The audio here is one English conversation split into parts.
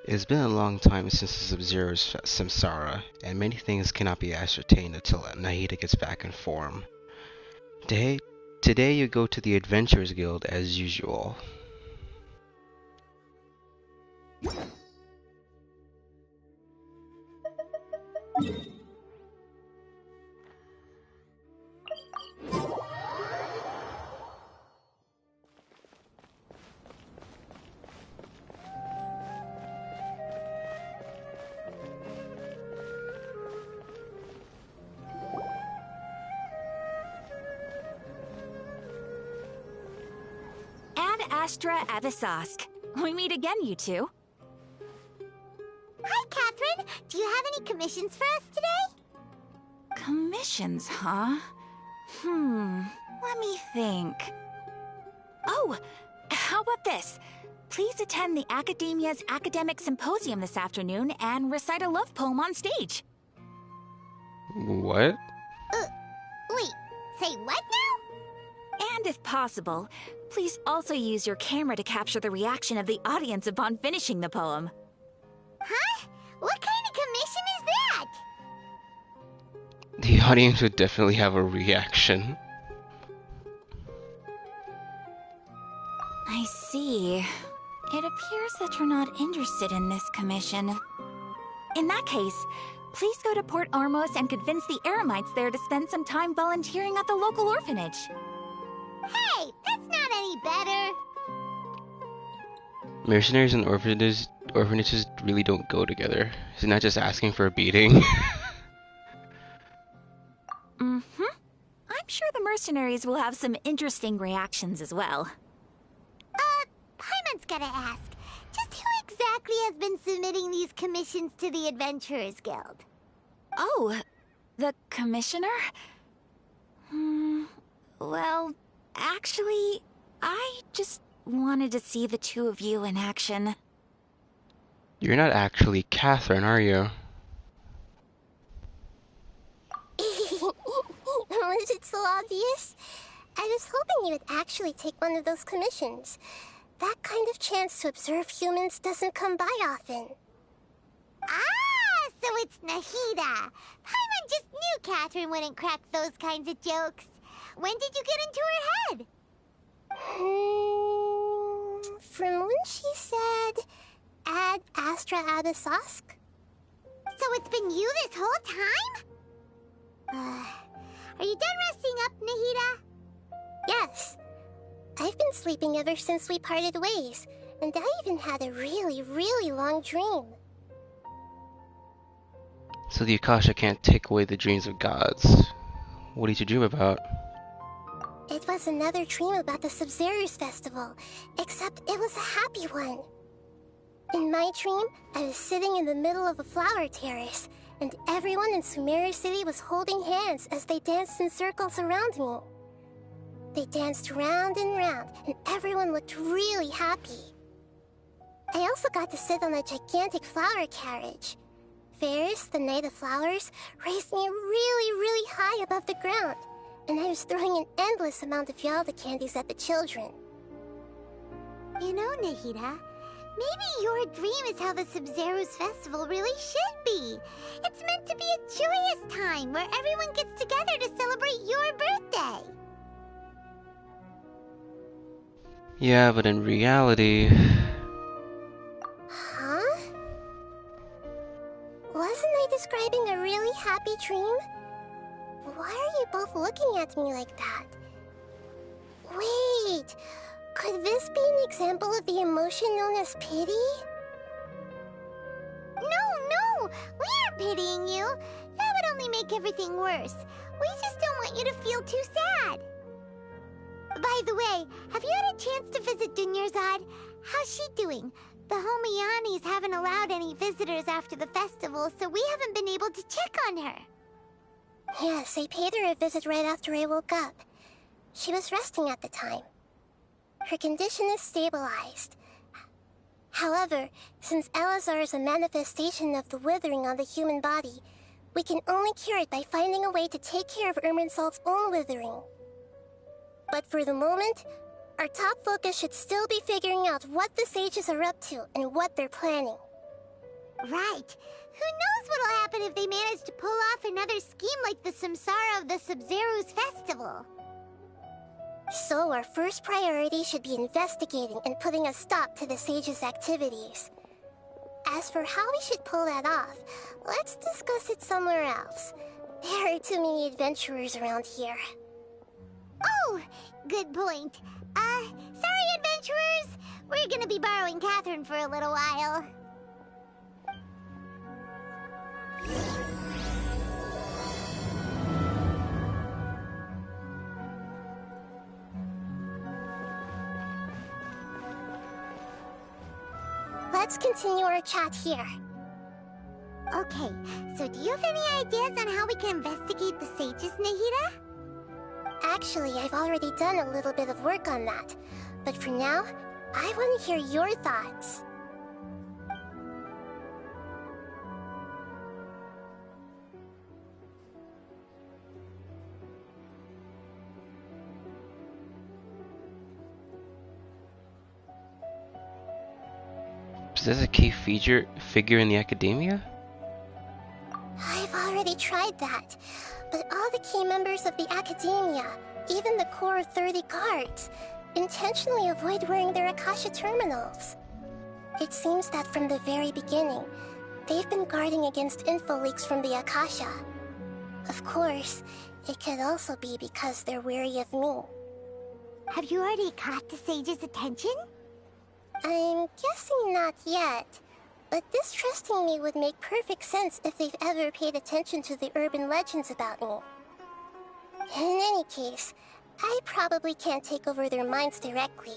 It's been a long time since the Sub-Zero's samsara, and many things cannot be ascertained until Nahida gets back in form. Today you go to the Adventurers Guild as usual. Astra Avisask. We meet again, you two. Hi, Catherine. Do you have any commissions for us today? Commissions, huh? Let me think. Oh, how about this? Please attend the Academia's Academic Symposium this afternoon and recite a love poem on stage. What? Wait, say what now? And if possible, please also use your camera to capture the reaction of the audience upon finishing the poem. Huh? What kind of commission is that? The audience would definitely have a reaction. I see. It appears that you're not interested in this commission. In that case, please go to Port Ormos and convince the Eremites there to spend some time volunteering at the local orphanage. Hey, that's not any better. Mercenaries and orphanages really don't go together. Is it not just asking for a beating? I'm sure the mercenaries will have some interesting reactions as well. Paimon's gotta ask. Just who exactly has been submitting these commissions to the Adventurers Guild? Oh, the commissioner? Well, actually, I just wanted to see the two of you in action. You're not actually Catherine, are you? Was it so obvious? I was hoping you would actually take one of those commissions. That kind of chance to observe humans doesn't come by often. Ah, so it's Nahida. Paimon just knew Catherine wouldn't crack those kinds of jokes. When did you get into her head? From when she said, Ad Astra Abisask? So it's been you this whole time? Are you done resting up, Nahida? Yes. I've been sleeping ever since we parted ways, and I even had a really, really long dream. So the Akasha can't take away the dreams of gods. What did you dream about? It was another dream about the Sub-Zero's festival, except it was a happy one. In my dream, I was sitting in the middle of a flower terrace, and everyone in Sumeru City was holding hands as they danced in circles around me. They danced round and round, and everyone looked really happy. I also got to sit on a gigantic flower carriage. Ferris, the Knight of Flowers, raised me really, really high above the ground, and I was throwing an endless amount of Yalda candies at the children. You know, Nahida, maybe your dream is how the Sub-Zero's festival really should be. It's meant to be a joyous time where everyone gets together to celebrate your birthday. Yeah, but in reality... Huh? Wasn't I describing a really happy dream? Why are you both looking at me like that? Wait, could this be an example of the emotion known as pity? No, we aren't pitying you. That would only make everything worse. We just don't want you to feel too sad. By the way, have you had a chance to visit Dunyarzad? How's she doing? The Homianis haven't allowed any visitors after the festival, so we haven't been able to check on her. Yes, I paid her a visit right after I woke up. She was resting at the time. Her condition is stabilized. However, since Elazar is a manifestation of the withering on the human body, we can only cure it by finding a way to take care of Irminsol's own withering. But for the moment, our top focus should still be figuring out what the sages are up to and what they're planning. Right. Who knows what'll happen if they manage to pull off another scheme like the Samsara of the Sub-Zero's festival. So our first priority should be investigating and putting a stop to the sage's activities. As for how we should pull that off, let's discuss it somewhere else. There are too many adventurers around here. Oh, good point. Sorry, adventurers. We're gonna be borrowing Catherine for a little while. Let's continue our chat here. Okay, so do you have any ideas on how we can investigate the sages, Nahida? Actually, I've already done a little bit of work on that. But for now, I want to hear your thoughts. Is this a key figure in the academia? I've already tried that, but all the key members of the academia, even the core 30 guards, intentionally avoid wearing their Akasha terminals. It seems that from the very beginning, they've been guarding against info leaks from the Akasha. Of course, it could also be because they're wary of me. Have you already caught the sage's attention? I'm guessing not yet, but distrusting me would make perfect sense if they've ever paid attention to the urban legends about me. In any case, I probably can't take over their minds directly.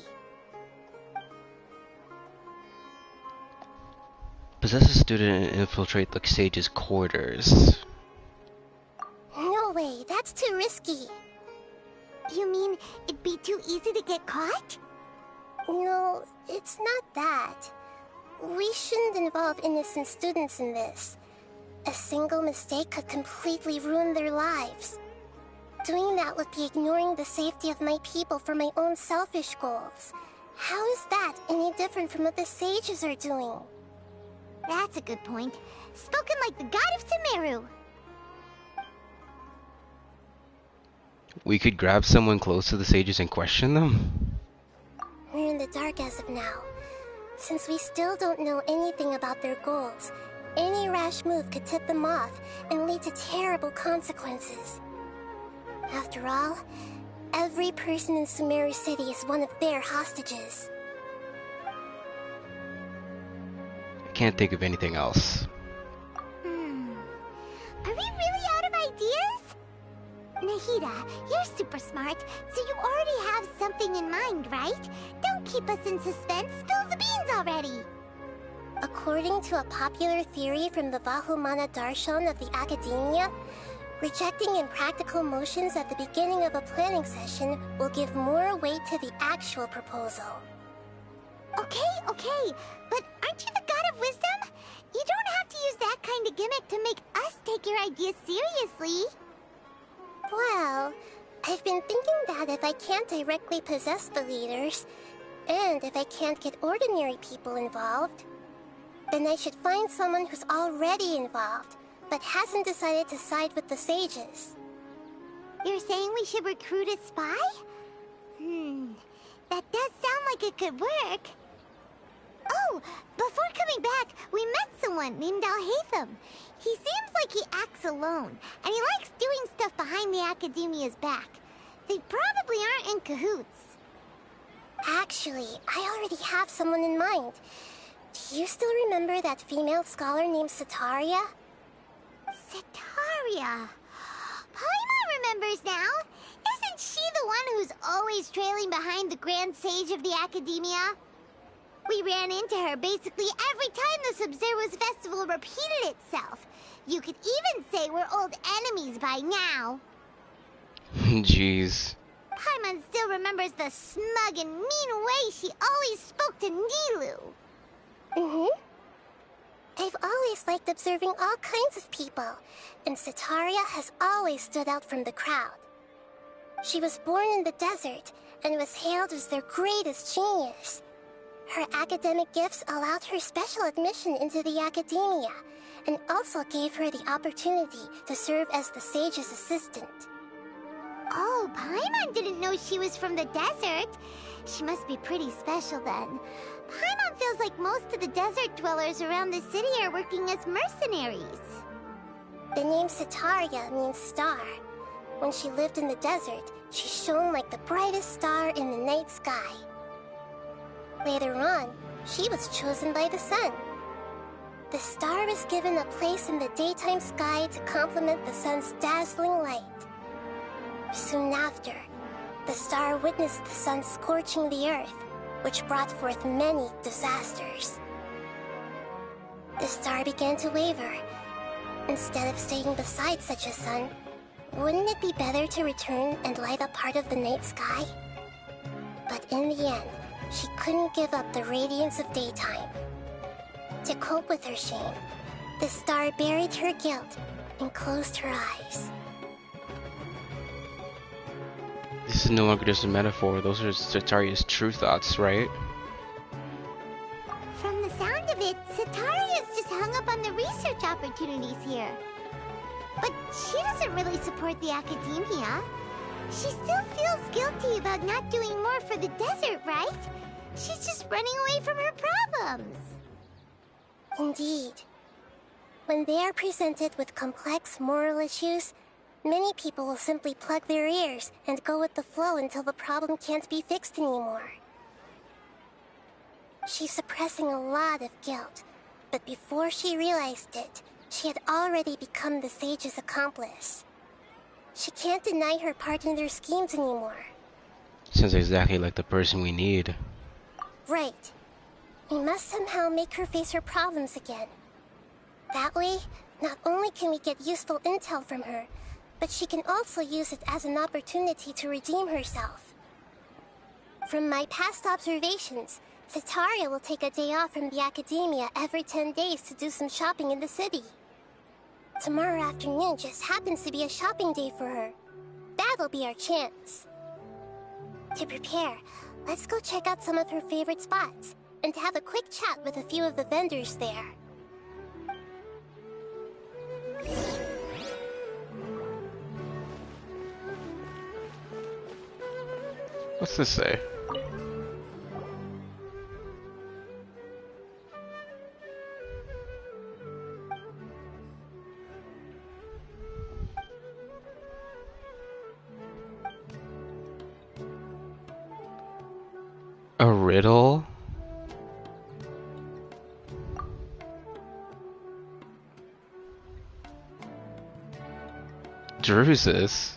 Possess a student and infiltrate the sage's quarters. No way, that's too risky. You mean it'd be too easy to get caught? No, it's not that. We shouldn't involve innocent students in this. A single mistake could completely ruin their lives. Doing that would be ignoring the safety of my people for my own selfish goals. How is that any different from what the sages are doing? That's a good point. Spoken like the god of Sumeru. We could grab someone close to the sages and question them? We're in the dark as of now. Since we still don't know anything about their goals, any rash move could tip them off and lead to terrible consequences. After all, every person in Sumeru City is one of their hostages. I can't think of anything else. Are we really out of ideas? Nahida, you're super smart, so you already have something in mind, right? Don't keep us in suspense. Spill the beans already. According to a popular theory from the Vahumana Darshan of the Academia, rejecting impractical motions at the beginning of a planning session will give more weight to the actual proposal. Okay, but aren't you the god of wisdom? You don't have to use that kind of gimmick to make us take your ideas seriously. Well, I've been thinking that if I can't directly possess the leaders, and if I can't get ordinary people involved, then I should find someone who's already involved, but hasn't decided to side with the sages. You're saying we should recruit a spy? That does sound like it could work. Oh, before coming back, we met someone named Al-Haytham. He seems like he acts alone, and he likes doing stuff behind the Academia's back. They probably aren't in cahoots. Actually, I already have someone in mind. Do you still remember that female scholar named Setaria? Setaria. Paimon remembers now. Isn't she the one who's always trailing behind the Grand Sage of the Academia? We ran into her basically every time the Sub-Zero's festival repeated itself. You could even say we're old enemies by now. Jeez. Paimon still remembers the smug and mean way she always spoke to Nilou. I've always liked observing all kinds of people, and Setaria has always stood out from the crowd. She was born in the desert and was hailed as their greatest genius. Her academic gifts allowed her special admission into the academia, and also gave her the opportunity to serve as the sage's assistant. Oh, Paimon didn't know she was from the desert. She must be pretty special then. Paimon feels like most of the desert dwellers around the city are working as mercenaries. The name Setaria means star. When she lived in the desert, she shone like the brightest star in the night sky. Later on, she was chosen by the sun. The star was given a place in the daytime sky to complement the sun's dazzling light. Soon after, the star witnessed the sun scorching the earth, which brought forth many disasters. The star began to waver. Instead of staying beside such a sun, wouldn't it be better to return and light up part of the night sky? But in the end, she couldn't give up the radiance of daytime. To cope with her shame, the star buried her guilt and closed her eyes. This is no longer just a metaphor. Those are Setaria's true thoughts, right? From the sound of it, Setaria's just hung up on the research opportunities here. But she doesn't really support the academia. She still feels guilty about not doing more for the desert, right? She's just running away from her problems. Indeed. When they are presented with complex moral issues, many people will simply plug their ears and go with the flow until the problem can't be fixed anymore. She's suppressing a lot of guilt, but before she realized it, she had already become the sage's accomplice. She can't deny her part in their schemes anymore. Sounds exactly like the person we need. Right. We must somehow make her face her problems again. That way, not only can we get useful intel from her, but she can also use it as an opportunity to redeem herself. From my past observations, Setaria will take a day off from the academia every 10 days to do some shopping in the city. Tomorrow afternoon just happens to be a shopping day for her. That'll be our chance. To prepare, let's go check out some of her favorite spots, and have a quick chat with a few of the vendors there. What's this say? A riddle? Drusus?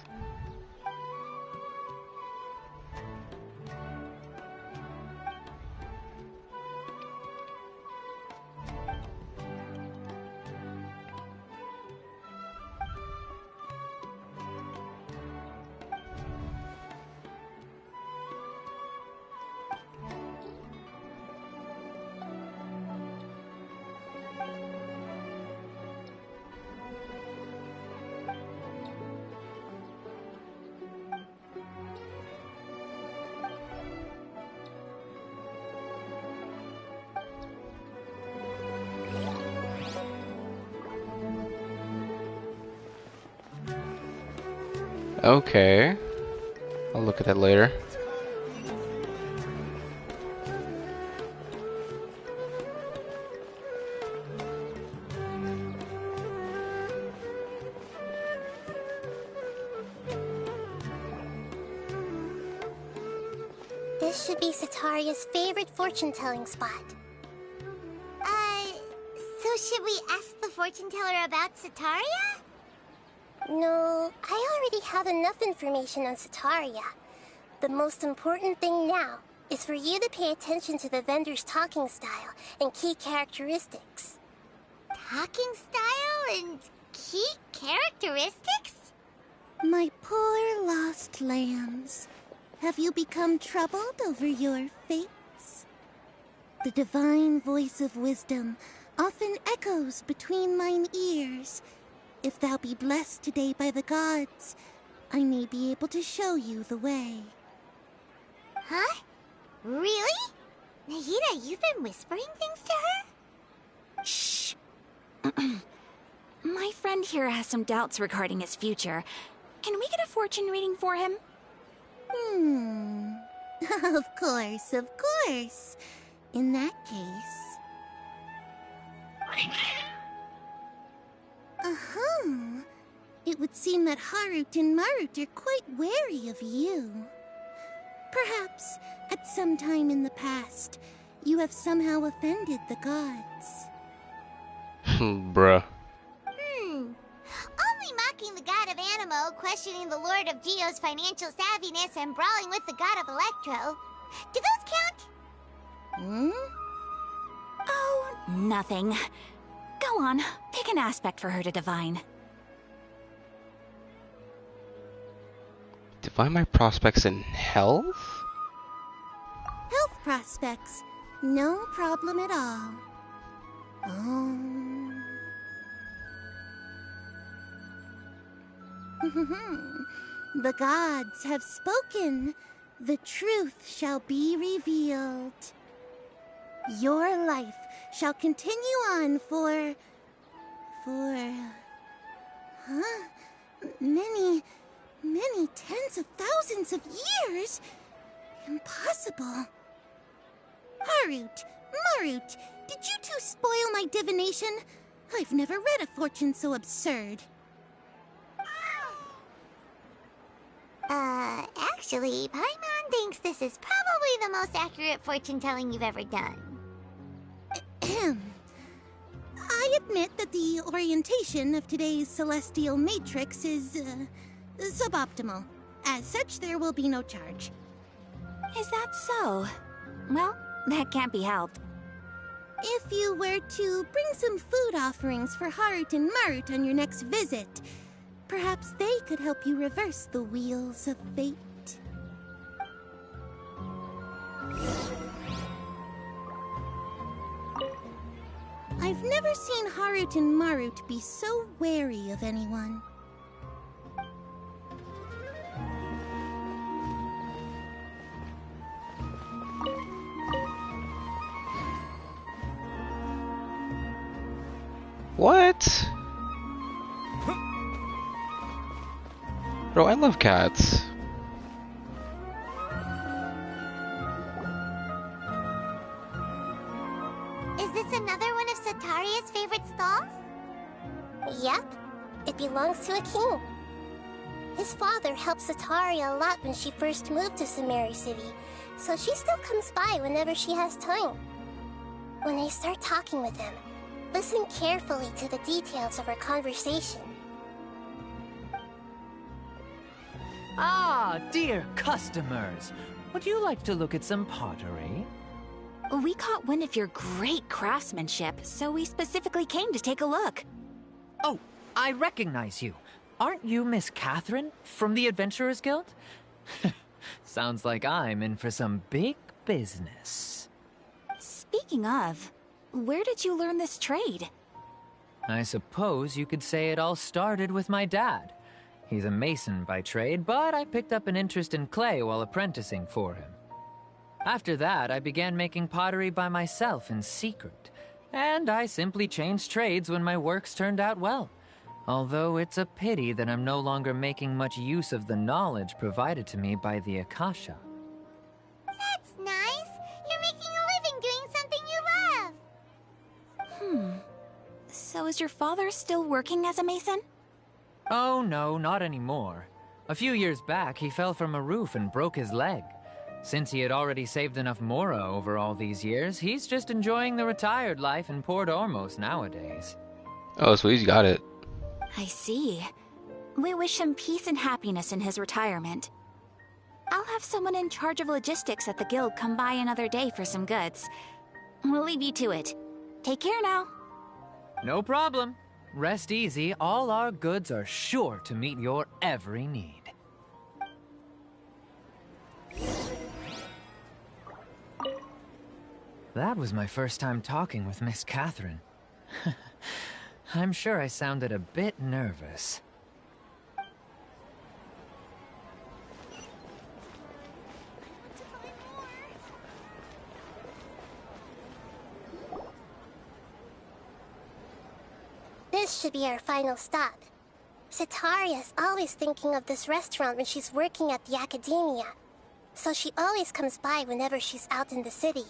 Okay. I'll look at that later. This should be Setaria's favorite fortune-telling spot. So should we ask the fortune teller about Setaria? No, I already have enough information on Setaria. The most important thing now is for you to pay attention to the vendor's talking style and key characteristics. Talking style and key characteristics? My poor lost lambs, have you become troubled over your fates? The divine voice of wisdom often echoes between mine ears. If thou be blessed today by the gods, I may be able to show you the way. Huh? Really? Nahida, you've been whispering things to her? Shh. My friend here has some doubts regarding his future. Can we get a fortune reading for him? Of course, of course. In that case... It would seem that Harut and Marut are quite wary of you. Perhaps, at some time in the past, you have somehow offended the gods. Bruh. Only mocking the god of Animo, questioning the Lord of Geo's financial savviness, and brawling with the god of Electro. Do those count? Oh, nothing. Go on, pick an aspect for her to divine. Divine my prospects in health? Health prospects. No problem at all. The gods have spoken. The truth shall be revealed. Your life shall continue on for many tens of thousands of years? Impossible. Harut, Marut, did you two spoil my divination? I've never read a fortune so absurd. Actually, Paimon thinks this is probably the most accurate fortune-telling you've ever done. I admit that the orientation of today's celestial matrix is, suboptimal. As such, there will be no charge. Is that so? Well, that can't be helped. If you were to bring some food offerings for Harut and Marut on your next visit, perhaps they could help you reverse the wheels of fate. I've never seen Harut and Marut be so wary of anyone. What? Bro, I love cats. Is this another one of Sataria's favorite stalls? Yep. It belongs to a king. His father helped Sataria a lot when she first moved to Samari City, so she still comes by whenever she has time. When I start talking with him, listen carefully to the details of our conversation. Ah, dear customers. Would you like to look at some pottery? We caught wind of your great craftsmanship, so we specifically came to take a look. Oh, I recognize you. Aren't you Miss Catherine from the Adventurers Guild? Sounds like I'm in for some big business. Speaking of, where did you learn this trade? I suppose you could say it all started with my dad. He's a mason by trade, but I picked up an interest in clay while apprenticing for him. After that, I began making pottery by myself in secret, and I simply changed trades when my works turned out well. Although it's a pity that I'm no longer making much use of the knowledge provided to me by the Akasha. That's nice. You're making a living doing something you love. So is your father still working as a mason? Oh no, not anymore. A few years back, he fell from a roof and broke his leg. Since he had already saved enough Mora over all these years, he's just enjoying the retired life in Port Ormos nowadays. Oh, so he's got it. I see. We wish him peace and happiness in his retirement. I'll have someone in charge of logistics at the guild come by another day for some goods. We'll leave you to it. Take care now. No problem. Rest easy, all our goods are sure to meet your every need. That was my first time talking with Miss Catherine. I'm sure I sounded a bit nervous. This should be our final stop. Cetaria's always thinking of this restaurant when she's working at the academia, so she always comes by whenever she's out in the city.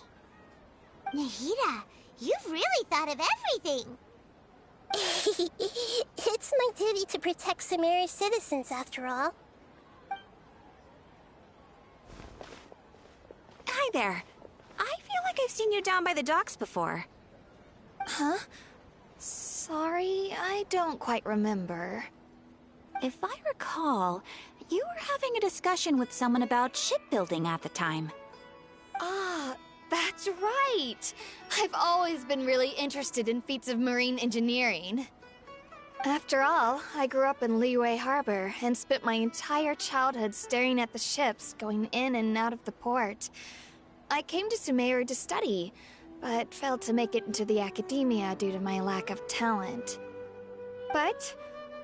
Nahida, you've really thought of everything! It's my duty to protect Sumeru's citizens, after all. Hi there. I feel like I've seen you down by the docks before. Huh? Sorry, I don't quite remember. If I recall, you were having a discussion with someone about shipbuilding at the time. Ah, that's right! I've always been really interested in feats of marine engineering. After all, I grew up in Liyue Harbor and spent my entire childhood staring at the ships going in and out of the port. I came to Sumeru to study, but failed to make it into the academia due to my lack of talent. But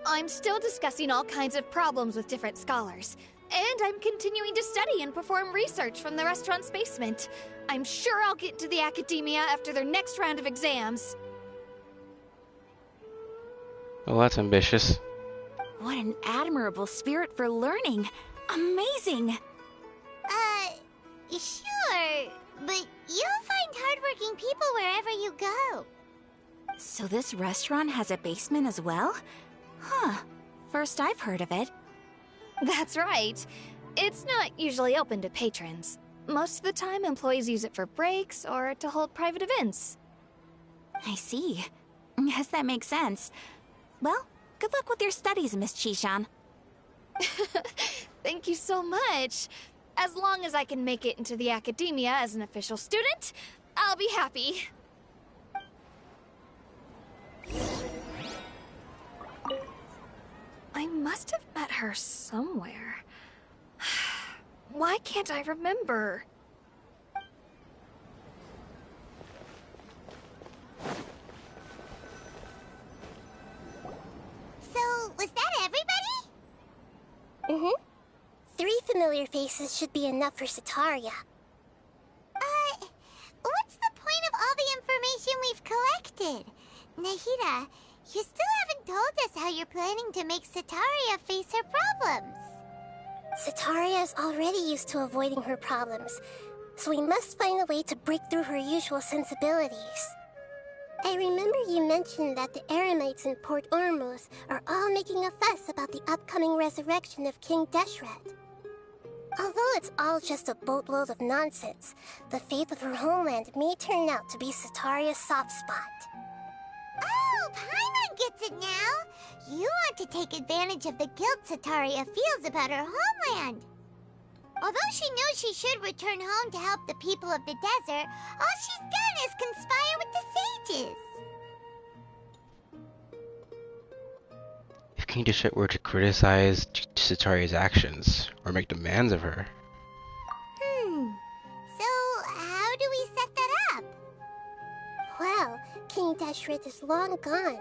I'm still discussing all kinds of problems with different scholars, and I'm continuing to study and perform research from the restaurant's basement. I'm sure I'll get into the academia after their next round of exams. Well, that's ambitious. What an admirable spirit for learning. Amazing. Sure, but you'll find hardworking people wherever you go. So this restaurant has a basement as well? Huh. First I've heard of it. That's right. It's not usually open to patrons. Most of the time, employees use it for breaks or to hold private events. I see. Guess that makes sense. Well, good luck with your studies, Miss Chishan. Thank you so much. As long as I can make it into the academia as an official student, I'll be happy. I must have met her somewhere. Why can't I remember? So, was that everybody? Mm-hmm. 3 familiar faces should be enough for Cetaria. What's the point of all the information we've collected? Nahida, you still haven't told us how you're planning to make Cetaria face her problems. Cetaria is already used to avoiding her problems, so we must find a way to break through her usual sensibilities. I remember you mentioned that the Eremites in Port Ormuz are all making a fuss about the upcoming resurrection of King Deshret. Although it's all just a boatload of nonsense, the fate of her homeland may turn out to be Cetaria's soft spot. Oh, Paimon gets it now! You want to take advantage of the guilt Cetaria feels about her homeland. Although she knows she should return home to help the people of the desert, all she's done is conspire with the sages. If King Deshret were to criticize Cetaria's actions, or make demands of her, So, how do we set that up? Well, King Deshret is long gone,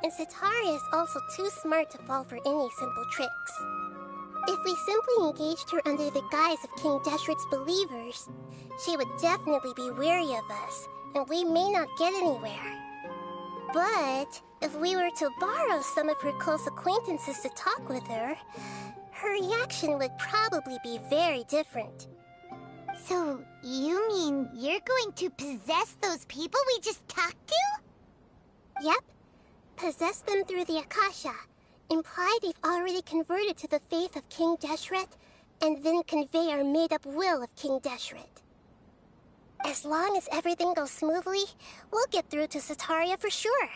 and Cetaria is also too smart to fall for any simple tricks. If we simply engaged her under the guise of King Deshret's believers, she would definitely be wary of us, and we may not get anywhere. But if we were to borrow some of her close acquaintances to talk with her, her reaction would probably be very different. So, you mean you're going to possess those people we just talked to? Yep. Possess them through the Akasha. Imply they've already converted to the faith of King Deshret, and then convey our made-up will of King Deshret. As long as everything goes smoothly, we'll get through to Cetaria for sure.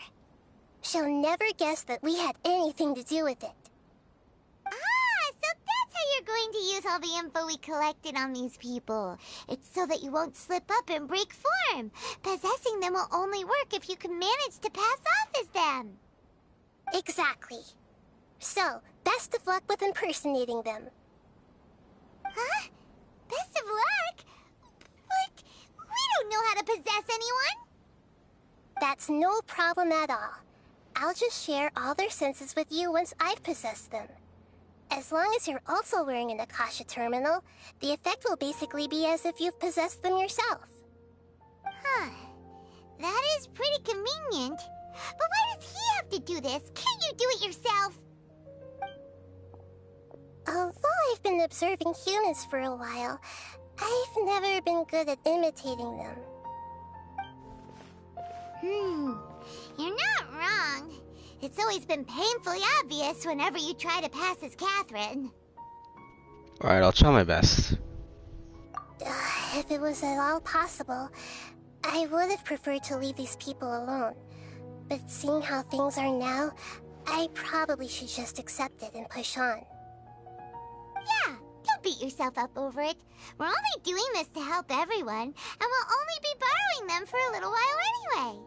She'll never guess that we had anything to do with it. So that's how you're going to use all the info we collected on these people. It's so that you won't slip up and break form. Possessing them will only work if you can manage to pass off as them. Exactly. So, best of luck with impersonating them. Huh? Best of luck? But we don't know how to possess anyone. That's no problem at all. I'll just share all their senses with you once I've possessed them. As long as you're also wearing an Akasha terminal, the effect will basically be as if you've possessed them yourself. Huh. That is pretty convenient. But why does he have to do this. Can't you do it yourself? Although I've been observing humans for a while, I've never been good at imitating them. You're not wrong. It's always been painfully obvious whenever you try to pass as Catherine. Alright, I'll try my best. If it was at all possible, I would have preferred to leave these people alone. But seeing how things are now, I probably should just accept it and push on. Yeah, don't beat yourself up over it. We're only doing this to help everyone, and we'll only be borrowing them for a little while anyway.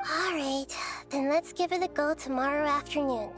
Alright, then let's give it a go tomorrow afternoon.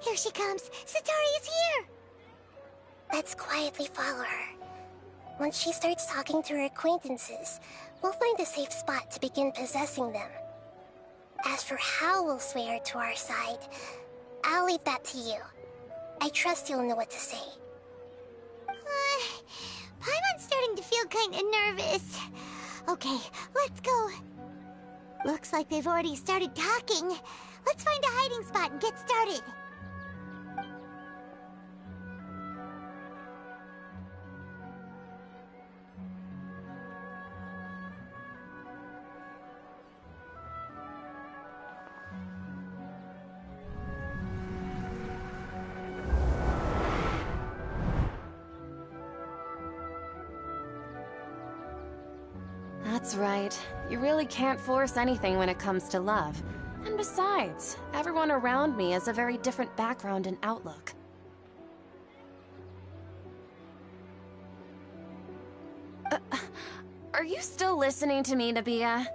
Here she comes. Satori is here. Let's quietly follow her. Once she starts talking to her acquaintances, we'll find a safe spot to begin possessing them. As for how we'll sway her to our side, I'll leave that to you. I trust you'll know what to say. Paimon's starting to feel kinda nervous. Okay, let's go. Looks like they've already started talking. Let's find a hiding spot and get started. That's right. You really can't force anything when it comes to love. And besides, everyone around me has a very different background and outlook. Are you still listening to me, Nabia?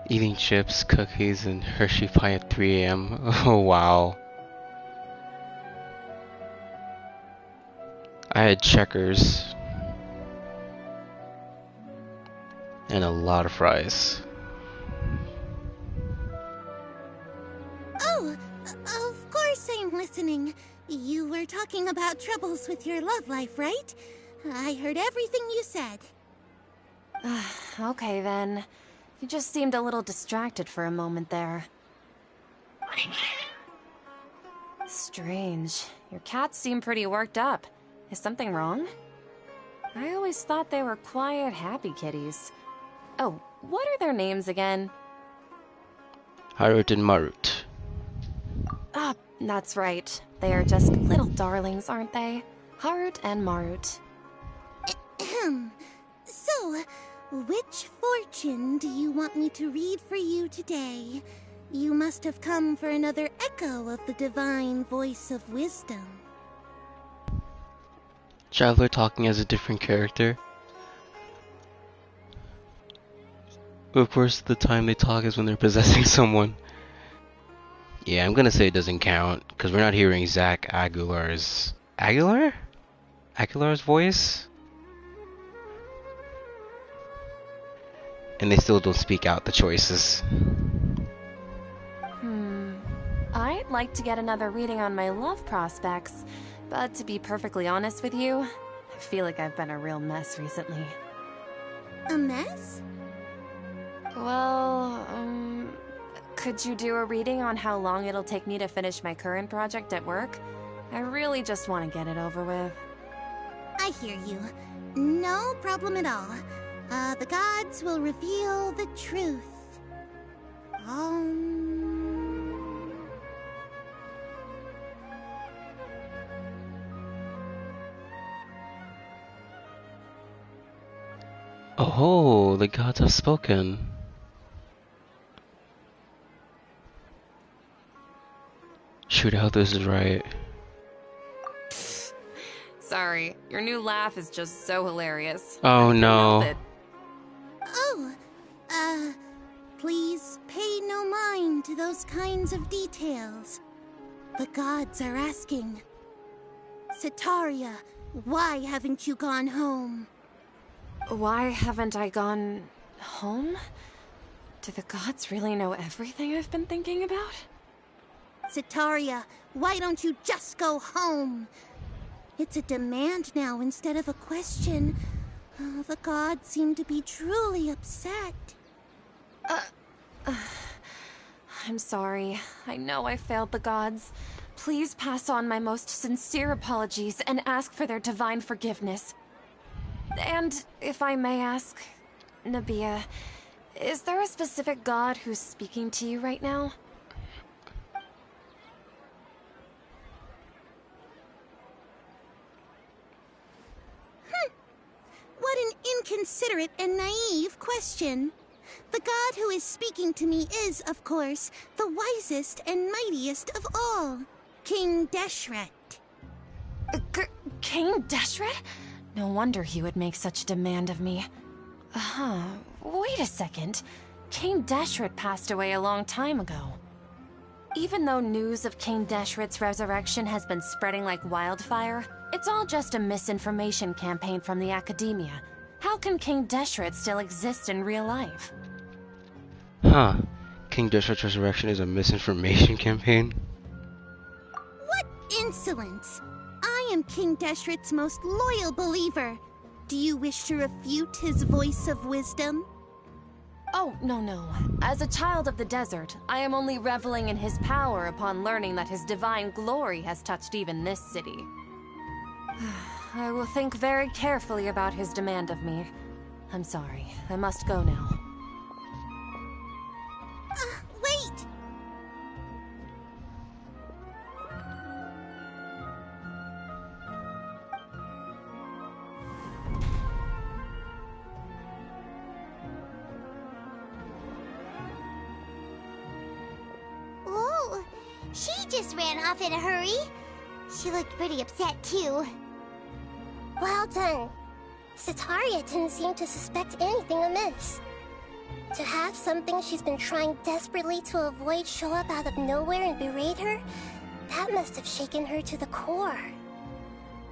Eating chips, cookies, and Hershey pie at 3 a.m. Oh wow. I had checkers. And a lot of fries. Oh, of course I'm listening. You were talking about troubles with your love life, right? I heard everything you said. Okay then. You just seemed a little distracted for a moment there. Strange. Your cats seem pretty worked up. Is something wrong? I always thought they were quiet, happy kitties. Oh, what are their names again? Harut and Marut. Ah, that's right. They are just little darlings, aren't they? Harut and Marut. So, which fortune do you want me to read for you today? You must have come for another echo of the divine voice of wisdom. Traveler talking as a different character. Of course, the time they talk is when they're possessing someone. Yeah, I'm gonna say it doesn't count, because we're not hearing Zach Aguilar's... Aguilar? Aguilar's voice? And they still don't speak out the choices. I'd like to get another reading on my love prospects, but to be perfectly honest with you, I feel like I've been a real mess recently. A mess? Well, could you do a reading on how long it'll take me to finish my current project at work? I really just want to get it over with. I hear you. No problem at all. The gods will reveal the truth. Oh, the gods have spoken. Shoot, I hope this is right. Sorry, your new laugh is just so hilarious. Oh I can't no. help it. Oh, please pay no mind to those kinds of details. The gods are asking. Sitaria, why haven't you gone home? Why haven't I gone home? Do the gods really know everything I've been thinking about? Sitaria, why don't you just go home? It's a demand now instead of a question. Oh, the gods seem to be truly upset. I'm sorry. I know I failed the gods. Please pass on my most sincere apologies and ask for their divine forgiveness. And if I may ask, Nabia, is there a specific god who's speaking to you right now? What an inconsiderate and naive question. The god who is speaking to me is, of course, the wisest and mightiest of all, King Deshret. King Deshret? No wonder he would make such a demand of me. Wait a second. King Deshret passed away a long time ago. Even though news of King Deshret's resurrection has been spreading like wildfire, it's all just a misinformation campaign from the academia. How can King Deshret still exist in real life? Huh. King Deshret's resurrection is a misinformation campaign? What insolence! I am King Deshret's most loyal believer. Do you wish to refute his voice of wisdom? Oh, no. As a child of the desert, I am only reveling in his power upon learning that his divine glory has touched even this city. I will think very carefully about his demand of me. I'm sorry. I must go now. Wait! Whoa! She just ran off in a hurry. She looked pretty upset, too. Well done. Sitaria didn't seem to suspect anything amiss. To have something she's been trying desperately to avoid show up out of nowhere and berate her, that must have shaken her to the core.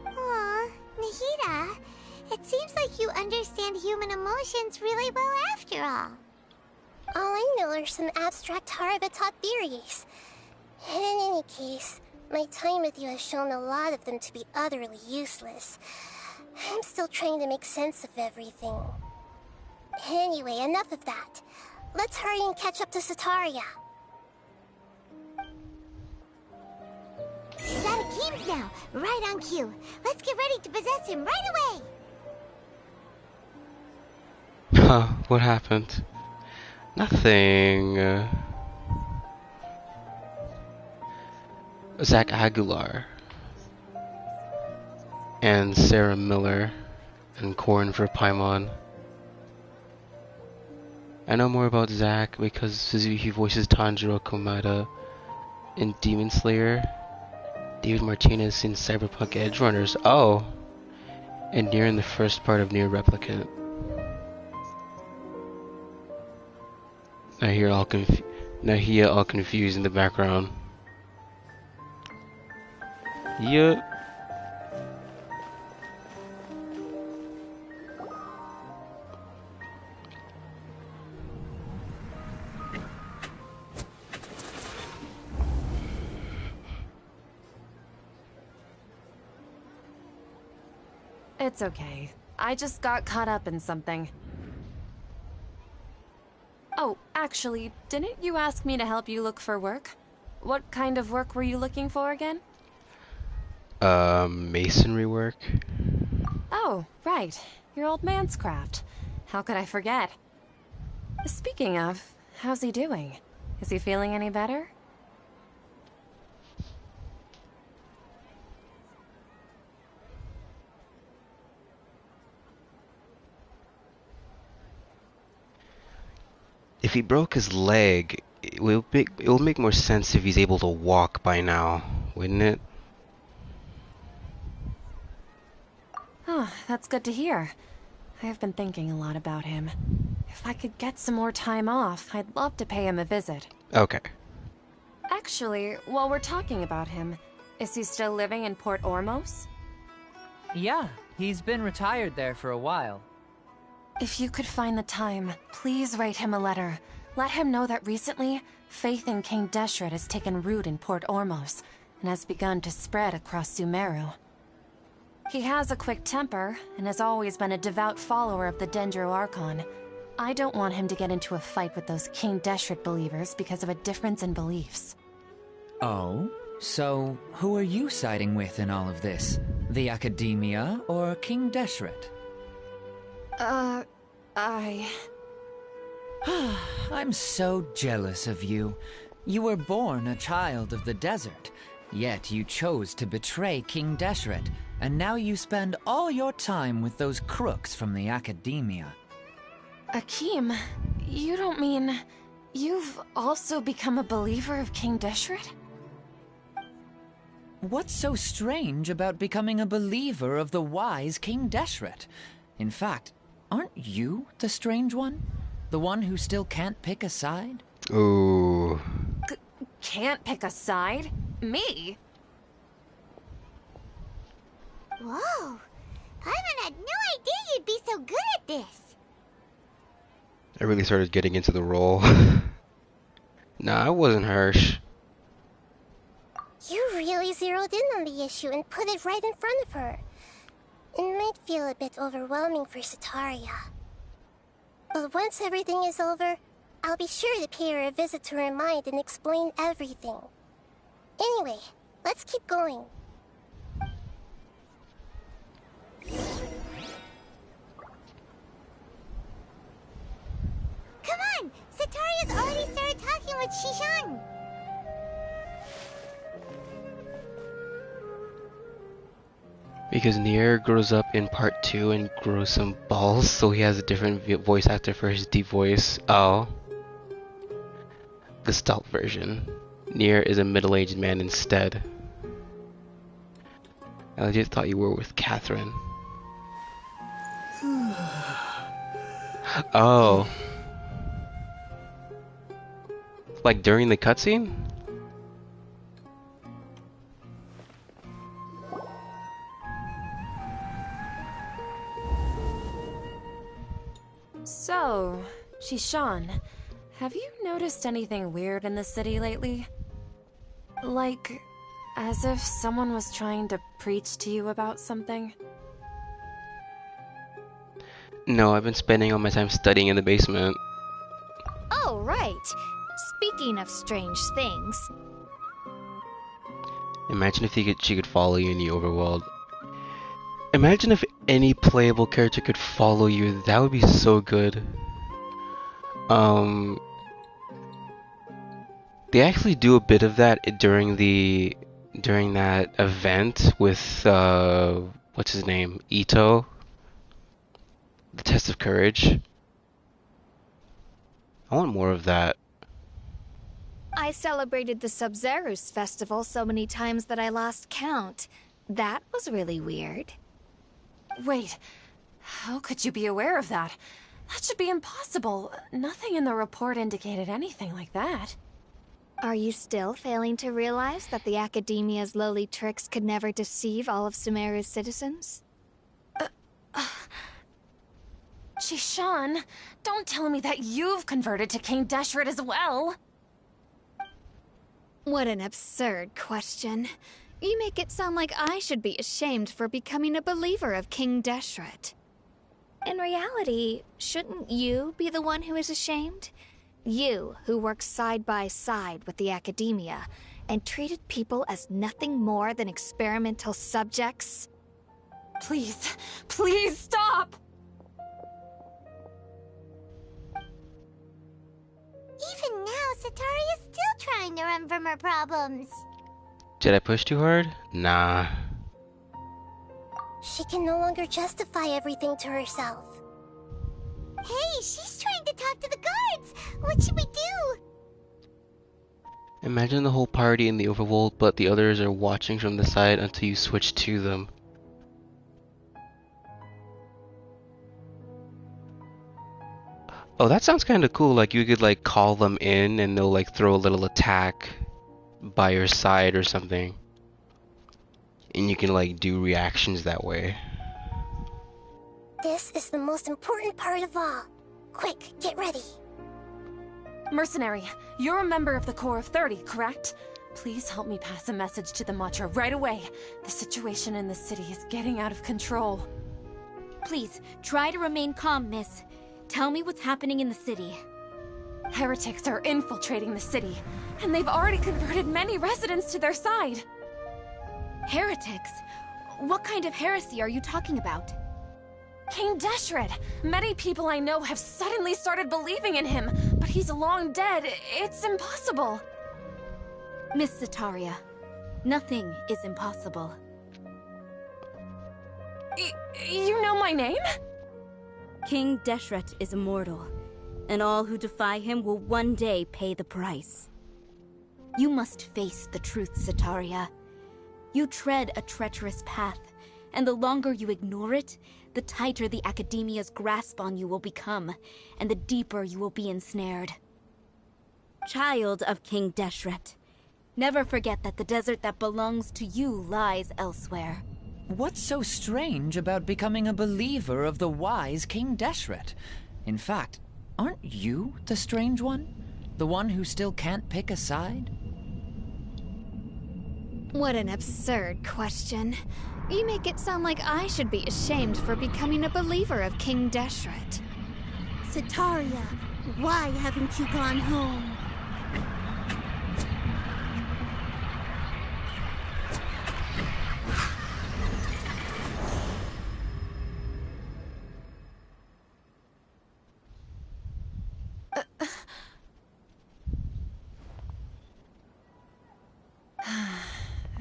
Aw, Nahida, it seems like you understand human emotions really well after all. All I know are some abstract Harvard-taught theories. And in any case, my time with you has shown a lot of them to be utterly useless. I'm still trying to make sense of everything. Anyway, enough of that. Let's hurry and catch up to Sitaria. He's out of games now, right on cue. Let's get ready to possess him right away. Huh, what happened? Nothing. Zach Aguilar and Sarah Miller and Corn for Paimon. I know more about Zach because he voices Tanjiro Komada in Demon Slayer, David Martinez in Cyberpunk Edgerunners, and Nier in the first part of Nier Replicant. I hear Nahia all confused in the background. Yup. It's okay. I just got caught up in something. Oh, actually, didn't you ask me to help you look for work? What kind of work were you looking for again? Masonry work. Oh, right. Your old man's craft. How could I forget? Speaking of, how's he doing? Is he feeling any better? If he broke his leg, it will make more sense if he's able to walk by now, wouldn't it? Oh, that's good to hear. I have been thinking a lot about him. If I could get some more time off, I'd love to pay him a visit. Okay. Actually, while we're talking about him, is he still living in Port Ormos? Yeah, he's been retired there for a while. If you could find the time, please write him a letter. Let him know that recently, faith in King Deshret has taken root in Port Ormos and has begun to spread across Sumeru. He has a quick temper and has always been a devout follower of the Dendro Archon. I don't want him to get into a fight with those King Deshret believers because of a difference in beliefs. Oh? So, who are you siding with in all of this? The Academia or King Deshret? I'm so jealous of you. You were born a child of the desert, yet you chose to betray King Deshret, and now you spend all your time with those crooks from the Academia. Akeem, you don't mean... you've also become a believer of King Deshret? What's so strange about becoming a believer of the wise King Deshret? In fact, aren't you the strange one? The one who still can't pick a side? Ooh. Can't pick a side? Me? Whoa! Paimon had no idea you'd be so good at this! I really started getting into the role. Nah, I wasn't Hirsch. You really zeroed in on the issue and put it right in front of her. It might feel a bit overwhelming for Sataria. But once everything is over, I'll be sure to pay her a visit to her mind and explain everything. Anyway, let's keep going. Come on! Sataria's already started talking with Shishan! Because Nier grows up in part 2 and grows some balls, so he has a different voice actor for his deep voice. Oh. The stealth version. Nier is a middle-aged man instead. I just thought you were with Catherine. Oh. Like during the cutscene? So, Shishan, have you noticed anything weird in the city lately? Like, as if someone was trying to preach to you about something? No, I've been spending all my time studying in the basement. Oh, right. Speaking of strange things. Imagine if she could follow you in the overworld. Imagine if any playable character could follow you. That would be so good. They actually do a bit of that during that event with what's his name? Ito. The test of courage. I want more of that. I celebrated the Sub-Zerus festival so many times that I lost count. That was really weird. Wait, how could you be aware of that? That should be impossible. Nothing in the report indicated anything like that. Are you still failing to realize that the Academia's lowly tricks could never deceive all of Sumeru's citizens? Shishan, don't tell me that you've converted to King Deshret as well! What an absurd question. You make it sound like I should be ashamed for becoming a believer of King Deshret. In reality, shouldn't you be the one who is ashamed? You, who works side by side with the Academia, and treated people as nothing more than experimental subjects? Please, please stop! Even now, Sataria's still trying to run from her problems. Did I push too hard? Nah. She can no longer justify everything to herself. Hey, she's trying to talk to the guards! What should we do? Imagine the whole party in the overworld, but the others are watching from the side until you switch to them. Oh, that sounds kind of cool. Like you could like call them in and they'll like throw a little attack by your side or something. And you can like do reactions that way. This is the most important part of all. Quick, get ready. Mercenary, you're a member of the Corps of 30, correct? Please help me pass a message to the Matra right away. The situation in the city is getting out of control. Please, try to remain calm, miss. Tell me what's happening in the city. Heretics are infiltrating the city, and they've already converted many residents to their side. Heretics? What kind of heresy are you talking about? King Deshret! Many people I know have suddenly started believing in him, but he's long dead. It's impossible. Miss Sataria, nothing is impossible. You know my name? King Deshret is immortal, and all who defy him will one day pay the price. You must face the truth, Sataria. You tread a treacherous path, and the longer you ignore it, the tighter the Academia's grasp on you will become, and the deeper you will be ensnared. Child of King Deshret, never forget that the desert that belongs to you lies elsewhere. What's so strange about becoming a believer of the wise King Deshret? In fact, aren't you the strange one? The one who still can't pick a side? What an absurd question. You make it sound like I should be ashamed for becoming a believer of King Deshret. Sataria, why haven't you gone home?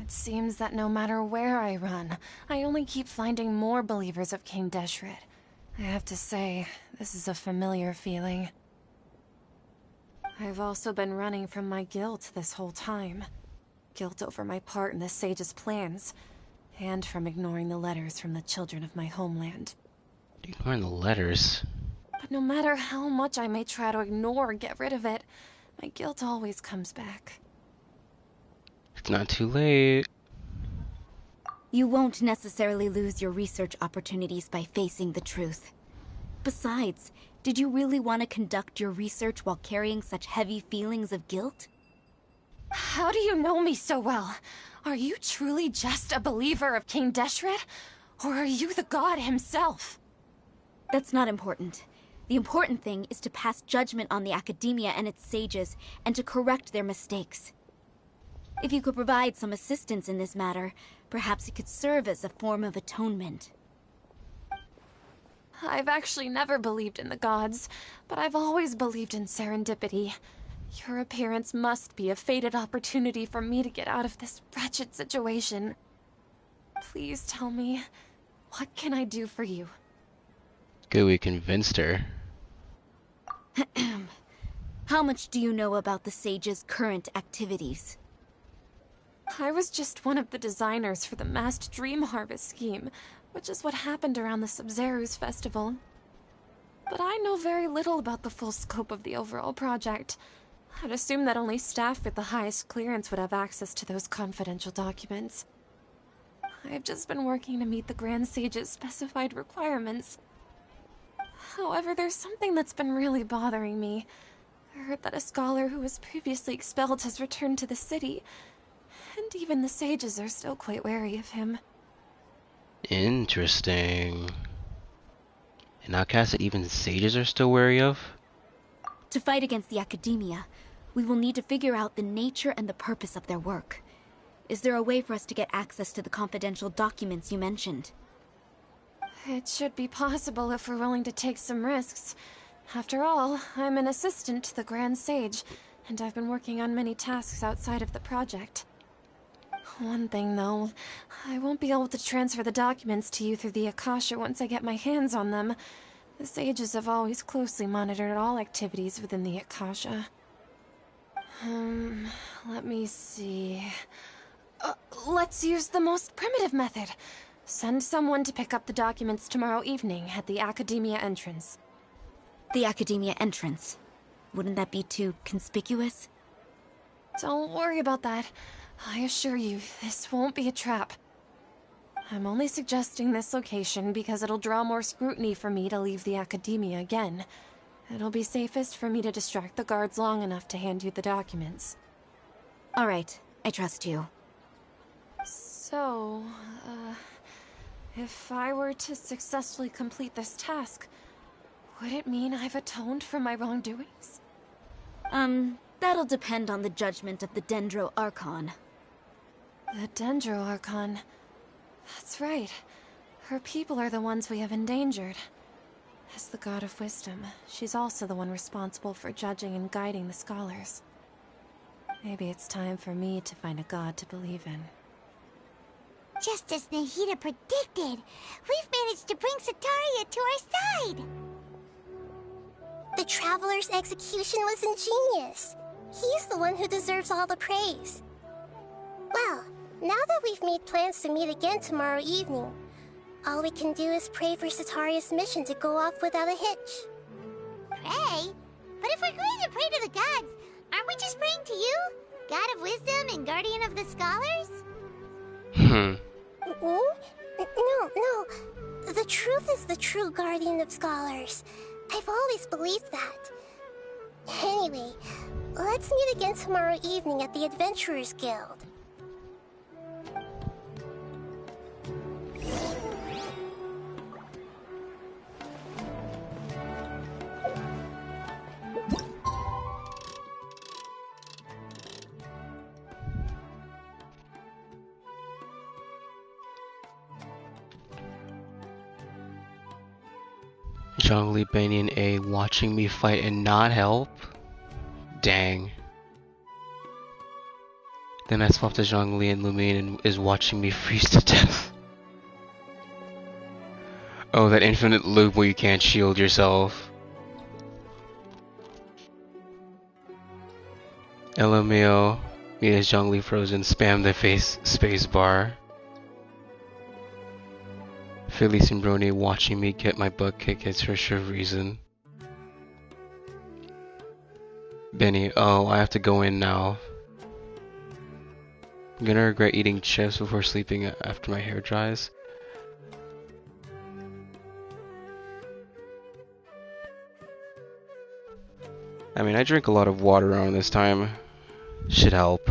It seems that no matter where I run, I only keep finding more believers of King Deshret. I have to say, this is a familiar feeling. I've also been running from my guilt this whole time. Guilt over my part in the Sage's plans, and from ignoring the letters from the children of my homeland. Ignoring the letters? But no matter how much I may try to ignore or get rid of it, my guilt always comes back. It's not too late. You won't necessarily lose your research opportunities by facing the truth. Besides, did you really want to conduct your research while carrying such heavy feelings of guilt? How do you know me so well? Are you truly just a believer of King Deshret? Or are you the god himself? That's not important. The important thing is to pass judgment on the Academia and its sages, and to correct their mistakes. If you could provide some assistance in this matter, perhaps it could serve as a form of atonement. I've actually never believed in the gods, but I've always believed in serendipity. Your appearance must be a fated opportunity for me to get out of this wretched situation. Please tell me, what can I do for you? Good, we convinced her. How much do you know about the sage's current activities? I was just one of the designers for the massed dream harvest scheme, which is what happened around the Sub-Zeru's festival. But I know very little about the full scope of the overall project. I'd assume that only staff with the highest clearance would have access to those confidential documents. I've just been working to meet the Grand Sage's specified requirements. However, there's something that's been really bothering me. I heard that a scholar who was previously expelled has returned to the city, and even the sages are still quite wary of him. Interesting. An outcast that even sages are still wary of? To fight against the Academia, we will need to figure out the nature and the purpose of their work. Is there a way for us to get access to the confidential documents you mentioned? It should be possible if we're willing to take some risks. After all, I'm an assistant to the Grand Sage, and I've been working on many tasks outside of the project. One thing, though, I won't be able to transfer the documents to you through the Akasha once I get my hands on them. The sages have always closely monitored all activities within the Akasha. Let me see... let's use the most primitive method. Send someone to pick up the documents tomorrow evening at the Academia entrance. The Academia entrance. Wouldn't that be too conspicuous? Don't worry about that. I assure you, this won't be a trap. I'm only suggesting this location because it'll draw more scrutiny for me to leave the Academia again. It'll be safest for me to distract the guards long enough to hand you the documents. All right, I trust you. So, if I were to successfully complete this task, would it mean I've atoned for my wrongdoings? That'll depend on the judgment of the Dendro Archon. The Dendro Archon. That's right. Her people are the ones we have endangered. As the God of Wisdom, she's also the one responsible for judging and guiding the scholars. Maybe it's time for me to find a god to believe in. Just as Nahida predicted, we've managed to bring Sataria to our side! The Traveler's execution was ingenious. He's the one who deserves all the praise. Well, now that we've made plans to meet again tomorrow evening, all we can do is pray for Sataria's mission to go off without a hitch. Pray? But if we're going to pray to the gods, aren't we just praying to you? God of Wisdom and Guardian of the Scholars? Me? No. The truth is the true Guardian of Scholars. I've always believed that. Anyway, let's meet again tomorrow evening at the Adventurers Guild. Zhongli, Benny, and A watching me fight and not help? Dang. Then I swapped to Zhongli and Lumine and is watching me freeze to death. Oh, that infinite loop where you can't shield yourself. LMAO, me as Zhongli frozen, spam the space bar. Felice and Brony watching me get my butt kicked, it's for sure reason. Benny, oh, I have to go in now. I'm gonna regret eating chips before sleeping after my hair dries. I mean, I drink a lot of water around this time. Should help.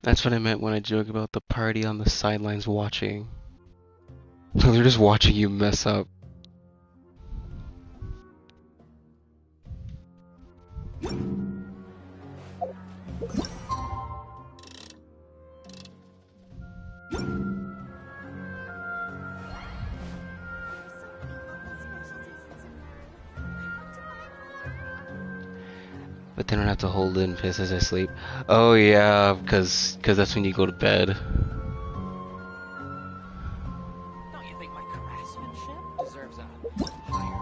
That's what I meant when I joke about the party on the sidelines watching. They're just watching you mess up. But they don't have to hold it and piss as I sleep. Oh yeah, because that's when you go to bed. Don't you think my craftsmanship deserves a higher?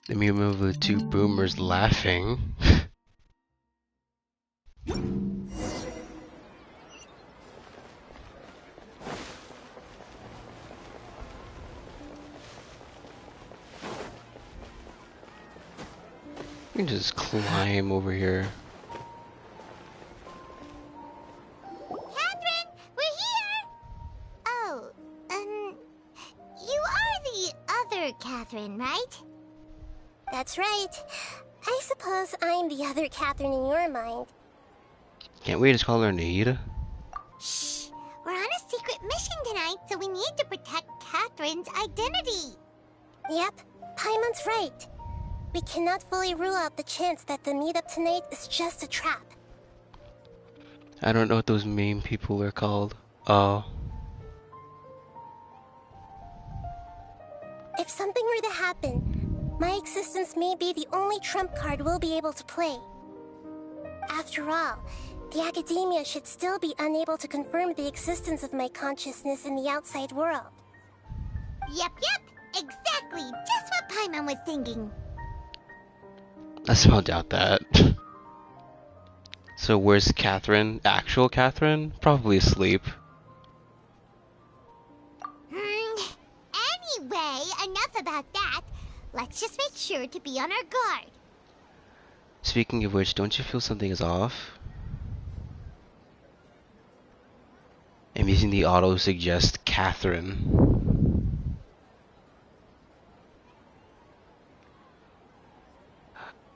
The meme of the two boomers laughing. We can just climb over here. Catherine, we're here! Oh, you are the other Catherine, right? That's right. I suppose I'm the other Catherine in your mind. Can't we just call her Nahida? Shh! We're on a secret mission tonight, so we need to protect Catherine's identity. Yep, Paimon's right. We cannot fully rule out the chance that the meetup tonight is just a trap. I don't know what those main people are called. Oh. If something were to happen, my existence may be the only trump card we'll be able to play. After all, the Academia should still be unable to confirm the existence of my consciousness in the outside world. Yep, exactly, just what Paimon was thinking. I still doubt that. So where's Catherine? Actual Catherine? Probably asleep. Anyway, enough about that. Let's just make sure to be on our guard. Speaking of which, don't you feel something is off? I'm using the auto-suggest Catherine.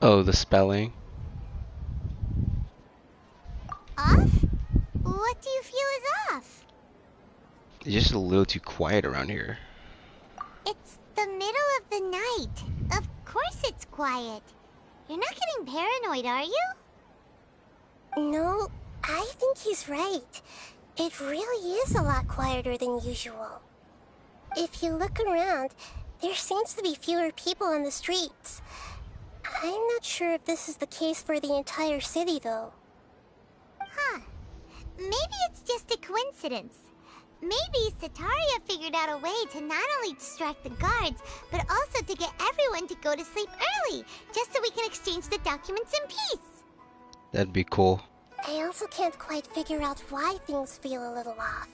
Oh, the spelling. Off? What do you feel is off? It's just a little too quiet around here. It's the middle of the night. Of course it's quiet. You're not getting paranoid, are you? No, I think he's right. It really is a lot quieter than usual. If you look around, there seems to be fewer people on the streets. I'm not sure if this is the case for the entire city, though. Huh. Maybe it's just a coincidence. Maybe Setaria figured out a way to not only distract the guards, but also to get everyone to go to sleep early, just so we can exchange the documents in peace. That'd be cool. I also can't quite figure out why things feel a little off.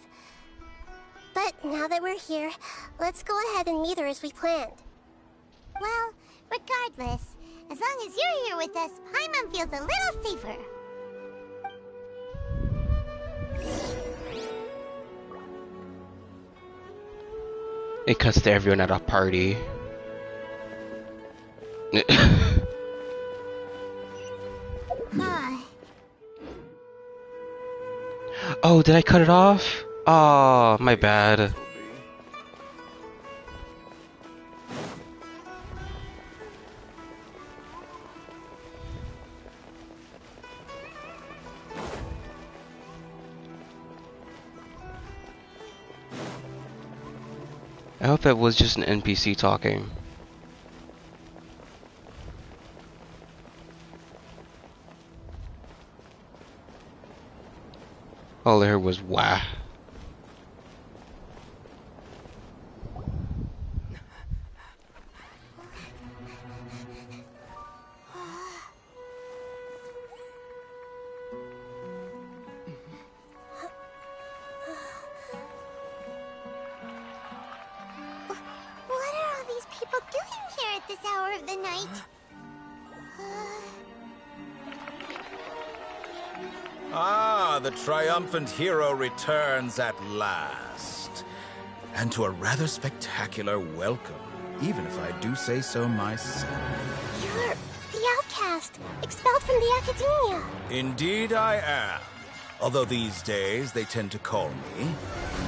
But now that we're here, let's go ahead and meet her as we planned. Well, regardless, as long as you're here with us, Paimon feels a little safer. It cuts to everyone at a party. Oh, did I cut it off? Oh, my bad. I hope that was just an NPC talking. All I heard was wah. of the night. Ah, the triumphant hero returns at last. And to a rather spectacular welcome, even if I do say so myself. You're the outcast, expelled from the Academia. Indeed I am. Although these days they tend to call me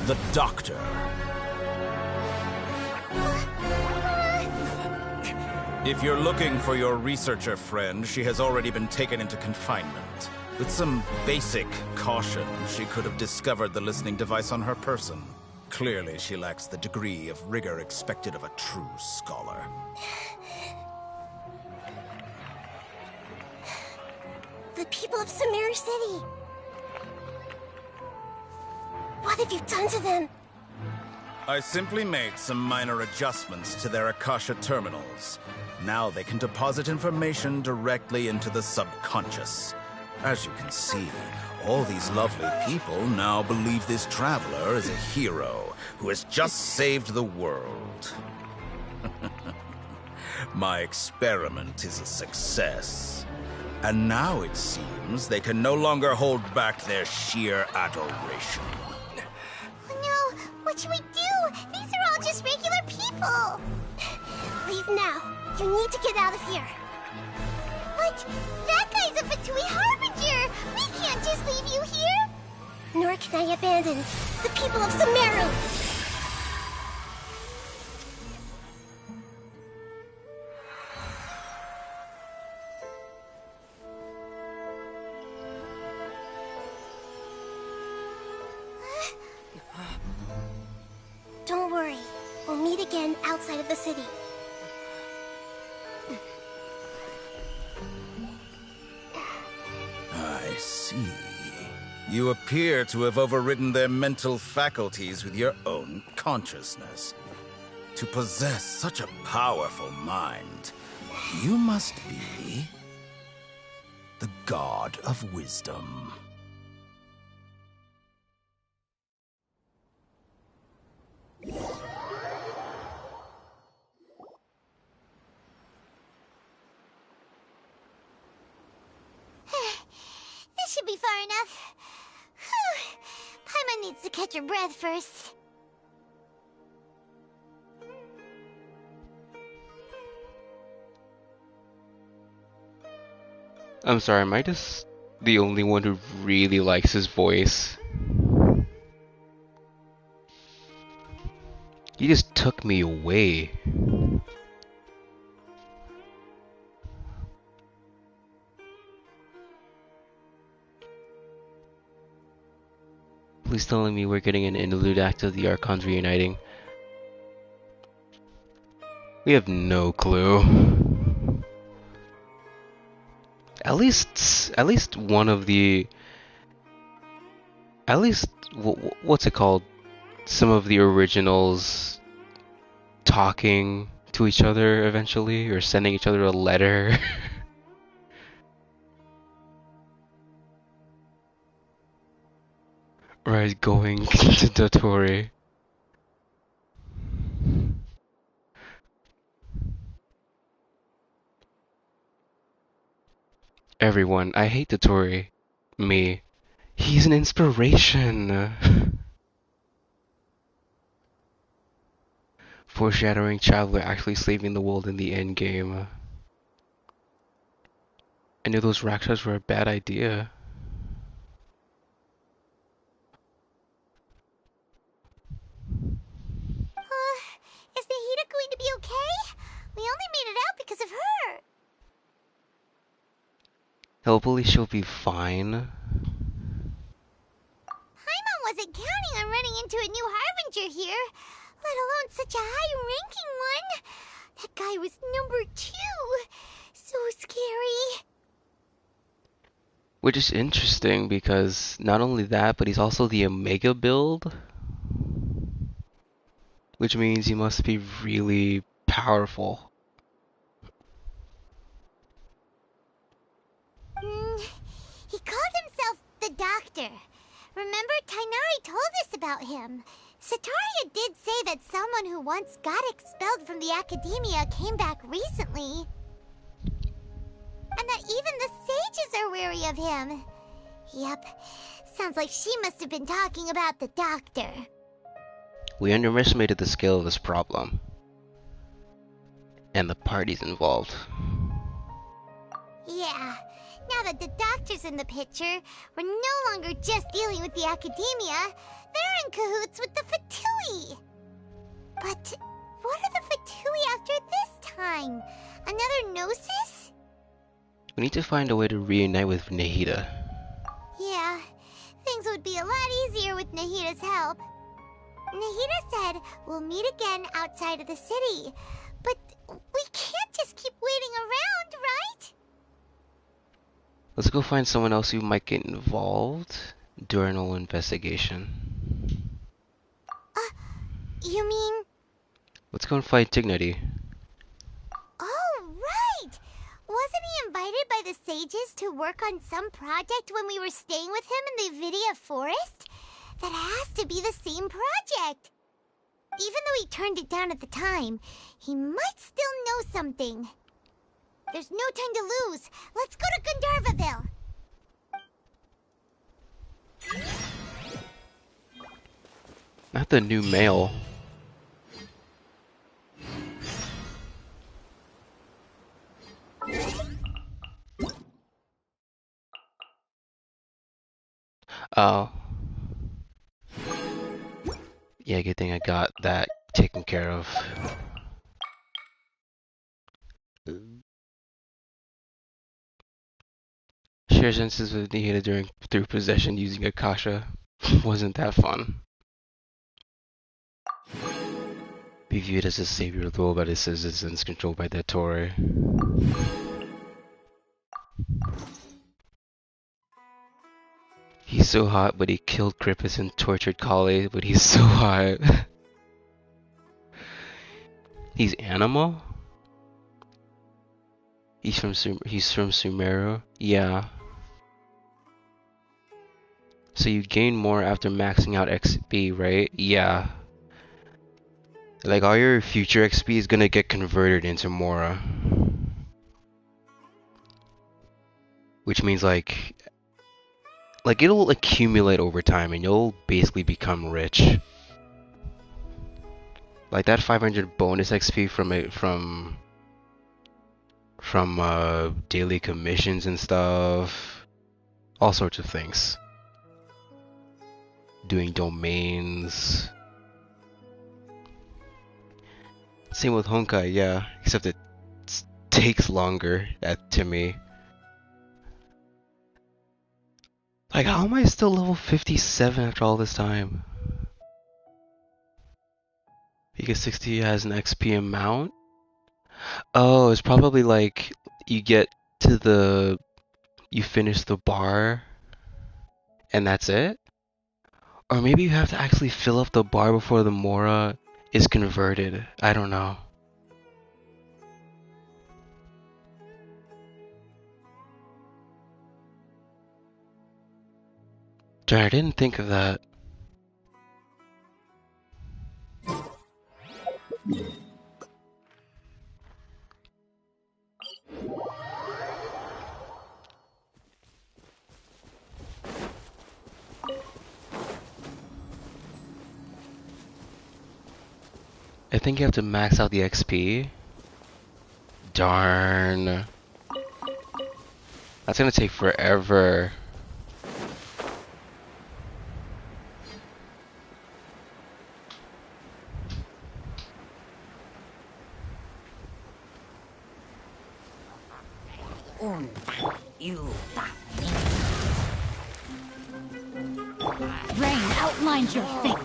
the Doctor. If you're looking for your researcher friend, she has already been taken into confinement. With some basic caution, she could have discovered the listening device on her person. Clearly, she lacks the degree of rigor expected of a true scholar. The people of Sumeru City. What have you done to them? I simply made some minor adjustments to their Akasha terminals. Now they can deposit information directly into the subconscious. As you can see, all these lovely people now believe this traveler is a hero who has just saved the world. My experiment is a success. And now it seems they can no longer hold back their sheer adoration. Oh no! What should we do? These are all just regular people! Leave now. You need to get out of here. What? That guy's a Fatui Harbinger! We can't just leave you here! Nor can I abandon the people of Sumeru. Don't worry. We'll meet again outside of the city. I see. You appear to have overridden their mental faculties with your own consciousness. To possess such a powerful mind, you must be the god of wisdom. This should be far enough. Whew. Paimon needs to catch her breath first. I'm sorry, am I just the only one who really likes his voice? He just took me away. Please telling me we're getting an interlude act of the Archons reuniting. We have no clue. At least one of the, what's it called? Some of the originals talking to each other eventually, or sending each other a letter. Right, going to Dotori. Everyone, I hate Dotori. Me. He's an inspiration. Foreshadowing Traveler actually saving the world in the end game. I knew those rakshas were a bad idea. Is Nahida going to be okay? We only made it out because of her. Hopefully she'll be fine. Paimon wasn't counting on running into a new Harbinger here, let alone such a high-ranking one. That guy was number 2. So scary. Which is interesting because not only that, but he's also the Omega build. Which means he must be really powerful. He called himself the Doctor. Remember, Tainari told us about him. Sataria did say that someone who once got expelled from the academia came back recently. And that even the sages are wary of him. Yep, sounds like she must have been talking about the Doctor. We underestimated the scale of this problem. And the parties involved. Yeah, now that the Doctor's in the picture, we're no longer just dealing with the academia. They're in cahoots with the Fatui. But what are the Fatui after this time? Another Gnosis? We need to find a way to reunite with Nahida. Yeah, things would be a lot easier with Nahida's help. Nahida said we'll meet again outside of the city. But we can't just keep waiting around, right? Let's go find someone else who might get involved during an investigation. You mean... Let's go and fight Dignity. Oh, right! Wasn't he invited by the sages to work on some project when we were staying with him in the Vidia Forest? That has to be the same project. Even though he turned it down at the time, he might still know something. There's no time to lose. Let's go to Gandharvaville. Not the new mail. Oh. Yeah, good thing I got that taken care of. Share senses with negated through possession using Akasha. Wasn't that fun. Be viewed as a savior of the world by the citizens controlled by the Torah. He's so hot, but he killed Crippus and tortured Kale, but he's so hot. He's animal? He's from Sumeru? Yeah. So you gain more after maxing out XP, right? Yeah. Like all your future XP is gonna get converted into Mora. Which means like it'll accumulate over time and you'll basically become rich. Like that 500 bonus XP from daily commissions and stuff. All sorts of things. Doing domains. Same with Honkai, yeah. Except it takes longer to me. Like, how am I still level 57 after all this time? Because 60 has an XP amount? Oh, it's probably like you get to you finish the bar and that's it? Or maybe you have to actually fill up the bar before the Mora is converted. I don't know. Darn, I didn't think of that. I think you have to max out the XP. Darn. That's gonna take forever. Rain outlines your fate.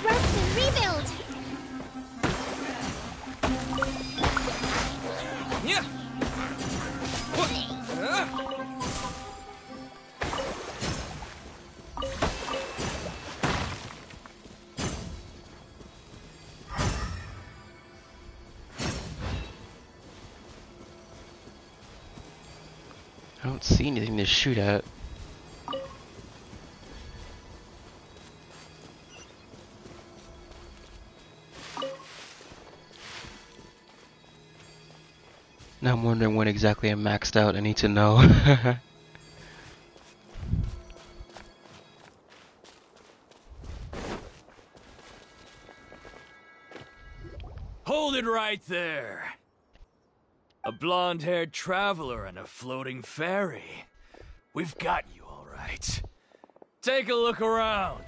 Rest and rebuild. Yeah. I don't see anything to shoot at. Now I'm wondering when exactly I maxed out. I need to know. Hold it right there. A blonde-haired traveler and a floating fairy. We've got you all right. Take a look around.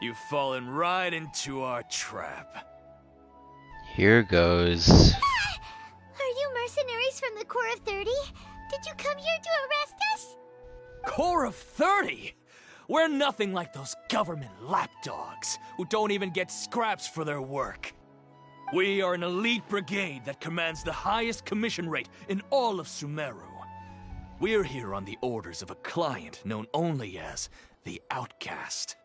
You've fallen right into our trap. Here goes. Are you mercenaries from the Corps of 30? Did you come here to arrest us? Corps of 30? We're nothing like those government lapdogs who don't even get scraps for their work. We are an elite brigade that commands the highest commission rate in all of Sumeru. We're here on the orders of a client known only as the Outcast.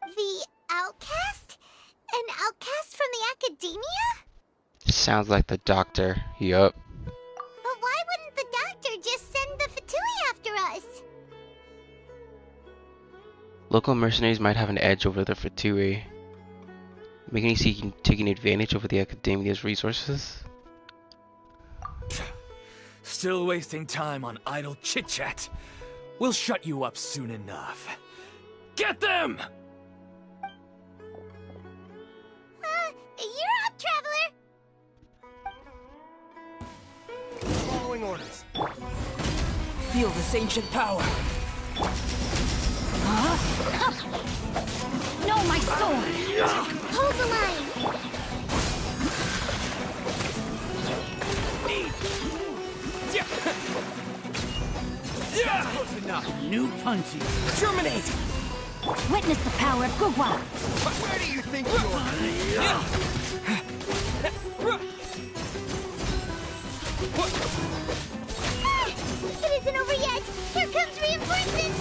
The Outcast? An outcast from the Academia? Sounds like the doctor. Yup. But why wouldn't the doctor just send the Fatui after us? Local mercenaries might have an edge over the Fatui. Making you see taking advantage over the Academia's resources? Still wasting time on idle chit-chat. We'll shut you up soon enough. Get them! You're up, Traveler! Following orders. Feel this ancient power. No, my sword! Hold the line! Close enough. New punches. Terminate! Witness the power of Gugwa! Where do you think you're? It isn't over yet! Here comes reinforcements!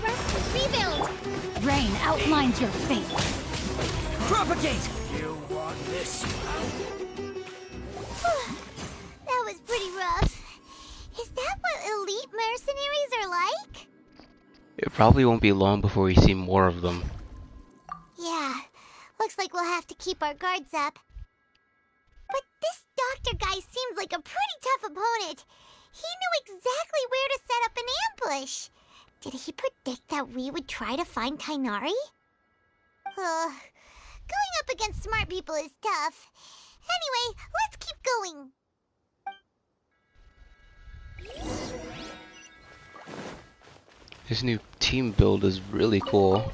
Rust, rebuild! Rain outlines your fate! Propagate! You want this? That was pretty rough. Is that what elite mercenaries are like? It probably won't be long before we see more of them. Yeah, looks like we'll have to keep our guards up. But this doctor guy seems like a pretty tough opponent. He knew exactly where to set up an ambush. Did he predict that we would try to find Tighnari? Going up against smart people is tough. Anyway, let's keep going. This new team build is really cool.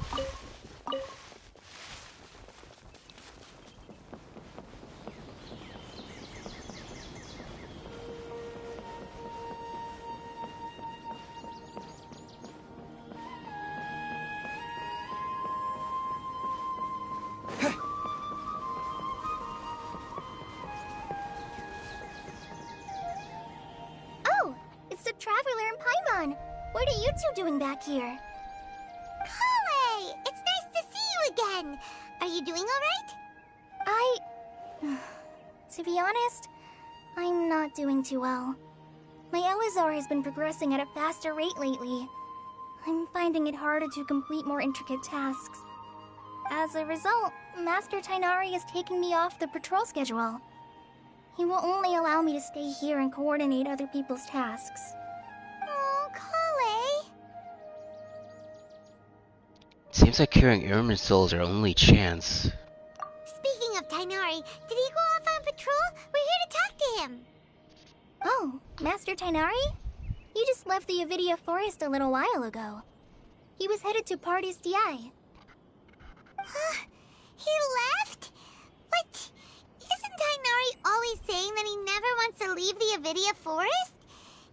Oh, it's the Traveler and Paimon. What are you two doing back here? Kale! It's nice to see you again! Are you doing alright? To be honest, I'm not doing too well. My Elazar has been progressing at a faster rate lately. I'm finding it harder to complete more intricate tasks. As a result, Master Tighnari is taking me off the patrol schedule. He will only allow me to stay here and coordinate other people's tasks. Oh, Kale! Seems like curing airman still is our only chance. Speaking of Tighnari, did he go off on patrol? We're here to talk to him. Oh, Master Tighnari? He just left the Avidia Forest a little while ago. He was headed to Party's DI. Huh? He left? What? Isn't Tighnari always saying that he never wants to leave the Avidia Forest?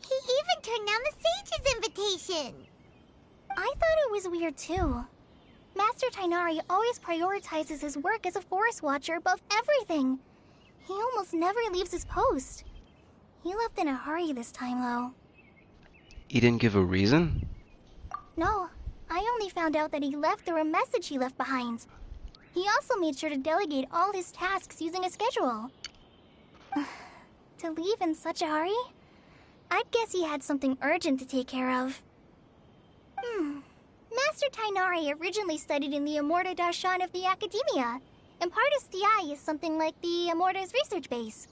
He even turned down the Sage's invitation. I thought it was weird too. Master Tighnari always prioritizes his work as a forest watcher above everything. He almost never leaves his post. He left in a hurry this time, though. He didn't give a reason? No, I only found out that he left through a message he left behind. He also made sure to delegate all his tasks using a schedule. To leave in such a hurry? I'd guess he had something urgent to take care of. Master Tighnari originally studied in the Amorta Darshan of the Academia, and Partis DI is something like the Amorta's research base.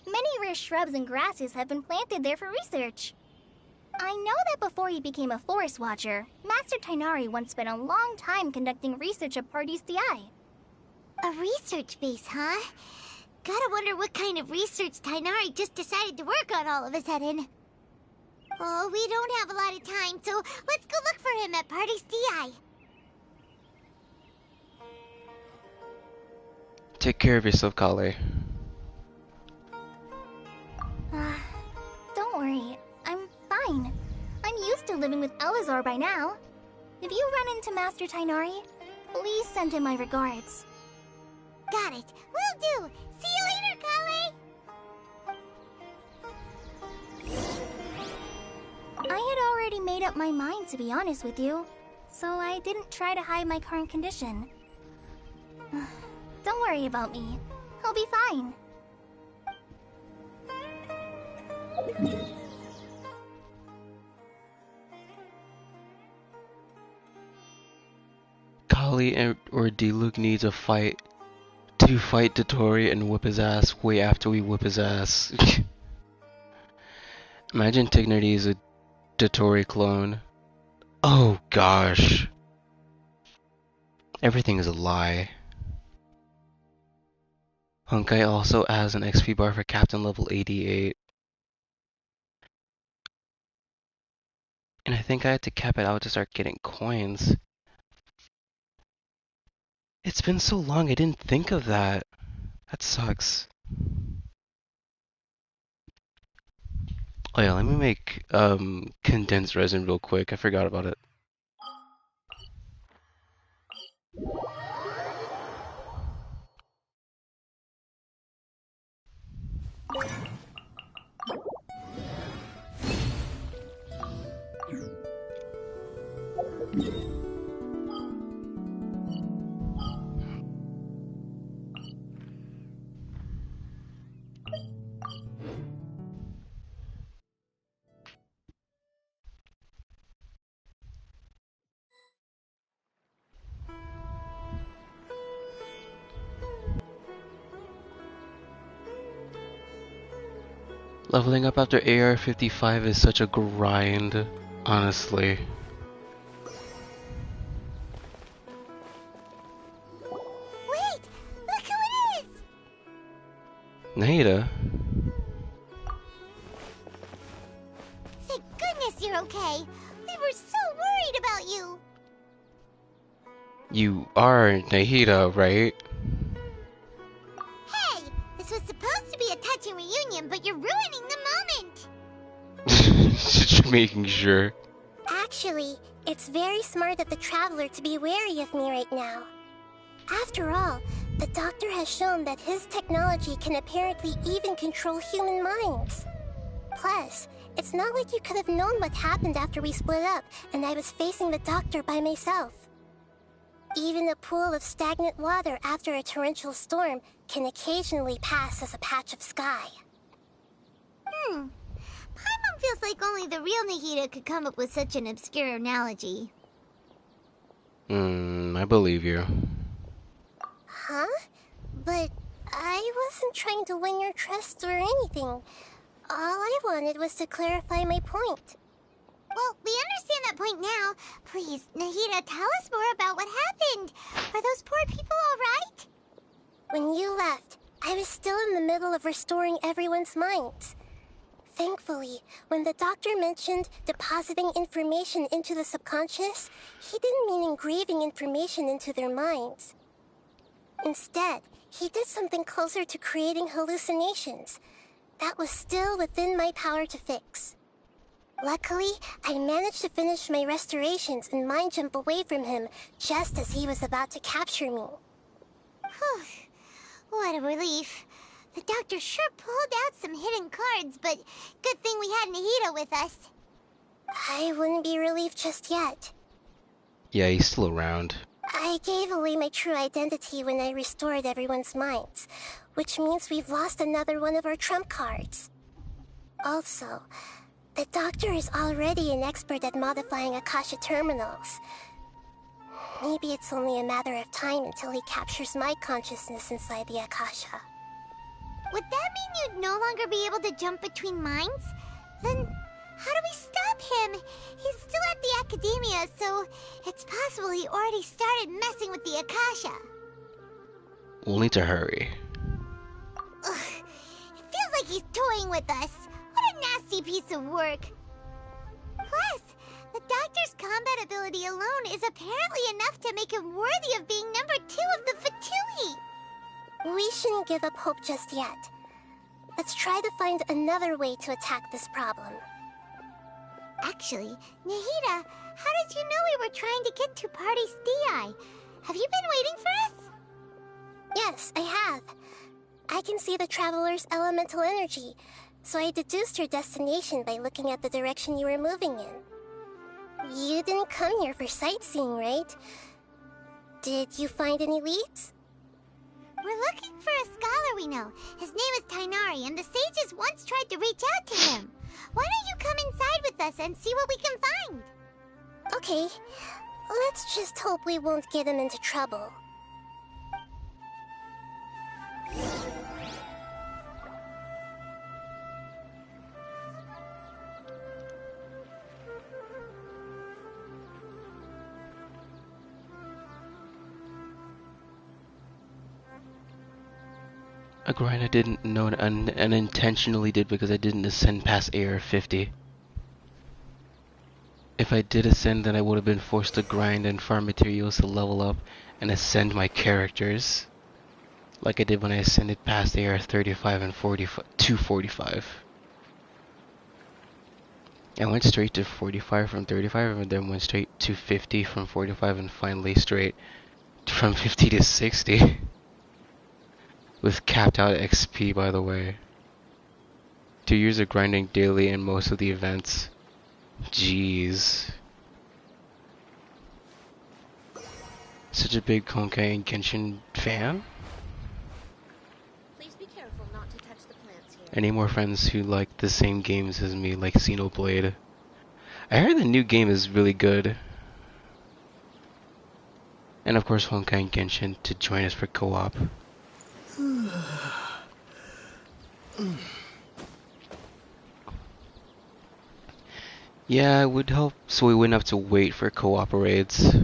Many rare shrubs and grasses have been planted there for research. I know that before he became a forest watcher, Master Tighnari once spent a long time conducting research at Partis DI. A research base, huh? Gotta wonder what kind of research Tighnari just decided to work on all of a sudden. Oh, we don't have a lot of time, so let's go look for him at Party's DI. Take care of yourself, Kale. Don't worry. I'm fine. I'm used to living with Elazar by now. If you run into Master Tighnari, please send him my regards. Got it. Will do. See you later, Kale! I had already made up my mind, to be honest with you, so I didn't try to hide my current condition. Don't worry about me. I'll be fine. Kali or Diluc needs a fight to fight Dotori and whip his ass way after we whip his ass. Imagine Tighnari is a Dotori clone. Oh gosh. Everything is a lie. Honkai also has an XP bar for Captain level 88. And I think I had to cap it out to start getting coins. It's been so long, I didn't think of that. That sucks. Oh yeah, let me make condensed resin real quick. I forgot about it. Leveling up after AR-55 is such a grind, honestly. Wait! Look who it is! Nahida? Thank goodness you're okay. We were so worried about you. You are Nahida, right? Hey, this was supposed to be a touching reunion, but you're ruining the moment. Just making sure. Actually, it's very smart of the Traveler to be wary of me right now. After all, the Doctor has shown that his technology can apparently even control human minds. Plus, it's not like you could have known what happened after we split up and I was facing the Doctor by myself. Even a pool of stagnant water after a torrential storm can occasionally pass as a patch of sky. Paimon feels like only the real Nahida could come up with such an obscure analogy. I believe you. Huh? But I wasn't trying to win your trust or anything. All I wanted was to clarify my point. Well, we understand that point now. Please, Nahida, tell us more about what happened. Are those poor people all right? When you left, I was still in the middle of restoring everyone's minds. Thankfully, when the Doctor mentioned depositing information into the subconscious, he didn't mean engraving information into their minds. Instead, he did something closer to creating hallucinations. That was still within my power to fix. Luckily, I managed to finish my restorations and mind jump away from him just as he was about to capture me. Whew. What a relief. The Doctor sure pulled out some hidden cards, but good thing we had Nahida with us. I wouldn't be relieved just yet. Yeah, he's still around. I gave away my true identity when I restored everyone's minds, which means we've lost another one of our trump cards. Also, the Doctor is already an expert at modifying Akasha terminals. Maybe it's only a matter of time until he captures my consciousness inside the Akasha. Would that mean you'd no longer be able to jump between minds? Then how do we stop him? He's still at the Academia, so it's possible he already started messing with the Akasha. We'll need to hurry. Ugh, it feels like he's toying with us. What a nasty piece of work. Plus, the Doctor's combat ability alone is apparently enough to make him worthy of being number 2 of the Fatui. We shouldn't give up hope just yet. Let's try to find another way to attack this problem. Actually, Nahida, how did you know we were trying to get to Party's DI? Have you been waiting for us? Yes, I have. I can see the Traveler's elemental energy, so I deduced your destination by looking at the direction you were moving in. You didn't come here for sightseeing, right? Did you find any leads? We're looking for a scholar we know. His name is Tainari, and the sages once tried to reach out to him. Why don't you come inside with us and see what we can find? Okay, let's just hope we won't get him into trouble. A grind I didn't know and unintentionally did because I didn't ascend past AR 50. If I did ascend, then I would have been forced to grind and farm materials to level up and ascend my characters. Like I did when I ascended past AR 35 and 45. I went straight to 45 from 35 and then went straight to 50 from 45 and finally straight from 50 to 60. With capped out XP, by the way. 2 years of grinding daily in most of the events. Jeez. Such a big Honkai and Genshin fan? Please be careful not to touch the plants here. Any more friends who like the same games as me, like Xenoblade? I heard the new game is really good. And of course Honkai and Genshin to join us for co-op. Yeah, it would help so we wouldn't have to wait for co-op raids.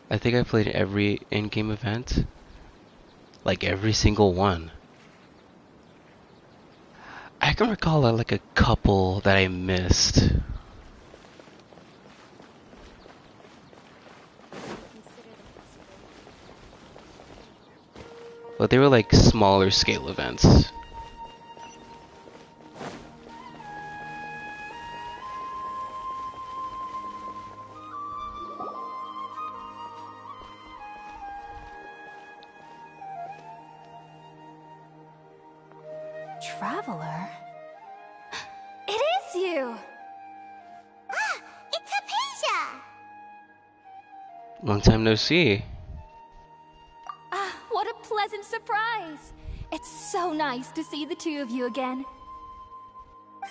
I think I played every in-game event. Like every single one. I can recall like a couple that I missed. But they were like smaller scale events. Traveler? It is you! Ah, it's Hypatia! Long time no see. Ah, what a pleasant surprise! It's so nice to see the two of you again.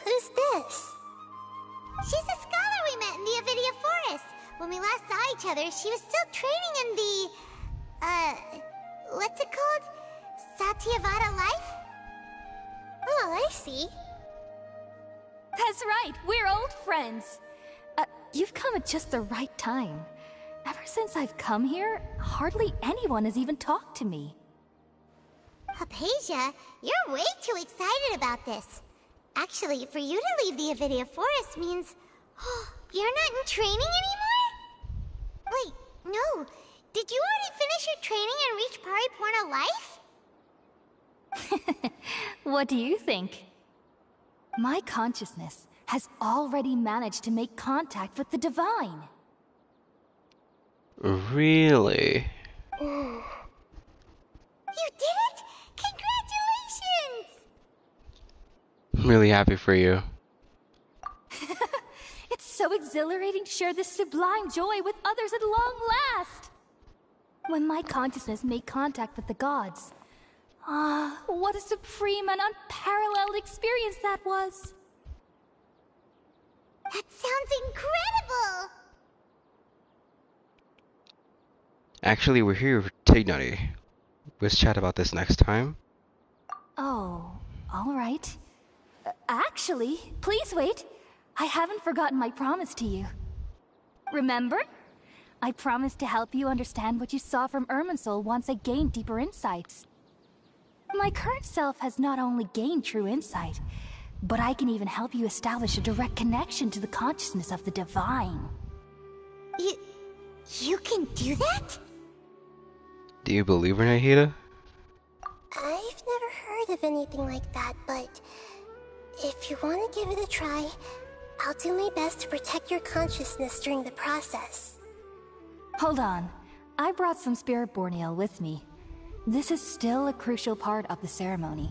Who's this? She's a scholar we met in the Avidia Forest. When we last saw each other, she was still training in the... what's it called? Satyavada life? Oh, I see. That's right, we're old friends. You've come at just the right time. Ever since I've come here, hardly anyone has even talked to me. Hypatia, you're way too excited about this. Actually, for you to leave the Avidia Forest means... you're not in training anymore? Wait, no. Did you already finish your training and reach Pariporna life? What do you think? My consciousness has already managed to make contact with the divine. Really? You did it! Congratulations! I'm really happy for you. It's so exhilarating to share this sublime joy with others at long last! When my consciousness made contact with the gods, what a supreme and unparalleled experience that was! That sounds incredible! Actually, we're here for Tignari. Let's chat about this next time. Oh, alright. Actually, please wait. I haven't forgotten my promise to you. Remember? I promised to help you understand what you saw from Irminsul once I gained deeper insights. My current self has not only gained true insight, but I can even help you establish a direct connection to the consciousness of the divine. You can do that? Do you believe her, Nahida? I've never heard of anything like that, but if you want to give it a try, I'll do my best to protect your consciousness during the process. Hold on. I brought some spirit borneal with me. This is still a crucial part of the ceremony.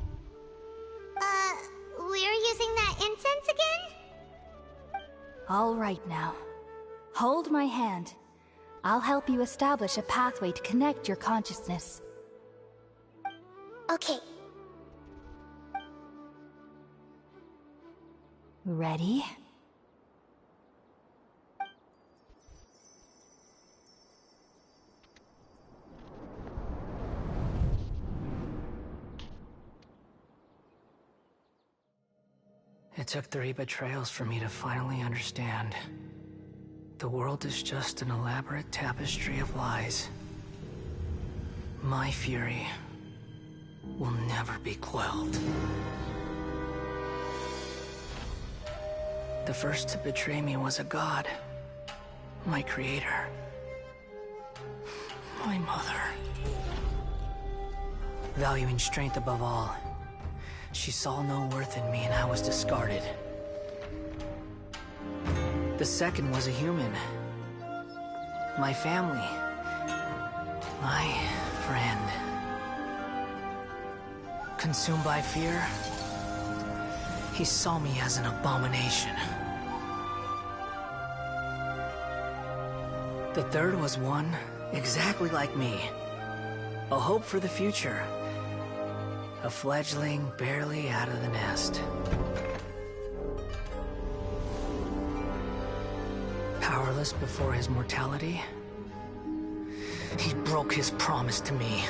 We're using that incense again? All right now. Hold my hand. I'll help you establish a pathway to connect your consciousness. Okay. Ready? It took 3 betrayals for me to finally understand. The world is just an elaborate tapestry of lies. My fury will never be quelled. The first to betray me was a god. My creator. My mother. Valuing strength above all, she saw no worth in me and I was discarded. The second was a human. My family. My friend. Consumed by fear, he saw me as an abomination. The third was one exactly like me. A hope for the future. A fledgling barely out of the nest. Powerless before his mortality, he broke his promise to me.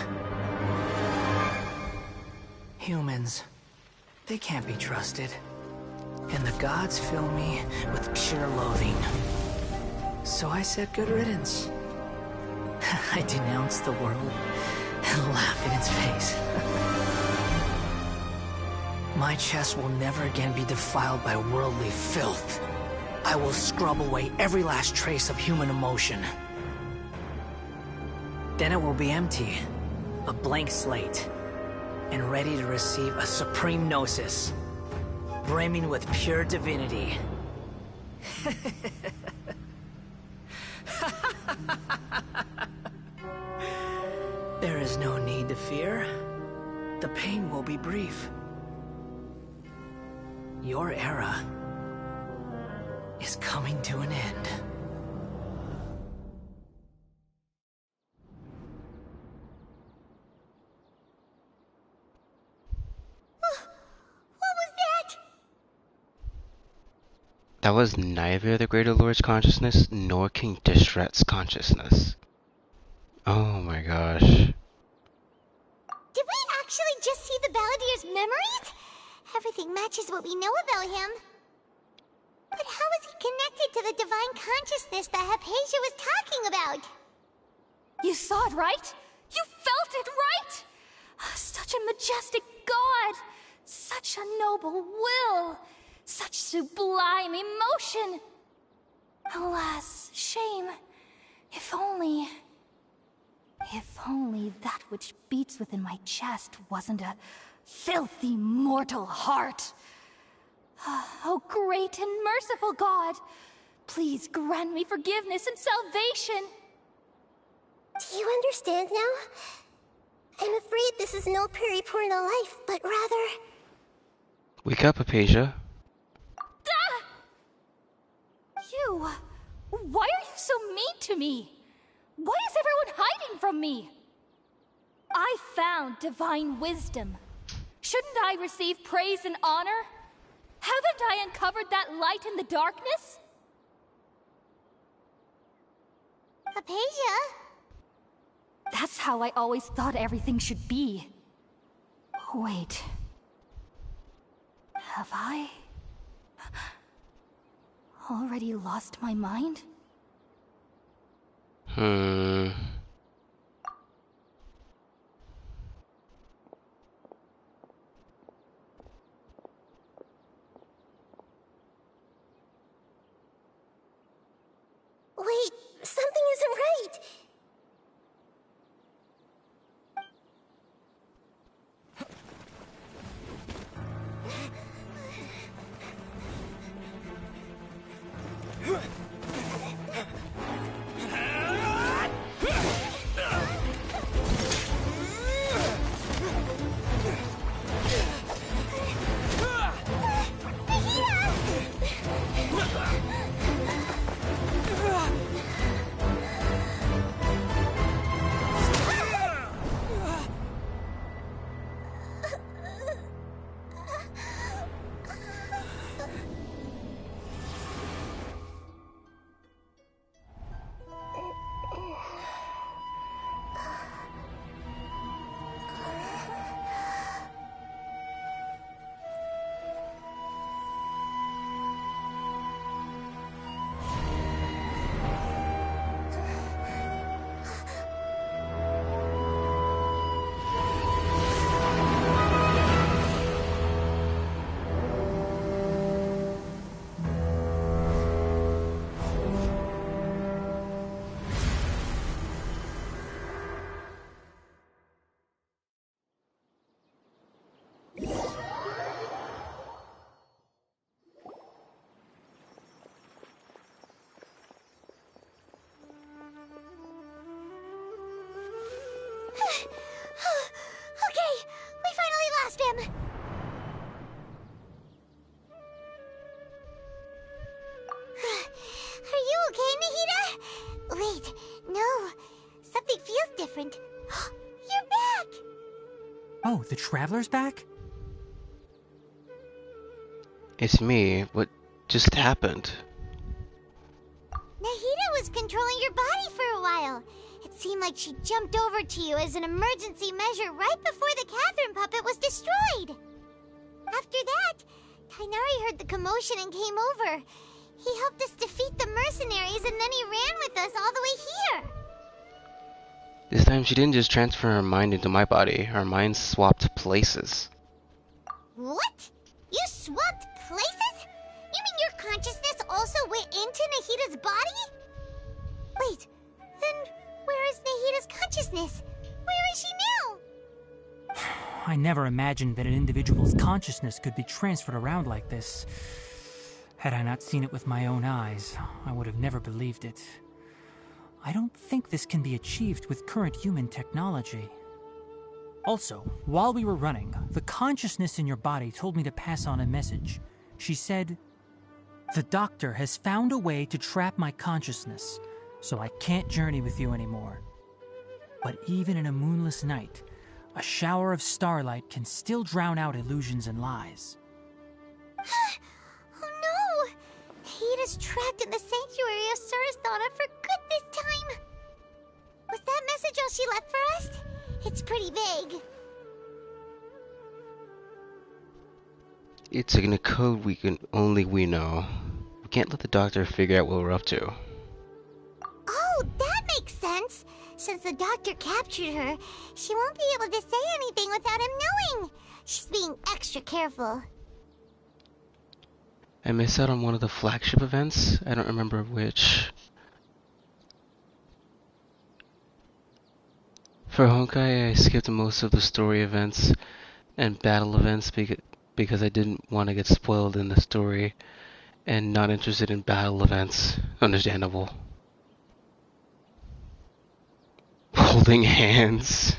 Humans, they can't be trusted. And the gods fill me with pure loathing. So I said good riddance. I denounced the world and laughed in its face. My chest will never again be defiled by worldly filth. I will scrub away every last trace of human emotion. Then it will be empty, a blank slate, and ready to receive a supreme gnosis, brimming with pure divinity. There is no need to fear. The pain will be brief. Your era is coming to an end. That was neither the Greater Lord's consciousness nor King Deshret's consciousness. Oh my gosh. Did we actually just see the Baladier's memories? Everything matches what we know about him. But how is he connected to the divine consciousness that Hypatia was talking about? You saw it, right? You felt it, right? Such a majestic god! Such a noble will! Such sublime emotion! Alas, shame. If only that which beats within my chest wasn't a filthy mortal heart. Oh, great and merciful God, please grant me forgiveness and salvation. Do you understand now? I'm afraid this is no Peripurna life, but rather... Wake up, Hypatia. You! Why are you so mean to me? Why is everyone hiding from me? I found divine wisdom. Shouldn't I receive praise and honor? Haven't I uncovered that light in the darkness? Hypatia? That's how I always thought everything should be. Wait. Have I already lost my mind? Wait, something isn't right. Oh, the Traveler's back? It's me. What just happened? Nahida was controlling your body for a while. It seemed like she jumped over to you as an emergency measure right before the Catherine puppet was destroyed. After that, Tainari heard the commotion and came over. He helped us defeat the mercenaries and then he ran with us all the way here. This time she didn't just transfer her mind into my body. Her mind swapped places. What? You swapped places? You mean your consciousness also went into Nahida's body? Wait, then where is Nahida's consciousness? Where is she now? I never imagined that an individual's consciousness could be transferred around like this. Had I not seen it with my own eyes, I would have never believed it. I don't think this can be achieved with current human technology. Also, while we were running, the consciousness in your body told me to pass on a message. She said, "The doctor has found a way to trap my consciousness, so I can't journey with you anymore. But even in a moonless night, a shower of starlight can still drown out illusions and lies." Oh no! Nahida's trapped in the sanctuary of Surasthana for good this time. Was that message all she left for us? It's pretty vague. It's in a code only we know. We can't let the doctor figure out what we're up to. Oh, that makes sense. Since the doctor captured her, she won't be able to say anything without him knowing. She's being extra careful. I missed out on one of the flagship events. I don't remember which. For Honkai, I skipped most of the story events and battle events because I didn't want to get spoiled in the story and not interested in battle events. Understandable. Holding hands.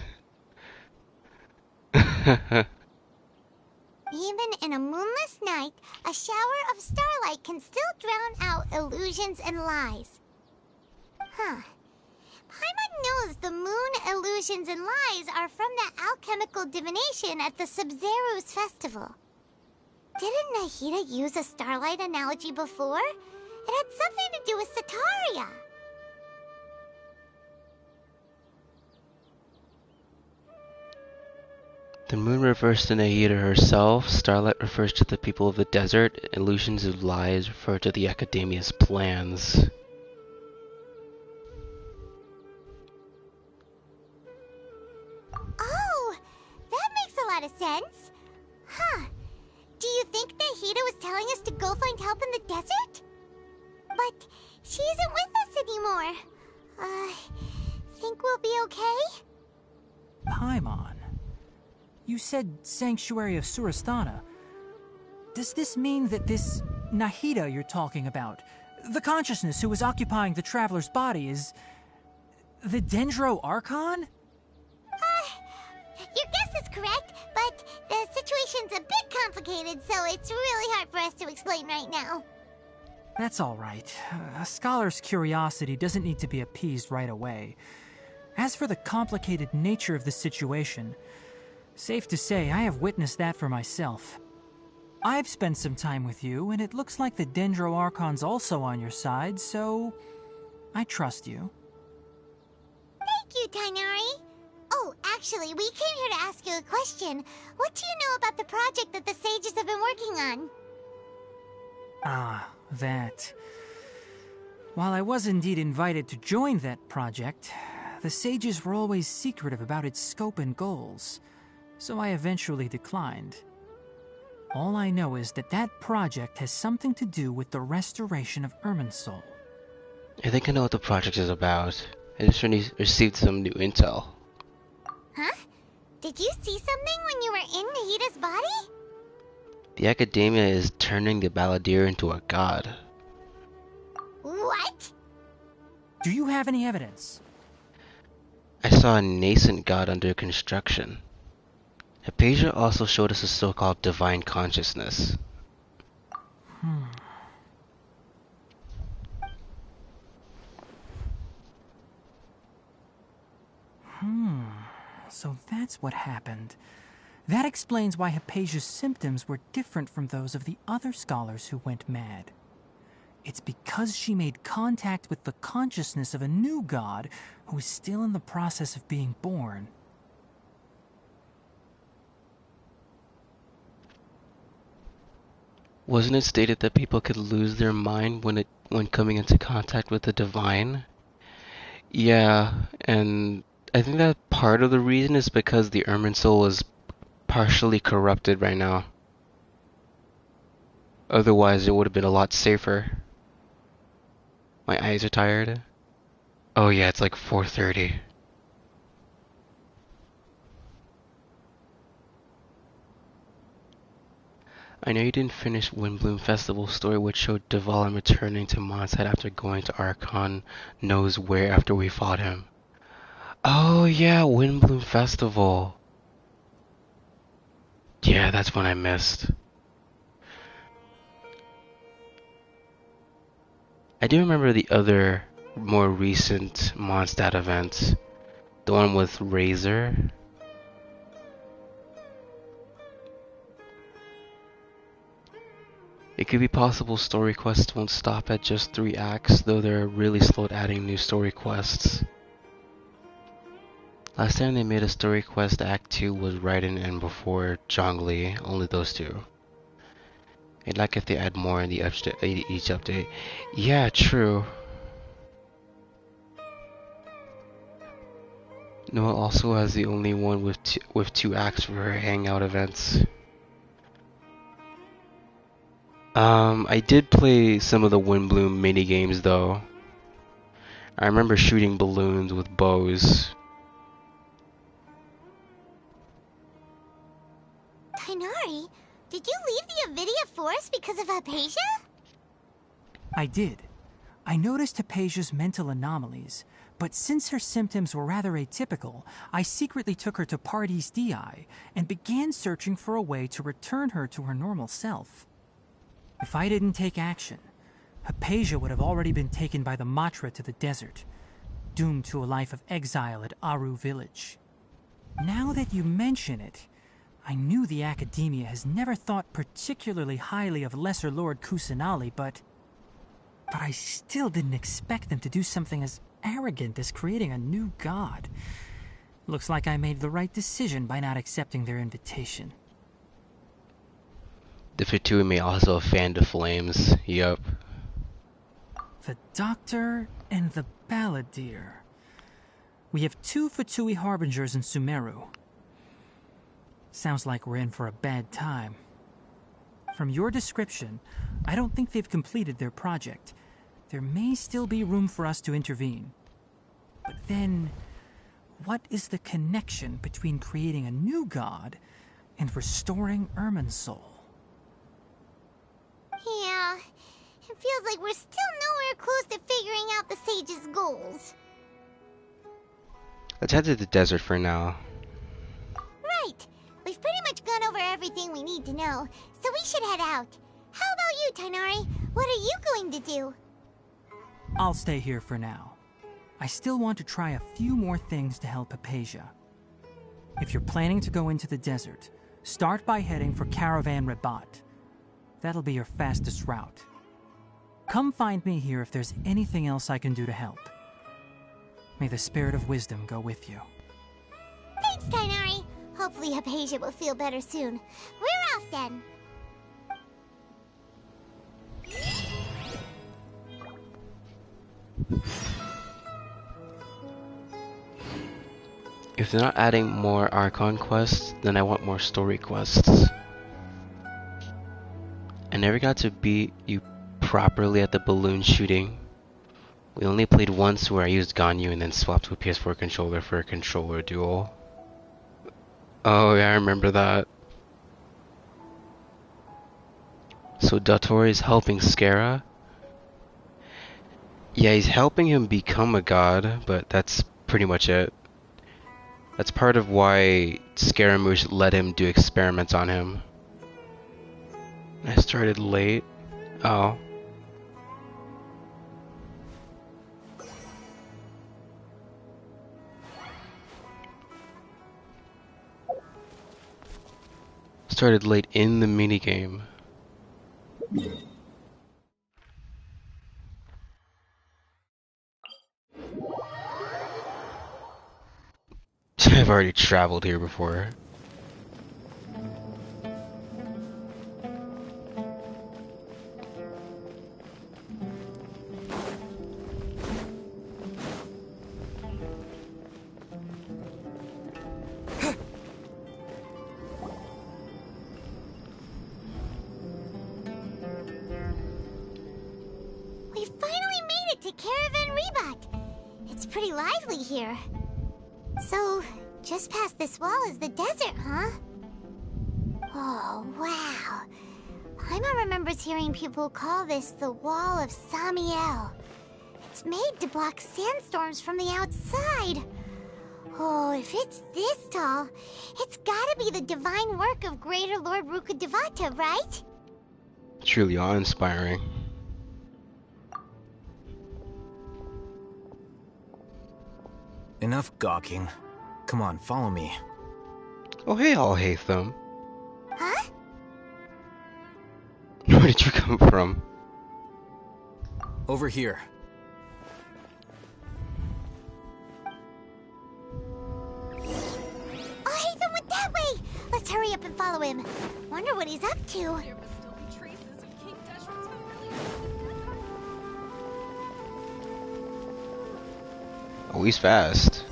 Even in a moonless night, a shower of starlight can still drown out illusions and lies. Huh. Paimon knows the moon illusions and lies are from the alchemical divination at the Sub-Zeru's festival. Didn't Nahida use a starlight analogy before? It had something to do with Sataria. The moon refers to Nahida herself, starlight refers to the people of the desert, illusions of lies refer to the Academia's plans. Oh, that makes a lot of sense. Huh. Do you think Nahida was telling us to go find help in the desert? But she isn't with us anymore. Think we'll be okay? Paimon, you said Sanctuary of Surasthana. Does this mean that this Nahida you're talking about, the consciousness who was occupying the Traveler's body, is the Dendro Archon? Your guess is correct, but the situation's a bit complicated, so it's really hard for us to explain right now. That's all right. A scholar's curiosity doesn't need to be appeased right away. As for the complicated nature of the situation, safe to say I have witnessed that for myself. I've spent some time with you, and it looks like the Dendro Archon's also on your side, so I trust you. Thank you, Tainari. Oh, actually, we came here to ask you a question. What do you know about the project that the sages have been working on? Ah, that. While I was indeed invited to join that project, the sages were always secretive about its scope and goals, so I eventually declined. All I know is that that project has something to do with the restoration of Irminsul. I think I know what the project is about. I just received some new intel. Huh? Did you see something when you were in Nahida's body? The Academia is turning the Balladeer into a god. What? Do you have any evidence? I saw a nascent god under construction. Hypatia also showed us a so-called divine consciousness. So that's what happened. That explains why Hypatia's symptoms were different from those of the other scholars who went mad. It's because she made contact with the consciousness of a new god who is still in the process of being born. Wasn't it stated that people could lose their mind when coming into contact with the divine? Yeah, and I think that part of the reason is because the Ermin soul is partially corrupted right now. Otherwise, it would have been a lot safer. My eyes are tired. Oh yeah, it's like 4:30. I know you didn't finish Windbloom Festival's story, which showed Dvalin returning to Mondstadt after going to Archon knows where after we fought him. Oh yeah, Windbloom Festival. Yeah, that's one I missed. I do remember the other more recent Mondstadt events. The one with Razor. It could be possible story quests won't stop at just 3 acts, though they're really slow at adding new story quests. Last time they made a story quest, Act 2 was Raiden and before Zhongli, only those two. I'd like if they add more in the each update. Yeah, true. Noah also has the only one with two acts for her hangout events. I did play some of the Windbloom mini games though. I remember shooting balloons with bows. Tighnari, did you leave the Avidia Forest because of Hypatia? I did. I noticed Hypatia's mental anomalies, but since her symptoms were rather atypical, I secretly took her to Pardes Dii and began searching for a way to return her to her normal self. If I didn't take action, Hypatia would have already been taken by the Matra to the desert, doomed to a life of exile at Aru village. Now that you mention it, I knew the Academia has never thought particularly highly of Lesser Lord Kusanali, but I still didn't expect them to do something as arrogant as creating a new god. Looks like I made the right decision by not accepting their invitation. The Fatui may also fan the flames, yup. The Doctor and the Balladeer. We have 2 Fatui Harbingers in Sumeru. Sounds like we're in for a bad time. From your description, I don't think they've completed their project. There may still be room for us to intervene. But then, what is the connection between creating a new god and restoring Irminsul? Yeah, it feels like we're still nowhere close to figuring out the Sage's goals. Let's head to the desert for now. Right. We've pretty much gone over everything we need to know, so we should head out. How about you, Tighnari? What are you going to do? I'll stay here for now. I still want to try a few more things to help Hypatia. If you're planning to go into the desert, start by heading for Caravan Rabat. That'll be your fastest route. Come find me here if there's anything else I can do to help. May the spirit of wisdom go with you. Thanks, Tighnari. Hopefully Hypatia will feel better soon. We're off then. If they're not adding more Archon quests, then I want more story quests. I never got to beat you properly at the balloon shooting. We only played once where I used Ganyu and then swapped to a PS4 controller for a controller duel. Oh yeah, I remember that. So Dottore is helping Scara? Yeah, he's helping him become a god, but that's pretty much it. That's part of why Scaramouche let him do experiments on him. I started late. Oh. started late in the minigame. I've already traveled here before. We finally made it to Caravan Rebut. It's pretty lively here. So, just past this wall is the desert, huh? Oh, wow. Paimon remembers hearing people call this the Wall of Samiel. It's made to block sandstorms from the outside. Oh, if it's this tall, it's gotta be the divine work of Greater Lord Rukkhadevata, right? Truly awe-inspiring. Enough gawking. Come on, follow me. Oh hey, Al-Haytham. Huh? Where did you come from? Over here. Oh, Haytham went that way! Let's hurry up and follow him. Wonder what he's up to. Oh, he's fast.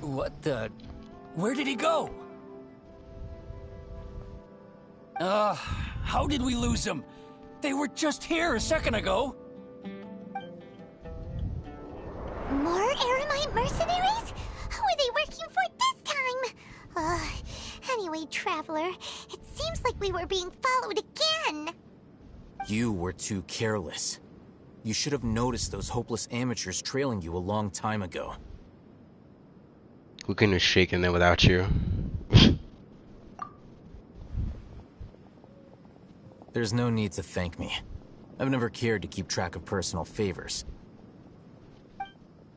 What the... Where did he go? How did we lose him? They were just here a second ago. More Eremite mercenaries? Who are they working for this time? Anyway, Traveler, it seems like we were being followed again. You were too careless. You should have noticed those hopeless amateurs trailing you a long time ago. We couldn't have shaken them without you. There's no need to thank me. I've never cared to keep track of personal favors.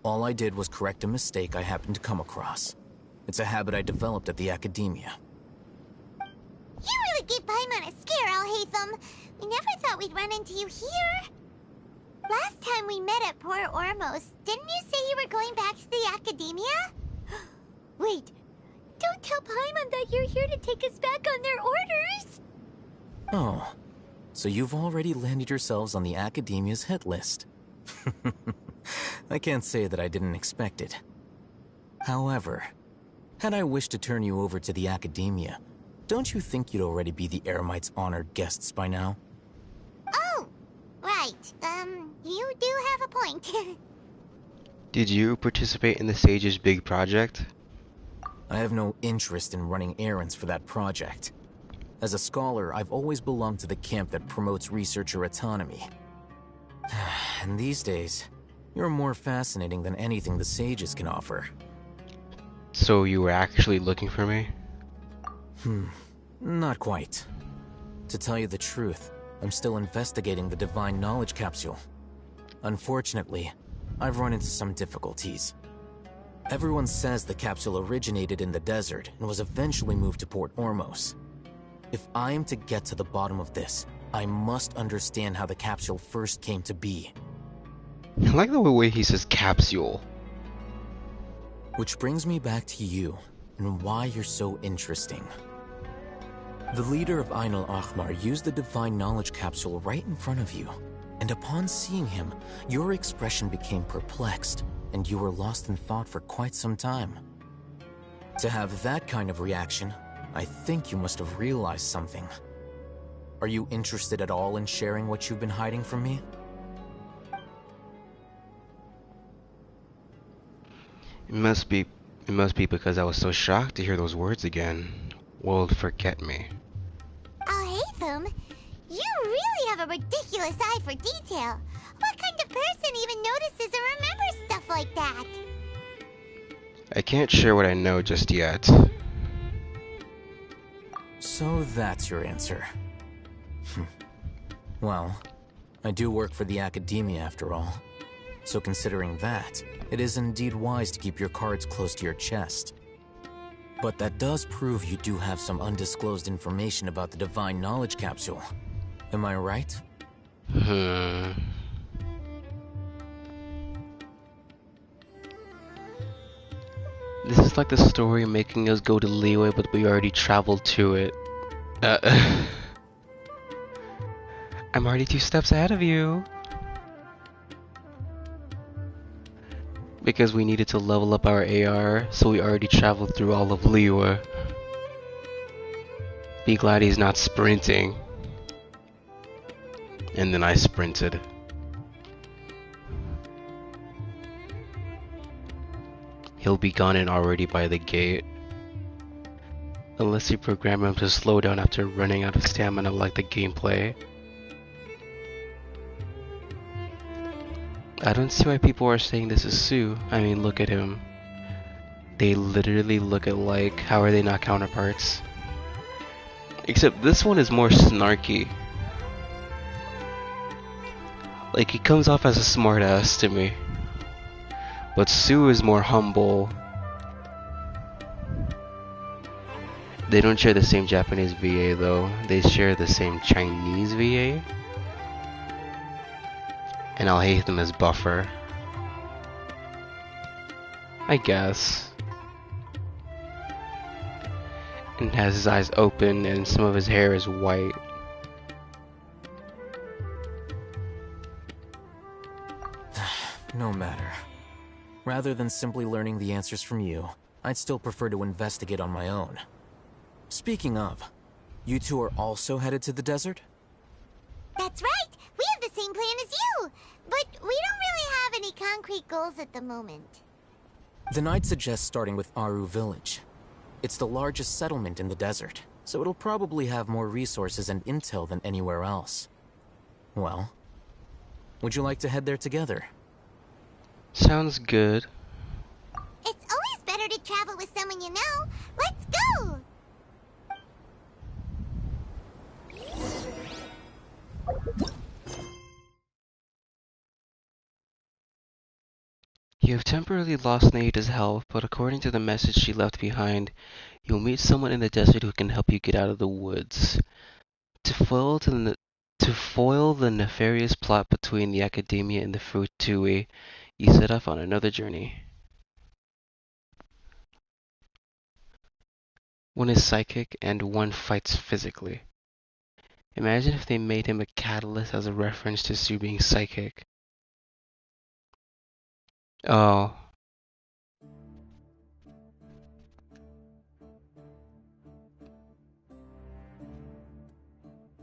All I did was correct a mistake I happened to come across. It's a habit I developed at the academia. You really gave Paimon a scare, Al-Haytham. We never thought we'd run into you here. Last time we met at Port Ormos, didn't you say you were going back to the academia? Wait, don't tell Paimon that you're here to take us back on their orders! Oh, so you've already landed yourselves on the academia's hit list. I can't say that I didn't expect it. However, had I wished to turn you over to the academia, don't you think you'd already be the Eremites' honored guests by now? Oh, right. You do have a point. Did you participate in the Sage's big project? I have no interest in running errands for that project. As a scholar, I've always belonged to the camp that promotes researcher autonomy. And these days, you're more fascinating than anything the Sages can offer. So you were actually looking for me? Not quite. To tell you the truth, I'm still investigating the Divine Knowledge Capsule. Unfortunately, I've run into some difficulties. Everyone says the capsule originated in the desert and was eventually moved to Port Ormos. If I am to get to the bottom of this, I must understand how the capsule first came to be. I like the way he says capsule. Which brings me back to you, and why you're so interesting. The leader of Ain al-Ahmar used the Divine Knowledge Capsule right in front of you, and upon seeing him, your expression became perplexed, and you were lost in thought for quite some time. To have that kind of reaction, I think you must have realized something. Are you interested at all in sharing what you've been hiding from me? It must be because I was so shocked to hear those words again. World forget me. Al-Haytham, you really have a ridiculous eye for detail. What kind of person even notices or remembers stuff like that? I can't share what I know just yet. So that's your answer. Well, I do work for the academia after all. So considering that, it is indeed wise to keep your cards close to your chest. But that does prove you do have some undisclosed information about the Divine Knowledge Capsule. Am I right? This is like the story making us go to Liyue, but we already traveled to it. I'm already 2 steps ahead of you. Because we needed to level up our AR, so we already traveled through all of Liyue. Be glad he's not sprinting. And then I sprinted. He'll be gone and already by the gate. Unless you program him to slow down after running out of stamina like the gameplay. I don't see why people are saying this is Sue. I mean, look at him. They literally look alike. How are they not counterparts? Except this one is more snarky. Like, he comes off as a smartass to me. But Sue is more humble. They don't share the same Japanese VA though. They share the same Chinese VA. And I'll hate them as Buffer. I guess. And has his eyes open and some of his hair is white. No matter. Rather than simply learning the answers from you, I'd still prefer to investigate on my own. Speaking of, you two are also headed to the desert? That's right! We have the same plan as you! But we don't really have any concrete goals at the moment. Then I'd suggest starting with Aru Village. It's the largest settlement in the desert, so it'll probably have more resources and intel than anywhere else. Well, would you like to head there together? Sounds good. It's always better to travel with someone you know. Let's go! You have temporarily lost Naida's health, but according to the message she left behind, you'll meet someone in the desert who can help you get out of the woods. To foil the nefarious plot between the Academia and the Fruitui, you set off on another journey. One is psychic and one fights physically. Imagine if they made him a catalyst as a reference to Sue being psychic. Oh.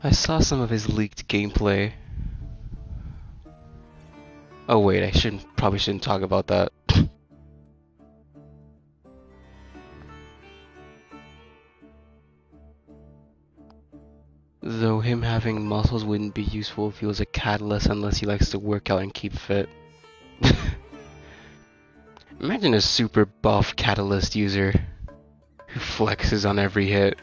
I saw some of his leaked gameplay. Oh wait, I probably shouldn't talk about that. Though him having muscles wouldn't be useful if he was a catalyst unless he likes to work out and keep fit. Imagine a super buff catalyst user who flexes on every hit.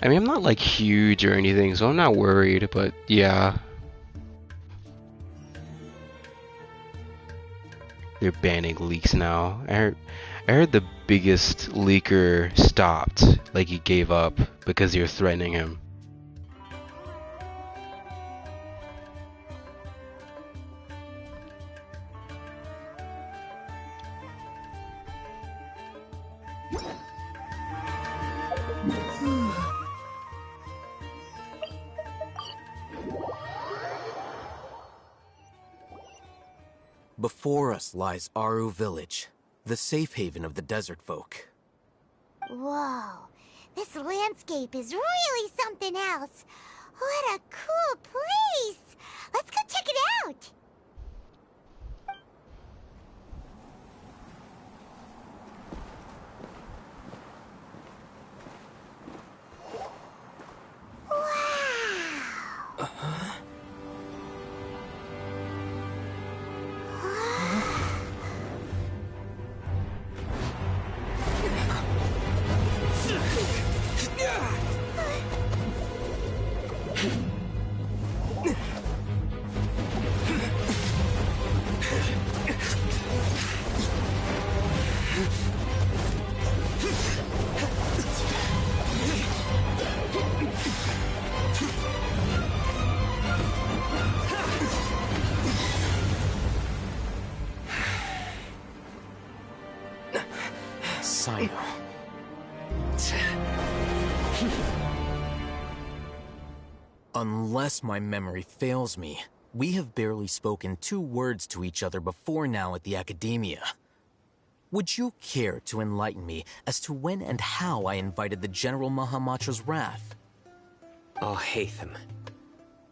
I mean, I'm not like huge or anything, so I'm not worried, but yeah. They're banning leaks now. I heard the biggest leaker stopped, like he gave up because you're threatening him. Before us lies Aru Village, the safe haven of the desert folk. Whoa, this landscape is really something else. What a cool place! Let's go check it out! Unless my memory fails me, we have barely spoken 2 words to each other before now at the Academia. Would you care to enlighten me as to when and how I invited the General Mahamatra's wrath? Alhaitham,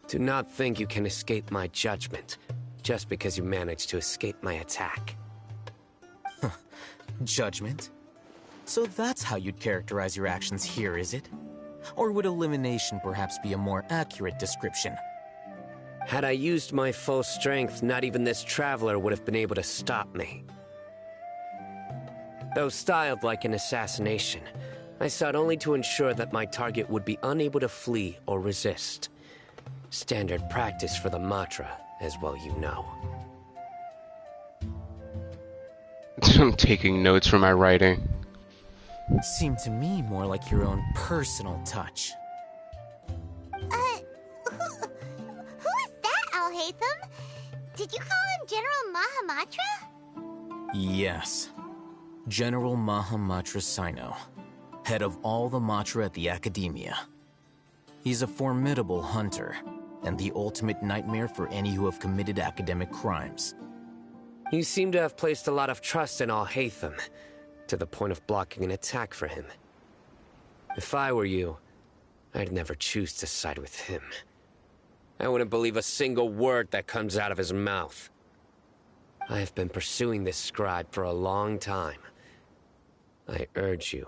do not think you can escape my judgment just because you managed to escape my attack. Judgment? So that's how you'd characterize your actions here, is it? Or would elimination perhaps be a more accurate description? Had I used my full strength, not even this traveler would have been able to stop me. Though styled like an assassination, I sought only to ensure that my target would be unable to flee or resist. Standard practice for the Matra, as well you know. I'm taking notes from my writing. Seemed to me more like your own personal touch. Who is that, Alhaitham? Did you call him General Mahamatra? Yes. General Mahamatra Sino, head of all the Matra at the Academia. He's a formidable hunter, and the ultimate nightmare for any who have committed academic crimes. You seem to have placed a lot of trust in Alhaitham, to the point of blocking an attack for him. If I were you, I'd never choose to side with him. I wouldn't believe a single word that comes out of his mouth. I have been pursuing this scribe for a long time. I urge you,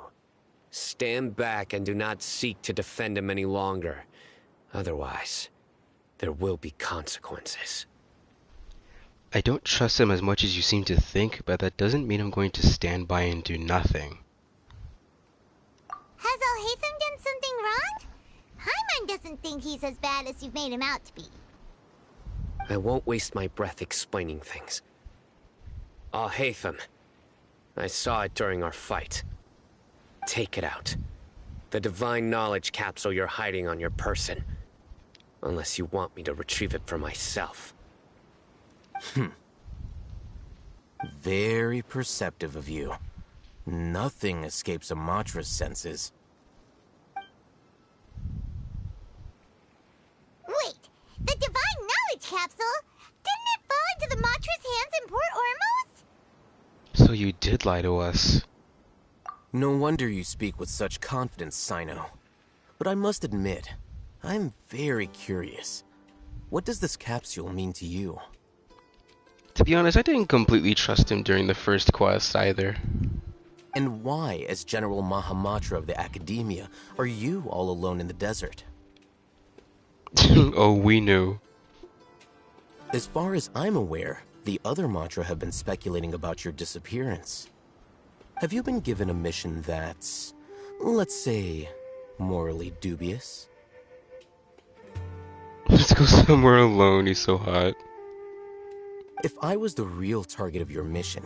stand back and do not seek to defend him any longer. Otherwise, there will be consequences. I don't trust him as much as you seem to think, but that doesn't mean I'm going to stand by and do nothing. Has Alhaitham done something wrong? Hyman doesn't think he's as bad as you've made him out to be. I won't waste my breath explaining things. Alhaitham, I saw it during our fight. Take it out. The divine knowledge capsule you're hiding on your person. Unless you want me to retrieve it for myself. Very perceptive of you. Nothing escapes a Matra's senses. Wait, the divine knowledge capsule? Didn't it fall into the Matra's hands in Port Ormos? So you did lie to us. No wonder you speak with such confidence, Sino. But I must admit, I'm very curious. What does this capsule mean to you? To be honest, I didn't completely trust him during the first quest either. And why, as General Mahamatra of the Academia, are you all alone in the desert? Oh, we knew. As far as I'm aware, the other Matra have been speculating about your disappearance. Have you been given a mission that's, let's say, morally dubious? Let's go somewhere alone, he's so hot. If I was the real target of your mission,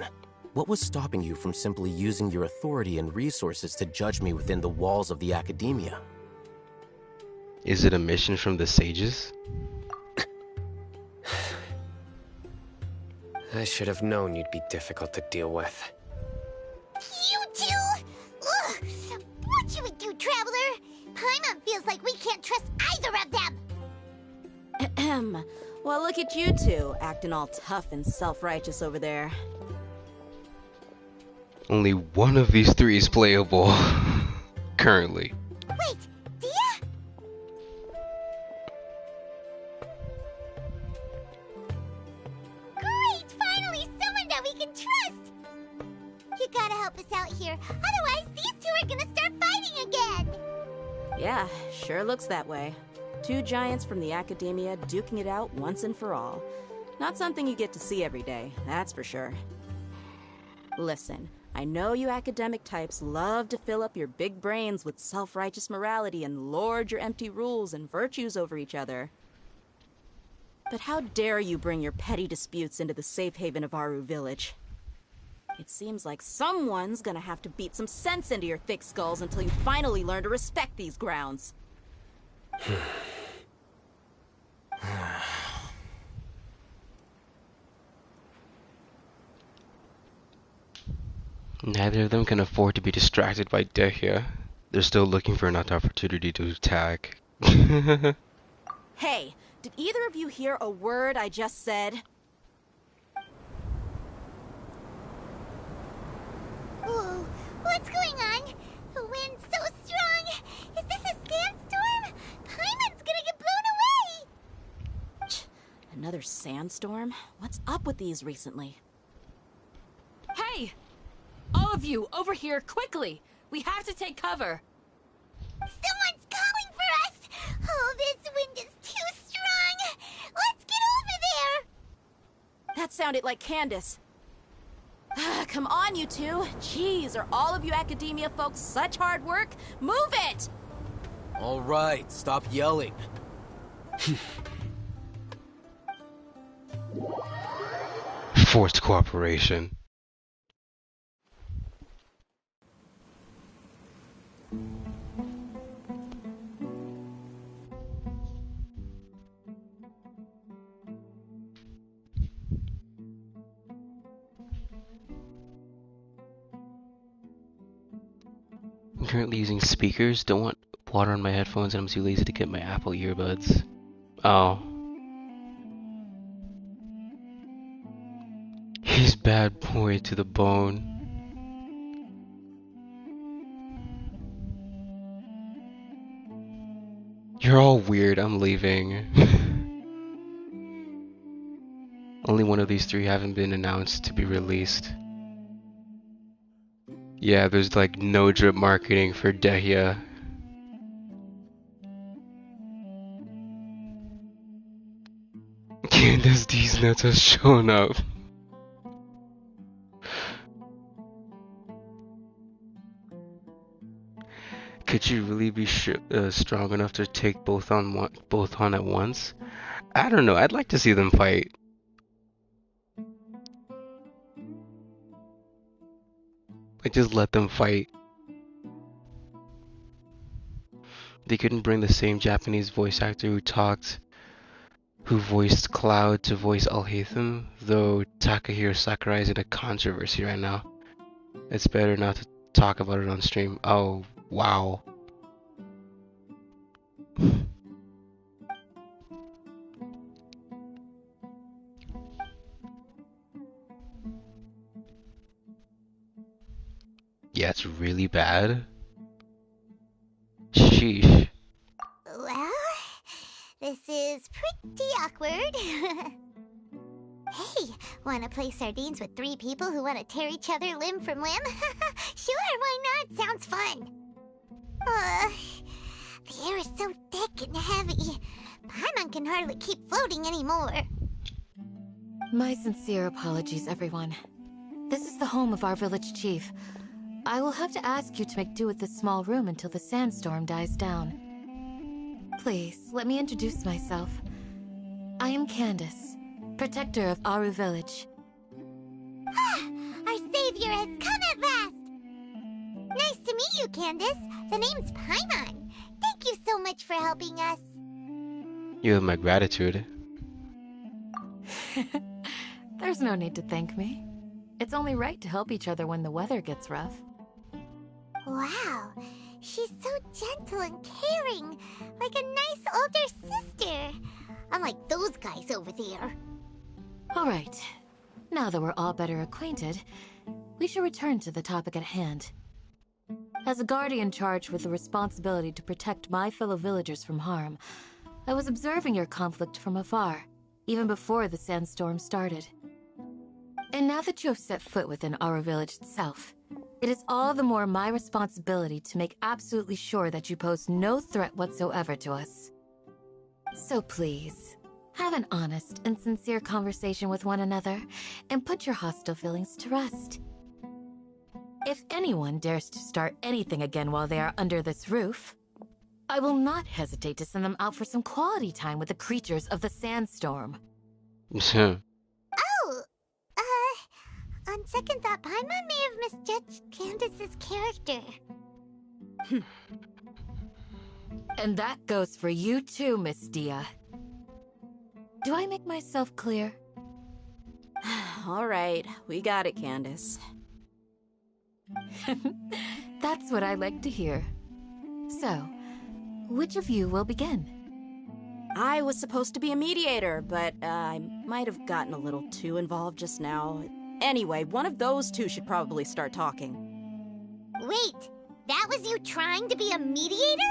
what was stopping you from simply using your authority and resources to judge me within the walls of the Academia? Is it a mission from the sages? I should have known you'd be difficult to deal with. You two? Ugh. What should we do, Traveler? Paimon feels like we can't trust either of them. Ahem. Well, look at you two, acting all tough and self-righteous over there. Only one of these 3 is playable. Currently. Wait, Dia? Great! Finally, someone that we can trust! You gotta help us out here, otherwise these two are gonna start fighting again! Yeah, sure looks that way. 2 giants from the Academia duking it out once and for all. Not something you get to see every day, that's for sure. Listen, I know you academic types love to fill up your big brains with self-righteous morality and lord your empty rules and virtues over each other. But how dare you bring your petty disputes into the safe haven of Aru Village? It seems like someone's gonna have to beat some sense into your thick skulls until you finally learn to respect these grounds. Neither of them can afford to be distracted by Dehya. They're still looking for an opportunity to attack. Hey, did either of you hear a word I just said? Whoa, what's going on? The wind's so strong. Is this a sandstorm? Paimon's gonna get blown away! Another sandstorm? What's up with these recently? Hey! All of you, over here, quickly! We have to take cover! Someone's calling for us! Oh, this wind is too strong! Let's get over there! That sounded like Candace. Come on, you two. Jeez, are all of you academia folks such hard work? Move it! All right, stop yelling. Forced cooperation. I'm currently using speakers, don't want water on my headphones, and I'm too lazy to get my Apple earbuds. Oh. He's bad boy to the bone. You're all weird, I'm leaving. Only one of these three haven't been announced to be released. Yeah, there's like no drip marketing for Dehya. Candace D's nuts has shown up. Could you really be strong enough to take both on at once? I don't know. I'd like to see them fight. Like, just let them fight. They couldn't bring the same Japanese voice actor who voiced Cloud to voice Alhaitham, though Takahiro Sakurai is in a controversy right now. It's better not to talk about it on stream. Oh, wow. Yeah, it's really bad. Sheesh. Well, this is pretty awkward. Hey, wanna play sardines with 3 people who wanna tear each other limb from limb? Sure, why not? Sounds fun. The air is so thick and heavy. Paimon can hardly keep floating anymore. My sincere apologies, everyone. This is the home of our village chief. I will have to ask you to make do with this small room until the sandstorm dies down. Please, let me introduce myself. I am Candace, protector of Aru Village. Our savior has come at last! Nice to meet you, Candace. The name's Paimon. Thank you so much for helping us. You have my gratitude. There's no need to thank me. It's only right to help each other when the weather gets rough. Wow, she's so gentle and caring, like a nice older sister. Unlike those guys over there. All right, now that we're all better acquainted, we should return to the topic at hand. As a guardian charged with the responsibility to protect my fellow villagers from harm, I was observing your conflict from afar, even before the sandstorm started. And now that you have set foot within our village itself, it is all the more my responsibility to make absolutely sure that you pose no threat whatsoever to us. So please, have an honest and sincere conversation with one another, and put your hostile feelings to rest. If anyone dares to start anything again while they are under this roof, I will not hesitate to send them out for some quality time with the creatures of the sandstorm. On second thought, Paimon may have misjudged Candace's character. And that goes for you too, Miss Dia. Do I make myself clear? All right, we got it, Candace. That's what I like to hear. So, which of you will begin? I was supposed to be a mediator, but I might have gotten a little too involved just now. Anyway, one of those two should probably start talking. Wait, that was you trying to be a mediator?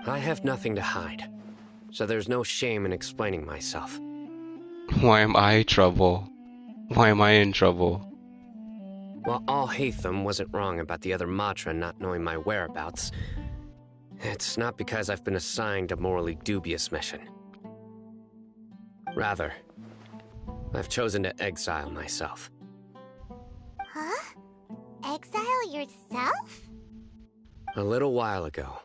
I have nothing to hide, so there's no shame in explaining myself. Why am I trouble? Why am I in trouble? While Al-Haytham wasn't wrong about the other Matra not knowing my whereabouts, it's not because I've been assigned a morally dubious mission. Rather, I've chosen to exile myself. Huh? Exile yourself? A little while ago,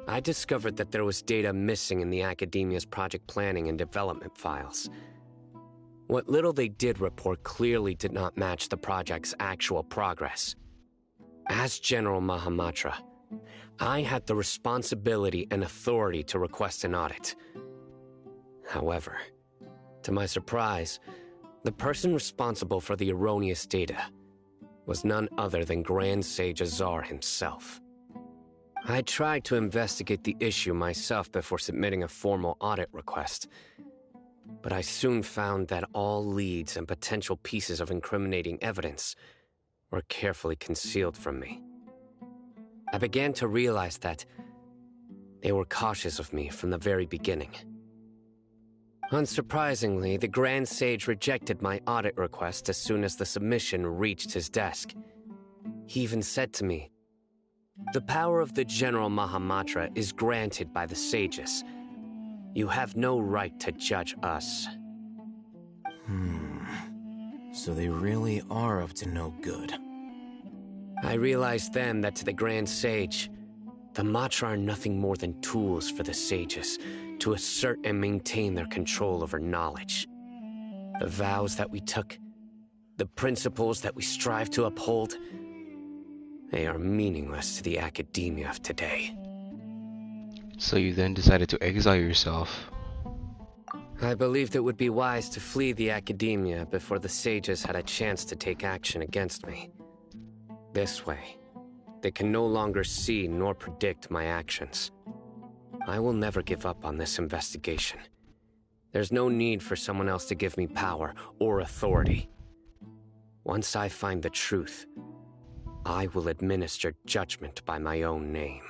I discovered that there was data missing in the Academia's project planning and development files. What little they did report clearly did not match the project's actual progress. As General Mahamatra, I had the responsibility and authority to request an audit. However, to my surprise, the person responsible for the erroneous data was none other than Grand Sage Azar himself. I tried to investigate the issue myself before submitting a formal audit request, but I soon found that all leads and potential pieces of incriminating evidence were carefully concealed from me. I began to realize that they were cautious of me from the very beginning. Unsurprisingly, the Grand Sage rejected my audit request as soon as the submission reached his desk. He even said to me, "The power of the General Mahamatra is granted by the sages. You have no right to judge us." So they really are up to no good. I realized then that to the Grand Sage, the Matra are nothing more than tools for the sages to assert and maintain their control over knowledge. The vows that we took, the principles that we strive to uphold, they are meaningless to the academia of today. So you then decided to exile yourself. I believed it would be wise to flee the academia before the sages had a chance to take action against me. This way, they can no longer see nor predict my actions. I will never give up on this investigation. There's no need for someone else to give me power or authority. Once I find the truth, I will administer judgment by my own name.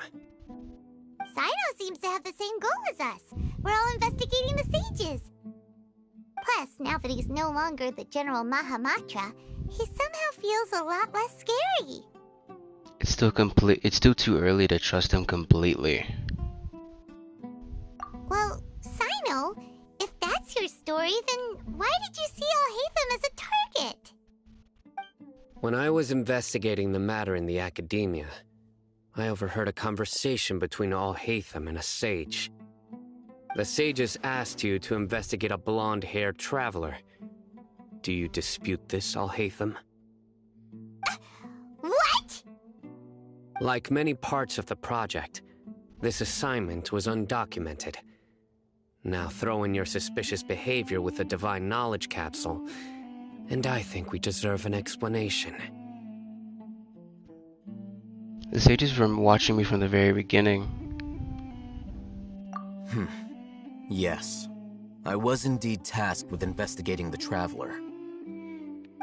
Sino seems to have the same goal as us. We're all investigating the sages. Plus, now that he's no longer the General Mahamatra, he somehow feels a lot less scary. It's still too early to trust him completely. Well, Sino, if that's your story, then why did you see Al-Haytham as a target? When I was investigating the matter in the academia, I overheard a conversation between Al-Haytham and a sage. The sages asked you to investigate a blonde-haired traveler. Do you dispute this, Al-Haytham? What? Like many parts of the project, this assignment was undocumented. Now throw in your suspicious behavior with the Divine Knowledge Capsule, and I think we deserve an explanation. The sages were watching me from the very beginning. Yes. I was indeed tasked with investigating the Traveler.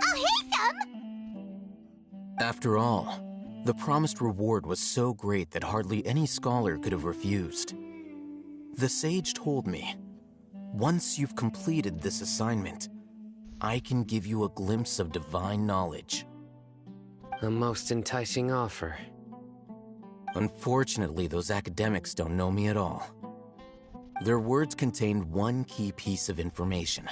Al-Haytham! After all, the promised reward was so great that hardly any scholar could have refused. The sage told me, once you've completed this assignment, I can give you a glimpse of divine knowledge. A most enticing offer. Unfortunately, those academics don't know me at all. Their words contained one key piece of information,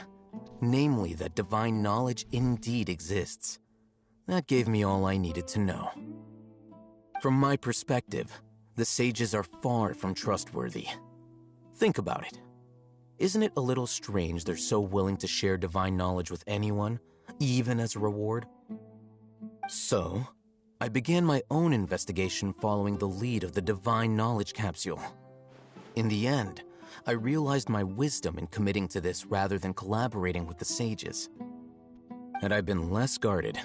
namely that divine knowledge indeed exists. That gave me all I needed to know. From my perspective, the sages are far from trustworthy. Think about it. Isn't it a little strange they're so willing to share divine knowledge with anyone, even as a reward? So, I began my own investigation following the lead of the Divine Knowledge Capsule. In the end, I realized my wisdom in committing to this rather than collaborating with the sages. Had I been less guarded,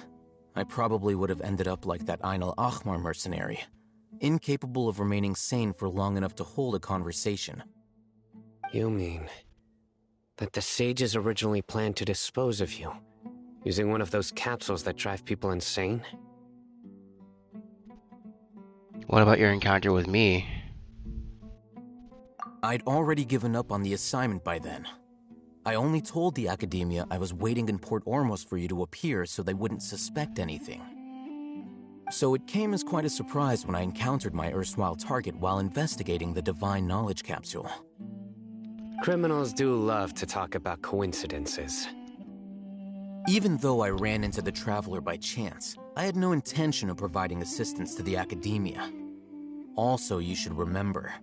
I probably would have ended up like that Ain al-Ahmar mercenary, incapable of remaining sane for long enough to hold a conversation. You mean that the sages originally planned to dispose of you, using one of those capsules that drive people insane? What about your encounter with me? I'd already given up on the assignment by then. I only told the Academia I was waiting in Port Ormos for you to appear so they wouldn't suspect anything. So it came as quite a surprise when I encountered my erstwhile target while investigating the Divine Knowledge Capsule. Criminals do love to talk about coincidences. Even though I ran into the Traveler by chance, I had no intention of providing assistance to the Academia. Also, you should remember,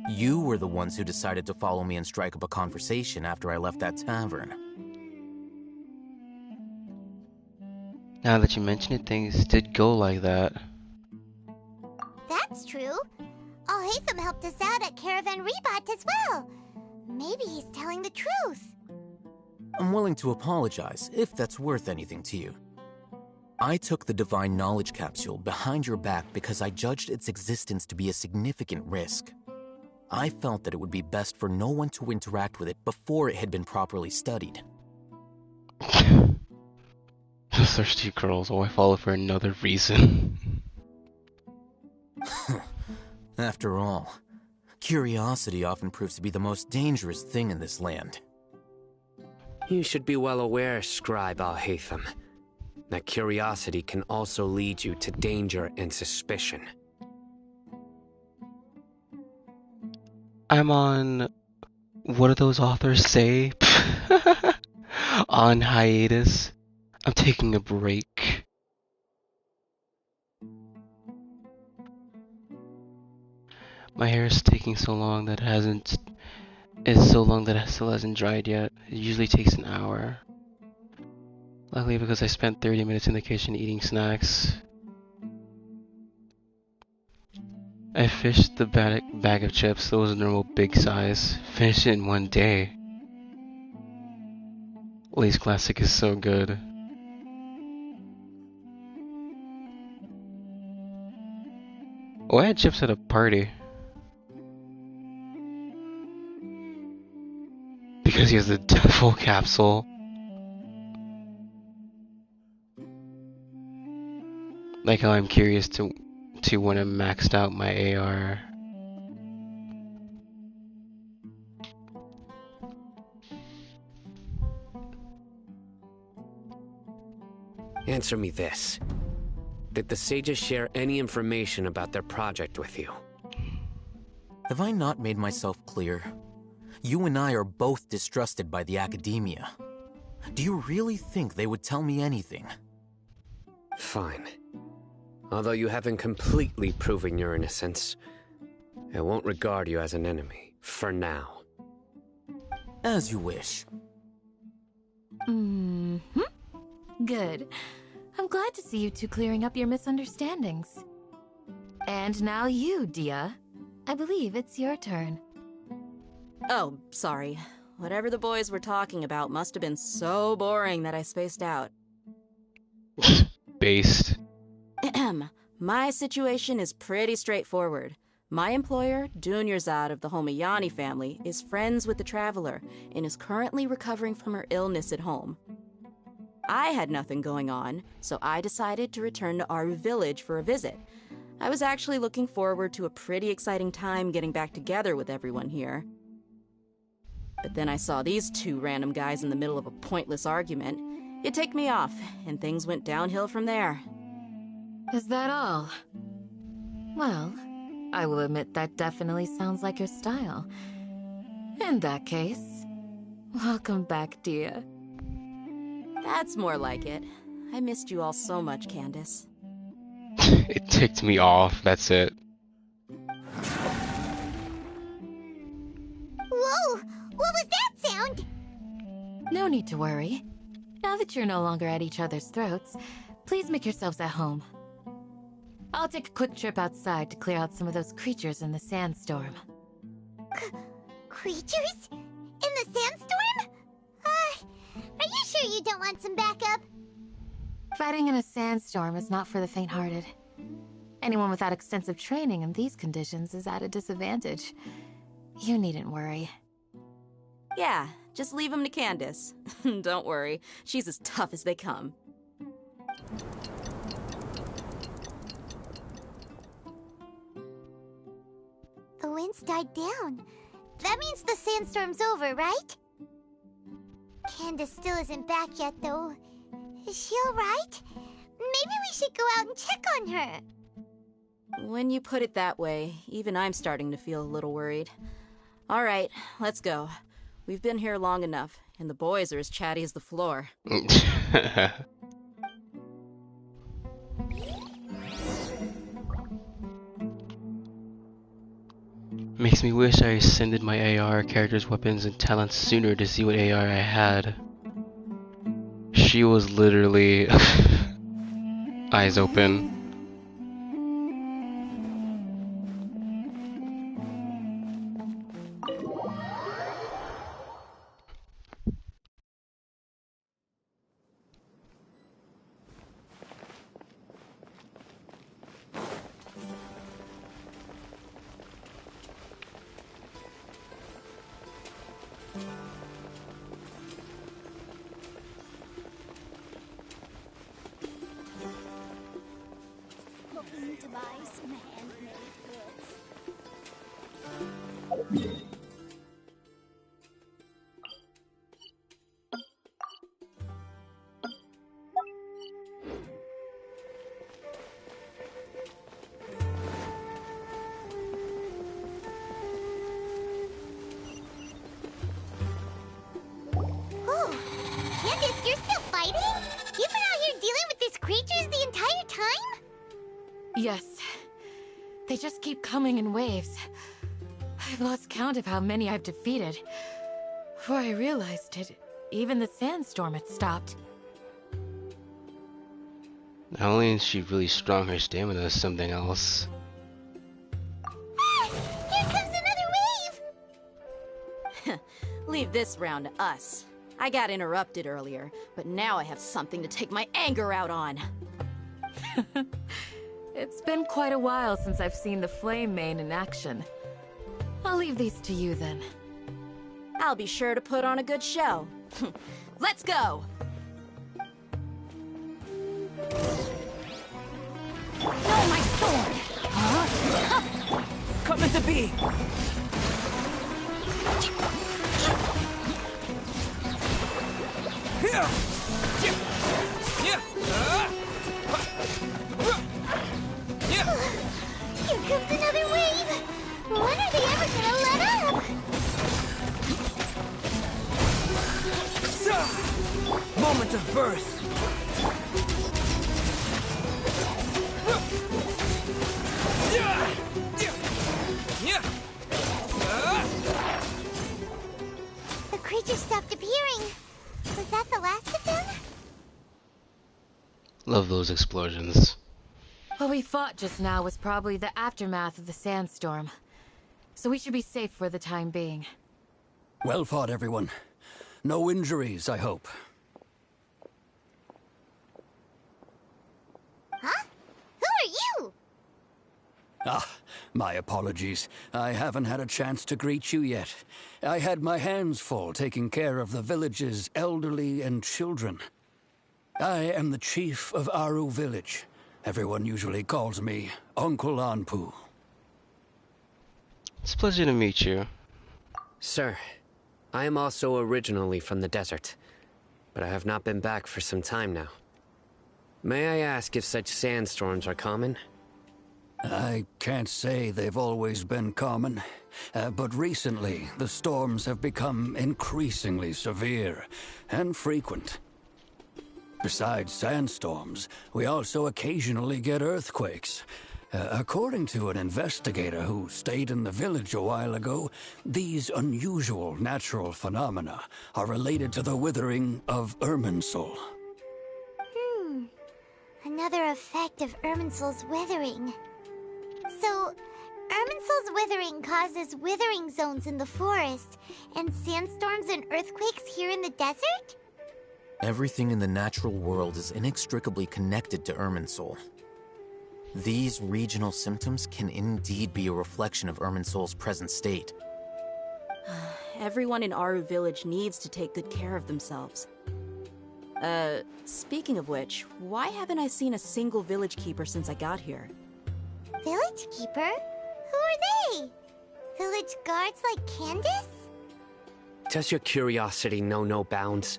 you were the ones who decided to follow me and strike up a conversation after I left that tavern. Now that you mention it, things did go like that. That's true. Alhaitham helped us out at Caravan Rebot as well. Maybe he's telling the truth. I'm willing to apologize, if that's worth anything to you. I took the Divine Knowledge Capsule behind your back because I judged its existence to be a significant risk. I felt that it would be best for no one to interact with it before it had been properly studied. Those thirsty girls, oh, I follow for another reason. After all, curiosity often proves to be the most dangerous thing in this land. You should be well aware, Scribe Alhaitham, that curiosity can also lead you to danger and suspicion. I'm on... what do those authors say? On hiatus. I'm taking a break. My hair is taking so long that it still hasn't dried yet. It usually takes an hour. Luckily, because I spent 30 minutes in the kitchen eating snacks. I fished the bag of chips. That was a normal big size. Finished it in one day. Lay's Classic is so good. Oh, I had chips at a party. Because he has the Devil Capsule. Like how I'm curious to when I maxed out my AR. Answer me this. Did the sages share any information about their project with you? Have I not made myself clear? You and I are both distrusted by the Academia. Do you really think they would tell me anything? Fine. Although you haven't completely proven your innocence, I won't regard you as an enemy, for now. As you wish. Good. I'm glad to see you two clearing up your misunderstandings. And now you, Dia. I believe it's your turn. Oh, sorry. Whatever the boys were talking about must have been so boring that I spaced out. Based. My situation is pretty straightforward. My employer, Dunyarzad of the Homayani family, is friends with the Traveler and is currently recovering from her illness at home. I had nothing going on, so I decided to return to Aru village for a visit. I was actually looking forward to a pretty exciting time getting back together with everyone here. But then I saw these two random guys in the middle of a pointless argument. It ticked me off, and things went downhill from there. Is that all? Well, I will admit that definitely sounds like your style. In that case, welcome back, Dia. That's more like it. I missed you all so much, Candace. It ticked me off, that's it. Whoa! What was that sound? No need to worry. Now that you're no longer at each other's throats, please make yourselves at home. I'll take a quick trip outside to clear out some of those creatures in the sandstorm. Creatures? In the sandstorm? Are you sure you don't want some backup? Fighting in a sandstorm is not for the faint-hearted. Anyone without extensive training in these conditions is at a disadvantage. You needn't worry. Yeah, just leave him to Candace. Don't worry, she's as tough as they come. The wind's died down. That means the sandstorm's over, right? Candace still isn't back yet, though. Is she alright? Maybe we should go out and check on her. When you put it that way, even I'm starting to feel a little worried. All right, let's go. We've been here long enough, and the boys are as chatty as the floor. Makes me wish I ascended my AR, character's weapons, and talents sooner to see what AR I had. She was literally eyes open. Hoping to buy some handmade goods. Oh, Candace, you're still fighting? You've been out here dealing with these creatures the entire time? Yes. They just keep coming in waves. I've lost count of how many I've defeated. Before I realized it, even the sandstorm had stopped. Not only is she really strong, her stamina is something else. Ah, here comes another wave! Leave this round to us. I got interrupted earlier, but now I have something to take my anger out on. It's been quite a while since I've seen the Flame Main in action. I'll leave these to you then. I'll be sure to put on a good show. Let's go! Oh, my sword! Huh? Coming to be! Here comes another wave! When are they ever gonna let up? Moment of birth! The creature stopped appearing. Was that the last of them? Love those explosions. What we fought just now was probably the aftermath of the sandstorm. So we should be safe for the time being. Well fought, everyone. No injuries, I hope. Huh? Who are you? Ah, my apologies. I haven't had a chance to greet you yet. I had my hands full taking care of the village's elderly and children. I am the chief of Aru village. Everyone usually calls me Uncle Anpu. It's a pleasure to meet you. Sir, I am also originally from the desert, but I have not been back for some time now. May I ask if such sandstorms are common? I can't say they've always been common, but recently the storms have become increasingly severe and frequent. Besides sandstorms, we also occasionally get earthquakes. According to an investigator who stayed in the village a while ago, these unusual natural phenomena are related to the withering of Irminsul. Another effect of Irminsul's withering. So, Irminsul's withering causes withering zones in the forest, and sandstorms and earthquakes here in the desert? Everything in the natural world is inextricably connected to Irminsul. These regional symptoms can indeed be a reflection of Irminsul's present state. Everyone in Aru Village needs to take good care of themselves. Speaking of which, why haven't I seen a single village keeper since I got here? Village keeper? Who are they? Village guards like Candace? Does your curiosity know no bounds?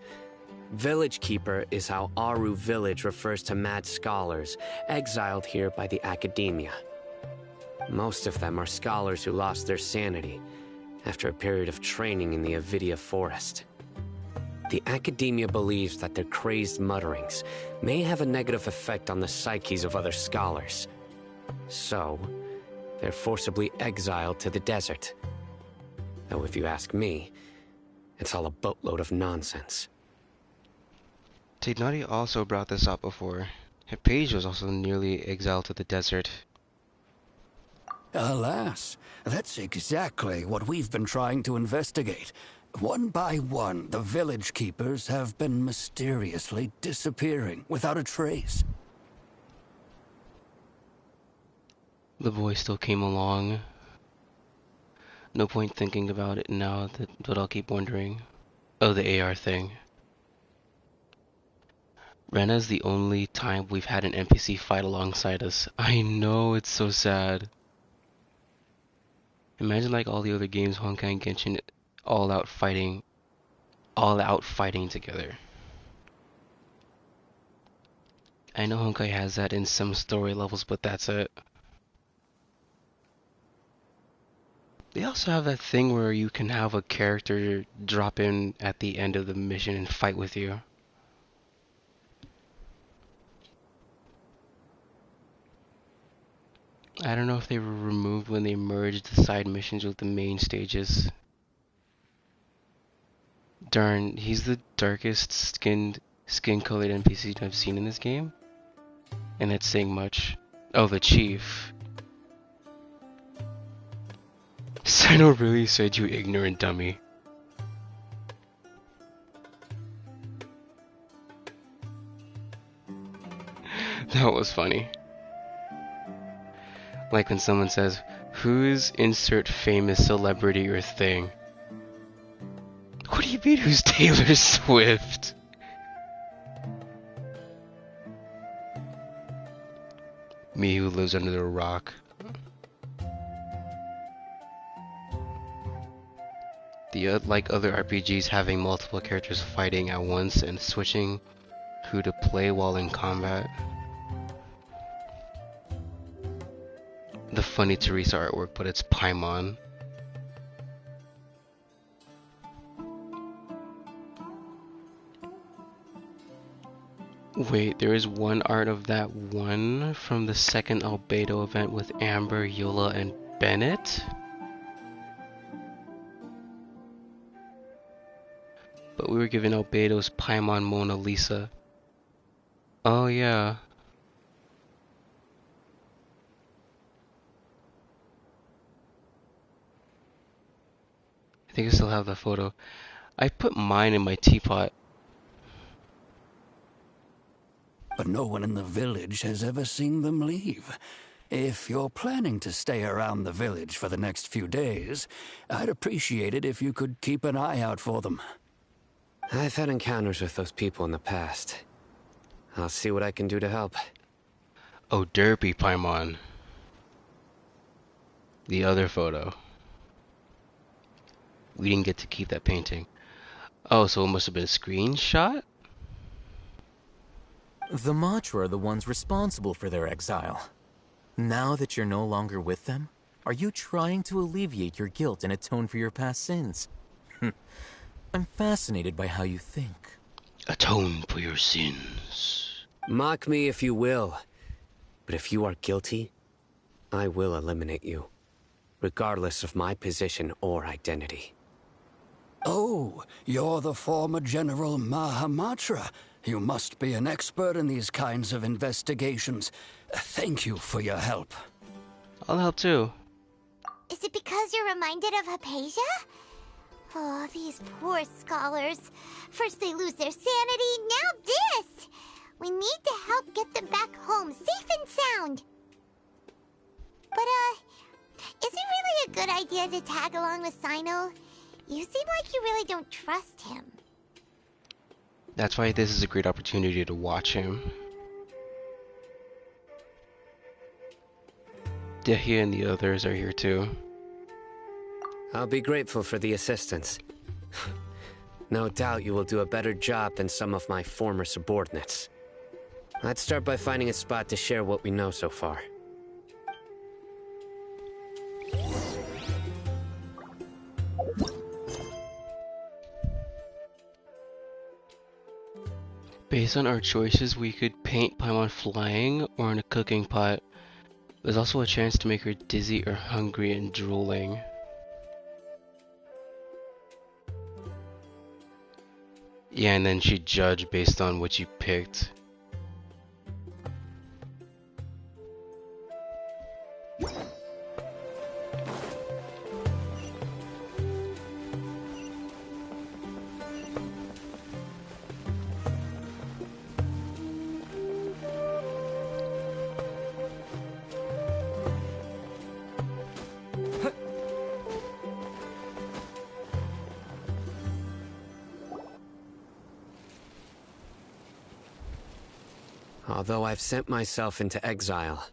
Village Keeper is how Aru Village refers to mad scholars, exiled here by the Academia. Most of them are scholars who lost their sanity after a period of training in the Avidia Forest. The Academia believes that their crazed mutterings may have a negative effect on the psyches of other scholars. So, they're forcibly exiled to the desert. Though if you ask me, it's all a boatload of nonsense. Tignati also brought this up before. Her page was also nearly exiled to the desert. Alas, that's exactly what we've been trying to investigate. One by one, the village keepers have been mysteriously disappearing without a trace. The voice still came along. No point thinking about it now, but I'll keep wondering. Oh, the AR thing. Rena's the only time we've had an NPC fight alongside us. I know, it's so sad. Imagine like all the other games, Honkai and Genshin, all out fighting together. I know Honkai has that in some story levels, but that's it. They also have that thing where you can have a character drop in at the end of the mission and fight with you. I don't know if they were removed when they merged the side missions with the main stages. Darn, he's the darkest skin-colored NPC I've seen in this game. And that's saying much. Oh, the chief. Sino really said, you ignorant dummy. That was funny. Like when someone says, who's insert famous celebrity or thing? What do you mean who's Taylor Swift? Me who lives under the rock. Like other RPGs, having multiple characters fighting at once and switching who to play while in combat. The funny Teresa artwork, but it's Paimon. Wait, there is one art of that one from the second Albedo event with Amber, Yola, and Bennett? But we were given Albedo's Paimon Mona Lisa. Oh yeah. I think I still have that photo. I put mine in my teapot. But no one in the village has ever seen them leave. If you're planning to stay around the village for the next few days, I'd appreciate it if you could keep an eye out for them. I've had encounters with those people in the past. I'll see what I can do to help. Oh, derpy Paimon. The other photo. We didn't get to keep that painting. Oh, so it must have been a screenshot? The Magi are the ones responsible for their exile. Now that you're no longer with them, are you trying to alleviate your guilt and atone for your past sins? I'm fascinated by how you think. Atone for your sins. Mock me if you will, but if you are guilty, I will eliminate you, regardless of my position or identity. Oh, you're the former General Mahamatra. You must be an expert in these kinds of investigations. Thank you for your help. I'll help too. Is it because you're reminded of Hypatia? Oh, these poor scholars. First they lose their sanity, now this! We need to help get them back home, safe and sound. But, is it really a good idea to tag along with Sino? You seem like you really don't trust him. That's why this is a great opportunity to watch him. Dehret and the others are here too. I'll be grateful for the assistance. No doubt you will do a better job than some of my former subordinates. Let's start by finding a spot to share what we know so far. Based on our choices, we could paint Paimon flying or in a cooking pot. There's also a chance to make her dizzy or hungry and drooling. Yeah, and then she'd judge based on what you picked. Although I've sent myself into exile,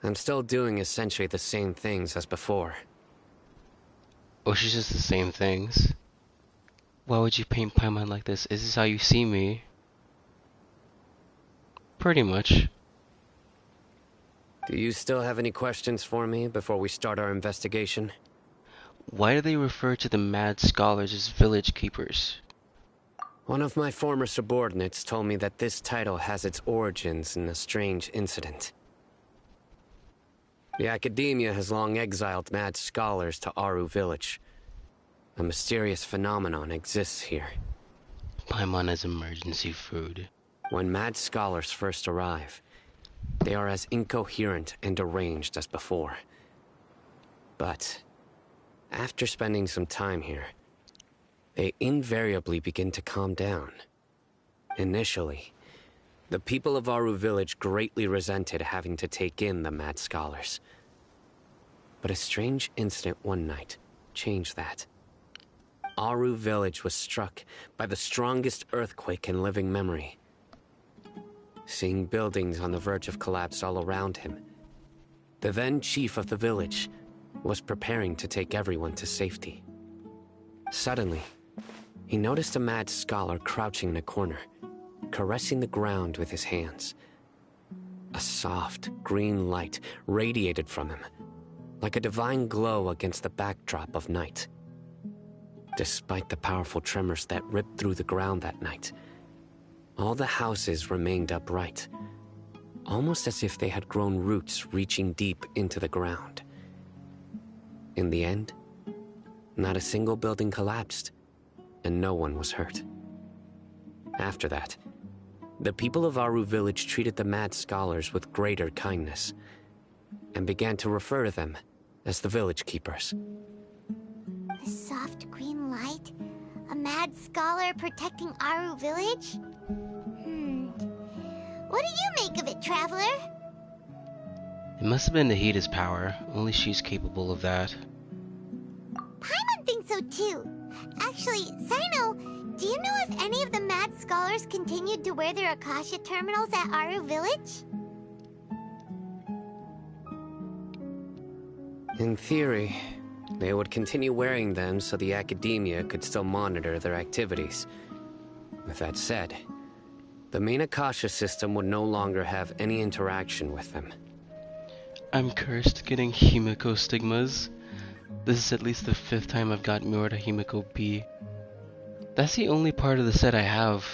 I'm still doing essentially the same things as before. Oh, she's just the same things. Why would you paint Paimon like this? Is this how you see me? Pretty much. Do you still have any questions for me before we start our investigation? Why do they refer to the mad scholars as village keepers? One of my former subordinates told me that this title has its origins in a strange incident. The academia has long exiled mad scholars to Aru village. A mysterious phenomenon exists here. Paimon as emergency food. When mad scholars first arrive, they are as incoherent and deranged as before. But after spending some time here, they invariably begin to calm down. Initially, the people of Aru village greatly resented having to take in the mad scholars. But a strange incident one night changed that. Aru village was struck by the strongest earthquake in living memory. Seeing buildings on the verge of collapse all around him, the then chief of the village was preparing to take everyone to safety. Suddenly, he noticed a mad scholar crouching in a corner, caressing the ground with his hands. A soft, green light radiated from him, like a divine glow against the backdrop of night. Despite the powerful tremors that ripped through the ground that night, all the houses remained upright, almost as if they had grown roots reaching deep into the ground. In the end, not a single building collapsed, and no one was hurt. After that, the people of Aru village treated the mad scholars with greater kindness, and began to refer to them as the village keepers. A soft green light? A mad scholar protecting Aru village? What do you make of it, Traveler? It must have been Nahida's power. Only she's capable of that. Paimon thinks so too. Actually, Sino, do you know if any of the mad scholars continued to wear their Akasha terminals at Aru village? In theory, they would continue wearing them so the academia could still monitor their activities. With that said, the main Akasha system would no longer have any interaction with them. I'm cursed getting Himiko stigmas. This is at least the 5th time I've got Miura Himiko B. That's the only part of the set I have.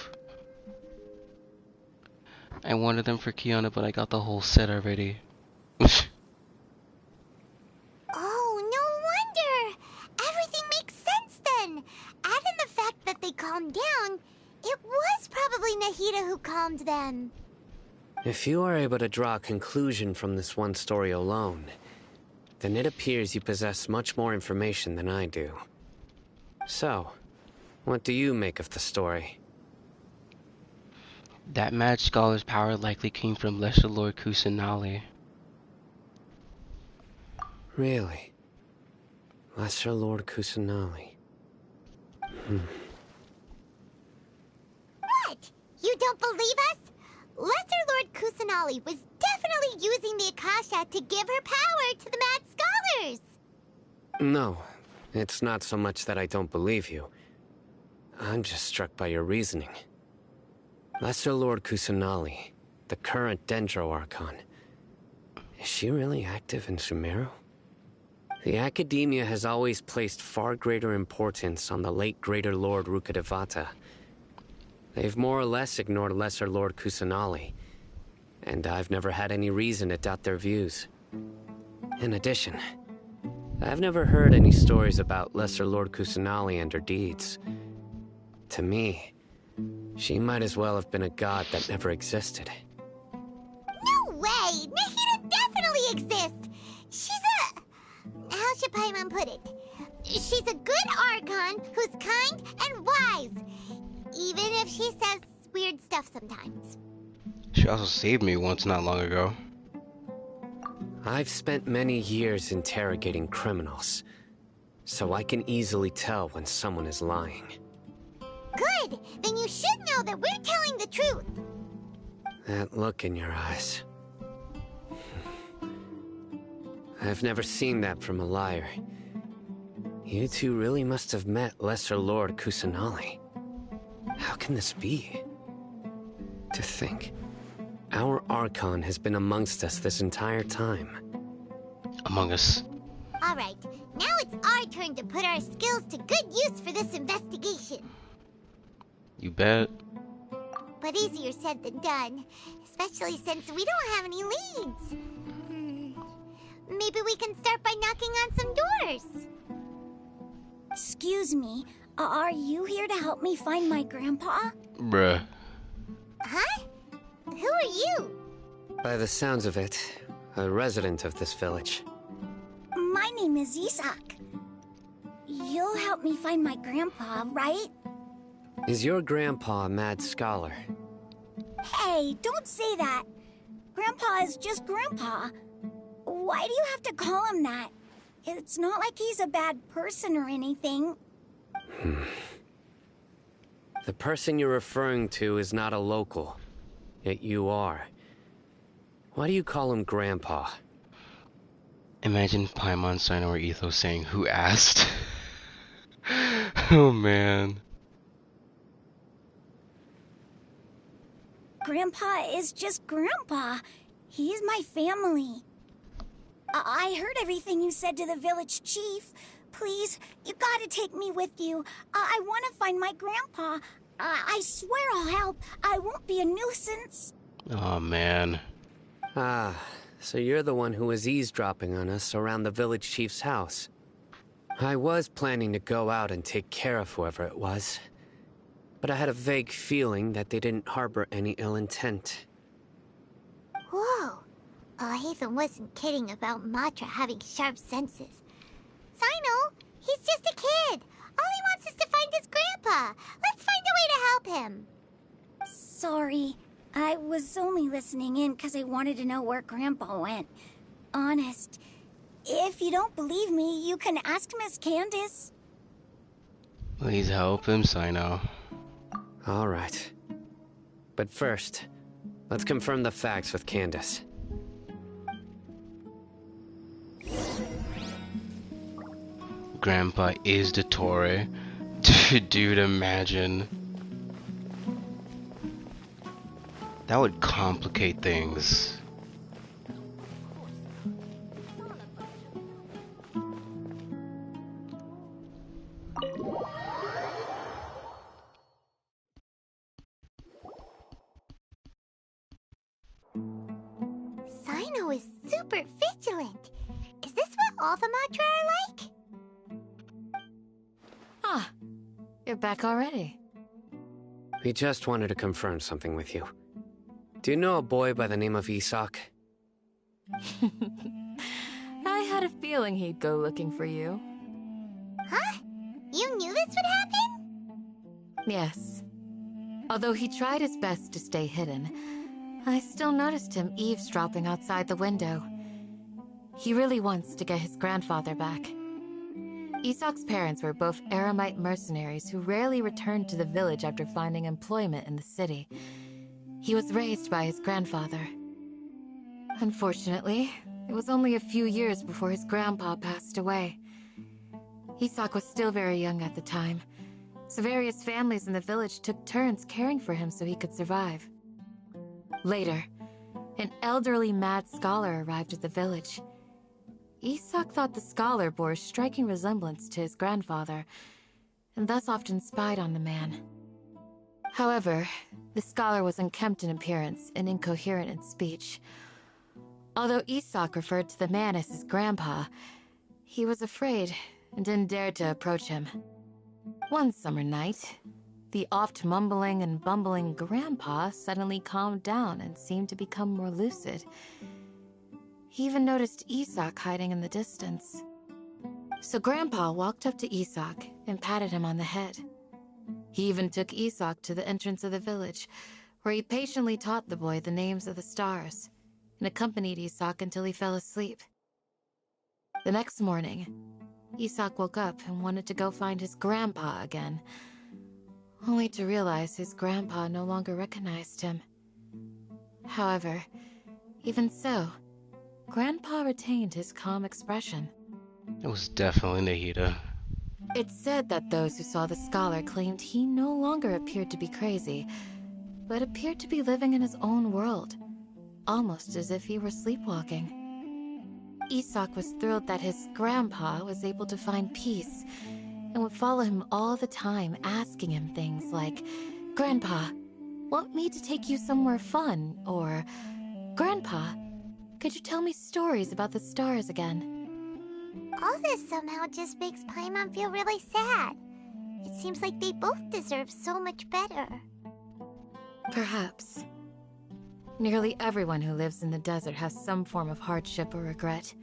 I wanted them for Kiana, but I got the whole set already. Oh, no wonder! Everything makes sense then! Add in the fact that they calmed down, it was probably Nahida who calmed them. If you are able to draw a conclusion from this one story alone, then it appears you possess much more information than I do. So, what do you make of the story? That mad scholar's power likely came from Lesser Lord Kusanali. Really? Lesser Lord Kusanali. What? You don't believe us? Lesser Lord Kusanali was definitely using the Akasha to give her power to the Mad Scholars! No, it's not so much that I don't believe you. I'm just struck by your reasoning. Lesser Lord Kusanali, the current Dendro Archon. Is she really active in Sumeru? The Academia has always placed far greater importance on the late Greater Lord Rukkhadevata. They've more or less ignored Lesser Lord Kusanali, and I've never had any reason to doubt their views. In addition, I've never heard any stories about Lesser Lord Kusanali and her deeds. To me, she might as well have been a god that never existed. No way! Nahida definitely exists! She's a... how should Paimon put it? She's a good Archon who's kind and wise. Even if she says weird stuff sometimes. She also saved me once not long ago. I've spent many years interrogating criminals, so I can easily tell when someone is lying. Good! Then you should know that we're telling the truth! That look in your eyes. I've never seen that from a liar. You two really must have met Lesser Lord Kusanali. How can this be? To think, our Archon has been amongst us this entire time. Among us. Alright, now it's our turn to put our skills to good use for this investigation. You bet. But easier said than done, especially since we don't have any leads. Maybe we can start by knocking on some doors. Excuse me, are you here to help me find my grandpa? Bruh. Huh? Who are you? By the sounds of it, a resident of this village. My name is Isak. You'll help me find my grandpa, right? Is your grandpa a mad scholar? Hey, don't say that. Grandpa is just Grandpa. Why do you have to call him that? It's not like he's a bad person or anything. The person you're referring to is not a local, yet you are. Why do you call him Grandpa? Imagine Paimon, Sino, or Ethos saying, "Who asked?" Oh man. Grandpa is just Grandpa. He's my family. I heard everything you said to the village chief. Please, you gotta take me with you. I want to find my grandpa. I swear I'll help. I won't be a nuisance. Oh man. Ah, so you're the one who was eavesdropping on us around the village chief's house. I was planning to go out and take care of whoever it was, but I had a vague feeling that they didn't harbor any ill intent. Whoa. Hatham wasn't kidding about Matra having sharp senses. Sino, he's just a kid. All he wants is to find his grandpa. Let's find a way to help him. Sorry. I was only listening in because I wanted to know where Grandpa went. Honest. If you don't believe me, you can ask Miss Candace. Please help him, Sino. All right. But first, let's confirm the facts with Candace. Grandpa is Dottore. Dude, imagine. That would complicate things. Sino is super vigilant. Is this what all the Matra are like? Ah, you're back already. We just wanted to confirm something with you. Do you know a boy by the name of Isak? I had a feeling he'd go looking for you. Huh? You knew this would happen? Yes. Although he tried his best to stay hidden, I still noticed him eavesdropping outside the window. He really wants to get his grandfather back. Isak's parents were both Aramite mercenaries who rarely returned to the village after finding employment in the city. He was raised by his grandfather. Unfortunately, it was only a few years before his grandpa passed away. Isak was still very young at the time, so various families in the village took turns caring for him so he could survive. Later, an elderly mad scholar arrived at the village. Isak thought the scholar bore a striking resemblance to his grandfather, and thus often spied on the man. However, the scholar was unkempt in appearance and incoherent in speech. Although Isak referred to the man as his grandpa, he was afraid and didn't dare to approach him. One summer night, the oft mumbling and bumbling grandpa suddenly calmed down and seemed to become more lucid. He even noticed Isak hiding in the distance. So Grandpa walked up to Isak and patted him on the head. He even took Isak to the entrance of the village, where he patiently taught the boy the names of the stars, and accompanied Isak until he fell asleep. The next morning, Isak woke up and wanted to go find his grandpa again, only to realize his grandpa no longer recognized him. However, even so, Grandpa retained his calm expression. It was definitely Nahida. It's said that those who saw the scholar claimed he no longer appeared to be crazy, but appeared to be living in his own world, almost as if he were sleepwalking. Isak was thrilled that his grandpa was able to find peace, and would follow him all the time, asking him things like, "Grandpa, want me to take you somewhere fun?" Or, "Grandpa, could you tell me stories about the stars again?" All this somehow just makes Paimon feel really sad. It seems like they both deserve so much better. Perhaps. Nearly everyone who lives in the desert has some form of hardship or regret.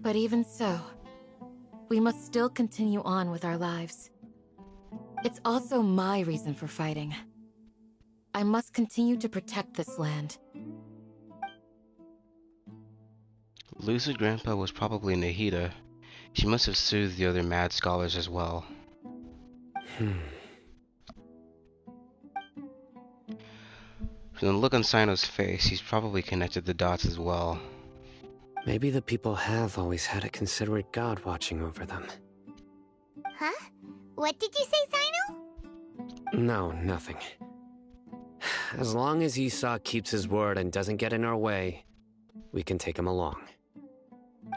But even so, we must still continue on with our lives. It's also my reason for fighting. I must continue to protect this land. Lucid Grandpa was probably Nahida. She must have soothed the other mad scholars as well. From the look on Sino's face, he's probably connected the dots as well. Maybe the people have always had a considerate god watching over them. Huh? What did you say, Sino? No, nothing. As long as Isak keeps his word and doesn't get in our way, we can take him along.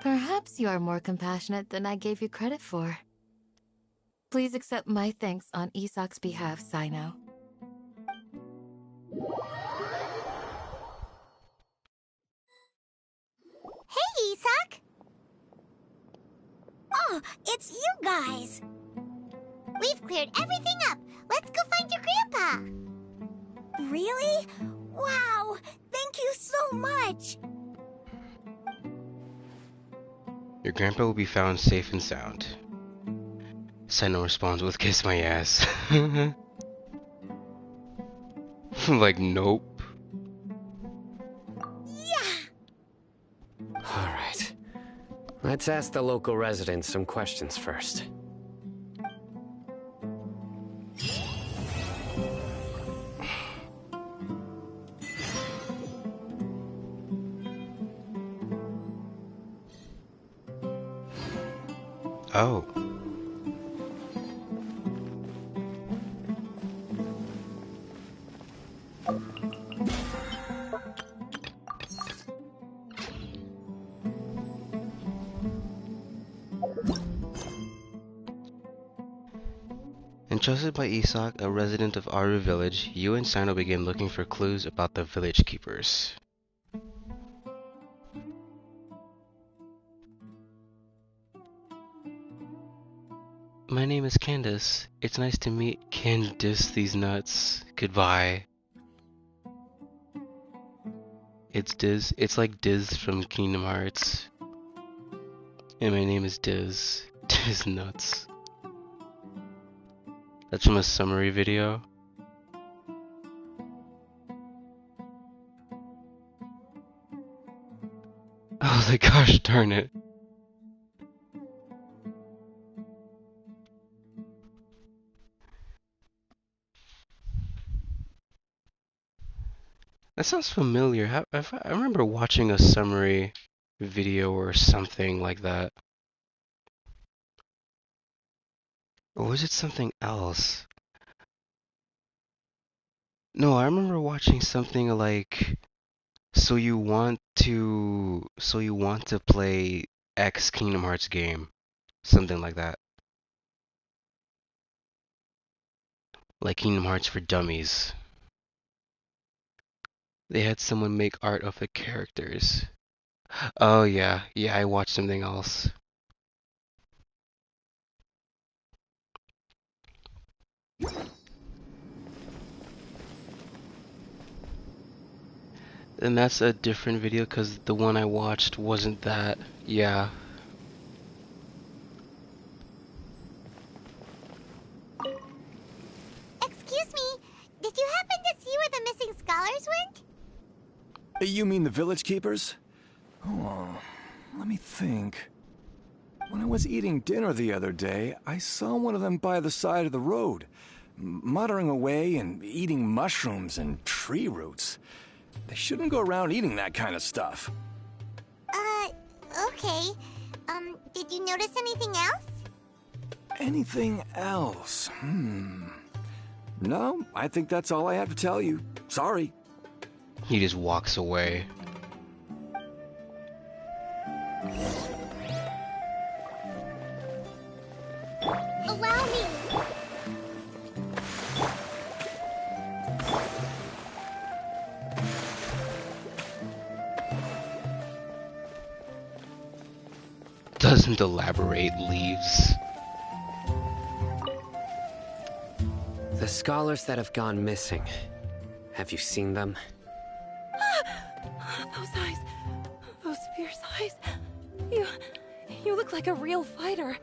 Perhaps you are more compassionate than I gave you credit for. Please accept my thanks on Isak's behalf, Sino. Hey, Isak! Oh, it's you guys! We've cleared everything up. Let's go find your grandpa. Really? Wow! Thank you so much! Your grandpa will be found safe and sound. Sino responds with "kiss my ass." Like, nope. Alright. Let's ask the local residents some questions first. Oh. Entrusted by Isak, a resident of Aru village, you and Sino begin looking for clues about the village keepers. My name is Candace. It's nice to meet Candace, these nuts. Goodbye. It's Diz. It's like Diz from Kingdom Hearts. And my name is Diz. Diz nuts. That's from a summary video. was like, gosh darn it. That sounds familiar. I remember watching a summary video or something like that. Or was it something else? No, I remember watching something like, so you want to play X Kingdom Hearts game. Something like that. Like Kingdom Hearts for Dummies. They had someone make art of the characters. Oh yeah, yeah, I watched something else. And that's a different video because the one I watched wasn't that. Yeah. Excuse me, did you happen to see where the missing scholars went? You mean the village keepers? Oh, let me think. When I was eating dinner the other day, I saw one of them by the side of the road, muttering away and eating mushrooms and tree roots. They shouldn't go around eating that kind of stuff. Okay. Did you notice anything else? Anything else? No, I think that's all I have to tell you. Sorry. He just walks away. Allow me. Doesn't elaborate, leaves. The scholars that have gone missing. Have you seen them? Those eyes. Those fierce eyes. You look like a real fighter.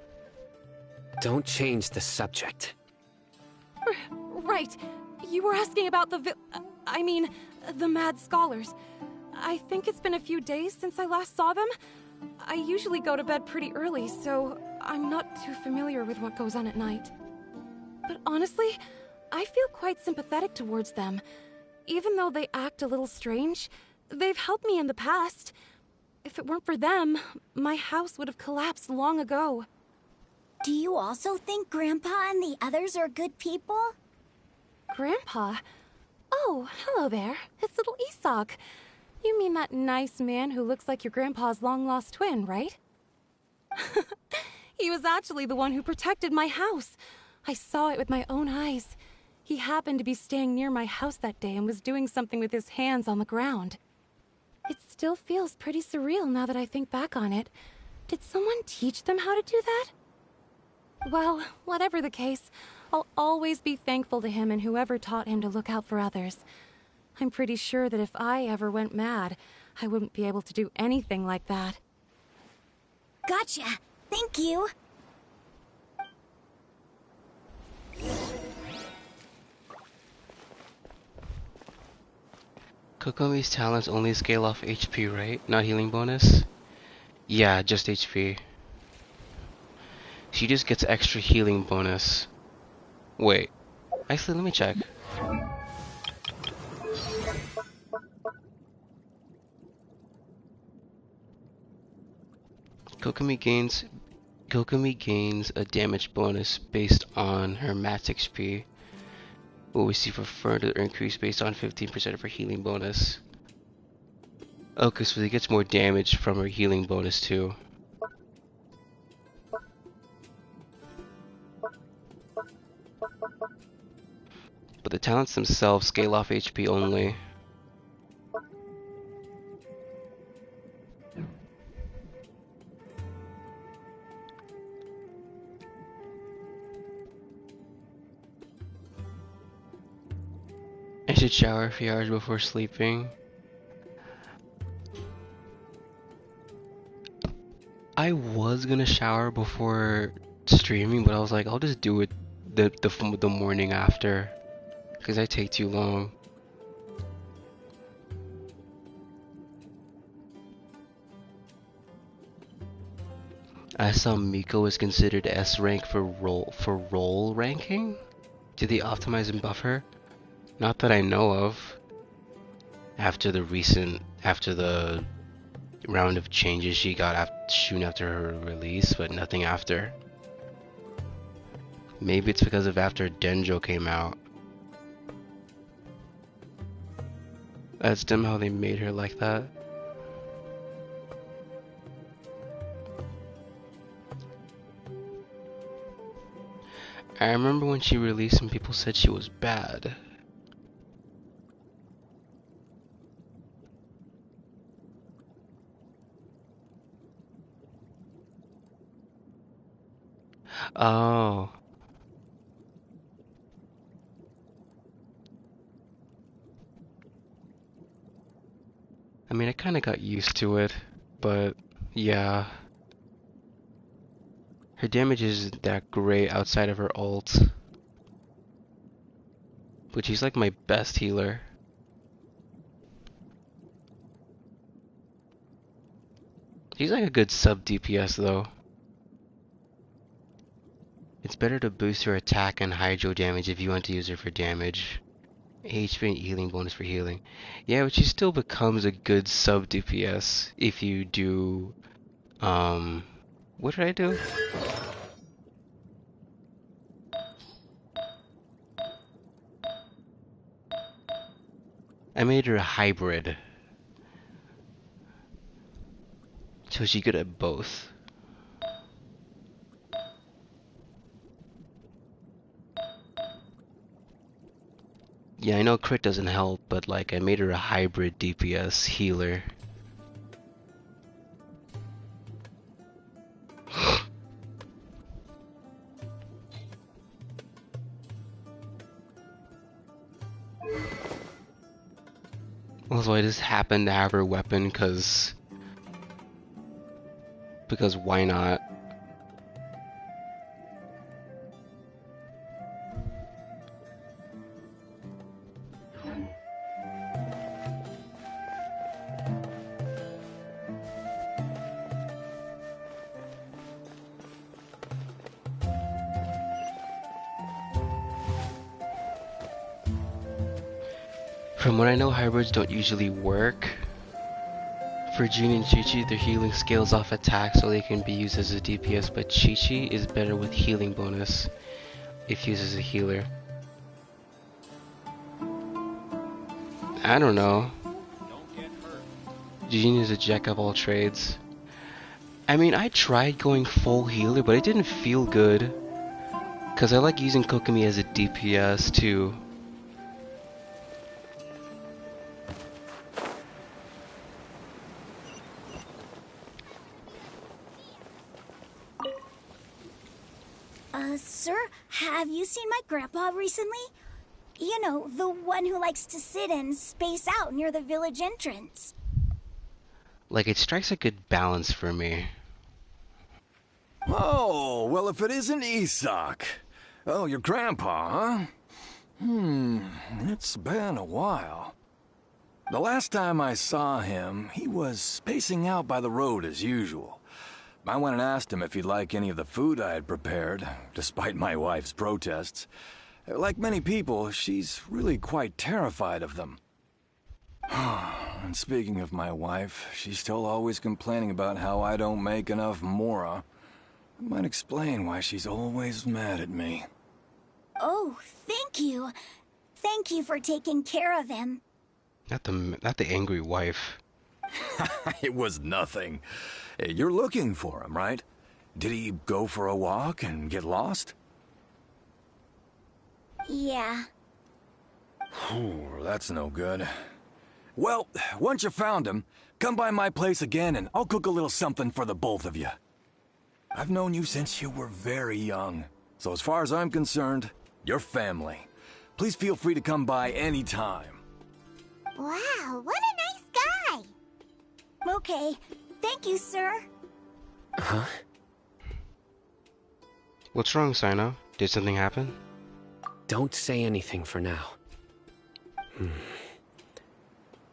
Don't change the subject. Right. You were asking about the the mad scholars. I think it's been a few days since I last saw them. I usually go to bed pretty early, so I'm not too familiar with what goes on at night. But honestly, I feel quite sympathetic towards them. Even though they act a little strange, they've helped me in the past. If it weren't for them, my house would have collapsed long ago. Do you also think Grandpa and the others are good people? Grandpa? Oh, hello there. It's little Isak. You mean that nice man who looks like your grandpa's long-lost twin, right? He was actually the one who protected my house. I saw it with my own eyes. He happened to be staying near my house that day and was doing something with his hands on the ground. It still feels pretty surreal now that I think back on it. Did someone teach them how to do that? Well, whatever the case, I'll always be thankful to him and whoever taught him to look out for others. I'm pretty sure that if I ever went mad, I wouldn't be able to do anything like that. Gotcha. Thank you. Kokomi's talents only scale off HP, right? Not healing bonus? Yeah, just HP. She just gets extra healing bonus. Wait. Actually, let me check. Kokomi gains a damage bonus based on her max HP. Will receive a further increase based on 15% of her healing bonus. Okay, so she gets more damage from her healing bonus too. But the talents themselves scale off HP only. I should shower a few hours before sleeping. I was gonna shower before streaming, but I was like, I'll just do it the morning after, because I take too long. I saw Miko was considered S rank for role ranking. Did they optimize and buff her? Not that I know of. After the round of changes she got soon after her release, but nothing after. Maybe it's because of after Denjo came out. That's dumb how they made her like that. I remember when she released and people said she was bad. Oh. I mean, I kind of got used to it, but yeah. Her damage isn't that great outside of her ult. But she's like my best healer. She's like a good sub DPS though. It's better to boost her attack and hydro damage if you want to use her for damage. HP and healing bonus for healing. Yeah, but she still becomes a good sub DPS if you do... What did I do? I made her a hybrid. So she's good at both. Yeah, I know crit doesn't help, but like I made her a hybrid DPS healer. Also, I just happened to have her weapon because why not? From what I know, hybrids don't usually work. For Jin and Chi-Chi, their healing scales off attack so they can be used as a DPS, but Chi-Chi is better with healing bonus if used as a healer. I don't know. Jin is a jack of all trades. I mean, I tried going full healer, but it didn't feel good. Cause I like using Kokomi as a DPS too. Sir, have you seen my grandpa recently? You know, the one who likes to sit and space out near the village entrance. Like, it strikes a good balance for me. Oh, well, if it isn't Isak. Oh, your grandpa, huh? It's been a while. The last time I saw him, he was spacing out by the road as usual. I went and asked him if he'd like any of the food I had prepared, despite my wife's protests. Like many people, she's really quite terrified of them. And speaking of my wife, she's still always complaining about how I don't make enough mora. It might explain why she's always mad at me. Oh, thank you. Thank you for taking care of him. Not the angry wife. It was nothing. You're looking for him, right? Did he go for a walk and get lost? Yeah. Ooh, that's no good. Well, once you found him, come by my place again and I'll cook a little something for the both of you. I've known you since you were very young, so as far as I'm concerned, you're family. Please feel free to come by anytime. Wow, what a nice guy! Okay, thank you, sir. Huh? What's wrong, Sino? Did something happen? Don't say anything for now.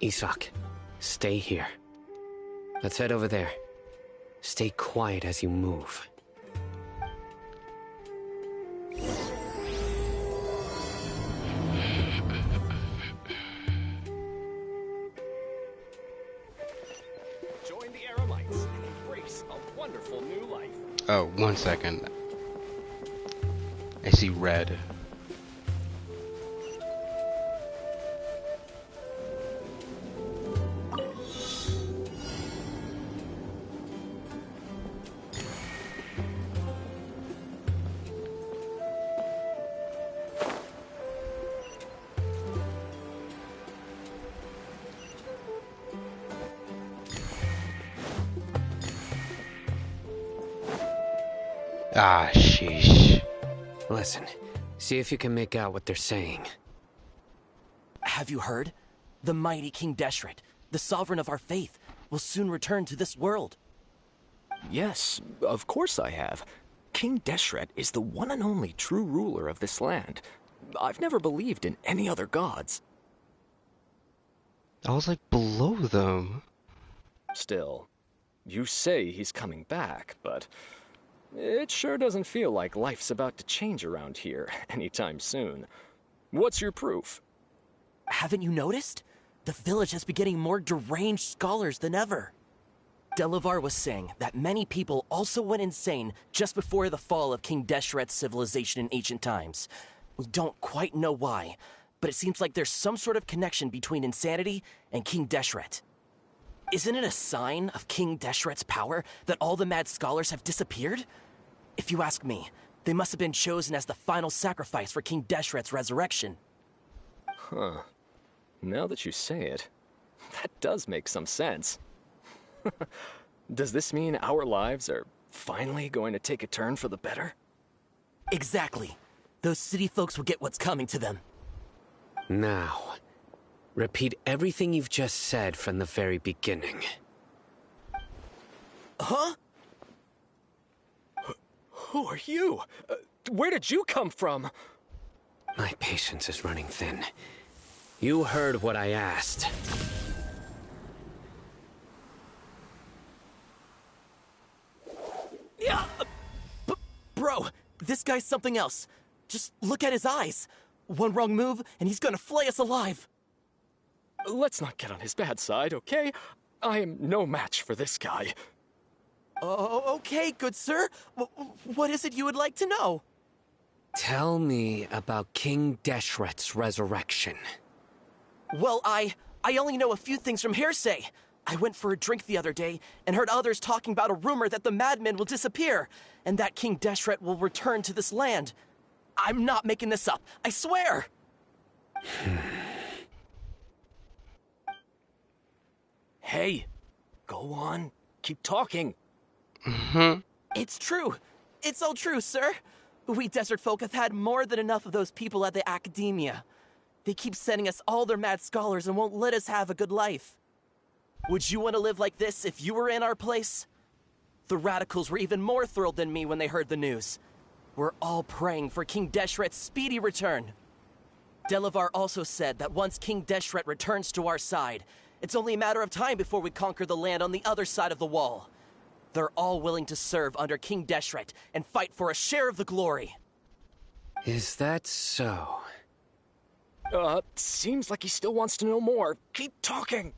Isak, stay here. Let's head over there. Stay quiet as you move. Join the Aramites and embrace a wonderful new life. Oh, 1 second. I see red. Ah, sheesh. Listen, see if you can make out what they're saying. Have you heard? The mighty King Deshret, the sovereign of our faith, will soon return to this world. Yes, of course I have. King Deshret is the one and only true ruler of this land. I've never believed in any other gods. I was like below them. Still, you say he's coming back, but it sure doesn't feel like life's about to change around here anytime soon. What's your proof? Haven't you noticed? The village has been getting more deranged scholars than ever. Delavar was saying that many people also went insane just before the fall of King Deshret's civilization in ancient times. We don't quite know why, but it seems like there's some sort of connection between insanity and King Deshret. Isn't it a sign of King Deshret's power that all the mad scholars have disappeared? If you ask me, they must have been chosen as the final sacrifice for King Deshret's resurrection. Huh. Now that you say it, that does make some sense. Does this mean our lives are finally going to take a turn for the better? Exactly. Those city folks will get what's coming to them. Now, repeat everything you've just said from the very beginning. Huh? Who are you? Where did you come from? My patience is running thin. You heard what I asked. Yeah, bro, this guy's something else. Just look at his eyes. One wrong move, and he's gonna flay us alive. Let's not get on his bad side, okay? I am no match for this guy. Oh, okay, good sir. What is it you would like to know? Tell me about King Deshret's resurrection. Well, I only know a few things from hearsay. I went for a drink the other day and heard others talking about a rumor that the madmen will disappear and that King Deshret will return to this land. I'm not making this up, I swear! Hey, go on, keep talking. It's true. It's all true, sir. We desert folk have had more than enough of those people at the academia. They keep sending us all their mad scholars and won't let us have a good life. Would you want to live like this if you were in our place? The radicals were even more thrilled than me when they heard the news. We're all praying for King Deshret's speedy return. Delavar also said that once King Deshret returns to our side, it's only a matter of time before we conquer the land on the other side of the wall. They're all willing to serve under King Deshret and fight for a share of the glory. Is that so? Seems like he still wants to know more. Keep talking.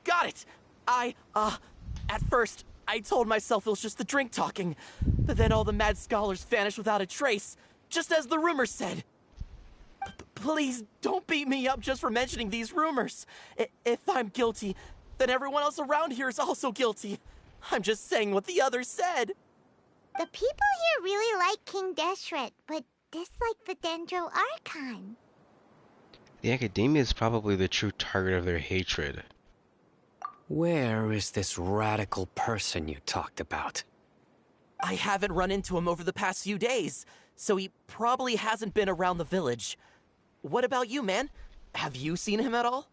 Got it. At first, I told myself it was just the drink talking, but then all the mad scholars vanished without a trace, just as the rumors said. Please don't beat me up just for mentioning these rumors. If I'm guilty, then everyone else around here is also guilty. I'm just saying what the others said. The people here really like King Deshret, but dislike the Dendro Archon. The academia is probably the true target of their hatred. Where is this radical person you talked about? I haven't run into him over the past few days, so he probably hasn't been around the village. What about you, man? Have you seen him at all?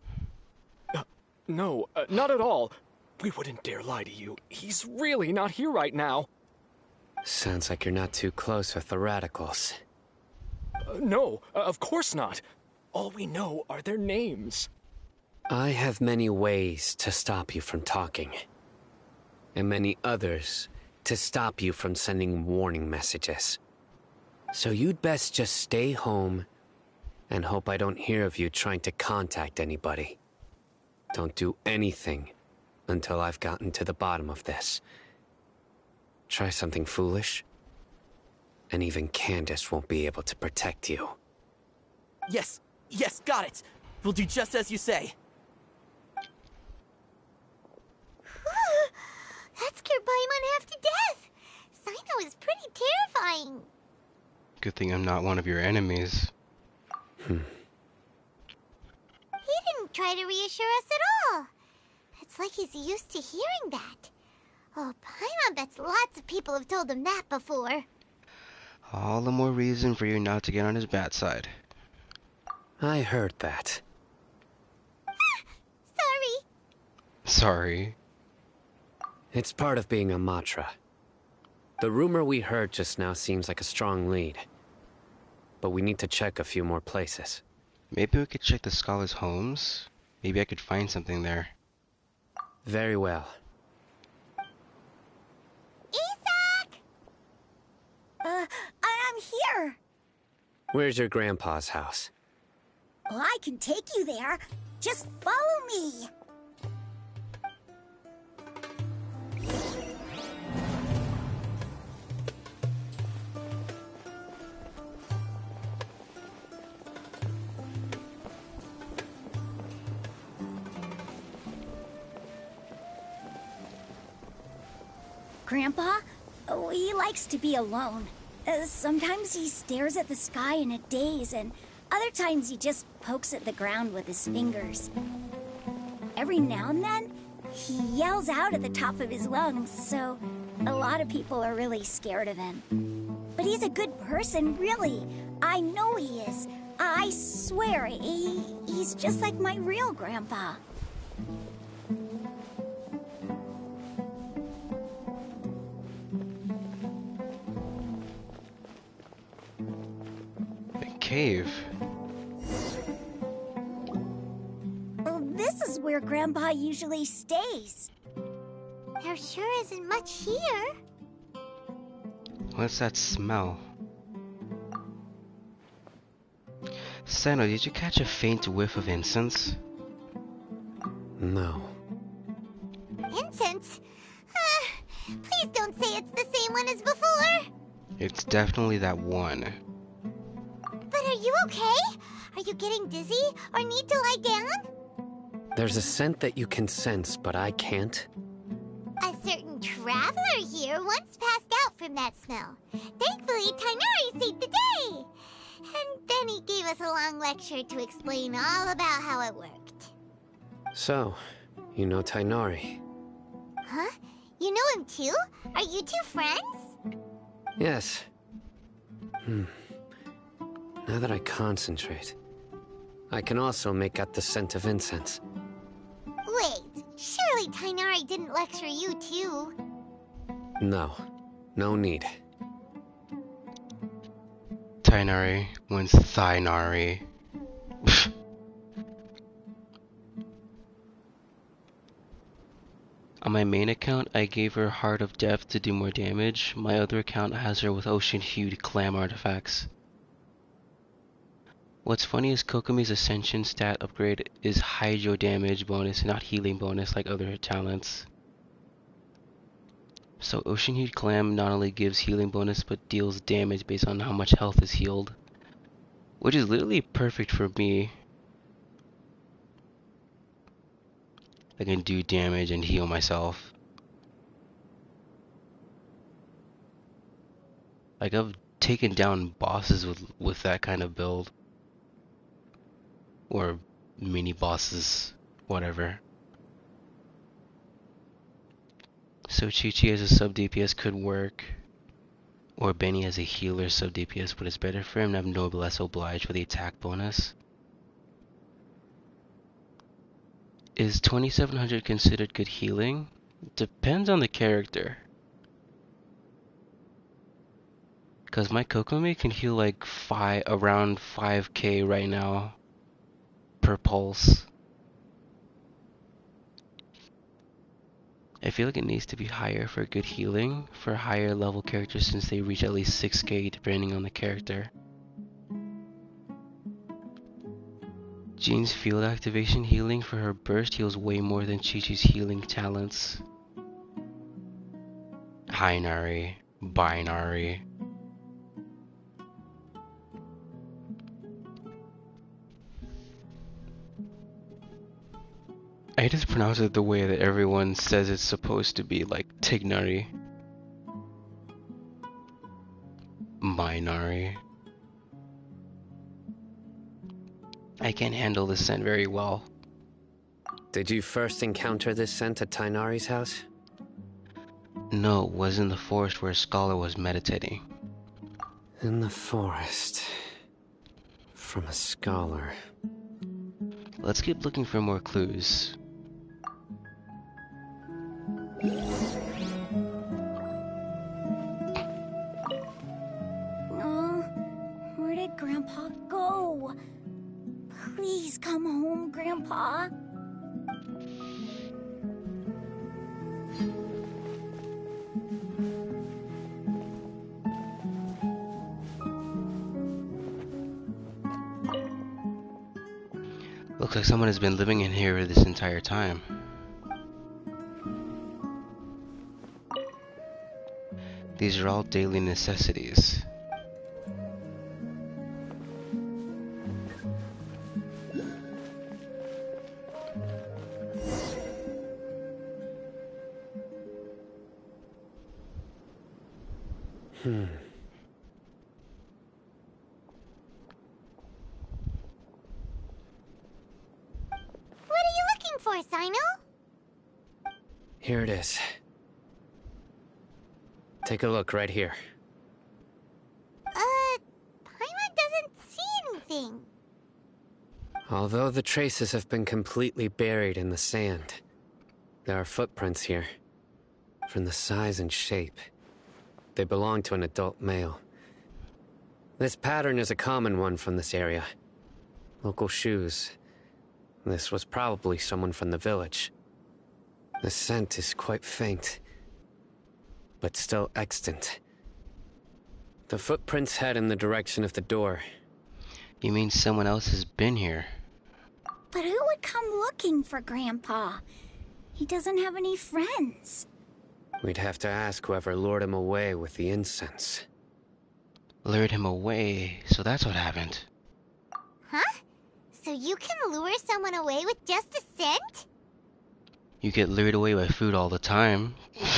No, not at all. We wouldn't dare lie to you. He's really not here right now. Sounds like you're not too close with the radicals. No, of course not. All we know are their names. I have many ways to stop you from talking. and many others to stop you from sending warning messages. So you'd best just stay home and hope I don't hear of you trying to contact anybody. Don't do anything until I've gotten to the bottom of this. Try something foolish, and even Candace won't be able to protect you. Yes, got it. We'll do just as you say. That scared Paimon half to death. Sino is pretty terrifying. Good thing I'm not one of your enemies. He didn't try to reassure us at all. It's like he's used to hearing that. Oh, Paimon bets lots of people have told him that before. All the more reason for you not to get on his bad side. I heard that. Sorry. It's part of being a Matra. The rumor we heard just now seems like a strong lead. But we need to check a few more places. Maybe we could check the scholars' homes? Maybe I could find something there. Very well. Isak! I'm here. Where's your grandpa's house? Well, I can take you there. Just follow me. Grandpa, he likes to be alone. Sometimes he stares at the sky in a daze, and other times he just pokes at the ground with his fingers. Every now and then, he yells out at the top of his lungs, so a lot of people are really scared of him. But he's a good person, really. I know he is. I swear, he's just like my real grandpa. Cave. Well, this is where Grandpa usually stays. There sure isn't much here. What's that smell? Sano, did you catch a faint whiff of incense? No. Incense? Please don't say it's the same one as before. It's definitely that one. But are you okay? Are you getting dizzy or need to lie down? There's a scent that you can sense, but I can't. A certain traveler here once passed out from that smell. Thankfully, Tighnari saved the day. And then he gave us a long lecture to explain all about how it worked. So, you know Tighnari? Huh? You know him too? Are you two friends? Yes. Now that I concentrate, I can also make out the scent of incense. Wait, surely Tighnari didn't lecture you too? No. No need. Tighnari wins Thinari. On my main account, I gave her Heart of Death to do more damage. My other account has her with Ocean-Hued Clam artifacts. What's funny is Kokomi's Ascension stat upgrade is Hydro damage bonus, not healing bonus like other talents. So Ocean-Hued Clam not only gives healing bonus, but deals damage based on how much health is healed. Which is literally perfect for me. I can do damage and heal myself. Like, I've taken down bosses with that kind of build. Or mini bosses, whatever. So Chi-Chi as a sub DPS could work. Or Benny as a healer sub DPS, but it's better for him to have Noblesse Oblige for the attack bonus. Is 2700 considered good healing? Depends on the character. Cause my Kokomi can heal like around 5k right now per pulse. I feel like it needs to be higher for good healing for higher level characters since they reach at least 6k depending on the character. Jean's field activation healing for her burst heals way more than Chi-Chi's healing talents. Hinari, binary. I just pronounce it the way that everyone says it's supposed to be, like Tignari. Binary. I can't handle this scent very well. Did you first encounter this scent at Tainari's house? No, it was in the forest where a scholar was meditating. In the forest. From a scholar. Let's keep looking for more clues. Where did Grandpa go? Please come home, Grandpa. Looks like someone has been living in here this entire time. These are all daily necessities. What are you looking for, Sino? Here it is. Take a look right here. Paimon doesn't see anything. Although the traces have been completely buried in the sand, there are footprints here. From the size and shape, they belong to an adult male. This pattern is a common one from this area. Local shoes. This was probably someone from the village. The scent is quite faint, but still extant. The footprints head in the direction of the door. You mean someone else has been here? But who would come looking for Grandpa? He doesn't have any friends. We'd have to ask whoever lured him away with the incense. Lured him away, so that's what happened. Huh? So you can lure someone away with just a scent? You get lured away by food all the time. Hey!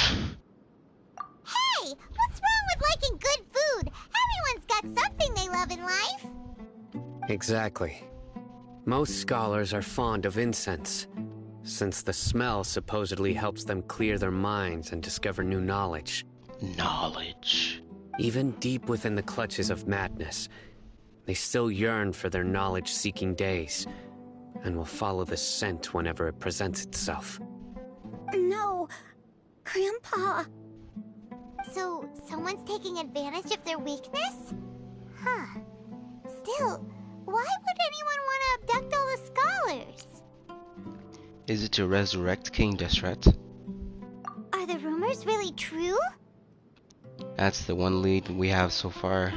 What's wrong with liking good food? Everyone's got something they love in life. Exactly. Most scholars are fond of incense, since the smell supposedly helps them clear their minds and discover new knowledge. Knowledge. Even deep within the clutches of madness, they still yearn for their knowledge-seeking days, and will follow the scent whenever it presents itself. No, Grandpa. So, someone's taking advantage of their weakness? Huh. Still, why would anyone want to abduct all the scholars? Is it to resurrect King Deshret? Are the rumors really true? That's the one lead we have so far.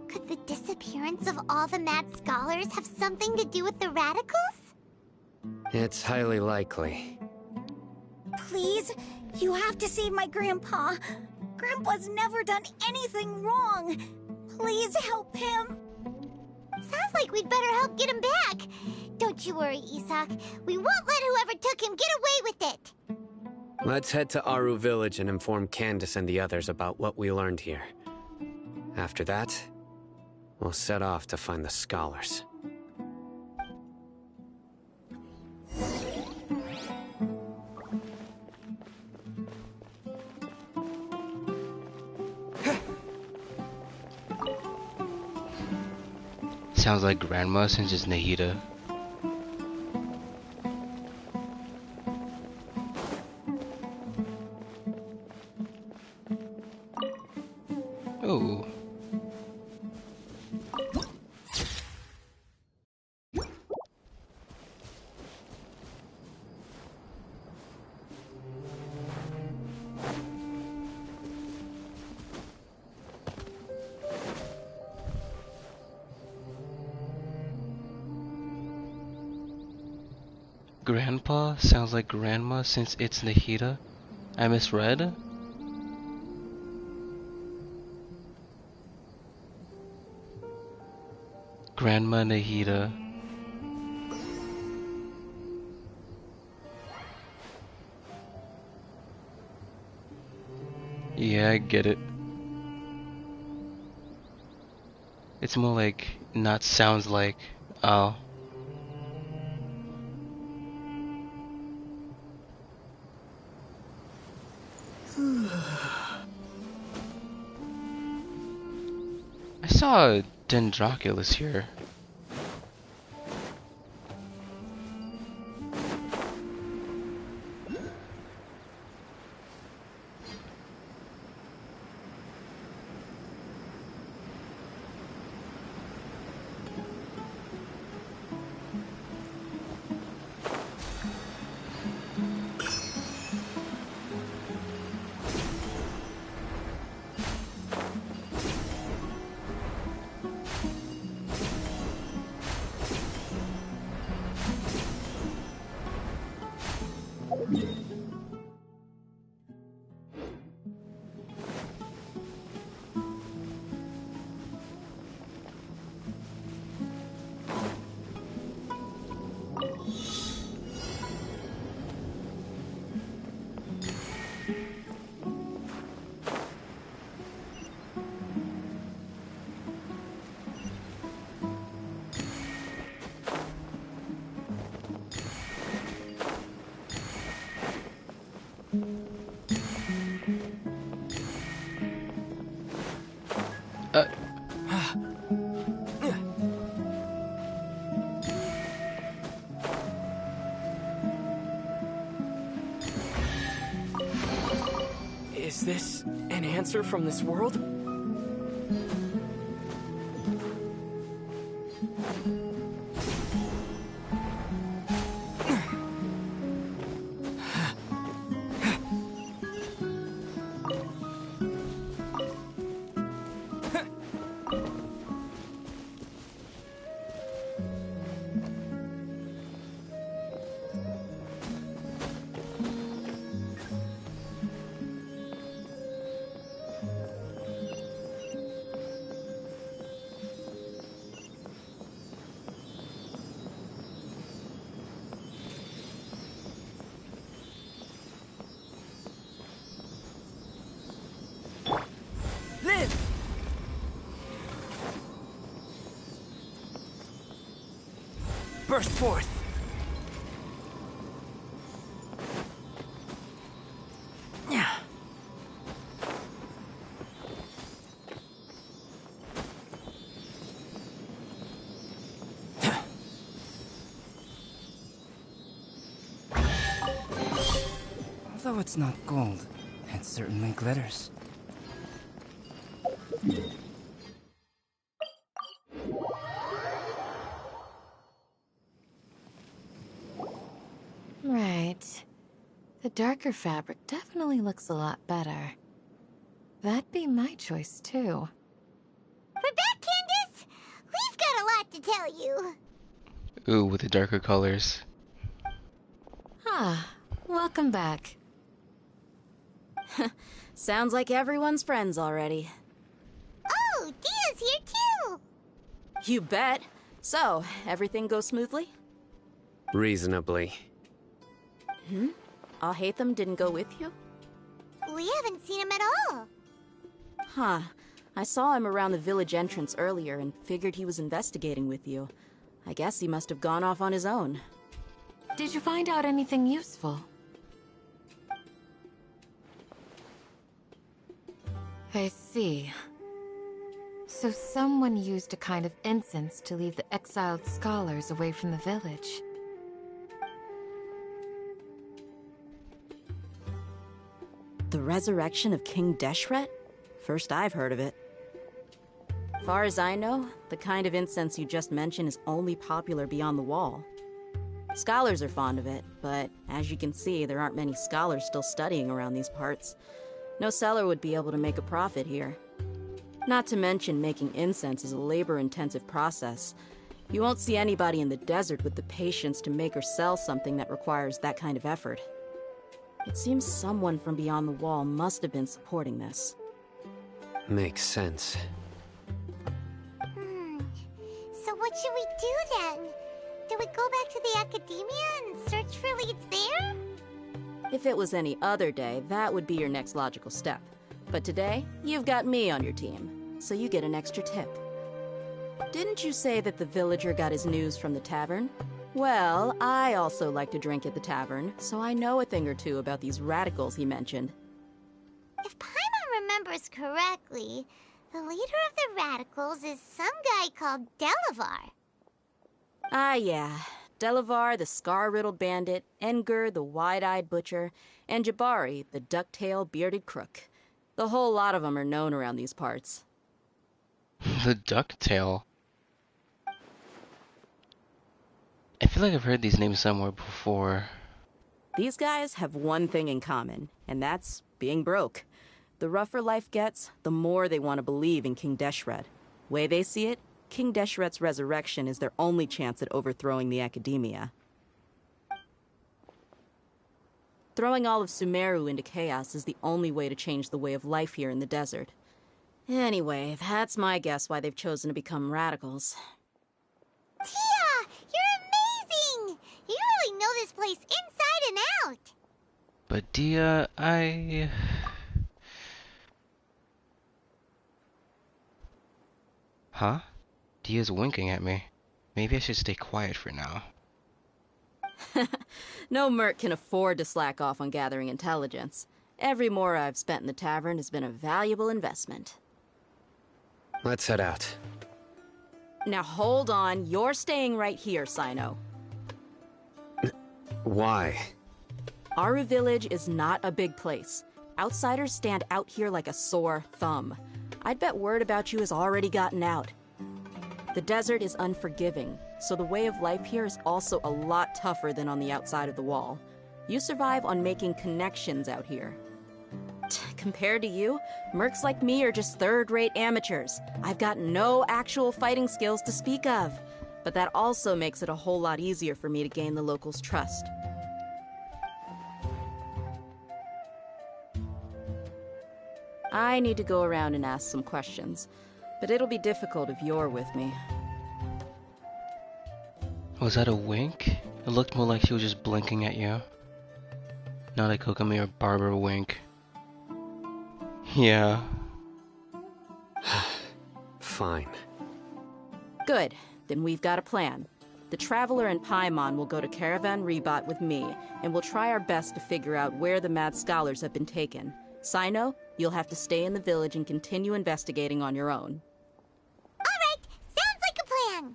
Could the disappearance of all the mad scholars have something to do with the radicals? It's highly likely. Please, you have to save my Grandpa. Grandpa's never done anything wrong. Please help him. Sounds like we'd better help get him back. Don't you worry, Isak. We won't let whoever took him get away with it. Let's head to Aru Village and inform Candace and the others about what we learned here. After that, we'll set off to find the scholars. Sounds like Grandma since it's Nahida. Oh. Grandpa sounds like grandma since it's Nahida. I misread? Grandma Nahida. Yeah, I get it. It's more like, not sounds like. Oh. I saw Dendroculus here. Is this an answer from this world? Burst forth! Although it's not gold, it certainly glitters. Right. The darker fabric definitely looks a lot better. That'd be my choice, too. We're back, Candace! We've got a lot to tell you. Ooh, with the darker colors. Ah, welcome back. Sounds like everyone's friends already. Oh, Dia's here too! You bet. So, everything goes smoothly? Reasonably. Alhaitham didn't go with you? We haven't seen him at all. Huh. I saw him around the village entrance earlier and figured he was investigating with you. I guess he must have gone off on his own. Did you find out anything useful? I see. So someone used a kind of incense to lead the exiled scholars away from the village. The resurrection of King Deshret? First I've heard of it. Far as I know, the kind of incense you just mentioned is only popular beyond the wall. Scholars are fond of it, but as you can see, there aren't many scholars still studying around these parts. No seller would be able to make a profit here. Not to mention, making incense is a labor-intensive process. You won't see anybody in the desert with the patience to make or sell something that requires that kind of effort. It seems someone from beyond the wall must have been supporting this. Makes sense. So what should we do then? Do we go back to the academia and search for leads there? If it was any other day, that would be your next logical step. But today, you've got me on your team, so you get an extra tip. Didn't you say that the villager got his news from the tavern? Well, I also like to drink at the tavern, so I know a thing or two about these radicals he mentioned. If Paimon remembers correctly, the leader of the radicals is some guy called Delavar. Ah, yeah. Delavar, the scar-riddled bandit, Engur, the wide-eyed butcher, and Jabari, the duck-tailed bearded crook. The whole lot of them are known around these parts. The ducktail. I feel like I've heard these names somewhere before. These guys have one thing in common, and that's being broke. The rougher life gets, the more they want to believe in King Deshret. Way they see it, King Deshret's resurrection is their only chance at overthrowing the academia. Throwing all of Sumeru into chaos is the only way to change the way of life here in the desert. Anyway, that's my guess why they've chosen to become radicals. Tia! You're amazing! You really know this place inside and out! But Dia, Huh? Dia's winking at me. Maybe I should stay quiet for now. No merc can afford to slack off on gathering intelligence. Every mora I've spent in the tavern has been a valuable investment. Let's head out. Now hold on, you're staying right here, Sino. Why? Aru Village is not a big place. Outsiders stand out here like a sore thumb. I'd bet word about you has already gotten out. The desert is unforgiving, so the way of life here is also a lot tougher than on the outside of the wall. You survive on making connections out here. Compared to you, mercs like me are just third-rate amateurs. I've got no actual fighting skills to speak of. But that also makes it a whole lot easier for me to gain the locals' trust. I need to go around and ask some questions, but it'll be difficult if you're with me. Was that a wink? It looked more like she was just blinking at you. Not a Kokomi or Barbara wink. Yeah. Fine. Good. Then we've got a plan. The Traveler and Paimon will go to Caravan Rebot with me, and we'll try our best to figure out where the mad scholars have been taken. Sino, you'll have to stay in the village and continue investigating on your own. Alright, sounds like a plan!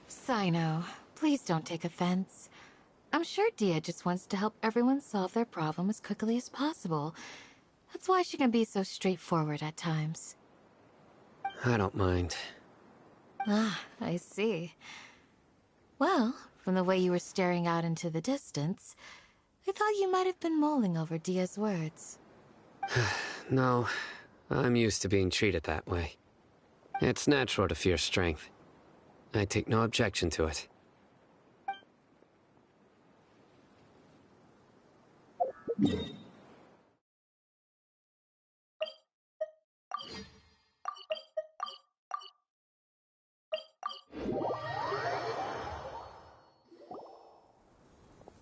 Sino, please don't take offense. I'm sure Dia just wants to help everyone solve their problem as quickly as possible. That's why she can be so straightforward at times. I don't mind. Ah, I see. Well, from the way you were staring out into the distance, I thought you might have been mulling over Dia's words. No, I'm used to being treated that way. It's natural to fear strength. I take no objection to it.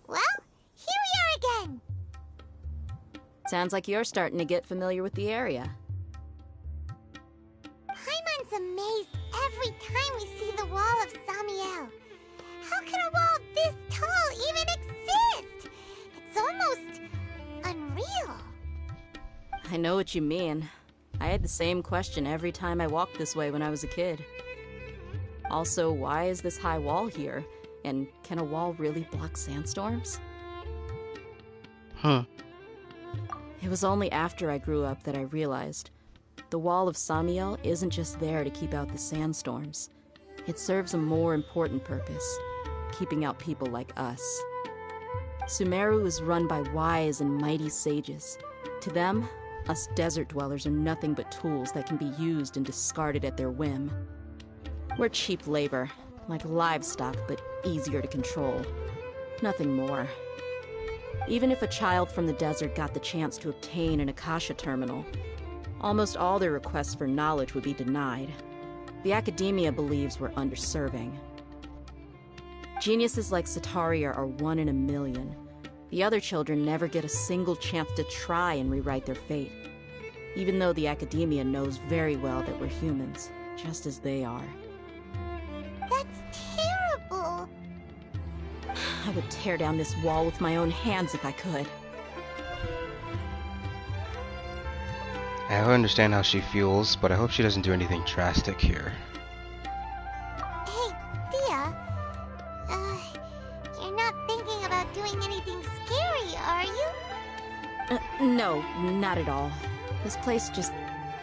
Well, here we are again! Sounds like you're starting to get familiar with the area. Paimon's amazed every time we see the wall of Samiel. How can a wall this tall even exist? It's almost unreal. I know what you mean. I had the same question every time I walked this way when I was a kid. Also, why is this high wall here? And can a wall really block sandstorms? Huh. It was only after I grew up that I realized the wall of Samiel isn't just there to keep out the sandstorms. It serves a more important purpose. keeping out people like us. Sumeru is run by wise and mighty sages. To them, us desert dwellers are nothing but tools that can be used and discarded at their whim. We're cheap labor, like livestock, but easier to control. Nothing more. Even if a child from the desert got the chance to obtain an Akasha terminal, almost all their requests for knowledge would be denied. The academia believes we're underserving. Geniuses like Sataria are 1 in a million. The other children never get a single chance to try and rewrite their fate, even though the academia knows very well that we're humans, just as they are. That's terrible. I would tear down this wall with my own hands if I could. I understand how she feels, but I hope she doesn't do anything drastic here. Hey, Dia. You're not thinking about doing anything scary, are you? No, not at all. This place just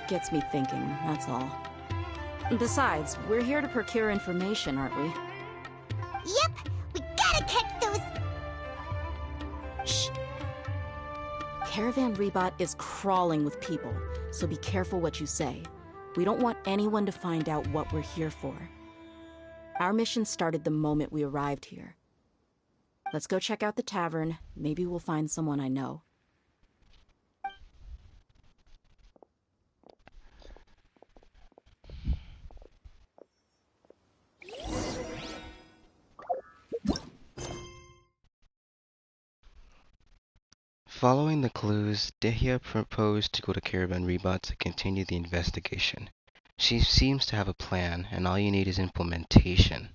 gets me thinking, that's all. Besides, we're here to procure information, aren't we? Yep, we gotta catch those... Shh. Caravan Rebot is crawling with people, so be careful what you say. We don't want anyone to find out what we're here for. Our mission started the moment we arrived here. Let's go check out the tavern. Maybe we'll find someone I know. Following the clues, Dehya proposed to go to Caravan Rebot to continue the investigation. She seems to have a plan, and all you need is implementation.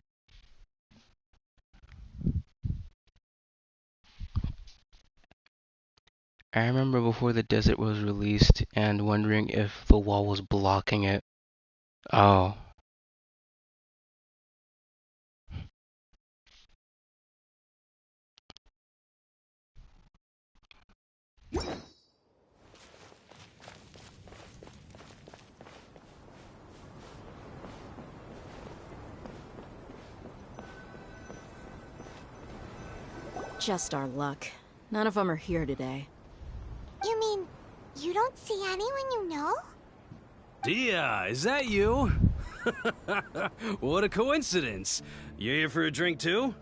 I remember before the desert was released and wondering if the wall was blocking it. Oh. Just our luck. None of them are here today. You mean, you don't see anyone you know? Dia, is that you? What a coincidence. You here for a drink too?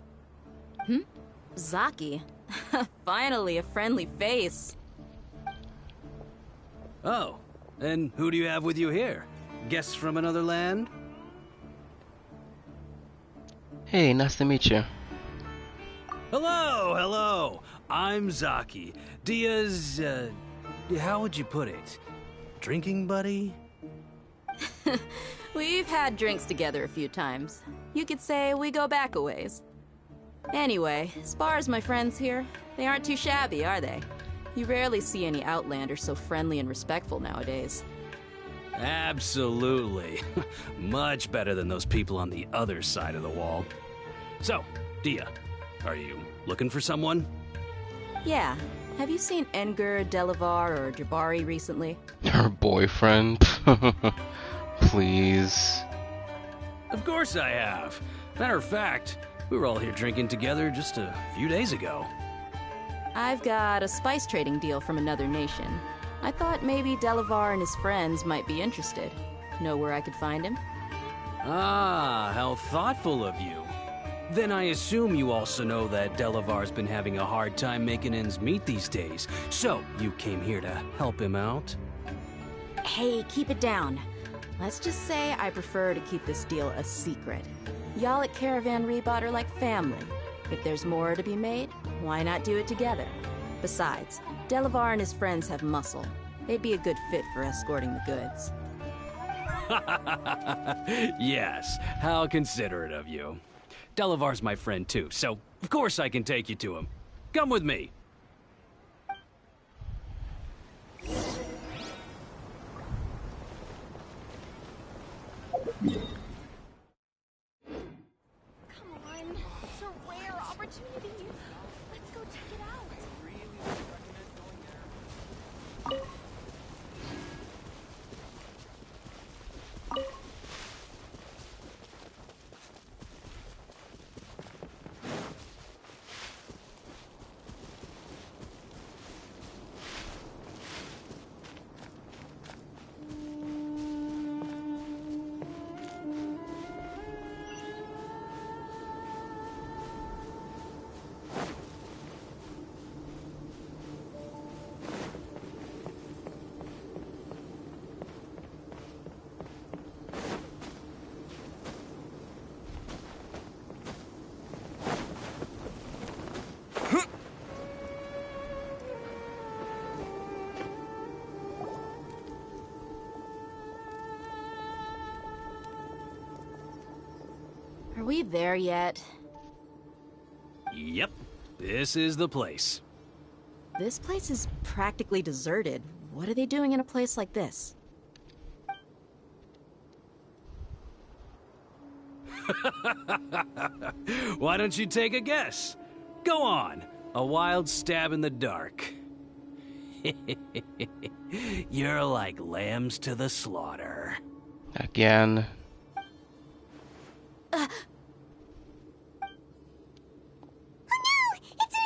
Zaki. Finally, a friendly face. Oh, and who do you have with you here? Guests from another land? Hey, nice to meet you. Hello, hello. I'm Zaki. Dia's, how would you put it? Drinking buddy? We've had drinks together a few times. You could say we go back a ways. Anyway, as far as my friends here, they aren't too shabby, are they? You rarely see any Outlanders so friendly and respectful nowadays. Absolutely. Much better than those people on the other side of the wall. So, Dia, are you looking for someone? Yeah. Have you seen Engur, Delavar, or Jabari recently? Her boyfriend? Please. Of course I have. Matter of fact, we were all here drinking together just a few days ago. I've got a spice trading deal from another nation. I thought maybe Delavar and his friends might be interested. Know where I could find him? Ah, how thoughtful of you. Then I assume you also know that Delavar's been having a hard time making ends meet these days. So, you came here to help him out? Hey, keep it down. Let's just say I prefer to keep this deal a secret. Y'all at Caravan Rebot are like family. If there's more to be made, why not do it together? Besides, Delavar and his friends have muscle. They'd be a good fit for escorting the goods. Yes, how considerate of you. Delavar's my friend too, so of course I can take you to him. Come with me. Come on, it's a rare opportunity. Let's go check it out. Are we there yet? Yep, this is the place. This place is practically deserted. What are they doing in a place like this? Why don't you take a guess? Go on, a wild stab in the dark. You're like lambs to the slaughter. Again. Oh no! It's an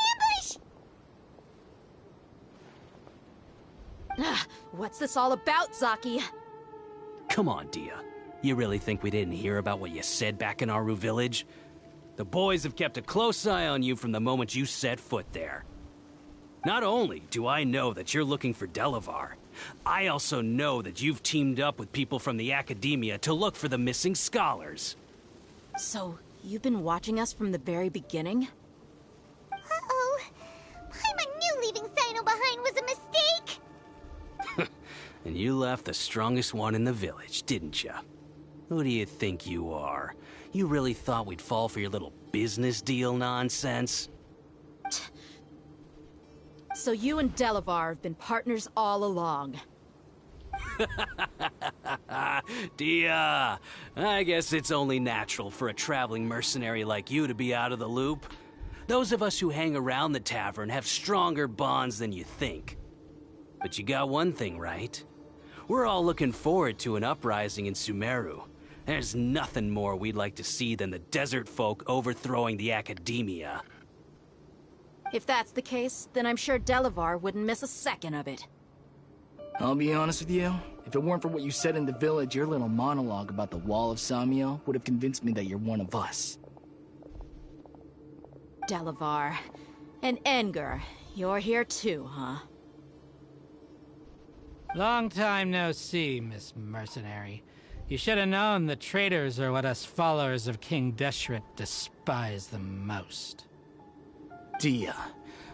ambush! What's this all about, Zaki? Come on, Dia. You really think we didn't hear about what you said back in Aru village? The boys have kept a close eye on you from the moment you set foot there. Not only do I know that you're looking for Delavar, I also know that you've teamed up with people from the Academia to look for the missing scholars. So, you've been watching us from the very beginning? Uh-oh. Paimon knew leaving Sino behind was a mistake! And you left the strongest one in the village, didn't you? Who do you think you are? You really thought we'd fall for your little business deal nonsense? So you and Delavar have been partners all along. Dia, I guess it's only natural for a traveling mercenary like you to be out of the loop. Those of us who hang around the tavern have stronger bonds than you think. But you got one thing right. We're all looking forward to an uprising in Sumeru. There's nothing more we'd like to see than the desert folk overthrowing the Academia. If that's the case, then I'm sure Delavar wouldn't miss a second of it. I'll be honest with you. If it weren't for what you said in the village, your little monologue about the Wall of Samiel would have convinced me that you're one of us. Delavar. And Enger, you're here too, huh? Long time no see, Miss Mercenary. You should have known the traitors are what us followers of King Deshret despise the most. Dia,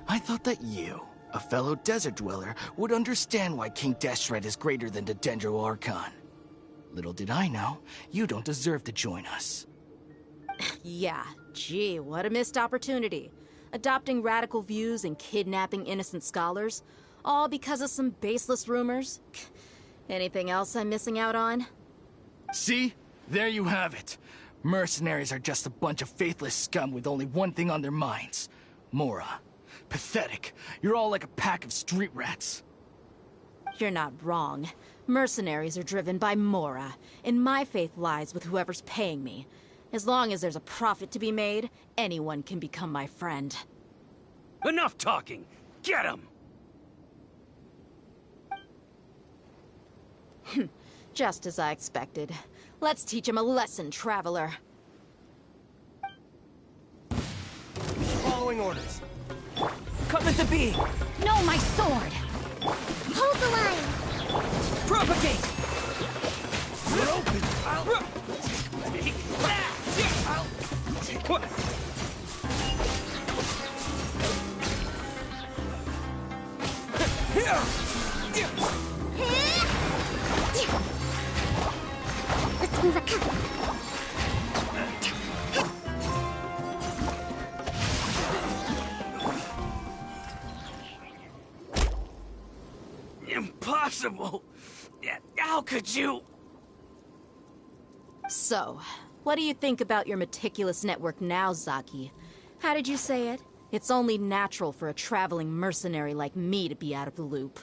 I thought that you, a fellow desert dweller, would understand why King Deshret is greater than the Dendro Archon. Little did I know, you don't deserve to join us. Yeah, gee, what a missed opportunity. Adopting radical views and kidnapping innocent scholars, all because of some baseless rumors. Anything else I'm missing out on? See? There you have it. Mercenaries are just a bunch of faithless scum with only one thing on their minds. Mora. Pathetic. You're all like a pack of street rats. You're not wrong. Mercenaries are driven by Mora, and my faith lies with whoever's paying me. As long as there's a profit to be made, anyone can become my friend. Enough talking! Get him! Just as I expected. Let's teach him a lesson, traveler. Following orders. Coming to B! No, my sword! Hold the line! Propagate! We're open! Let's move a couple. Impossible! How could you? So, what do you think about your meticulous network now, Zaki? How did you say it? It's only natural for a traveling mercenary like me to be out of the loop.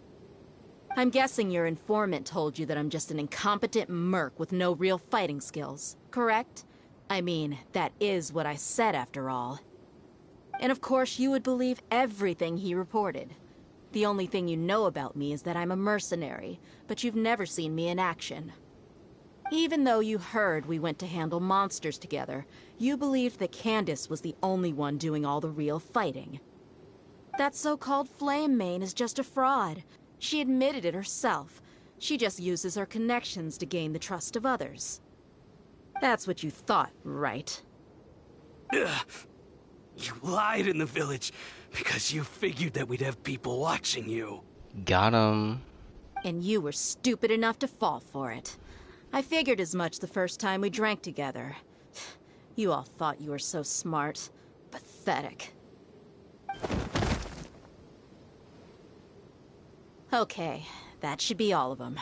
I'm guessing your informant told you that I'm just an incompetent merc with no real fighting skills, correct? I mean, that is what I said after all. And of course you would believe everything he reported. The only thing you know about me is that I'm a mercenary, but you've never seen me in action. Even though you heard we went to handle monsters together, you believed that Candace was the only one doing all the real fighting. That so-called Flame Main is just a fraud. She admitted it herself. She just uses her connections to gain the trust of others. That's what you thought, right? Ugh. You lied in the village because you figured that we'd have people watching you. Got him. And you were stupid enough to fall for it. I figured as much the first time we drank together. You all thought you were so smart. Pathetic. Okay, that should be all of them.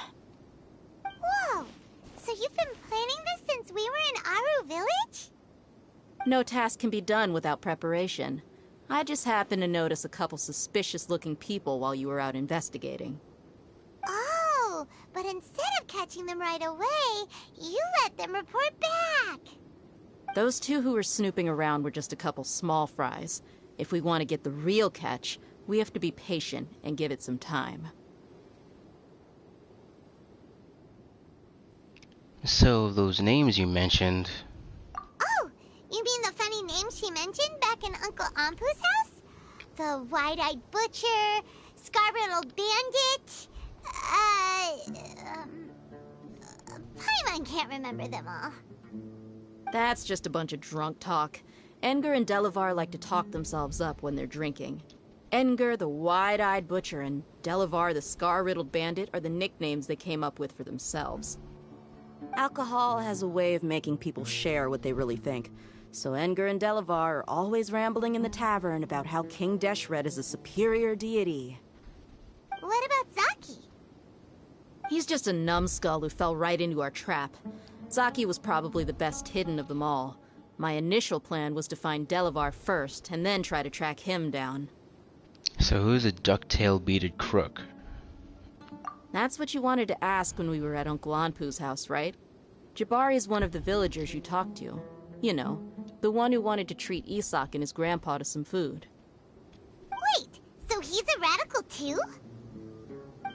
Whoa! So you've been planning this since we were in Aru Village? No task can be done without preparation. I just happened to notice a couple suspicious-looking people while you were out investigating. Oh, but instead of catching them right away, you let them report back. Those two who were snooping around were just a couple small fries. If we want to get the real catch, we have to be patient and give it some time. So, those names you mentioned... Oh, you mean the funny names she mentioned back in Uncle Ampu's house? The wide-eyed butcher, scar-riddled bandit... Paimon can't remember them all. That's just a bunch of drunk talk. Edgar and Delavar like to talk themselves up when they're drinking. Edgar, the wide-eyed butcher, and Delavar, the scar-riddled bandit, are the nicknames they came up with for themselves. Alcohol has a way of making people share what they really think. So Edgar and Delavar are always rambling in the tavern about how King Deshret is a superior deity. What about Zaki? He's just a numbskull who fell right into our trap. Zaki was probably the best hidden of them all. My initial plan was to find Delavar first, and then try to track him down. So who's a ducktail beaded crook? That's what you wanted to ask when we were at Uncle Anpu's house, right? Jabari is one of the villagers you talked to. You know, the one who wanted to treat Isak and his grandpa to some food. Wait, so he's a radical too?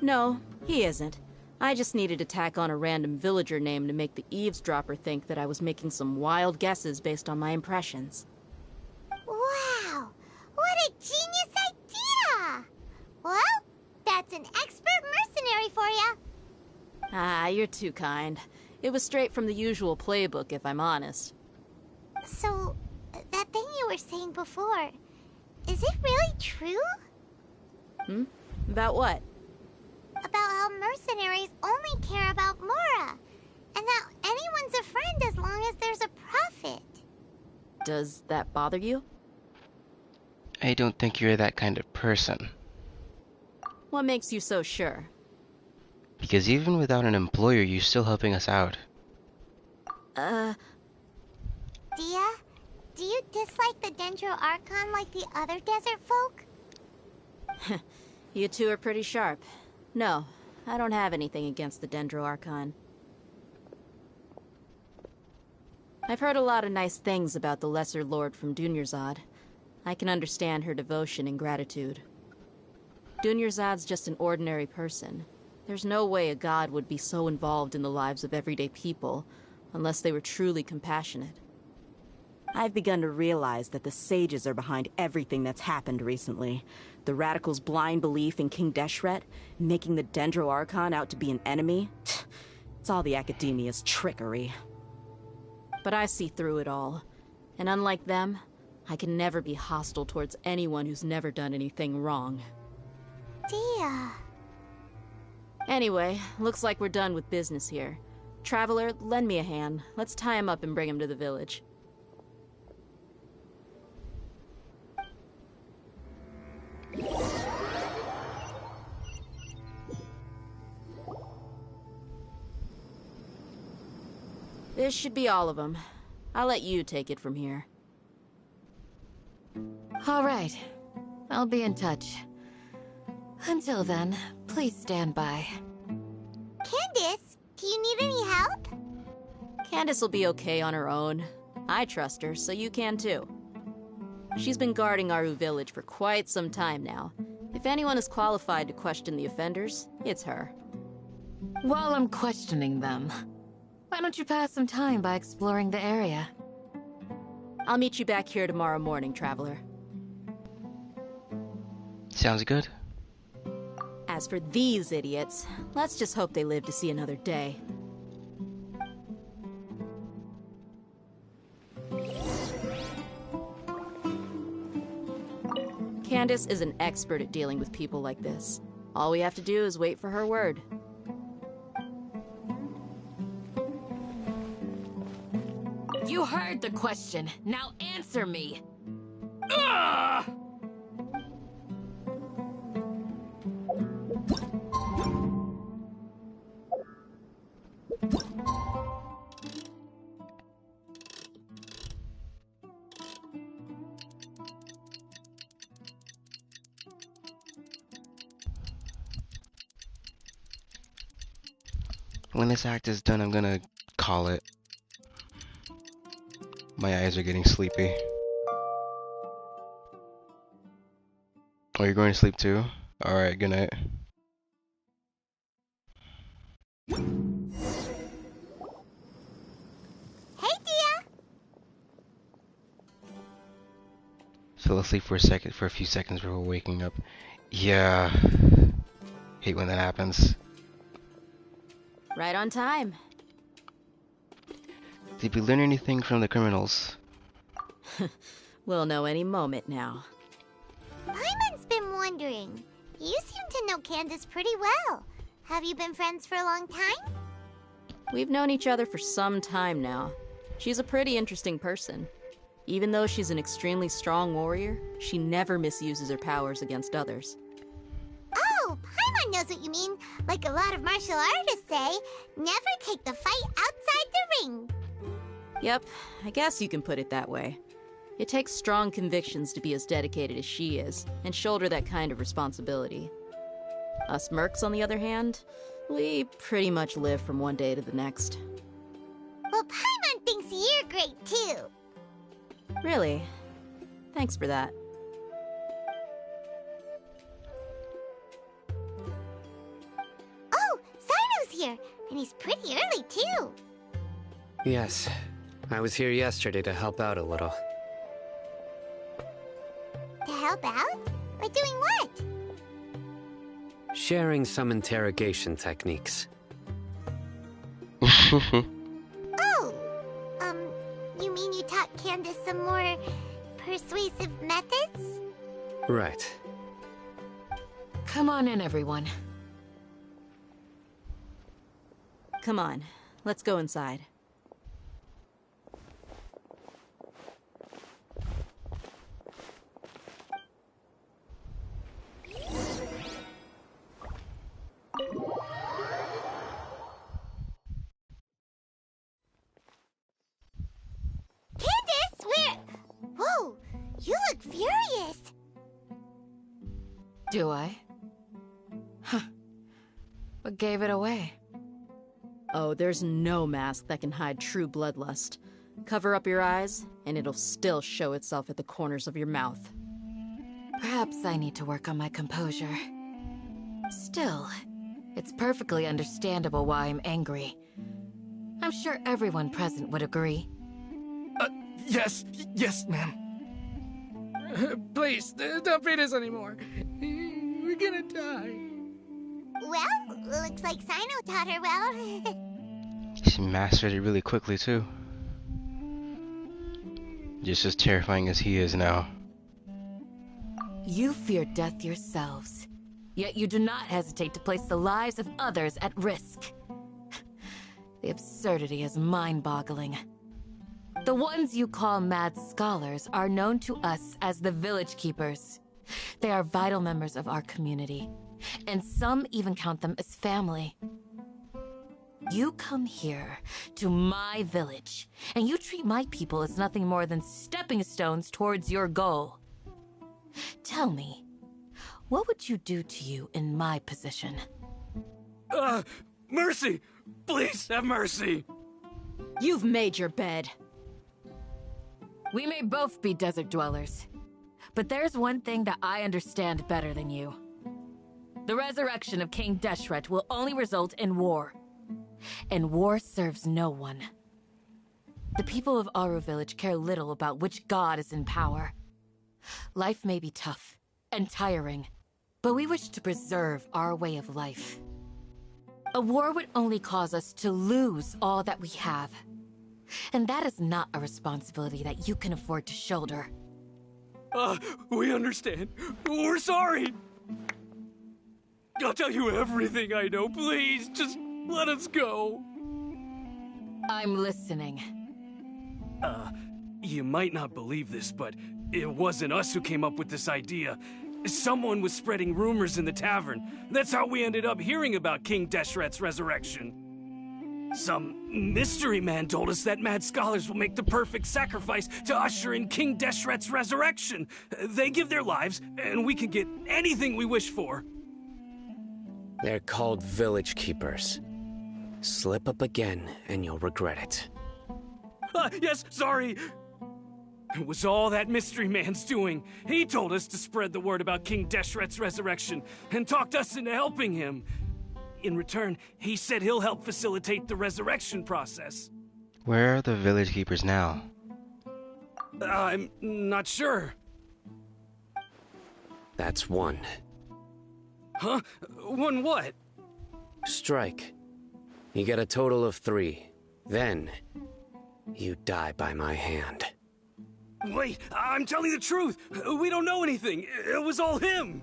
No, he isn't. I just needed to tack on a random villager name to make the eavesdropper think that I was making some wild guesses based on my impressions. Wow, what a genius idea! Well, that's an expert mercenary for you. Ah, you're too kind. It was straight from the usual playbook, if I'm honest. So, that thing you were saying before, is it really true? Hmm? About what? About how mercenaries only care about Mora, and that anyone's a friend as long as there's a profit. Does that bother you? I don't think you're that kind of person. What makes you so sure? Because even without an employer, you're still helping us out. Dia, do you dislike the Dendro Archon like the other desert folk? You two are pretty sharp. No, I don't have anything against the Dendro Archon. I've heard a lot of nice things about the Lesser Lord from Dunyarzad. I can understand her devotion and gratitude. Dunyarzad's just an ordinary person. There's no way a god would be so involved in the lives of everyday people, unless they were truly compassionate. I've begun to realize that the sages are behind everything that's happened recently. The radicals' blind belief in King Deshret, making the Dendro Archon out to be an enemy. It's all the Academia's trickery. But I see through it all. And unlike them, I can never be hostile towards anyone who's never done anything wrong. Dia. Anyway, looks like we're done with business here. Traveler, lend me a hand. Let's tie him up and bring him to the village. This should be all of them. I'll let you take it from here. All right. I'll be in touch. Until then, please stand by. Candace, do you need any help? Candace will be okay on her own. I trust her, so you can too. She's been guarding Aru Village for quite some time now. If anyone is qualified to question the offenders, it's her. While I'm questioning them, why don't you pass some time by exploring the area? I'll meet you back here tomorrow morning, Traveler. Sounds good. As for these idiots, let's just hope they live to see another day. Candace is an expert at dealing with people like this. All we have to do is wait for her word. You heard the question. Now answer me. When this act is done, I'm gonna call it. My eyes are getting sleepy. Oh, you're going to sleep too? Alright, good night. Hey, Dia! So let's sleep for a few seconds before waking up. Yeah. Hate when that happens. Right on time. Did we learn anything from the criminals? We'll know any moment now. Paimon's been wondering. You seem to know Candace pretty well. Have you been friends for a long time? We've known each other for some time now. She's a pretty interesting person. Even though she's an extremely strong warrior, she never misuses her powers against others. Oh, Paimon knows what you mean. Like a lot of martial artists say, never take the fight outside the ring. Yep, I guess you can put it that way. It takes strong convictions to be as dedicated as she is, and shoulder that kind of responsibility. Us mercs, on the other hand, we pretty much live from one day to the next. Well, Paimon thinks you're great too. Really? Thanks for that. Oh, Sino's here, and he's pretty early too. Yes, I was here yesterday to help out a little. To help out? By doing what? Sharing some interrogation techniques. Oh, you mean you taught Candace some more persuasive methods? Right. Come on in, everyone. Come on, let's go inside. Candace, where? Whoa, you look furious. Do I? Huh. What gave it away? Oh, there's no mask that can hide true bloodlust. Cover up your eyes, and it'll still show itself at the corners of your mouth. Perhaps I need to work on my composure. Still, it's perfectly understandable why I'm angry. I'm sure everyone present would agree. Yes, ma'am. Please, don't beat us anymore. We're gonna die. Well, looks like Sino taught her well. She mastered it really quickly too. Just as terrifying as he is now. You fear death yourselves, yet you do not hesitate to place the lives of others at risk. The absurdity is mind-boggling. The ones you call mad scholars are known to us as the Village Keepers. They are vital members of our community, and some even count them as family. You come here to my village, and you treat my people as nothing more than stepping stones towards your goal. Tell me, what would you do to you in my position? Mercy! Please have mercy! You've made your bed. We may both be desert dwellers, but there's one thing that I understand better than you. The resurrection of King Deshret will only result in war. And war serves no one. The people of Aru Village care little about which god is in power. Life may be tough and tiring, but we wish to preserve our way of life. A war would only cause us to lose all that we have. And that is not a responsibility that you can afford to shoulder. We understand. We're sorry! I'll tell you everything I know, please. Just let us go. I'm listening. You might not believe this, but it wasn't us who came up with this idea. Someone was spreading rumors in the tavern. That's how we ended up hearing about King Deshret's resurrection. Some mystery man told us that mad scholars will make the perfect sacrifice to usher in King Deshret's resurrection. They give their lives, and we can get anything we wish for. They're called village keepers. Slip up again, and you'll regret it. Yes, sorry. It was all that mystery man's doing. He told us to spread the word about King Deshret's resurrection and talked us into helping him. In return, he said he'll help facilitate the resurrection process. Where are the village keepers now? I'm not sure. That's one. Huh? One what? Strike. You get a total of 3. Then, you die by my hand. Wait, I'm telling the truth. We don't know anything. It was all him.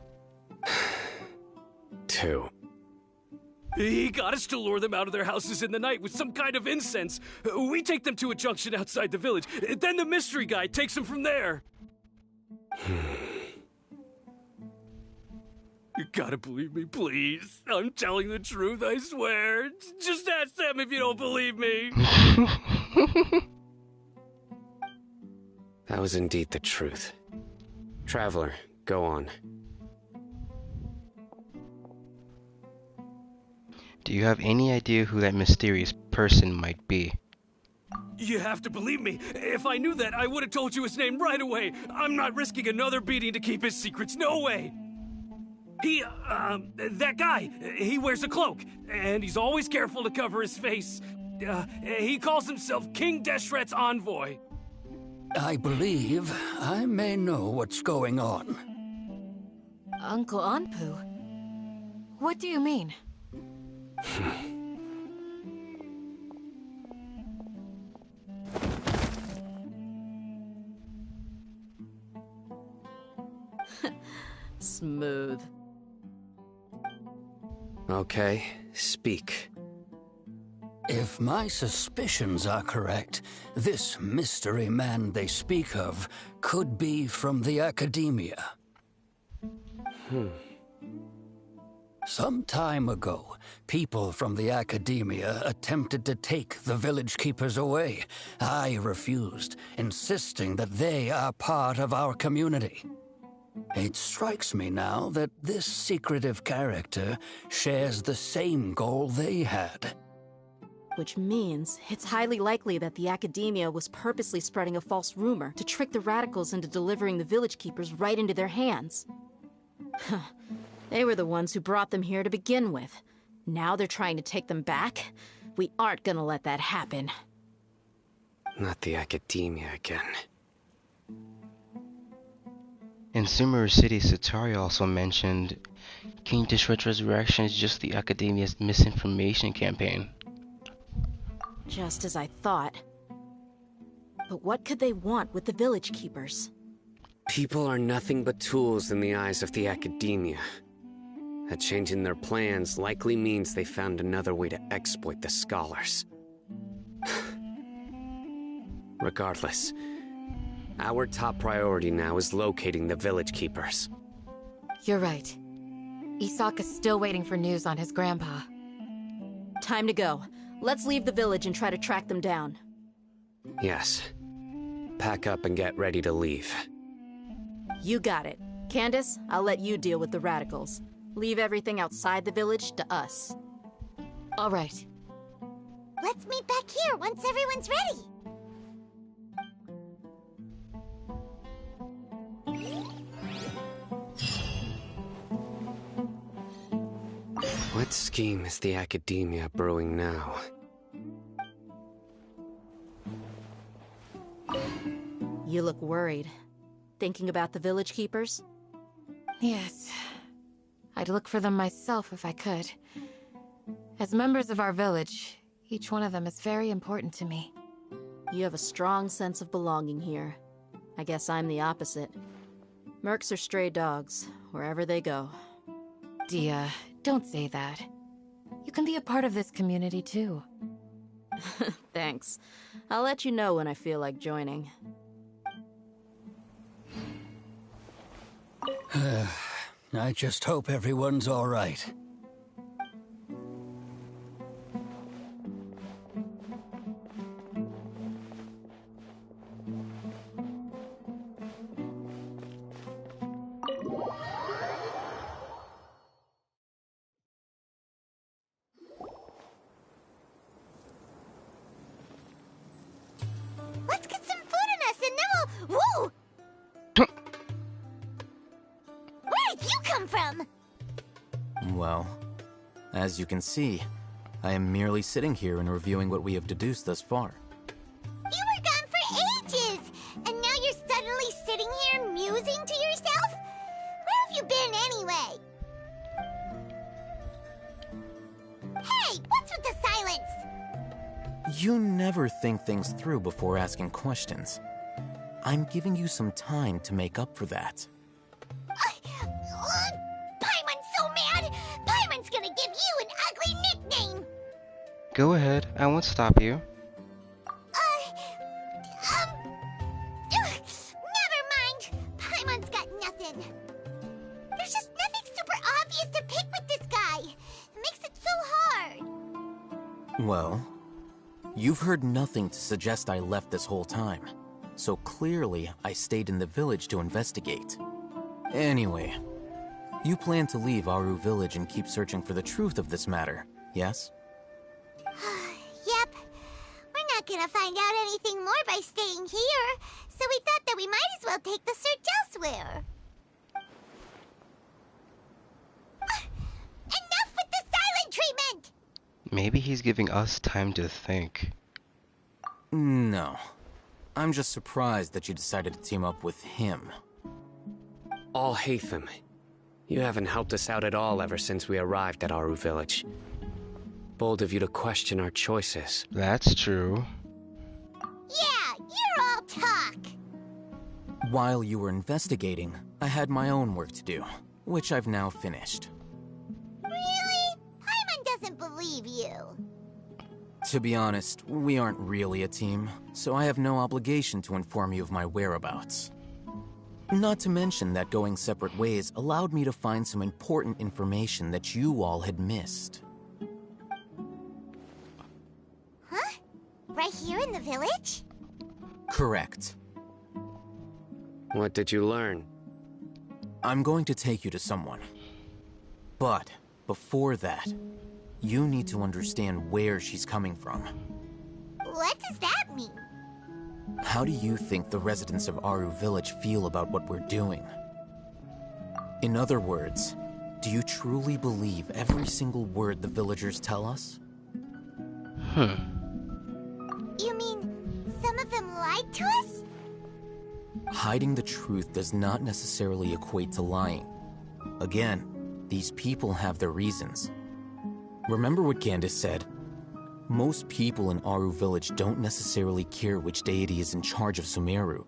2. He got us to lure them out of their houses in the night with some kind of incense. We take them to a junction outside the village. Then the mystery guy takes them from there. You gotta believe me, please. I'm telling the truth, I swear. Just ask them if you don't believe me. That was indeed the truth. Traveler, go on. Do you have any idea who that mysterious person might be? You have to believe me. If I knew that, I would have told you his name right away. I'm not risking another beating to keep his secrets. No way. That guy, he wears a cloak, and he's always careful to cover his face. He calls himself King Deshret's envoy. I believe I may know what's going on. Uncle Anpu? What do you mean? Smooth. Okay, speak. If my suspicions are correct, this mystery man they speak of could be from the Academia. Some time ago, people from the Academia attempted to take the village keepers away. I refused, insisting that they are part of our community. It strikes me now that this secretive character shares the same goal they had. Which means it's highly likely that the Academia was purposely spreading a false rumor to trick the radicals into delivering the village keepers right into their hands. They were the ones who brought them here to begin with. Now they're trying to take them back? We aren't gonna let that happen. Not the Academia again. In Sumeru City, Satari also mentioned King Deshret's resurrection is just the Academia's misinformation campaign. Just as I thought. But what could they want with the village keepers? People are nothing but tools in the eyes of the Academia. A change in their plans likely means they found another way to exploit the scholars. Regardless, our top priority now is locating the village keepers. You're right. Isaka's still waiting for news on his grandpa. Time to go. Let's leave the village and try to track them down. Yes. Pack up and get ready to leave. You got it. Candace, I'll let you deal with the radicals. Leave everything outside the village to us. All right. Let's meet back here once everyone's ready. What scheme is the Academia brewing now? You look worried. Thinking about the village keepers? Yes. I'd look for them myself if I could. As members of our village, each one of them is very important to me. You have a strong sense of belonging here. I guess I'm the opposite. Mercs are stray dogs, wherever they go. Dia, don't say that. You can be a part of this community too. Thanks. I'll let you know when I feel like joining. I just hope everyone's all right. Let's get some food in us and then we'll... Woo! Where did you come from? Well, as you can see, I am merely sitting here and reviewing what we have deduced thus far. You were gone for ages, and now you're suddenly sitting here musing to yourself? Where have you been anyway? Hey, what's with the silence? You never think things through before asking questions. I'm giving you some time to make up for that. Paimon's so mad! Paimon's gonna give you an ugly nickname! Go ahead, I won't stop you. Never mind. Paimon's got nothing. There's just nothing super obvious to pick with this guy. It makes it so hard. Well, you've heard nothing to suggest I left this whole time. So clearly, I stayed in the village to investigate. Anyway, you plan to leave Aru village and keep searching for the truth of this matter, yes? Yep. We're not gonna find out anything more by staying here, so we thought that we might as well take the search elsewhere. Enough with the silent treatment! Maybe he's giving us time to think. No. I'm just surprised that you decided to team up with him. Alhaitham, you haven't helped us out at all ever since we arrived at Aru village. Bold of you to question our choices. That's true. Yeah, you're all talk. While you were investigating, I had my own work to do, which I've now finished. Really? Paimon doesn't believe you. To be honest, we aren't really a team, so I have no obligation to inform you of my whereabouts. Not to mention that going separate ways allowed me to find some important information that you all had missed. Huh? Right here in the village? Correct. What did you learn? I'm going to take you to someone. But before that, you need to understand where she's coming from. What does that mean? How do you think the residents of Aru village feel about what we're doing? In other words, do you truly believe every single word the villagers tell us? You mean some of them lied to us? Hiding the truth does not necessarily equate to lying. Again, these people have their reasons. Remember what Candace said? Most people in Aru village don't necessarily care which deity is in charge of Sumeru.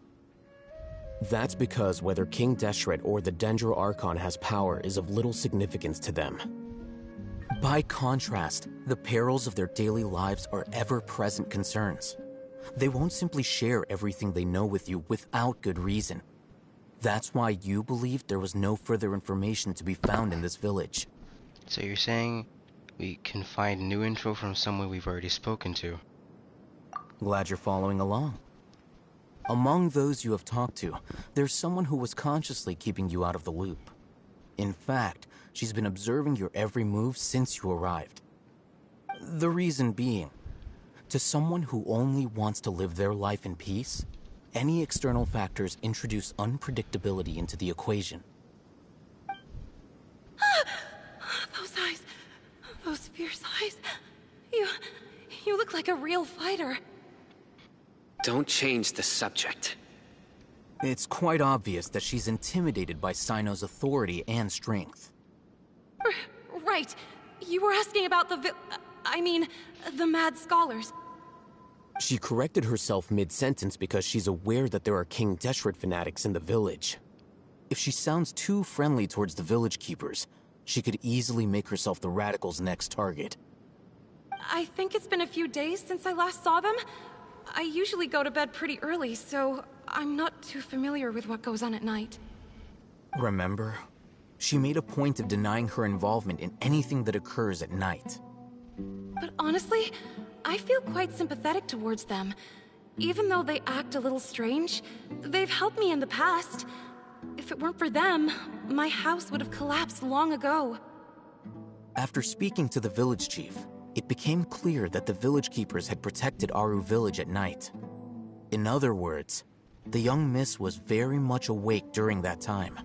That's because whether King Deshret or the Dendro Archon has power is of little significance to them. By contrast, the perils of their daily lives are ever-present concerns. They won't simply share everything they know with you without good reason. That's why you believed there was no further information to be found in this village. So you're saying we can find new info from someone we've already spoken to? Glad you're following along. Among those you have talked to, there's someone who was consciously keeping you out of the loop. In fact, she's been observing your every move since you arrived. The reason being, to someone who only wants to live their life in peace, any external factors introduce unpredictability into the equation. Those eyes. Those fierce eyes. You look like a real fighter. Don't change the subject. It's quite obvious that she's intimidated by Sino's authority and strength. Right. You were asking about the mad scholars. She corrected herself mid-sentence because she's aware that there are King Deshret fanatics in the village. If she sounds too friendly towards the village keepers, she could easily make herself the radicals' next target. I think it's been a few days since I last saw them. I usually go to bed pretty early, so I'm not too familiar with what goes on at night. Remember? She made a point of denying her involvement in anything that occurs at night. But honestly, I feel quite sympathetic towards them. Even though they act a little strange, they've helped me in the past. If it weren't for them, my house would have collapsed long ago. After speaking to the village chief, it became clear that the village keepers had protected Aru village at night. In other words, the young miss was very much awake during that time.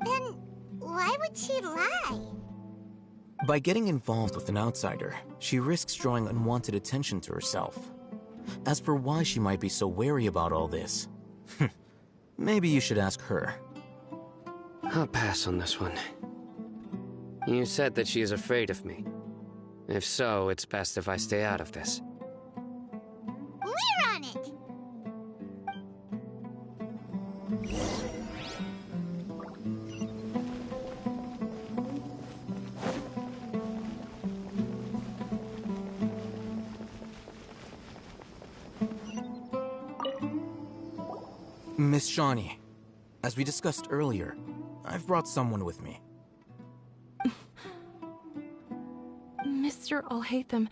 Then why would she lie? By getting involved with an outsider, she risks drawing unwanted attention to herself. As for why she might be so wary about all this, maybe you should ask her. I'll pass on this one. You said that she is afraid of me. If so, it's best if I stay out of this. We're on it! Miss Shawnee, as we discussed earlier, I've brought someone with me. Mr. Alhaitham,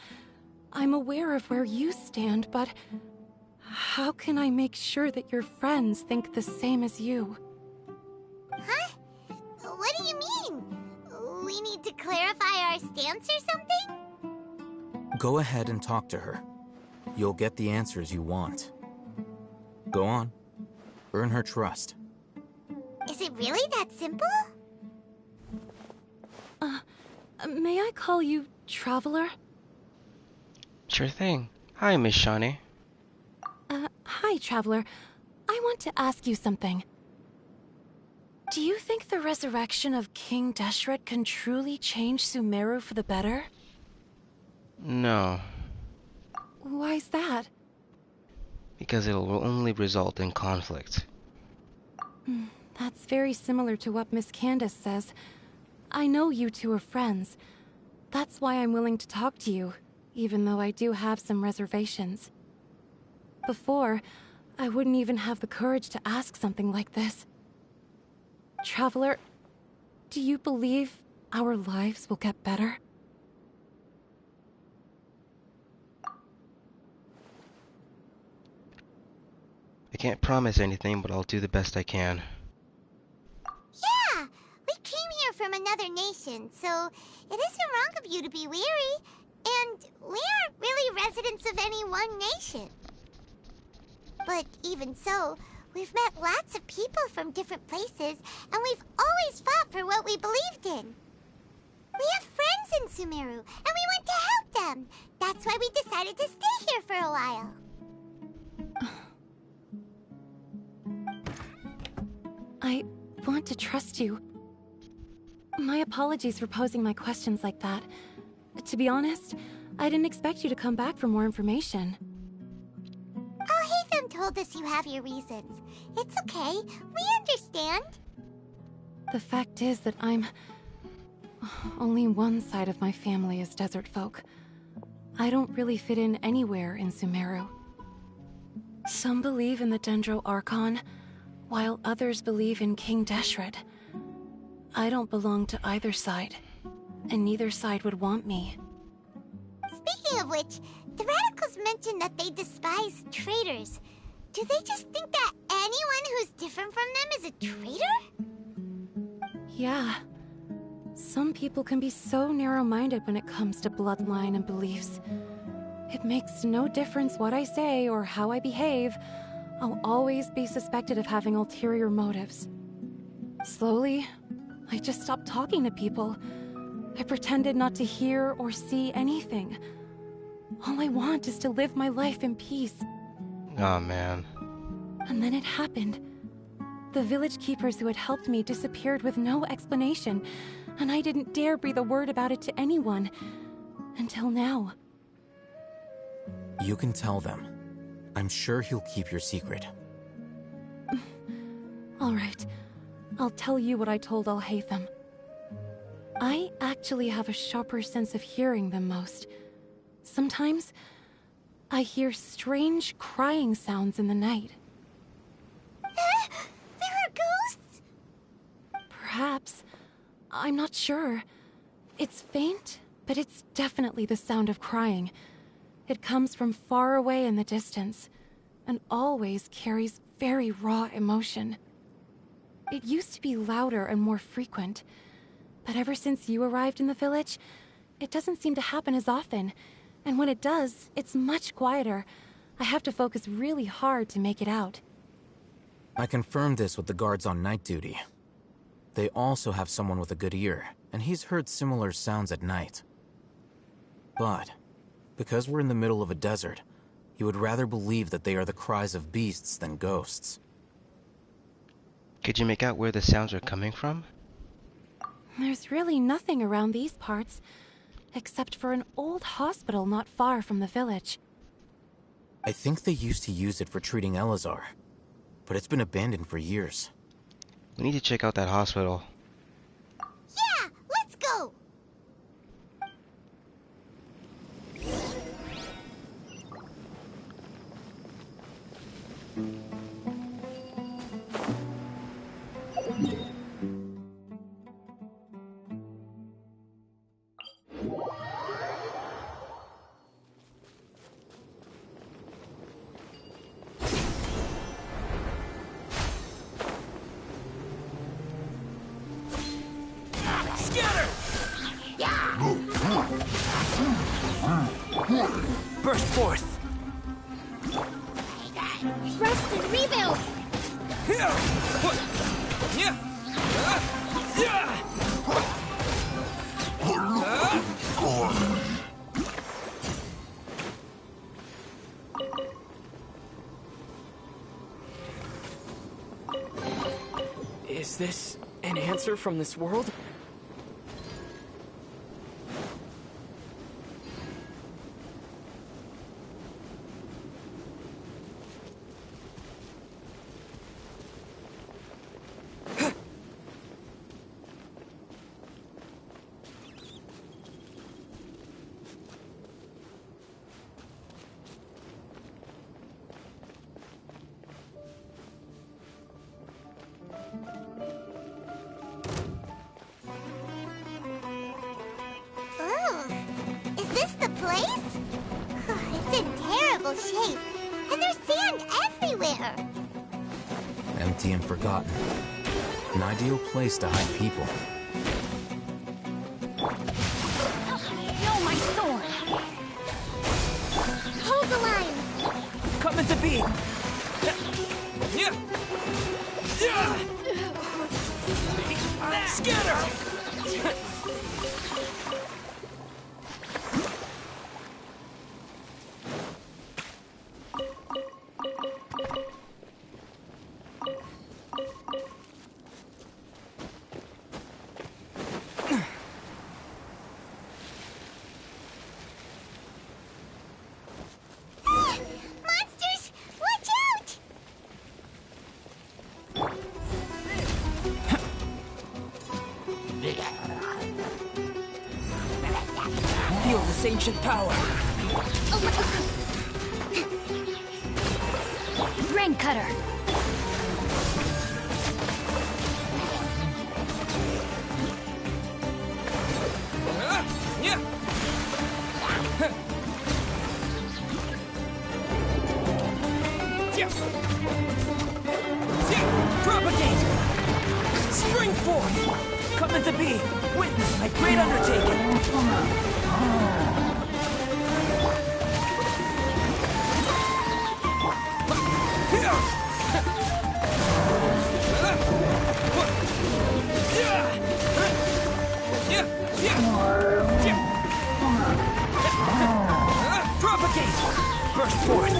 I'm aware of where you stand, but how can I make sure that your friends think the same as you? Huh? What do you mean? We need to clarify our stance or something? Go ahead and talk to her. You'll get the answers you want. Go on. Earn her trust. Is it really that simple? May I call you Traveler? Sure thing. Hi, Miss Shawnee. Hi, Traveler. I want to ask you something. Do you think the resurrection of King Deshret can truly change Sumeru for the better? No, Why's that? because it will only result in conflict. That's very similar to what Miss Candace says. I know you two are friends. That's why I'm willing to talk to you, even though I do have some reservations. Before, I wouldn't even have the courage to ask something like this. Traveler, do you believe our lives will get better? I can't promise anything, but I'll do the best I can. Yeah! We came here from another nation, so it isn't wrong of you to be weary. And we aren't really residents of any one nation. But even so, we've met lots of people from different places, and we've always fought for what we believed in. We have friends in Sumeru, and we want to help them. That's why we decided to stay here for a while. I want to trust you. My apologies for posing my questions like that. To be honest, I didn't expect you to come back for more information. Alhaitham told us you have your reasons. It's okay. We understand. The fact is that only one side of my family is desert folk. I don't really fit in anywhere in Sumeru. Some believe in the Dendro Archon, while others believe in King Deshret. I don't belong to either side, and neither side would want me. Speaking of which, the Radicals mentioned that they despise traitors. Do they just think that anyone who's different from them is a traitor? Yeah. Some people can be so narrow-minded when it comes to bloodline and beliefs. It makes no difference what I say or how I behave. I'll always be suspected of having ulterior motives. Slowly, I just stopped talking to people. I pretended not to hear or see anything. All I want is to live my life in peace. Aw, man. And then it happened. The village keepers who had helped me disappeared with no explanation, and I didn't dare breathe a word about it to anyone. Until now. You can tell them. I'm sure he'll keep your secret. All right. I'll tell you what I told Alhaitham. I actually have a sharper sense of hearing than most. Sometimes, I hear strange crying sounds in the night. There are ghosts? Perhaps. I'm not sure. It's faint, but it's definitely the sound of crying. It comes from far away in the distance, and always carries very raw emotion. It used to be louder and more frequent, but ever since you arrived in the village, it doesn't seem to happen as often, and when it does, it's much quieter. I have to focus really hard to make it out. I confirmed this with the guards on night duty. They also have someone with a good ear, and he's heard similar sounds at night. But, because we're in the middle of a desert, he would rather believe that they are the cries of beasts than ghosts. Could you make out where the sounds are coming from? There's really nothing around these parts, except for an old hospital not far from the village. I think they used to use it for treating Elazar, but it's been abandoned for years. We need to check out that hospital. Yeah, let's go! Burst forth! Rest and rebuild! Is this an answer from this world? Shape, and there's sand everywhere. Empty and forgotten. An ideal place to hide people. No, my sword! Hold the line! Come into being! Scatter! Feel this ancient power. Rain Cutter. Propagate! Spring forth! Come into being! Witness my great undertaking! Propagate! Burst forth!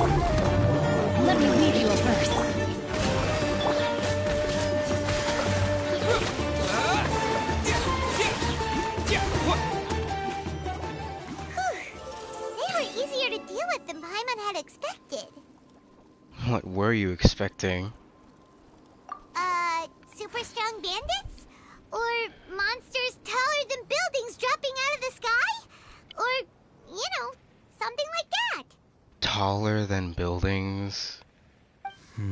Let me read you a verse. Than Paimon had expected. What were you expecting? Super strong bandits? Or monsters taller than buildings dropping out of the sky? Or, you know, something like that. taller than buildings. He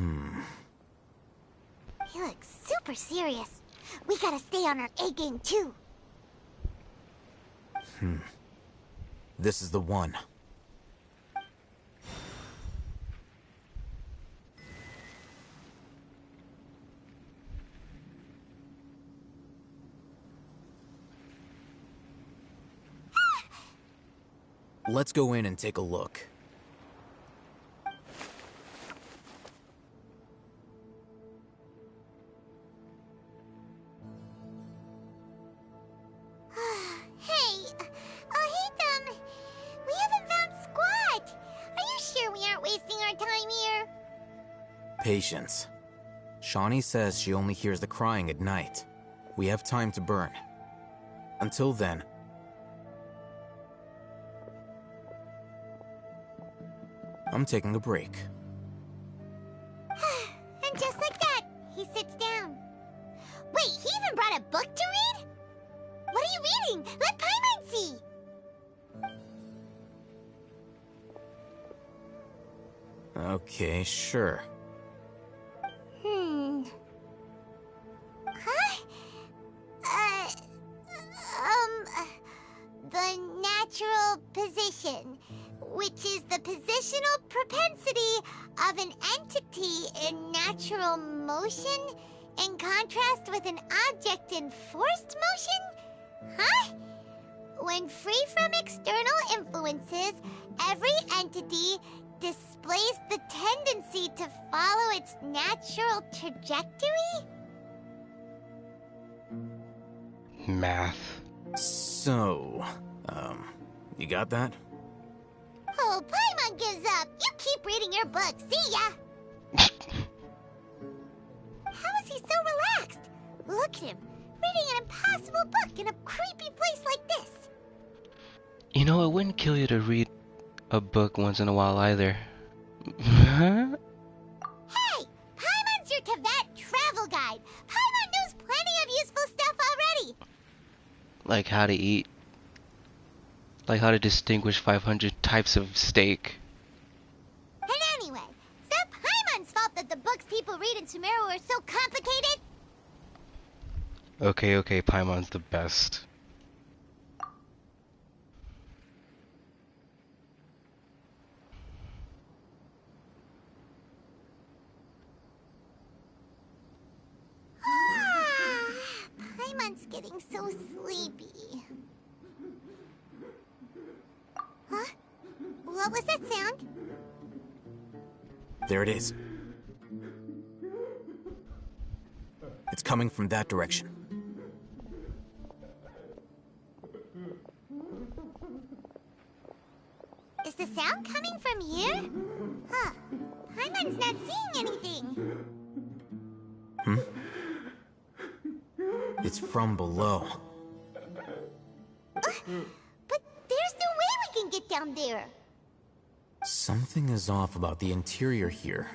looks super serious. We gotta stay on our A game too. This is the one. Let's go in and take a look. Hey, Ethan, we haven't found squat. Are you sure we aren't wasting our time here? Patience. Shawnee says she only hears the crying at night. We have time to burn. Until then, I'm taking a break. And just like that, he sits down. Wait, he even brought a book to read? What are you reading? Let Paimon see! Okay, sure. The natural position, which is the positional propensity of an entity in natural motion in contrast with an object in forced motion? Huh? When free from external influences, every entity displays the tendency to follow its natural trajectory? Math. So, you got that? Oh, Paimon gives up. You keep reading your book. See ya. How is he so relaxed? Look at him, reading an impossible book in a creepy place like this. You know, it wouldn't kill you to read a book once in a while either. Huh? Hey, Paimon's your Tibet travel guide. Paimon knows plenty of useful stuff already. Like how to eat. Like how to distinguish 500 types of steak. And anyway, is that Paimon's fault that the books people read in Sumeru are so complicated? Okay, Paimon's the best. Paimon's getting so sleepy. Huh? What was that sound? There it is. It's coming from that direction. Is the sound coming from here? Huh. Paimon's not seeing anything. It's from below. But there's no way we can get down there. Something is off about the interior here.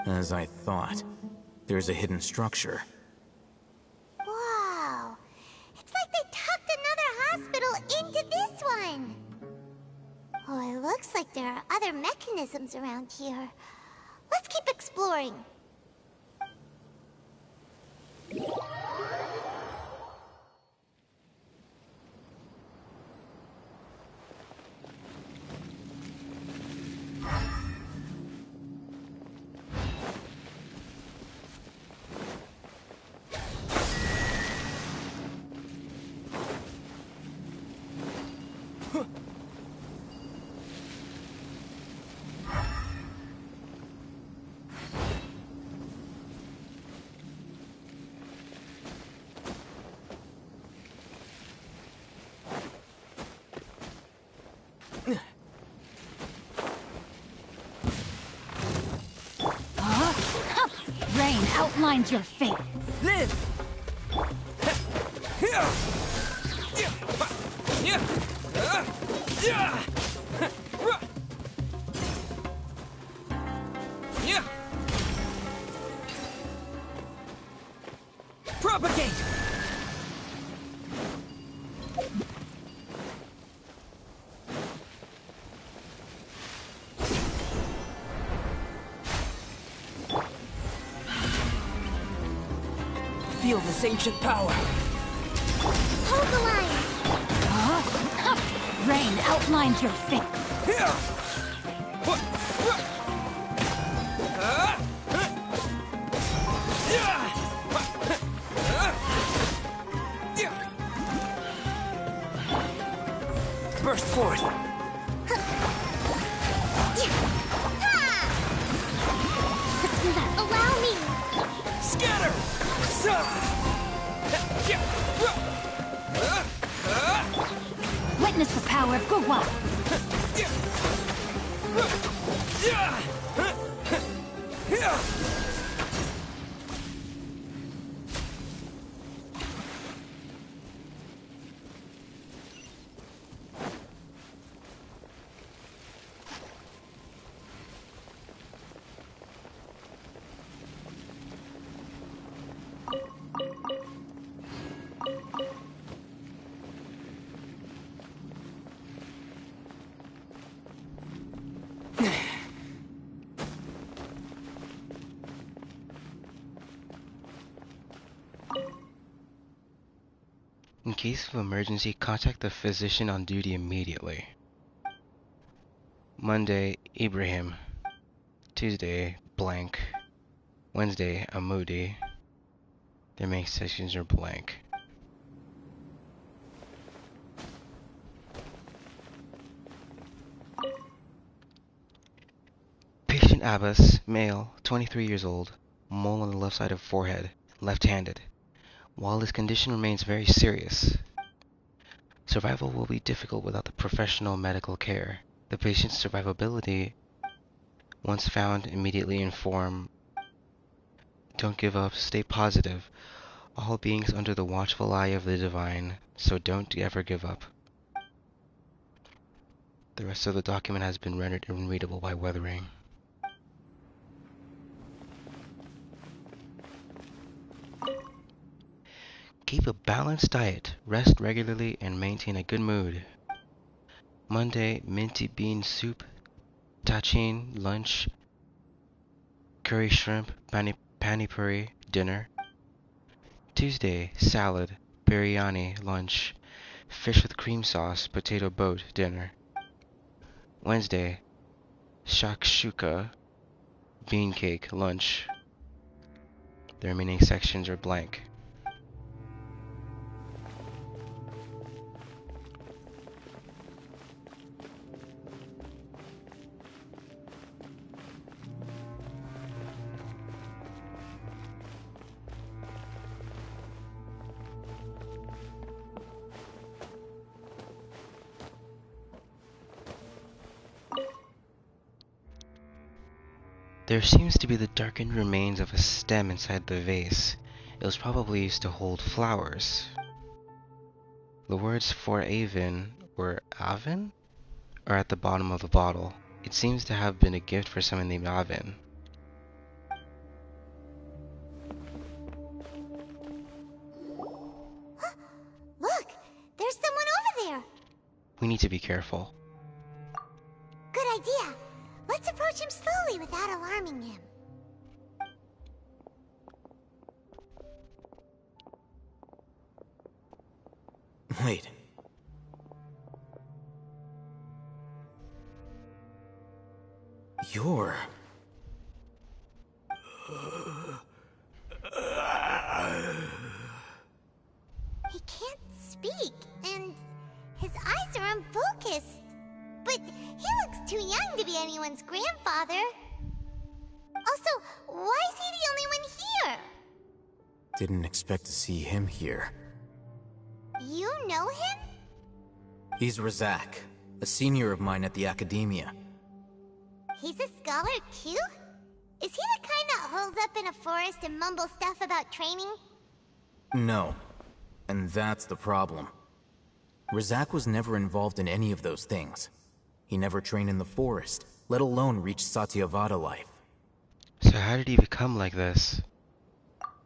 As I thought, there's a hidden structure. Wow. It's like they tucked another hospital into this one. Oh, it looks like there are other mechanisms around here. Let's keep exploring. Rain outlines your fate. Live! Propagate! Feel this ancient power. Hold the line. Rain outlines your fate. Here! Burst forth. Allow me. Scatter! Witness the power of Gurwa. In case of emergency, contact the physician on duty immediately. Monday, Ibrahim. Tuesday, blank. Wednesday, Amudi. Their main sections are blank. Patient Abbas, male, 23 years old, mole on the left side of forehead, left-handed. While his condition remains very serious, survival will be difficult without the professional medical care. The patient's survivability, once found, immediately inform. Don't give up, stay positive. All beings under the watchful eye of the divine, so don't ever give up. The rest of the document has been rendered unreadable by weathering. Keep a balanced diet, rest regularly, and maintain a good mood. Monday, minty bean soup, tachin, lunch, curry shrimp, pani puri, dinner. Tuesday, salad, biryani, lunch, fish with cream sauce, potato boat, dinner. Wednesday, shakshuka, bean cake, lunch. The remaining sections are blank. There seems to be the darkened remains of a stem inside the vase. It was probably used to hold flowers. The words for Avon, or Avon, are at the bottom of the bottle. It seems to have been a gift for someone named Avon. Look, there's someone over there. We need to be careful. Good idea. Let's approach him slowly without alarming him. Wait. You're... He can't speak, and his eyes are unfocused. But he looks too young to be anyone's grandfather. Also, why is he the only one here? Didn't expect to see him here. You know him? He's Razak, a senior of mine at the Academia. He's a scholar too? Is he the kind that holes up in a forest and mumbles stuff about training? No. And that's the problem. Razak was never involved in any of those things. He never trained in the forest, let alone reach Satyavada life. So how did he become like this?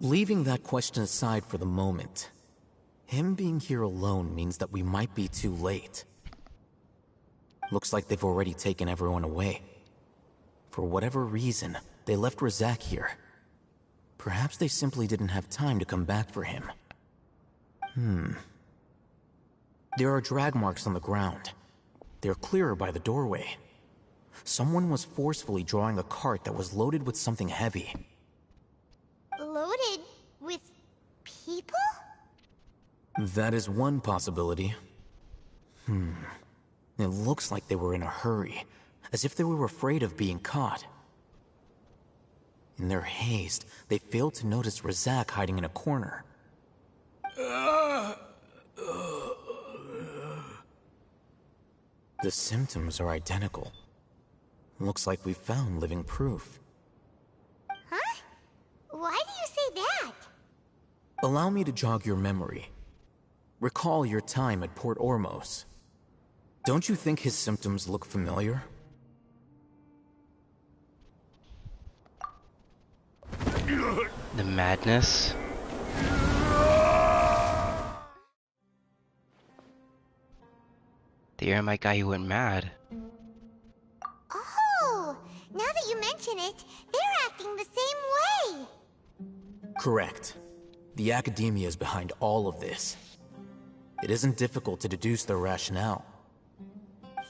Leaving that question aside for the moment, him being here alone means that we might be too late. Looks like they've already taken everyone away. For whatever reason, they left Razak here. Perhaps they simply didn't have time to come back for him. There are drag marks on the ground. They're clearer by the doorway. Someone was forcefully drawing a cart that was loaded with something heavy. Loaded with people? That is one possibility. It looks like they were in a hurry, as if they were afraid of being caught. In their haste, they failed to notice Razak hiding in a corner. The symptoms are identical. Looks like we found living proof. Huh? Why do you say that? Allow me to jog your memory. Recall your time at Port Ormos. Don't you think his symptoms look familiar? The madness. The Eremite guy who went mad. Oh, now that you mention it, they're acting the same way. Correct. The Academia is behind all of this. It isn't difficult to deduce their rationale.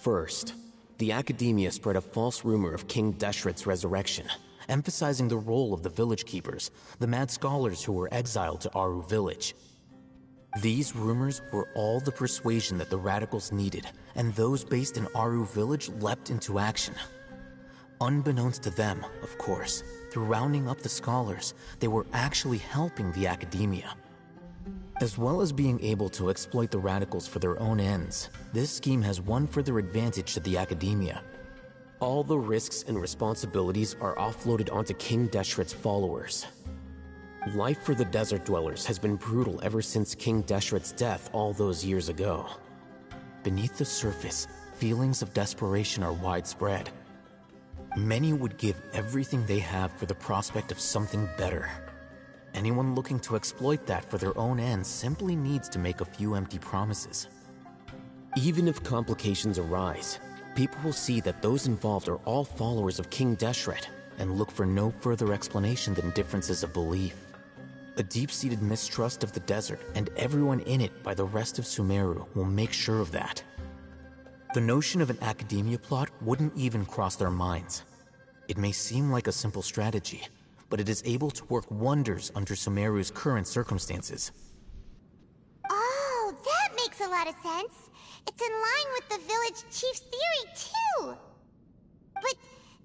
First, the Academia spread a false rumor of King Deshret's resurrection, emphasizing the role of the village keepers, the mad scholars who were exiled to Aru village. These rumors were all the persuasion that the radicals needed, and those based in Aru village leapt into action. Unbeknownst to them, of course, through rounding up the scholars, they were actually helping the Academia. As well as being able to exploit the radicals for their own ends, this scheme has one further advantage to the Academia. All the risks and responsibilities are offloaded onto King Deshret's followers. Life for the desert dwellers has been brutal ever since King Deshret's death all those years ago. Beneath the surface, feelings of desperation are widespread. Many would give everything they have for the prospect of something better. Anyone looking to exploit that for their own ends simply needs to make a few empty promises. Even if complications arise, people will see that those involved are all followers of King Deshret and look for no further explanation than differences of belief. A deep-seated mistrust of the desert and everyone in it by the rest of Sumeru will make sure of that. The notion of an Academia plot wouldn't even cross their minds. It may seem like a simple strategy, but it is able to work wonders under Sumeru's current circumstances. Oh, that makes a lot of sense. It's in line with the village chief's theory, too. But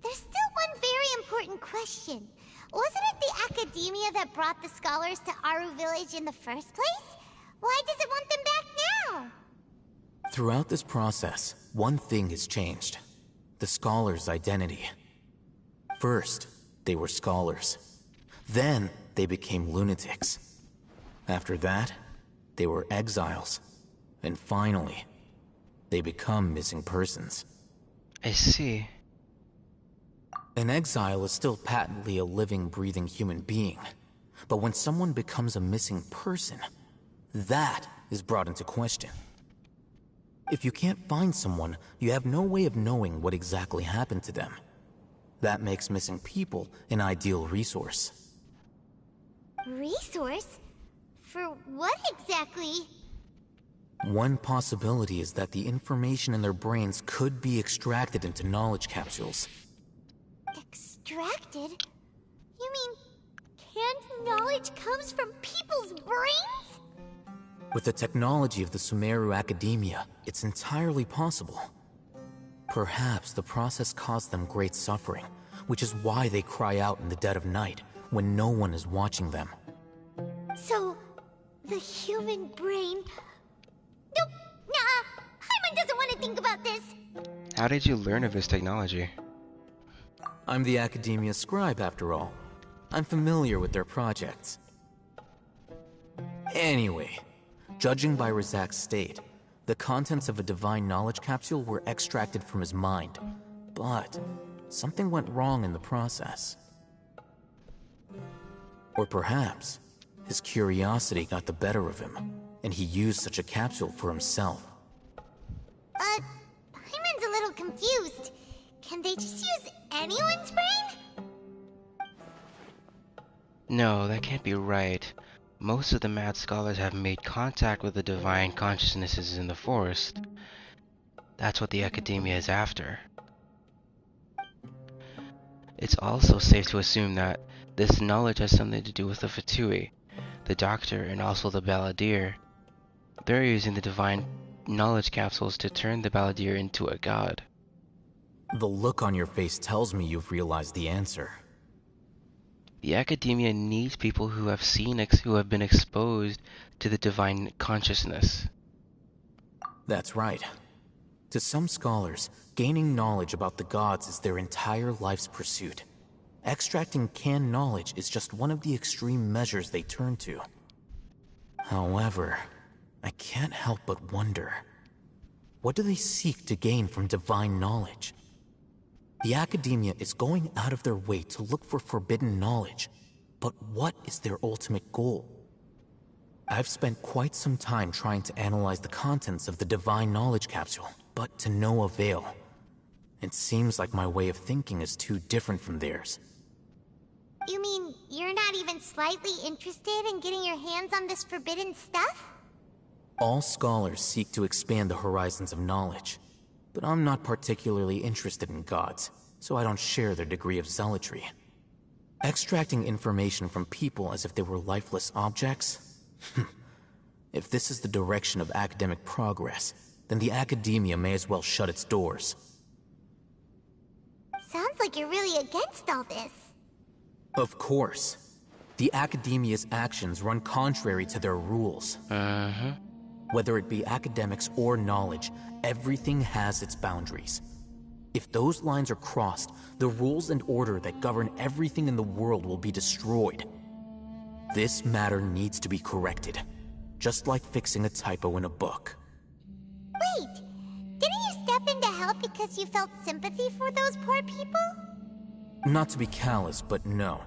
there's still one very important question. Wasn't it the Academia that brought the scholars to Aru village in the first place? Why does it want them back now? Throughout this process, one thing has changed. The scholars' identity. First, they were scholars. Then, they became lunatics. After that, they were exiles. And finally, they become missing persons. I see. An exile is still patently a living, breathing human being. But when someone becomes a missing person, that is brought into question. If you can't find someone, you have no way of knowing what exactly happened to them. That makes missing people an ideal resource. Resource? For what exactly? One possibility is that the information in their brains could be extracted into knowledge capsules. Extracted? You mean canned knowledge comes from people's brains? With the technology of the Sumeru Academia, it's entirely possible. Perhaps the process caused them great suffering, which is why they cry out in the dead of night, when no one is watching them. So, the human brain... Nope, nah, Paimon doesn't want to think about this. How did you learn of his technology? I'm the Academia's scribe, after all. I'm familiar with their projects. Anyway, judging by Razak's state, the contents of a divine knowledge capsule were extracted from his mind. But something went wrong in the process. Or perhaps his curiosity got the better of him, and he used such a capsule for himself. Paimon's a little confused. Can they just use anyone's brain? No, that can't be right. Most of the mad scholars have made contact with the divine consciousnesses in the forest. That's what the academia is after. It's also safe to assume that this knowledge has something to do with the Fatui, the doctor, and also the balladeer. They're using the divine knowledge capsules to turn the balladeer into a god. The look on your face tells me you've realized the answer. The academia needs people who have who have been exposed to the divine consciousness. That's right. To some scholars, gaining knowledge about the gods is their entire life's pursuit. Extracting canned knowledge is just one of the extreme measures they turn to. However, I can't help but wonder, what do they seek to gain from divine knowledge? The academia is going out of their way to look for forbidden knowledge, but what is their ultimate goal? I've spent quite some time trying to analyze the contents of the divine knowledge capsule, but to no avail. It seems like my way of thinking is too different from theirs. You mean you're not even slightly interested in getting your hands on this forbidden stuff? All scholars seek to expand the horizons of knowledge, but I'm not particularly interested in gods, so I don't share their degree of zealotry. Extracting information from people as if they were lifeless objects? If this is the direction of academic progress, then the academia may as well shut its doors. Sounds like you're really against all this. Of course. The academia's actions run contrary to their rules. Whether it be academics or knowledge, everything has its boundaries. If those lines are crossed, the rules and order that govern everything in the world will be destroyed. This matter needs to be corrected, just like fixing a typo in a book. Wait, didn't you step in to help because you felt sympathy for those poor people? Not to be callous, but no.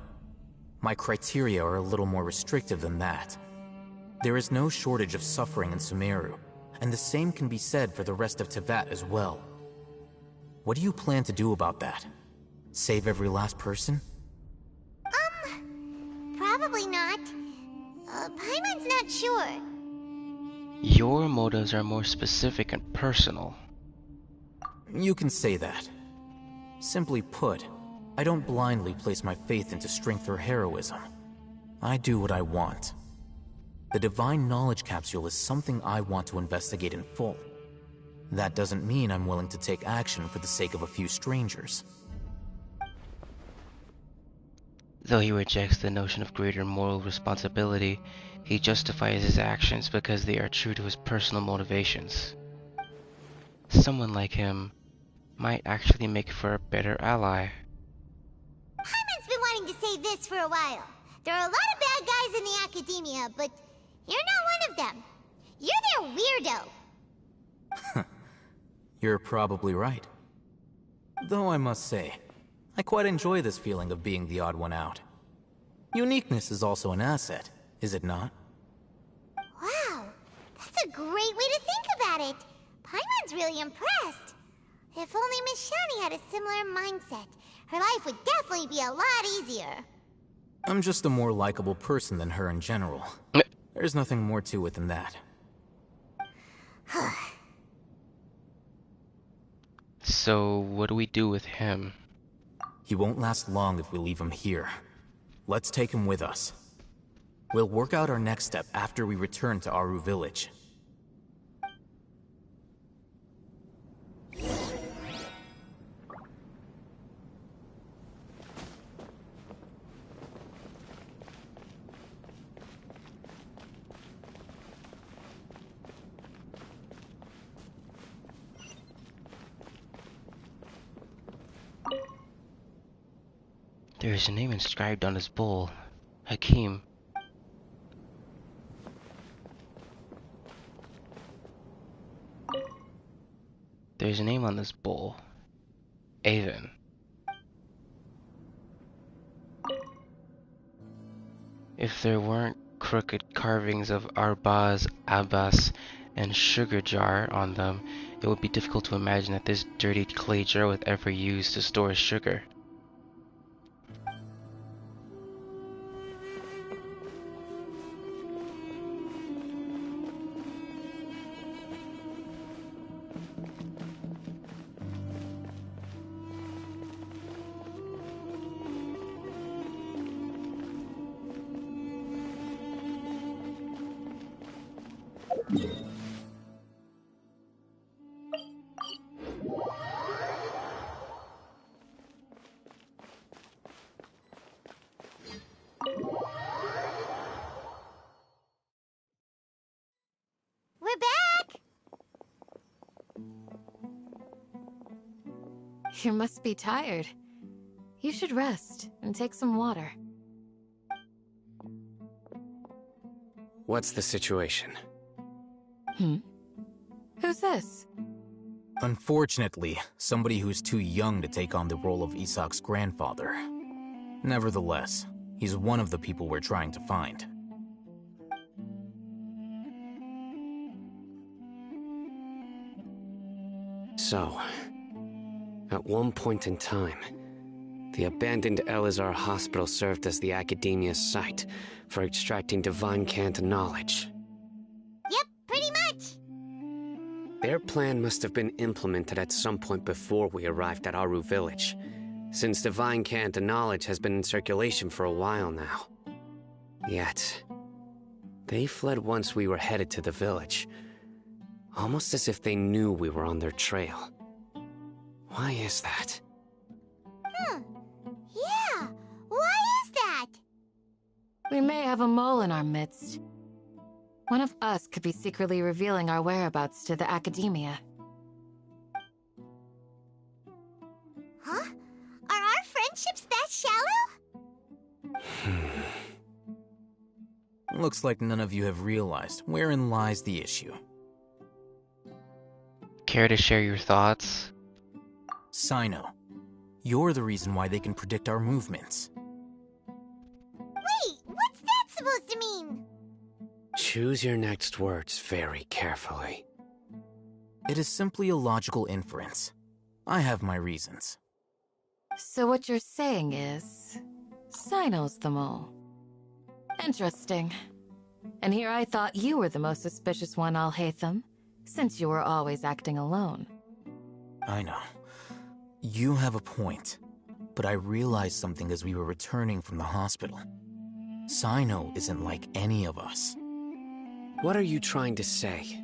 My criteria are a little more restrictive than that. There is no shortage of suffering in Sumeru, and the same can be said for the rest of Teyvat as well. What do you plan to do about that? Save every last person? Probably not. Paimon's not sure. Your motives are more specific and personal. You can say that. Simply put, I don't blindly place my faith into strength or heroism. I do what I want. The divine knowledge capsule is something I want to investigate in full. That doesn't mean I'm willing to take action for the sake of a few strangers. Though he rejects the notion of greater moral responsibility, he justifies his actions because they are true to his personal motivations. Someone like him might actually make for a better ally. Paimon's been wanting to say this for a while. There are a lot of bad guys in the academia, but you're not one of them. You're their weirdo. You're probably right. Though I must say, I quite enjoy this feeling of being the odd one out. Uniqueness is also an asset, is it not? Wow, that's a great way to think about it. Paimon's really impressed. If only Miss Shani had a similar mindset, her life would definitely be a lot easier. I'm just a more likable person than her in general. There's nothing more to it than that. So, what do we do with him? He won't last long if we leave him here. Let's take him with us. We'll work out our next step after we return to Aru Village. There is a name inscribed on his bowl. Hakim. There's a name on this bowl. Avon. If there weren't crooked carvings of Arbaz, Abbas, and Sugar Jar on them, it would be difficult to imagine that this dirty clay jar was ever used to store sugar. We're back! You must be tired. You should rest and take some water. What's the situation? Who's this? Unfortunately, somebody who's too young to take on the role of Isak's grandfather. Nevertheless, he's one of the people we're trying to find. So, at one point in time, the abandoned Elazar Hospital served as the Academia's site for extracting divine cant knowledge. Yep, pretty much! Their plan must have been implemented at some point before we arrived at Aru Village, since divine cant knowledge has been in circulation for a while now. Yet, they fled once we were headed to the village, almost as if they knew we were on their trail. Why is that? Yeah, why is that? We may have a mole in our midst. One of us could be secretly revealing our whereabouts to the Academia. Huh? Are our friendships that shallow? Looks like none of you have realized wherein lies the issue. Care to share your thoughts? Sino, you're the reason why they can predict our movements. Wait, what's that supposed to mean? Choose your next words very carefully. It is simply a logical inference. I have my reasons. So what you're saying is, Sino's the mole. Interesting. And here I thought you were the most suspicious one, Al-Haytham, since you were always acting alone. I know. You have a point, but I realized something as we were returning from the hospital. Sino isn't like any of us. What are you trying to say?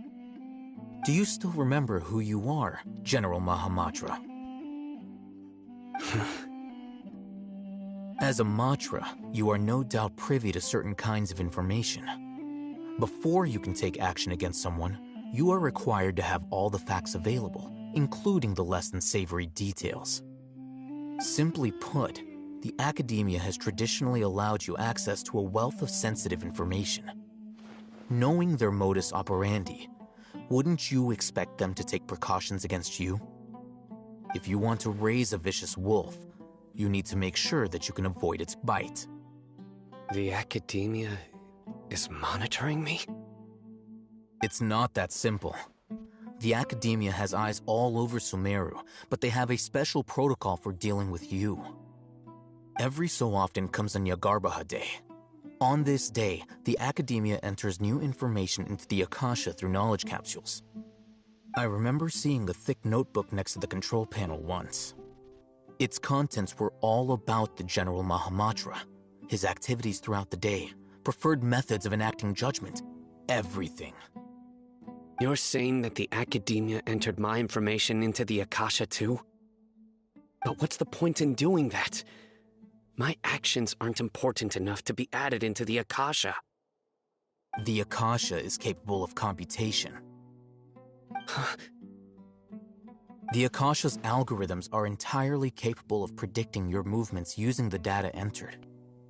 Do you still remember who you are, General Mahamatra? As a Matra, you are no doubt privy to certain kinds of information. Before you can take action against someone, you are required to have all the facts available, including the less than savory details. Simply put, the Academia has traditionally allowed you access to a wealth of sensitive information. Knowing their modus operandi, wouldn't you expect them to take precautions against you? If you want to raise a vicious wolf, you need to make sure that you can avoid its bite. The Academia is monitoring me? It's not that simple. The Academia has eyes all over Sumeru, but they have a special protocol for dealing with you. Every so often comes a Nyagarbaha Day. On this day, the Academia enters new information into the Akasha through knowledge capsules. I remember seeing a thick notebook next to the control panel once. Its contents were all about the General Mahamatra, his activities throughout the day, preferred methods of enacting judgment, everything. You're saying that the Academia entered my information into the Akasha too? But what's the point in doing that? My actions aren't important enough to be added into the Akasha. The Akasha is capable of computation. The Akasha's algorithms are entirely capable of predicting your movements using the data entered.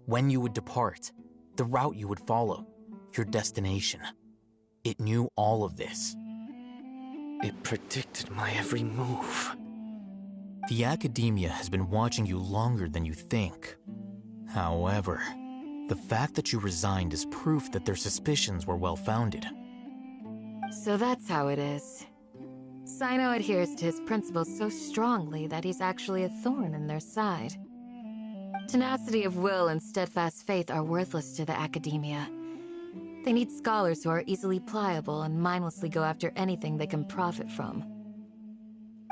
When you would depart, the route you would follow, your destination. It knew all of this. It predicted my every move. The Academia has been watching you longer than you think. However, The fact that you resigned is proof that their suspicions were well-founded. So that's how it is. Sino adheres to his principles so strongly that he's actually a thorn in their side. Tenacity of will and steadfast faith are worthless to the academia. They need scholars who are easily pliable and mindlessly go after anything they can profit from.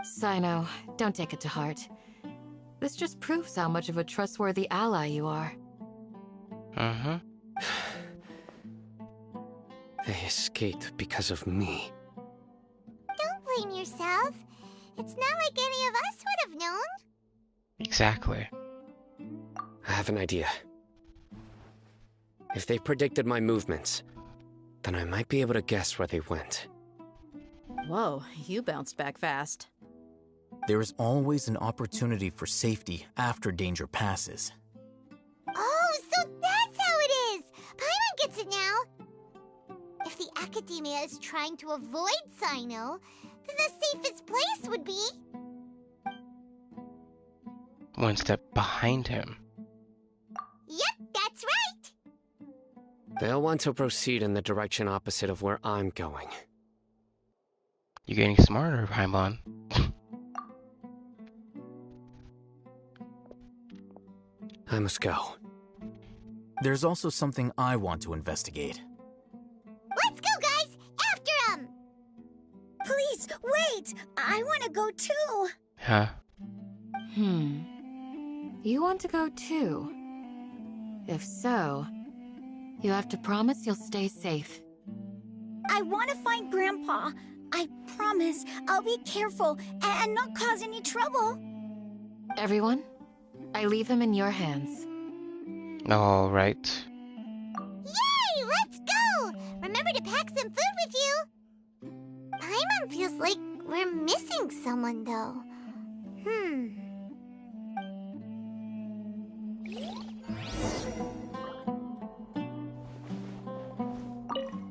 Sino, don't take it to heart. This just proves how much of a trustworthy ally you are. Uh-huh. They escaped because of me. Don't blame yourself. It's not like any of us would have known. Exactly. I have an idea. If they predicted my movements, then I might be able to guess where they went. Whoa, you bounced back fast. There is always an opportunity for safety after danger passes. Oh, so that's how it is! Paimon gets it now! If the academia is trying to avoid Sino, then the safest place would be... One step behind him. Yep, that's right! They'll want to proceed in the direction opposite of where I'm going. You're getting smarter, Paimon. I must go. There's also something I want to investigate. Let's go, guys! After him! Please, wait! I want to go too! Huh? You want to go too? If so, you have to promise you'll stay safe. I want to find Grandpa. I promise I'll be careful and not cause any trouble. Everyone, I leave him in your hands. All right. Yay! Let's go! Remember to pack some food with you! Paimon feels like we're missing someone, though.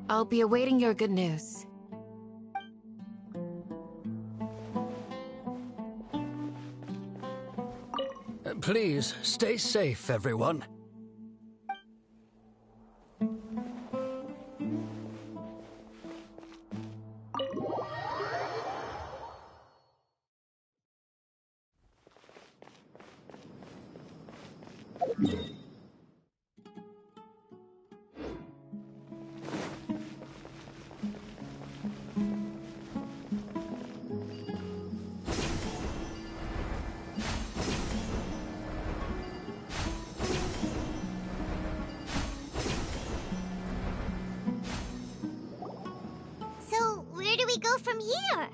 I'll be awaiting your good news. Please, stay safe, everyone. So, where do we go from here?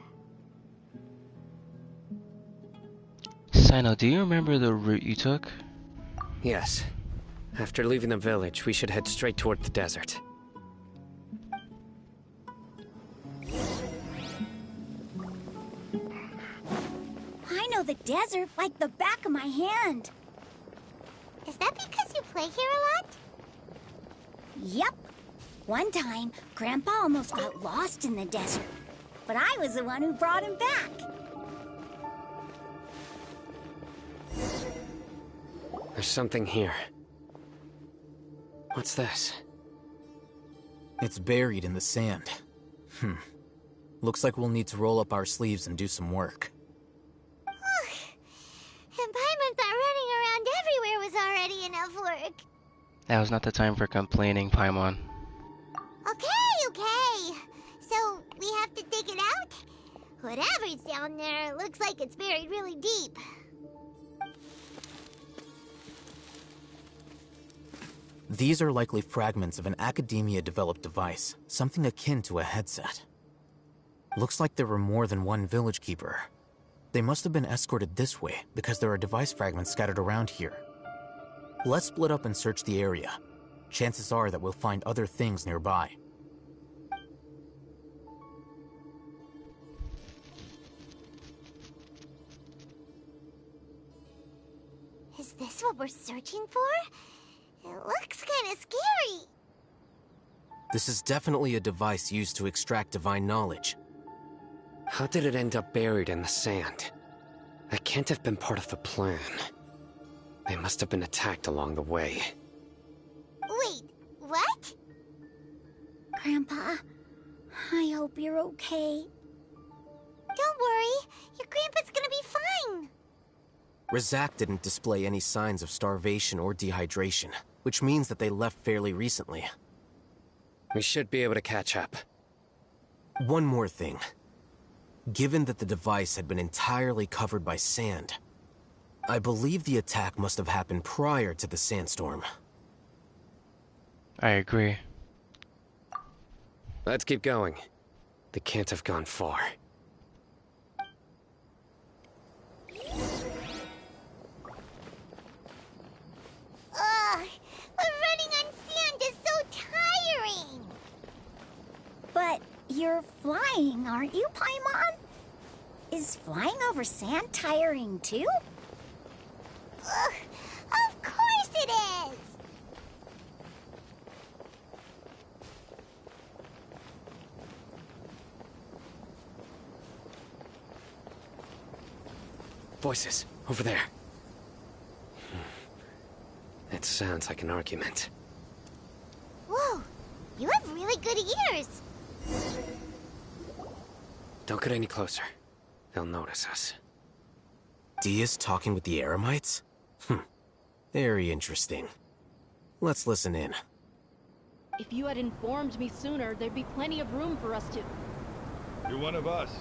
Sino, do you remember the route you took? Yes. After leaving the village, we should head straight toward the desert. I know the desert like the back of my hand. Is that because you play here a lot? Yep. One time, Grandpa almost got lost in the desert, but I was the one who brought him back. There's something here. What's this? It's buried in the sand. Looks like we'll need to roll up our sleeves and do some work. And Paimon thought running around everywhere was already enough work. That was not the time for complaining, Paimon. Okay. So, we have to dig it out? Whatever's down there looks like it's buried really deep. These are likely fragments of an academia-developed device, something akin to a headset. Looks like there were more than one village keeper. They must have been escorted this way because there are device fragments scattered around here. Let's split up and search the area. Chances are that we'll find other things nearby. Is this what we're searching for? It looks kind of scary. This is definitely a device used to extract divine knowledge. How did it end up buried in the sand? That can't have been part of the plan. They must have been attacked along the way. Grandpa. I hope you're okay. Don't worry. Your grandpa's gonna be fine. Razak didn't display any signs of starvation or dehydration, which means that they left fairly recently. We should be able to catch up. One more thing. Given that the device had been entirely covered by sand, I believe the attack must have happened prior to the sandstorm. I agree. Let's keep going. They can't have gone far. Ugh, but running on sand is so tiring. But you're flying, aren't you, Paimon? Is flying over sand tiring too? Ugh, of course it is. Voices, over there. It sounds like an argument. Whoa, you have really good ears. Don't get any closer. They'll notice us. Dia's talking with the Eremites? Very interesting. Let's listen in. If you had informed me sooner, there'd be plenty of room for us to... You're one of us.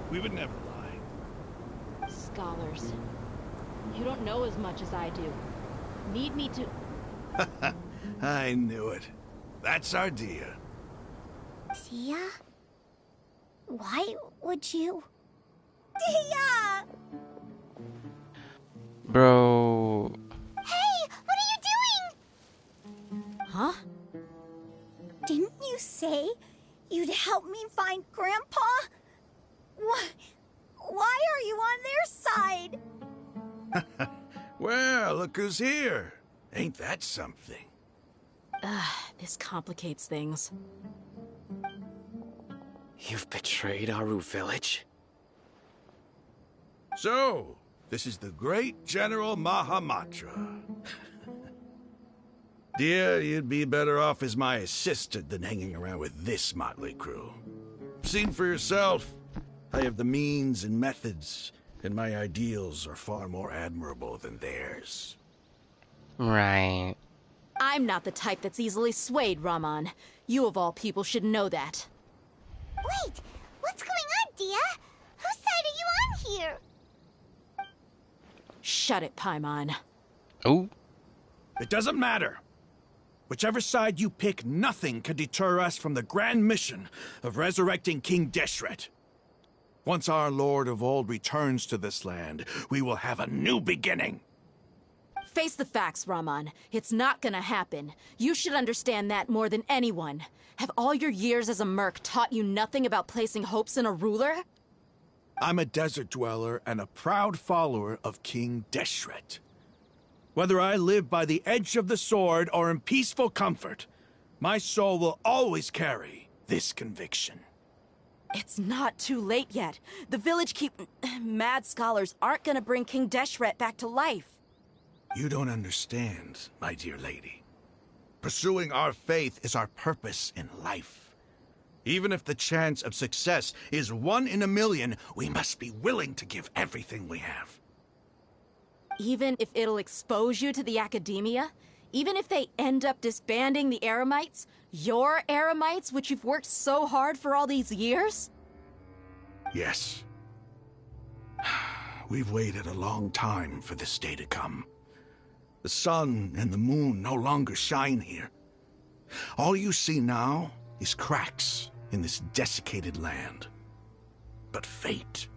We would never lie. Scholars. You don't know as much as I do. Need me to... I knew it. That's our Dia. Dia? Why would you? Dia! Bro. Hey, what are you doing? Huh? Didn't you say you'd help me find Grandpa? Why are you on their side? Well, look who's here. Ain't that something? This complicates things. You've betrayed Aru village? So, this is the great General Mahamatra. Dear, you'd be better off as my assistant than hanging around with this motley crew. Seen for yourself. I have the means and methods, and my ideals are far more admirable than theirs. Right. I'm not the type that's easily swayed, Raman. You of all people should know that. Wait, what's going on, Dia? Whose side are you on here? Shut it, Paimon. Oh. It doesn't matter. Whichever side you pick, nothing can deter us from the grand mission of resurrecting King Deshret. Once our Lord of Old returns to this land, we will have a new beginning. Face the facts, Raman. It's not gonna happen. You should understand that more than anyone. Have all your years as a merc taught you nothing about placing hopes in a ruler? I'm a desert dweller and a proud follower of King Deshret. Whether I live by the edge of the sword or in peaceful comfort, my soul will always carry this conviction. It's not too late yet. The village mad scholars aren't gonna bring King Deshret back to life. You don't understand, my dear lady. Pursuing our faith is our purpose in life. Even if the chance of success is 1 in a million, we must be willing to give everything we have. Even if it'll expose you to the academia? Even if they end up disbanding the Eremites? Your Eremites, which you've worked so hard for all these years? Yes. We've waited a long time for this day to come. The sun and the moon no longer shine here. All you see now is cracks in this desiccated land. But fate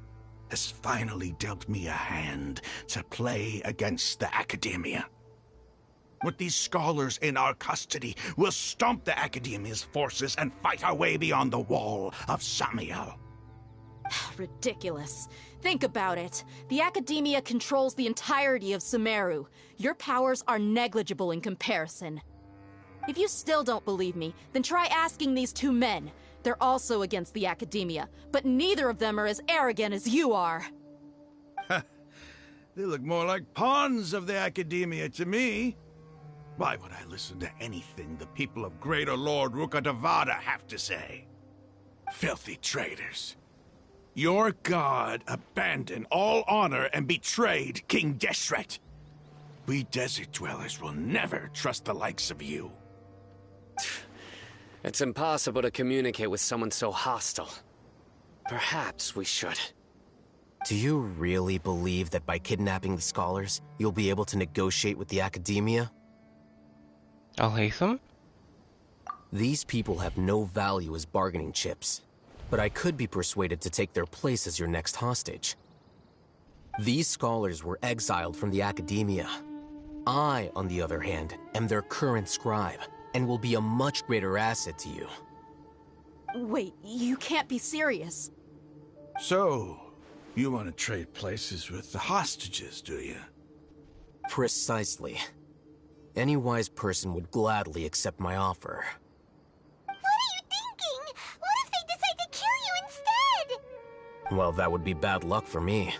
has finally dealt me a hand to play against the academia. With these scholars in our custody, we'll stomp the academia's forces and fight our way beyond the wall of Samiel. Ridiculous. Think about it. The academia controls the entirety of Sumeru. Your powers are negligible in comparison. If you still don't believe me, then try asking these two men. They're also against the academia, but neither of them are as arrogant as you are. They look more like pawns of the academia to me. Why would I listen to anything the people of Greater Lord Rukkhadevada have to say? Filthy traitors. Your god abandoned all honor and betrayed King Deshret. We desert dwellers will never trust the likes of you. It's impossible to communicate with someone so hostile. Perhaps we should. Do you really believe that by kidnapping the scholars, you'll be able to negotiate with the academia? Al-Haytham? These people have no value as bargaining chips, but I could be persuaded to take their place as your next hostage. These scholars were exiled from the academia. I, on the other hand, am their current scribe, and will be a much greater asset to you. Wait, you can't be serious. So, you want to trade places with the hostages, do you? Precisely. Any wise person would gladly accept my offer. What are you thinking? What if they decide to kill you instead? Well, that would be bad luck for me.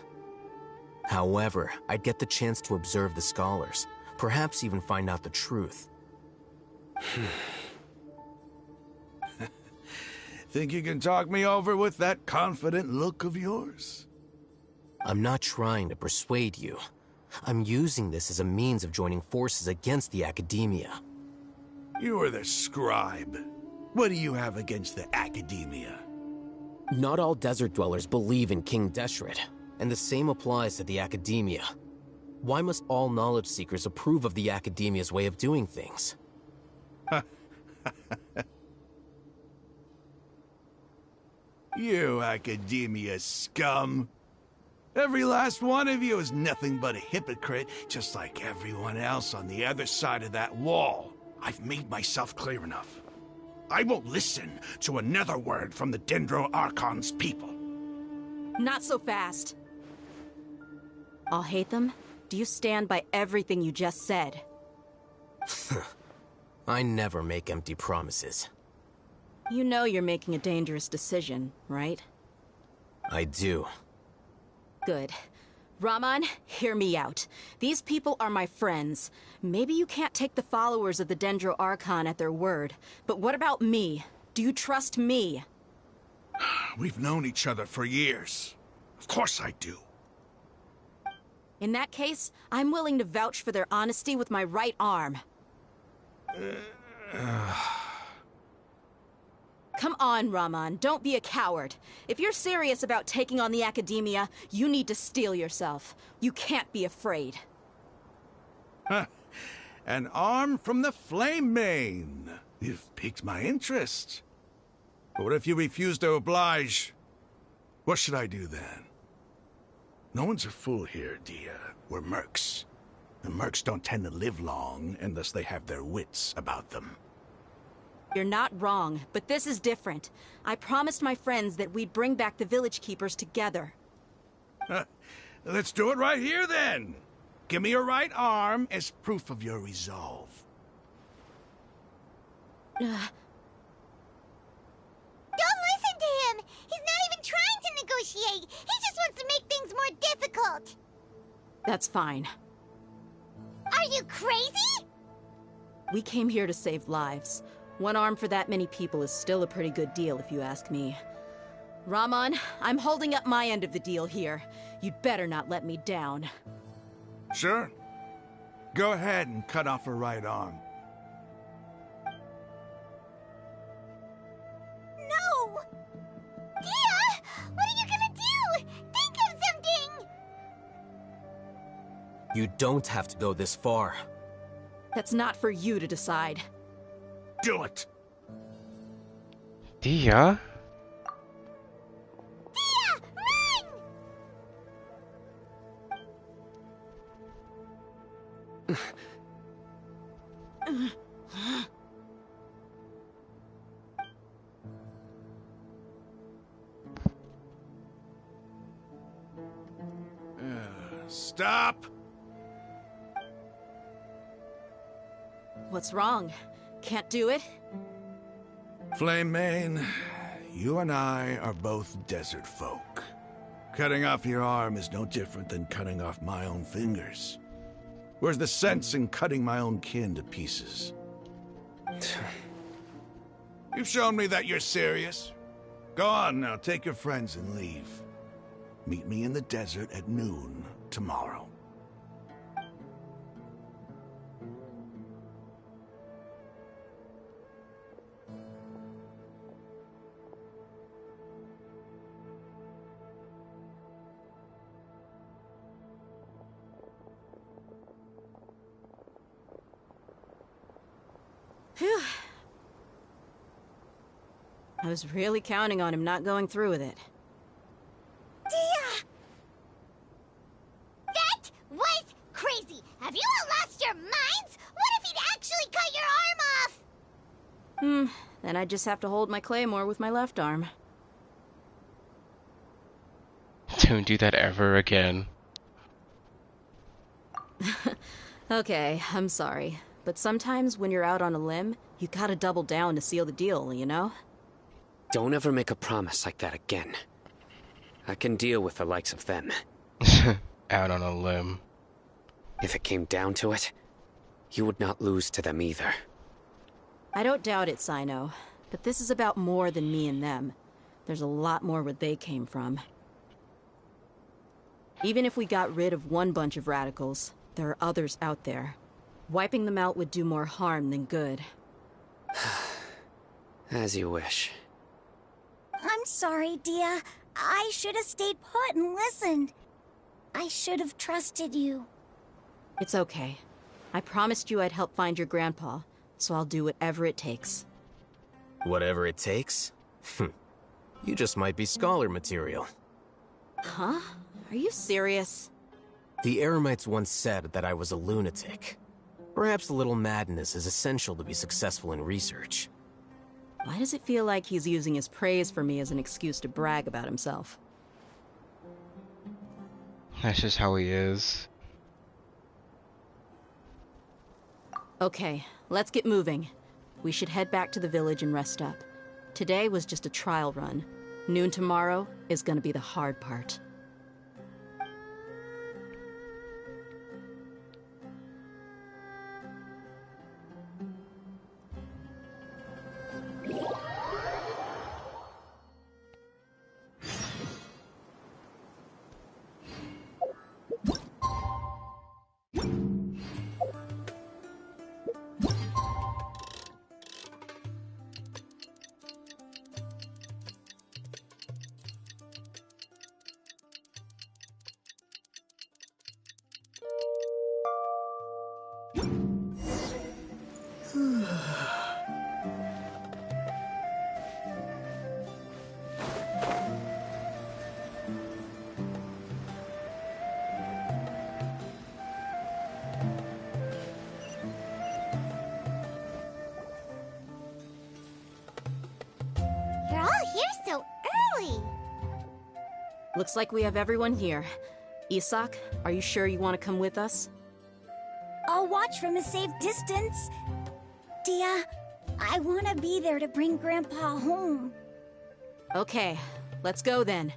However, I'd get the chance to observe the scholars, perhaps even find out the truth. Think you can talk me over with that confident look of yours? I'm not trying to persuade you. I'm using this as a means of joining forces against the academia. You are the scribe. What do you have against the academia? Not all desert dwellers believe in King Deshret, and the same applies to the academia. Why must all knowledge seekers approve of the academia's way of doing things? You academia scum. Every last one of you is nothing but a hypocrite, just like everyone else on the other side of that wall. I've made myself clear enough. I won't listen to another word from the Dendro Archon's people. Not so fast. Al-Haytham, do you stand by everything you just said? I never make empty promises. You know you're making a dangerous decision, right? I do. Good. Rahman, hear me out. These people are my friends. Maybe you can't take the followers of the Dendro Archon at their word, but what about me? Do you trust me? We've known each other for years. Of course I do. In that case, I'm willing to vouch for their honesty with my right arm. Come on, Rahman, don't be a coward. If you're serious about taking on the academia, you need to steel yourself. You can't be afraid. An arm from the Flame Main. You've piqued my interest. But what if you refuse to oblige? What should I do then? No one's a fool here, Dia. We're mercs. And mercs don't tend to live long unless they have their wits about them. You're not wrong, but this is different. I promised my friends that we'd bring back the village keepers together. Let's do it right here, then. Give me your right arm as proof of your resolve. Don't listen to him! He's not even trying to negotiate! He just wants to make things more difficult! That's fine. Are you crazy? We came here to save lives. One arm for that many people is still a pretty good deal, if you ask me. Rahman, I'm holding up my end of the deal here. You'd better not let me down. Sure. Go ahead and cut off her right arm. No! Dia! What are you gonna do? Think of something! You don't have to go this far. That's not for you to decide. Do it! Dia? Dia! Run! Stop! What's wrong? Can't do it? Flame Main, you and I are both desert folk. Cutting off your arm is no different than cutting off my own fingers. Where's the sense in cutting my own kin to pieces? You've shown me that you're serious. Go on now, take your friends and leave. Meet me in the desert at noon tomorrow. Phew. I was really counting on him not going through with it. Dia! That was crazy! Have you all lost your minds? What if he'd actually cut your arm off? Then I'd just have to hold my claymore with my left arm. Don't do that ever again. Okay, I'm sorry. But sometimes when you're out on a limb, you gotta double down to seal the deal, you know? Don't ever make a promise like that again. I can deal with the likes of them. Out on a limb. If it came down to it, you would not lose to them either. I don't doubt it, Sino. But this is about more than me and them. There's a lot more where they came from. Even if we got rid of one bunch of radicals, there are others out there. Wiping them out would do more harm than good. As you wish. I'm sorry, Dia. I should have stayed put and listened. I should have trusted you. It's okay. I promised you I'd help find your grandpa, so I'll do whatever it takes. Whatever it takes? You just might be scholar material. Huh? Are you serious? The Eremites once said that I was a lunatic. Perhaps a little madness is essential to be successful in research. Why does it feel like he's using his praise for me as an excuse to brag about himself? That's just how he is. Okay, let's get moving. We should head back to the village and rest up. Today was just a trial run. Noon tomorrow is gonna be the hard part. You're all here so early. Looks like we have everyone here. Isak, are you sure you want to come with us? I'll watch from a safe distance. Dia, I want to be there to bring Grandpa home. Okay, let's go then.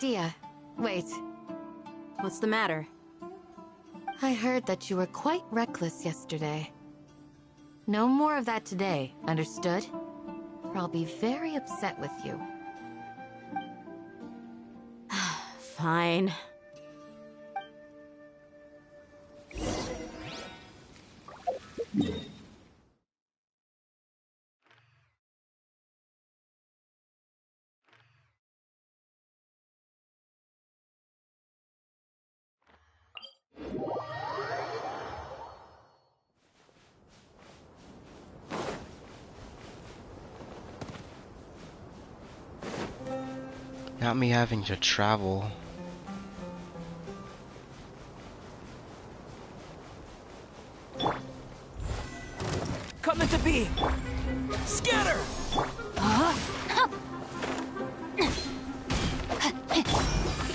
Dia, wait. What's the matter? I heard that you were quite reckless yesterday. No more of that today, understood? Or I'll be very upset with you. Fine. Not me having to travel. Come into being! Scatter!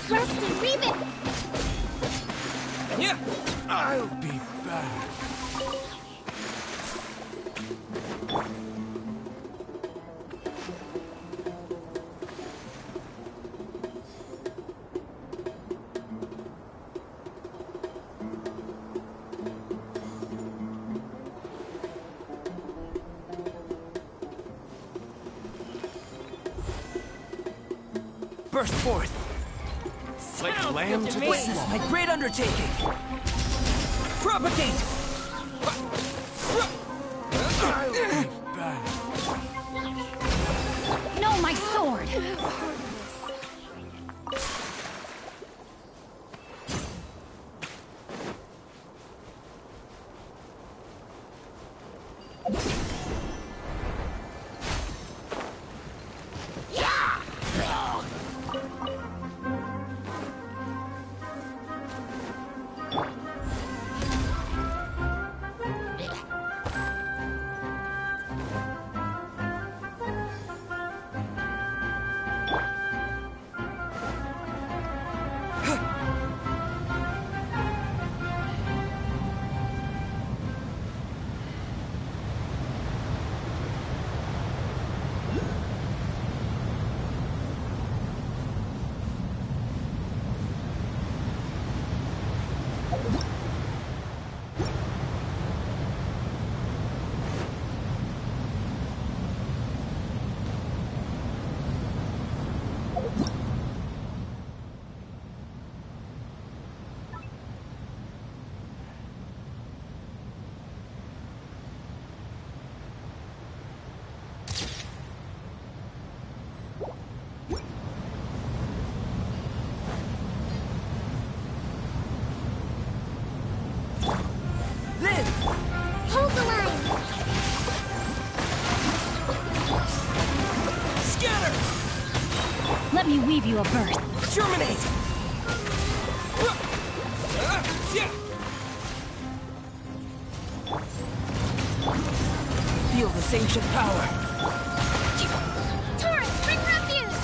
Burst and rebuild. Yeah! I'll be back. burst forth. Like lamb to the Witness my great undertaking. Propagate! No, my sword! Hold the line! Scatter! Let me weave you a berth. Germinate! Feel this ancient power. Torrent, bring refuge!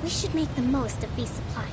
We should make the most of these supplies.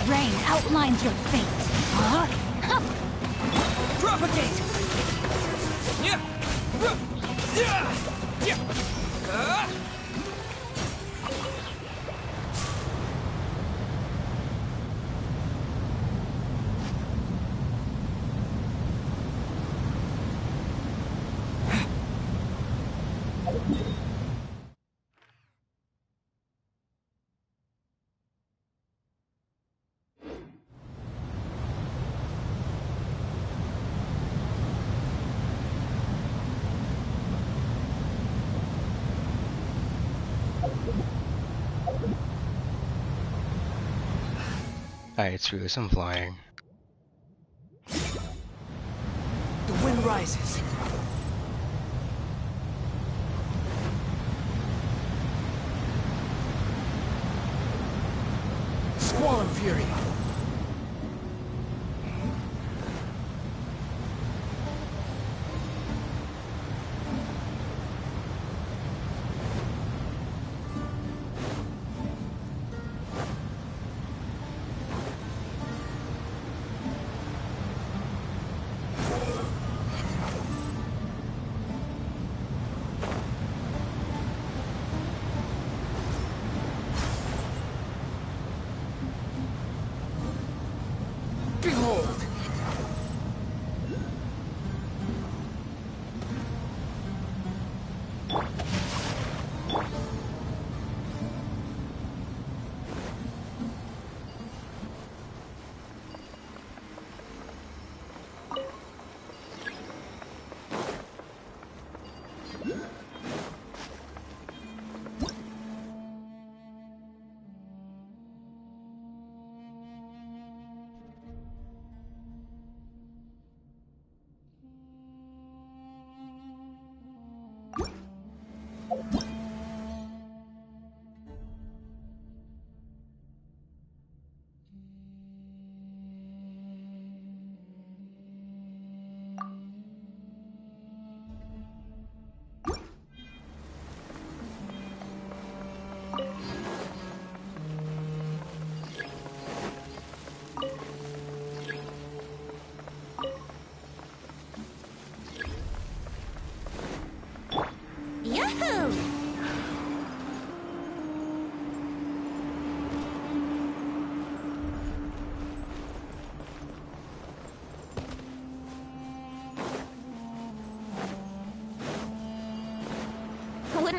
Rain outlines your fate. Huh? Propagate! Alright, screw this, I'm flying. The wind rises. Squall and fury. Behold!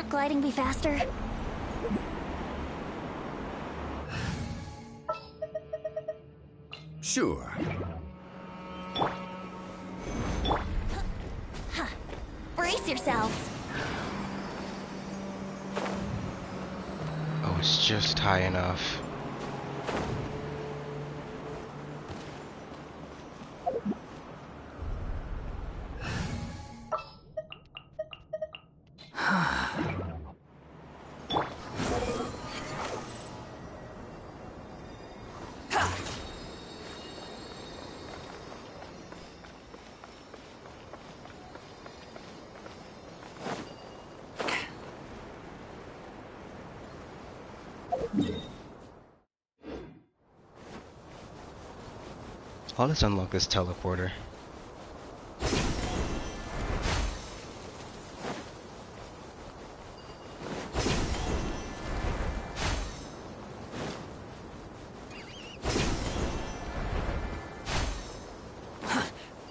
rock gliding be faster? Sure. Huh. Brace yourselves. Oh, it's just high enough. Oh, let's unlock this teleporter.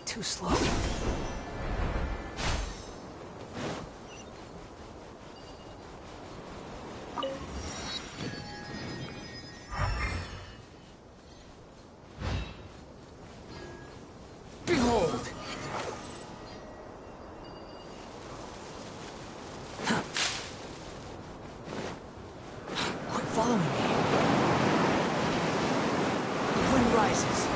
Too slow. Behold! Quit following me. The wind rises.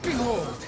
Behold!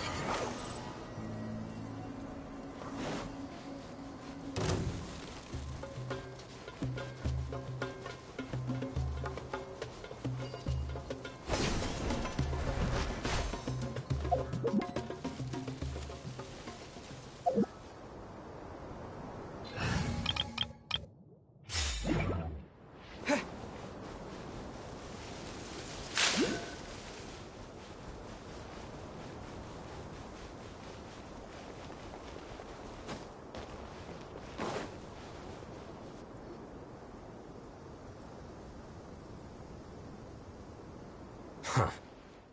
Huh.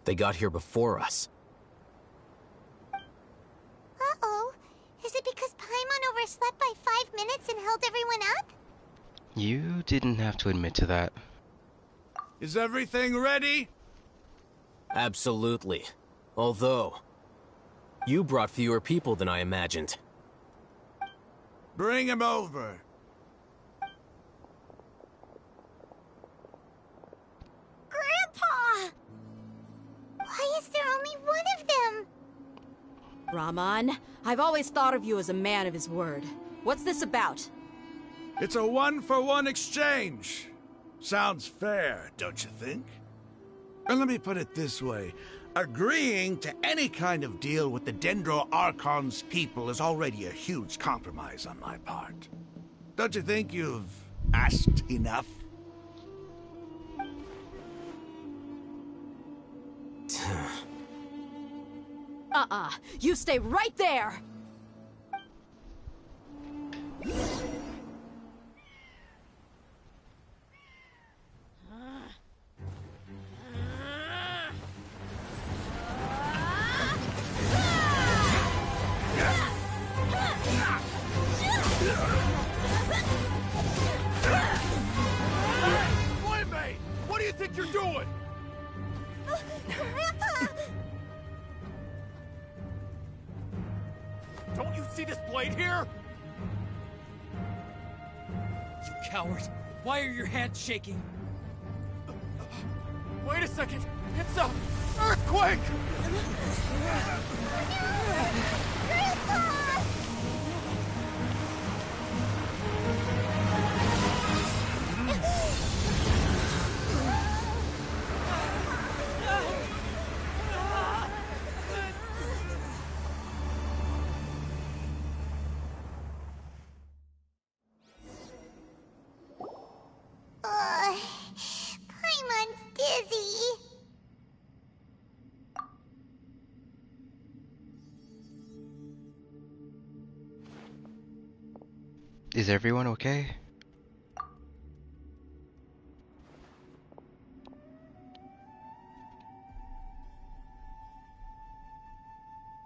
They got here before us. Uh-oh. Is it because Paimon overslept by 5 minutes and held everyone up? You didn't have to admit to that. Is everything ready? Absolutely. Although, you brought fewer people than I imagined. Bring him over. Grandpa! Why is there only one of them? Rahman, I've always thought of you as a man of his word. What's this about? It's a one-for-one exchange. Sounds fair, don't you think? And let me put it this way. Agreeing to any kind of deal with the Dendro Archon's people is already a huge compromise on my part. Don't you think you've asked enough? You stay right there! Flame! What do you think you're doing? Grandpa! Don't you see this blade here? You coward! Why are your hands shaking? Wait a second! It's a earthquake! Grandpa! Paimon's dizzy. Is everyone okay?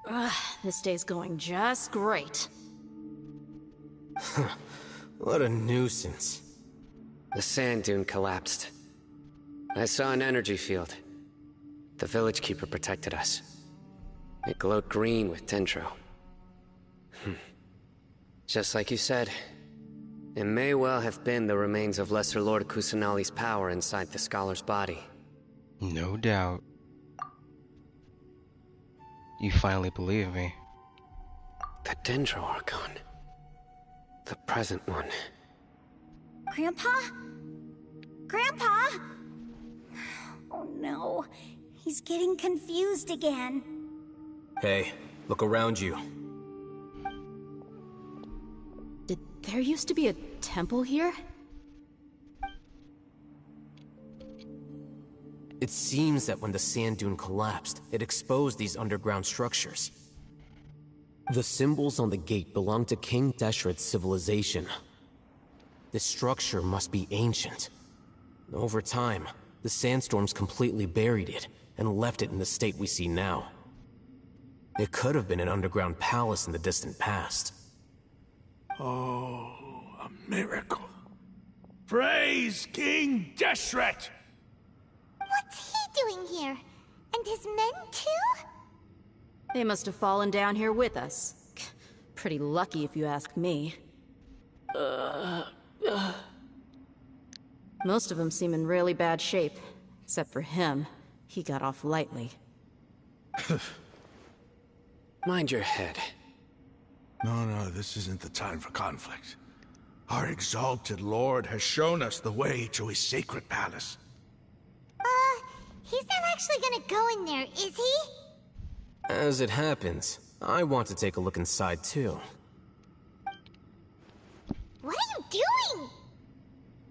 Ugh, this day's going just great. What a nuisance. The sand dune collapsed. I saw an energy field. The village keeper protected us. It glowed green with dendro. Just like you said, it may well have been the remains of Lesser Lord Kusanali's power inside the scholar's body. No doubt. You finally believe me. The Dendro Archon. The present one. Grandpa? Grandpa? Oh no, he's getting confused again. Hey, look around you. Did there used to be a temple here? It seems that when the sand dune collapsed, it exposed these underground structures. The symbols on the gate belong to King Deshret's civilization. This structure must be ancient. Over time, the sandstorms completely buried it and left it in the state we see now. It could have been an underground palace in the distant past. Oh, a miracle. Praise King Deshret! What's he doing here? And his men too? They must have fallen down here with us. Pretty lucky if you ask me. Most of them seem in really bad shape. Except for him. He got off lightly. Mind your head. No, this isn't the time for conflict. Our exalted lord has shown us the way to his sacred palace. He's not actually gonna go in there, is he? As it happens, I want to take a look inside too. What are you doing?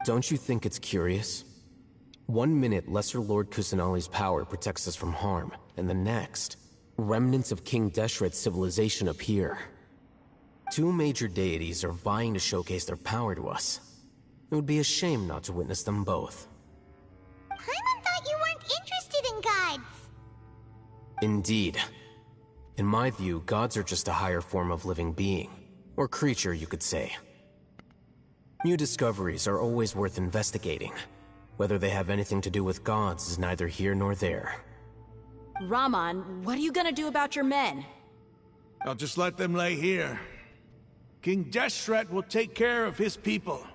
Don't you think it's curious? 1 minute, Lesser Lord Kusanali's power protects us from harm, and the next, remnants of King Deshret's civilization appear. 2 major deities are vying to showcase their power to us. It would be a shame not to witness them both. Paimon thought you weren't interested in gods. Indeed. In my view, gods are just a higher form of living being. Or creature, you could say. New discoveries are always worth investigating. Whether they have anything to do with gods is neither here nor there. Raman, what are you gonna do about your men? I'll just let them lay here. King Deshret will take care of his people.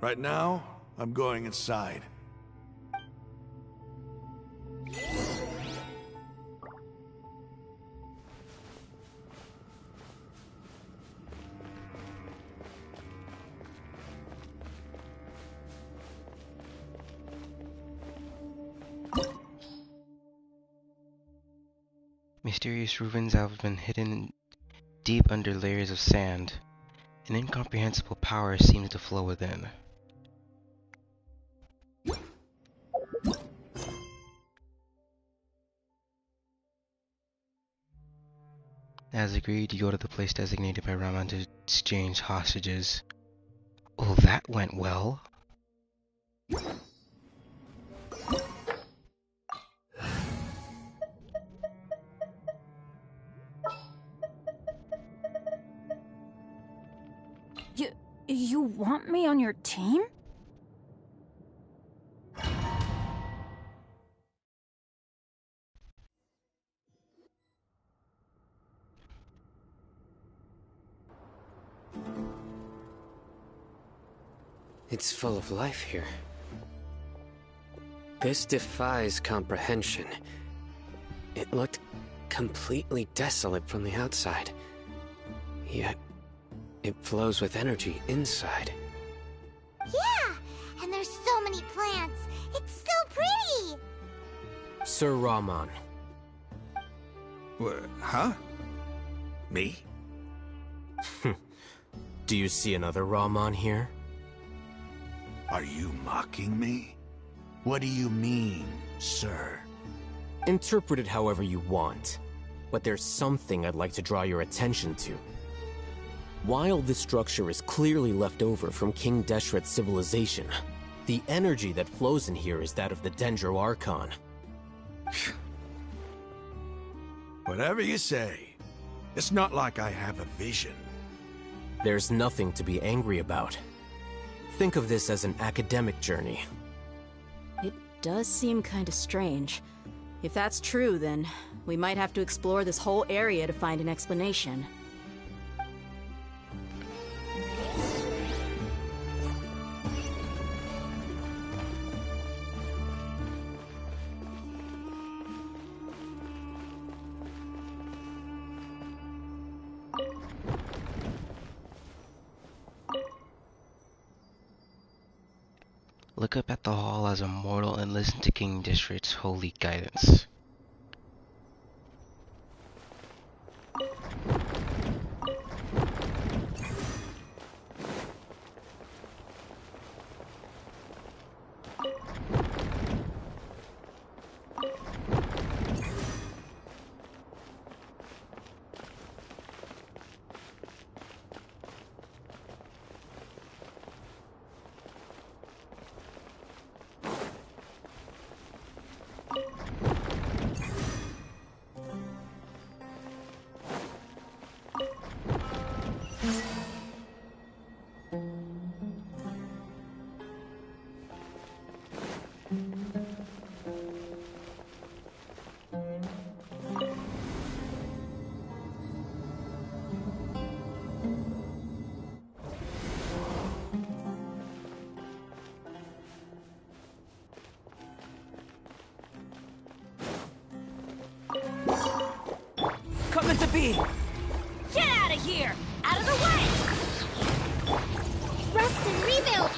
Right now, I'm going inside. Mysterious ruins have been hidden deep under layers of sand. An incomprehensible power seems to flow within. As agreed, you go to the place designated by Raman to exchange hostages. Oh, that went well. You want me on your team? It's full of life here. This defies comprehension. It looked completely desolate from the outside. Yet, it flows with energy inside. Yeah, and there's so many plants. It's so pretty. Sir Raman. Huh? Me? Do you see another Raman here? Are you mocking me? What do you mean, sir? Interpret it however you want. But there's something I'd like to draw your attention to. While this structure is clearly left over from King Deshret's civilization, the energy that flows in here is that of the Dendro Archon. Whatever you say. It's not like I have a vision. There's nothing to be angry about. Think of this as an academic journey. It does seem kinda strange. If that's true, then we might have to explore this whole area to find an explanation. Look up at the hall as a mortal and listen to King Deshret's holy guidance. Coming to be! Get out of here! Out of the way! Rest and rebuild!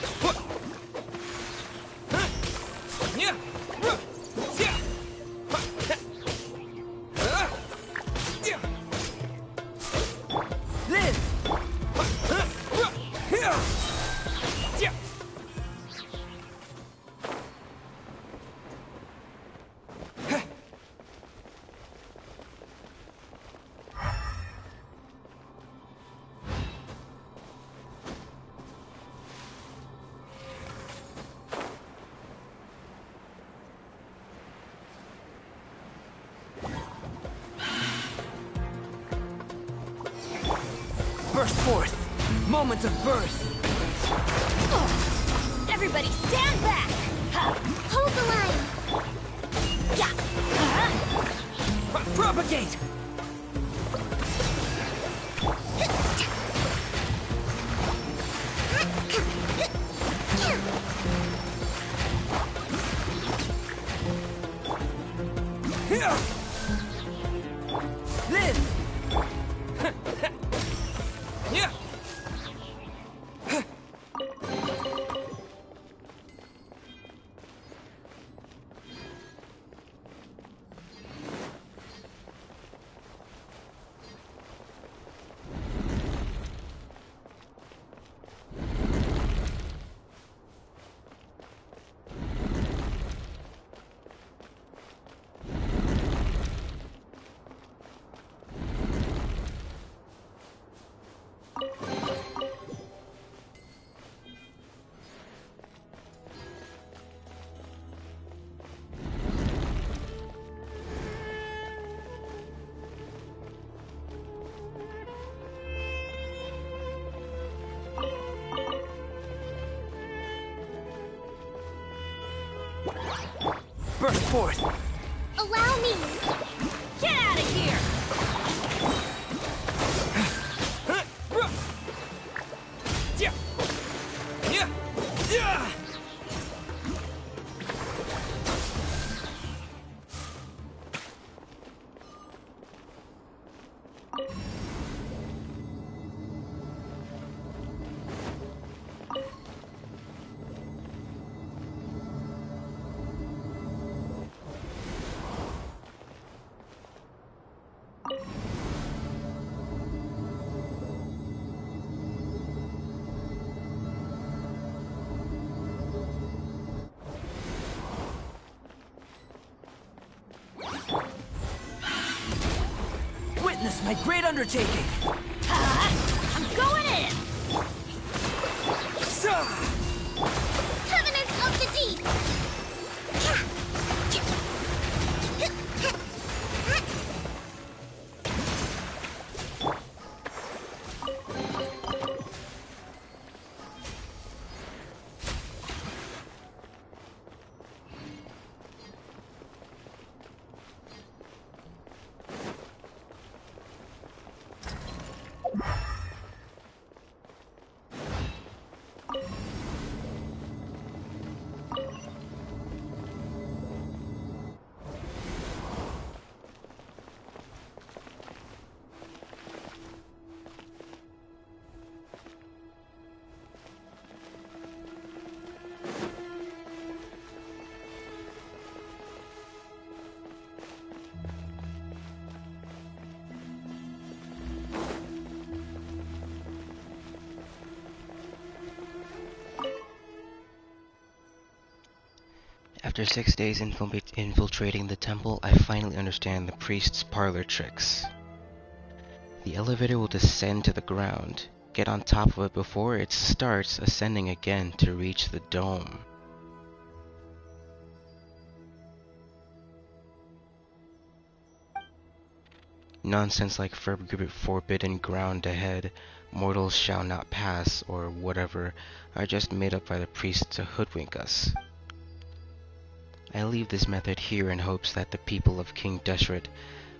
Burst forth! Moment of birth! Everybody stand back! Hold the line! Yeah! Propagate! Live! Burst forth! Allow me! Get out of here! Witness my great undertaking! I'm going After 6 days infiltrating the temple, I finally understand the priest's parlor tricks. The elevator will descend to the ground. Get on top of it before it starts ascending again to reach the dome. Nonsense like forbidden ground ahead, mortals shall not pass, or whatever, are just made up by the priest to hoodwink us. I leave this method here in hopes that the people of King Deshret,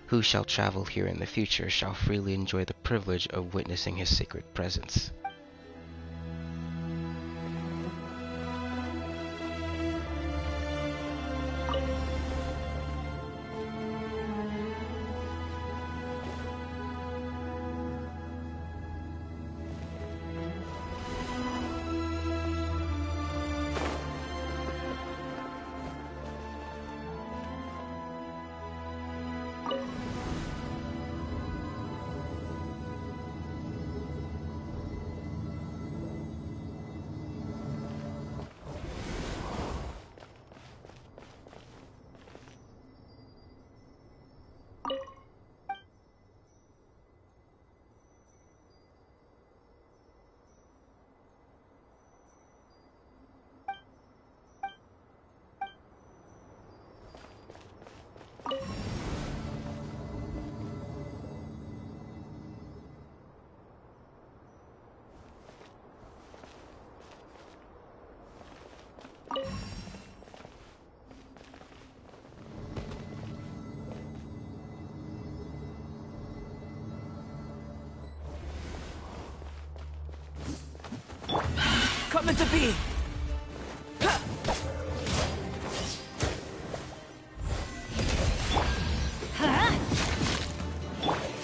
who shall travel here in the future, shall freely enjoy the privilege of witnessing his sacred presence. Coming to be!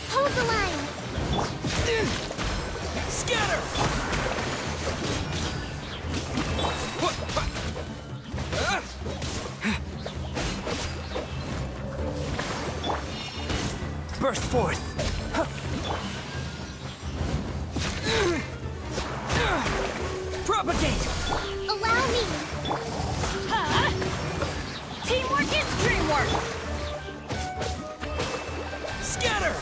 Hold the line! Scatter! Burst forth! Propagate! Allow me! Teamwork is dreamwork! Scatter!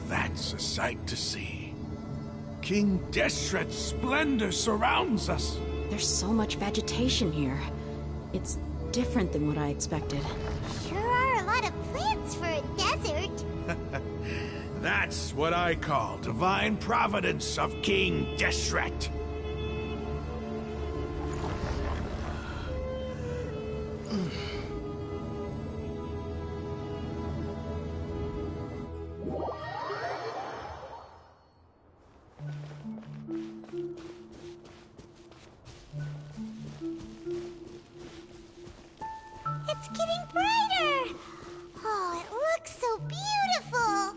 That's a sight to see. King Deshret's splendor surrounds us. There's so much vegetation here. It's different than what I expected. Sure are a lot of plants for a desert. That's what I call divine providence of King Deshret. It's getting brighter! Oh, it looks so beautiful!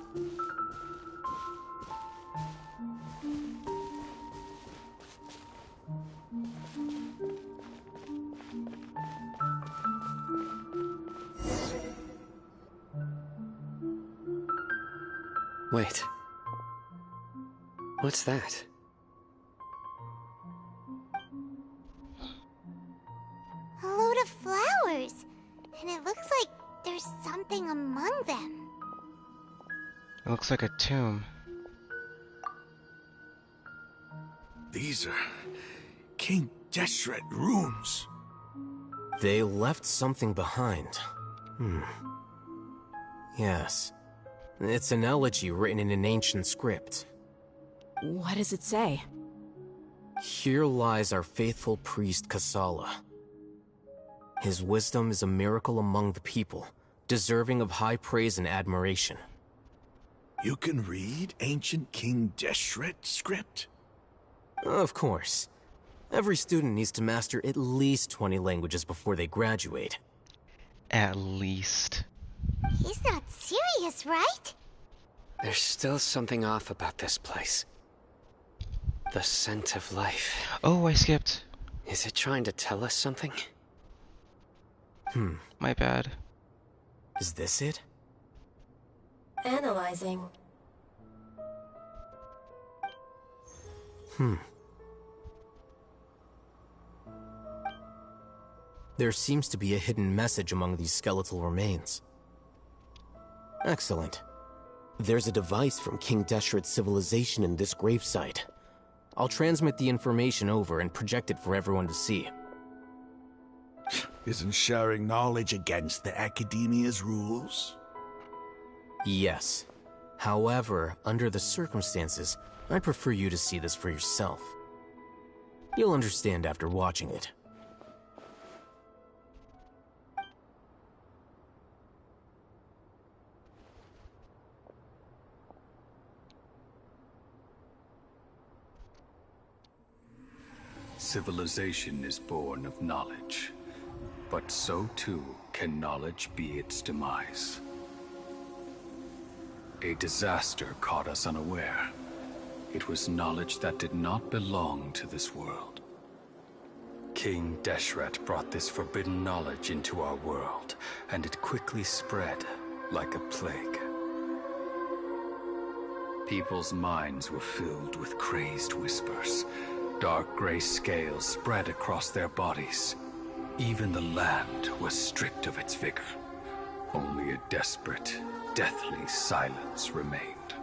Wait. What's that? A load of flowers. And it looks like there's something among them. It looks like a tomb. These are King Deshret runes. They left something behind. Yes. It's an elegy written in an ancient script. What does it say? Here lies our faithful priest Kasala. His wisdom is a miracle among the people, deserving of high praise and admiration. You can read ancient King Deshret script? Of course. Every student needs to master at least 20 languages before they graduate. At least. He's not serious, right? There's still something off about this place. The scent of life. Oh, I skipped. Is it trying to tell us something? My bad. Is this it? Analyzing. There seems to be a hidden message among these skeletal remains. Excellent. There's a device from King Deshret's civilization in this gravesite. I'll transmit the information over and project it for everyone to see. Isn't sharing knowledge against the Academia's rules? Yes. However, under the circumstances, I'd prefer you to see this for yourself. You'll understand after watching it. Civilization is born of knowledge, but so too can knowledge be its demise. A disaster caught us unaware. It was knowledge that did not belong to this world. King Deshret brought this forbidden knowledge into our world, and it quickly spread like a plague. People's minds were filled with crazed whispers. Dark gray scales spread across their bodies. Even the land was stripped of its vigor. Only a desperate, deathly silence remained.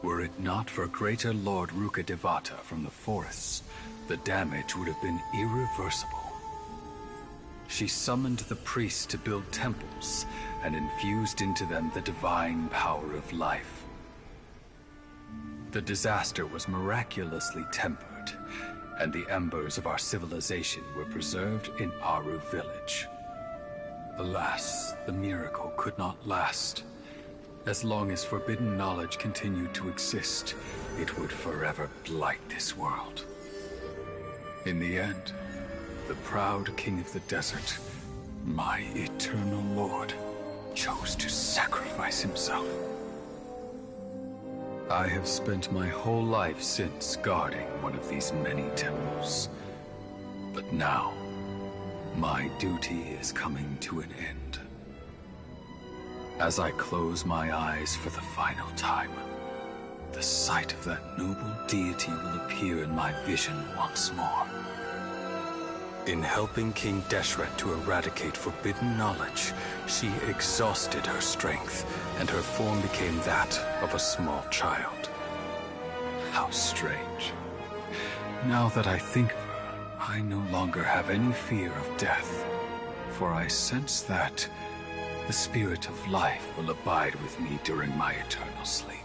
Were it not for greater Lord Rukkhadevata from the forests, the damage would have been irreversible. She summoned the priests to build temples and infused into them the divine power of life. The disaster was miraculously tempered, and the embers of our civilization were preserved in Aru village. Alas, the miracle could not last. As long as forbidden knowledge continued to exist, it would forever blight this world. In the end, the proud king of the desert, my eternal lord, chose to sacrifice himself. I have spent my whole life since guarding one of these many temples. But now, my duty is coming to an end. As I close my eyes for the final time, the sight of that noble deity will appear in my vision once more. In helping King Deshret to eradicate forbidden knowledge, she exhausted her strength, and her form became that of a small child. How strange. Now that I think of her, I no longer have any fear of death, for I sense that the spirit of life will abide with me during my eternal sleep.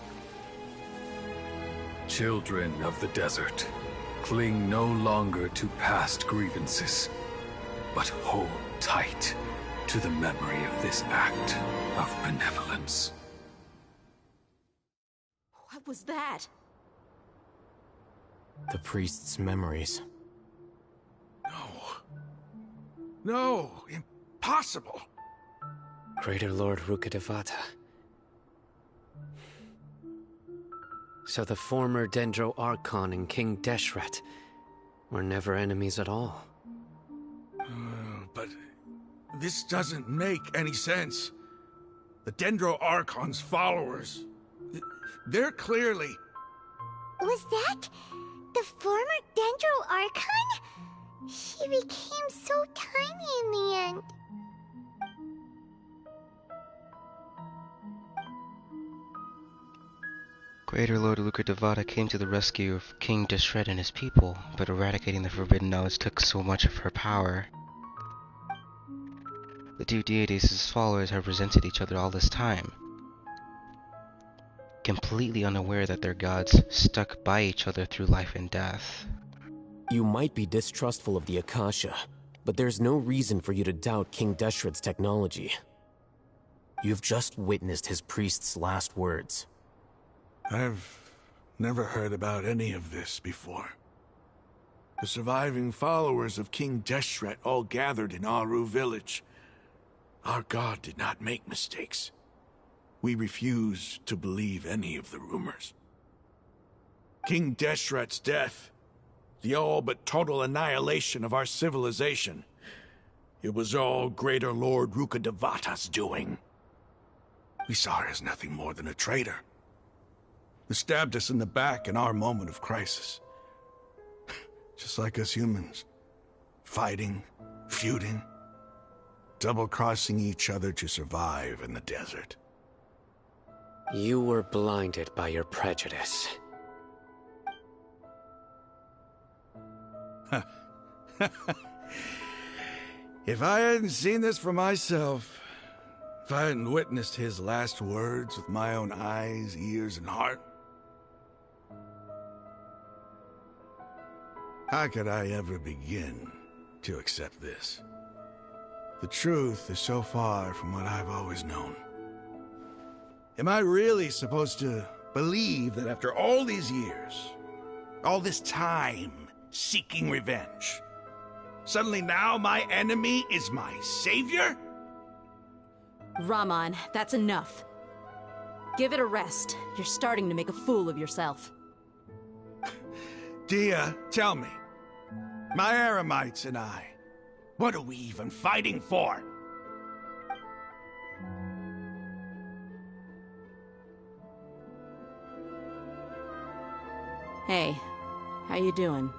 Children of the desert, cling no longer to past grievances, but hold tight to the memory of this act of benevolence. What was that? The priest's memories. No, impossible. Greater Lord Rukkhadevata. So the former Dendro Archon and King Deshret were never enemies at all. But this doesn't make any sense. The Dendro Archon's followers, they're clearly... Was that the former Dendro Archon? He became so tiny in the end. Greater Lord Devata came to the rescue of King Deshret and his people, but eradicating the forbidden knowledge took so much of her power. The two deities' followers have resented each other all this time, completely unaware that their gods stuck by each other through life and death. You might be distrustful of the Akasha, but there's no reason for you to doubt King Deshret's technology. You've just witnessed his priest's last words. I've never heard about any of this before. The surviving followers of King Deshret all gathered in Aru village. Our god did not make mistakes. We refuse to believe any of the rumors. King Deshret's death, the all but total annihilation of our civilization, it was all Greater Lord Devata's doing. We saw her as nothing more than a traitor, who stabbed us in the back in our moment of crisis. Just like us humans, fighting, feuding, double-crossing each other to survive in the desert. You were blinded by your prejudice. If I hadn't seen this for myself, if I hadn't witnessed his last words with my own eyes, ears, and heart, how could I ever begin to accept this? The truth is so far from what I've always known. Am I really supposed to believe that after all these years, all this time seeking revenge, suddenly now my enemy is my savior? Raman, that's enough. Give it a rest. You're starting to make a fool of yourself. Dia, tell me, my Eremites and I, what are we even fighting for? Hey, how you doing?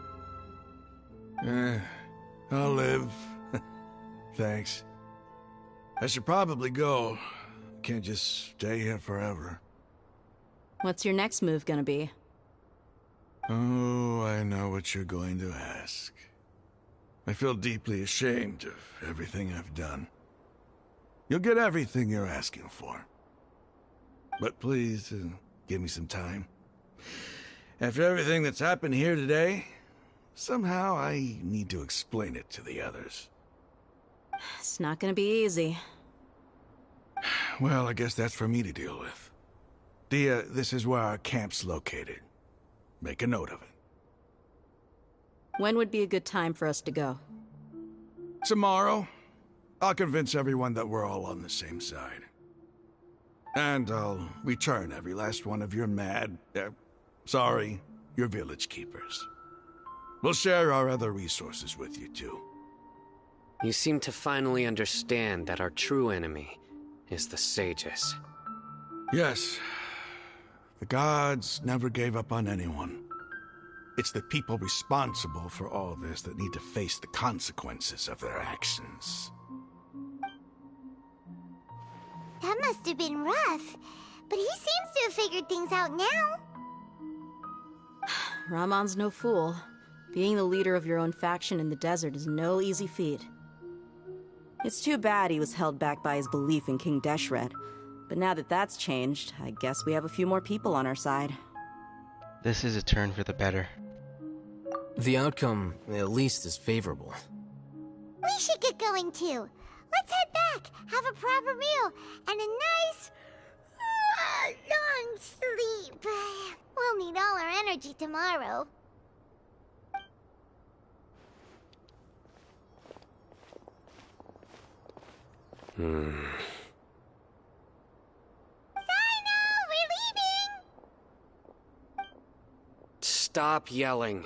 I'll live. Thanks. I should probably go. Can't just stay here forever. What's your next move gonna be? Oh, I know what you're going to ask. I feel deeply ashamed of everything I've done. You'll get everything you're asking for. But please, give me some time. After everything that's happened here today, somehow I need to explain it to the others. It's not gonna be easy. Well, I guess that's for me to deal with. Dia, this is where our camp's located. Make a note of it. When would be a good time for us to go? Tomorrow. I'll convince everyone that we're all on the same side. And I'll return every last one of your your village keepers. We'll share our other resources with you, too. You seem to finally understand that our true enemy is the sages. Yes. The gods never gave up on anyone. It's the people responsible for all this that need to face the consequences of their actions. That must have been rough, but he seems to have figured things out now. Ramon's no fool. Being the leader of your own faction in the desert is no easy feat. It's too bad he was held back by his belief in King Deshret. But now that that's changed, I guess we have a few more people on our side. This is a turn for the better. The outcome, at least, is favorable. We should get going too. Let's head back, have a proper meal, and a nice, long sleep. We'll need all our energy tomorrow. Hmm. We're leaving! Stop yelling.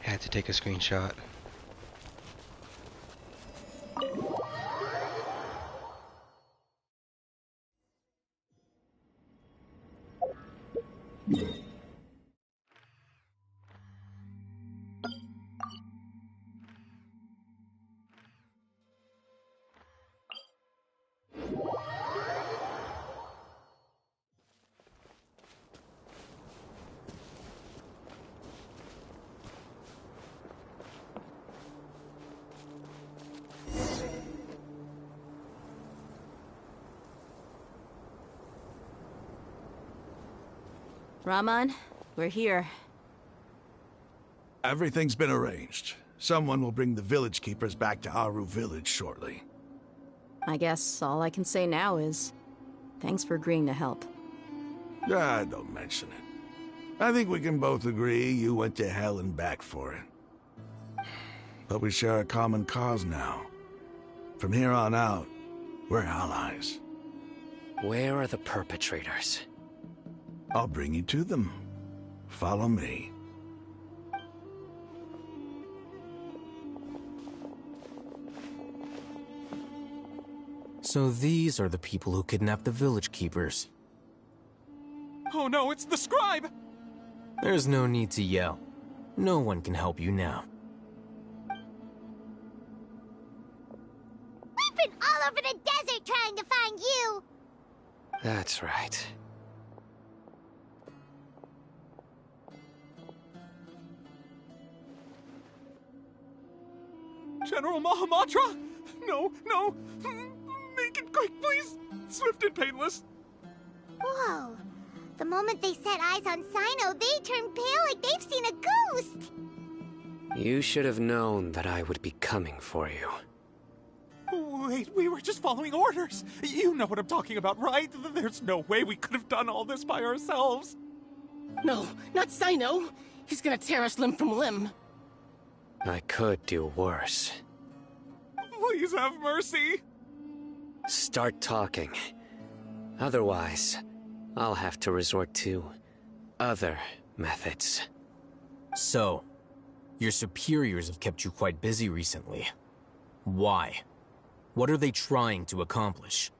Had to take a screenshot. Raman, we're here. Everything's been arranged. Someone will bring the village keepers back to Aru village shortly. I guess all I can say now is, thanks for agreeing to help. Don't mention it. I think we can both agree you went to hell and back for it. But we share a common cause now. From here on out, we're allies. Where are the perpetrators? I'll bring you to them. Follow me. So these are the people who kidnapped the village keepers. Oh no, it's the scribe! There's no need to yell. No one can help you now. We've been all over the desert trying to find you! That's right. General Mahamatra? No, no! Make it quick, please! Swift and painless! Whoa. The moment they set eyes on Sino, they turned pale like they've seen a ghost! You should have known that I would be coming for you. Wait, we were just following orders! You know what I'm talking about, right? There's no way we could have done all this by ourselves! No, not Sino! He's gonna tear us limb from limb! I could do worse. Please have mercy! Start talking. Otherwise, I'll have to resort to other methods. So, your superiors have kept you quite busy recently. Why? What are they trying to accomplish?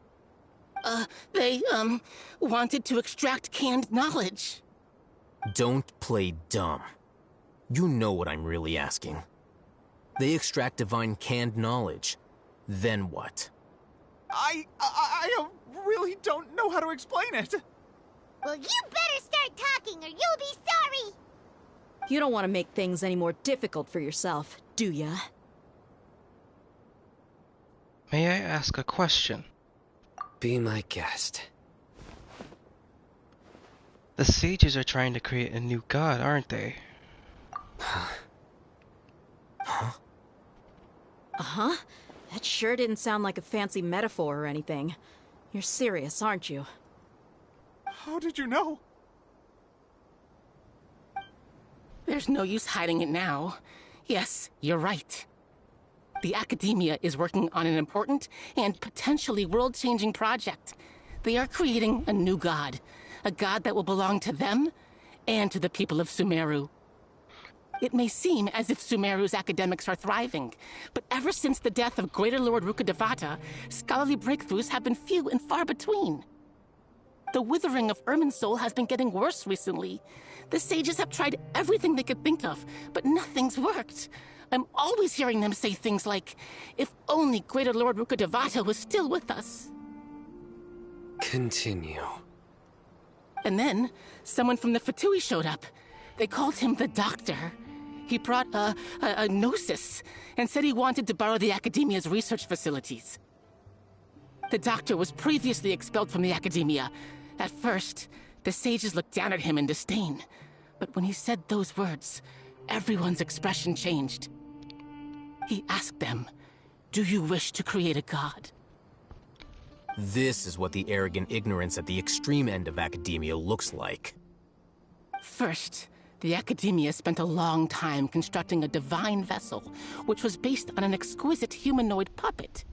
They, wanted to extract canned knowledge. Don't play dumb. You know what I'm really asking. They extract divine canned knowledge. Then what? I really don't know how to explain it. Well, you better start talking or you'll be sorry! You don't want to make things any more difficult for yourself, do ya? May I ask a question? Be my guest. The sages are trying to create a new god, aren't they? Huh? That sure didn't sound like a fancy metaphor or anything. You're serious, aren't you? How did you know? There's no use hiding it now. Yes, you're right. The Academia is working on an important and potentially world-changing project. They are creating a new god. A god that will belong to them and to the people of Sumeru. It may seem as if Sumeru's academics are thriving, but ever since the death of Greater Lord Rukkhadevata, scholarly breakthroughs have been few and far between. The withering of Irminsul has been getting worse recently. The sages have tried everything they could think of, but nothing's worked. I'm always hearing them say things like, if only Greater Lord Rukkhadevata was still with us. Continue. And then, someone from the Fatui showed up. They called him the Doctor. He brought a gnosis and said he wanted to borrow the Academia's research facilities. The Doctor was previously expelled from the Academia. At first, the sages looked down at him in disdain. But when he said those words, everyone's expression changed. He asked them, "Do you wish to create a god?" This is what the arrogant ignorance at the extreme end of academia looks like. First, the Academia spent a long time constructing a divine vessel, which was based on an exquisite humanoid puppet.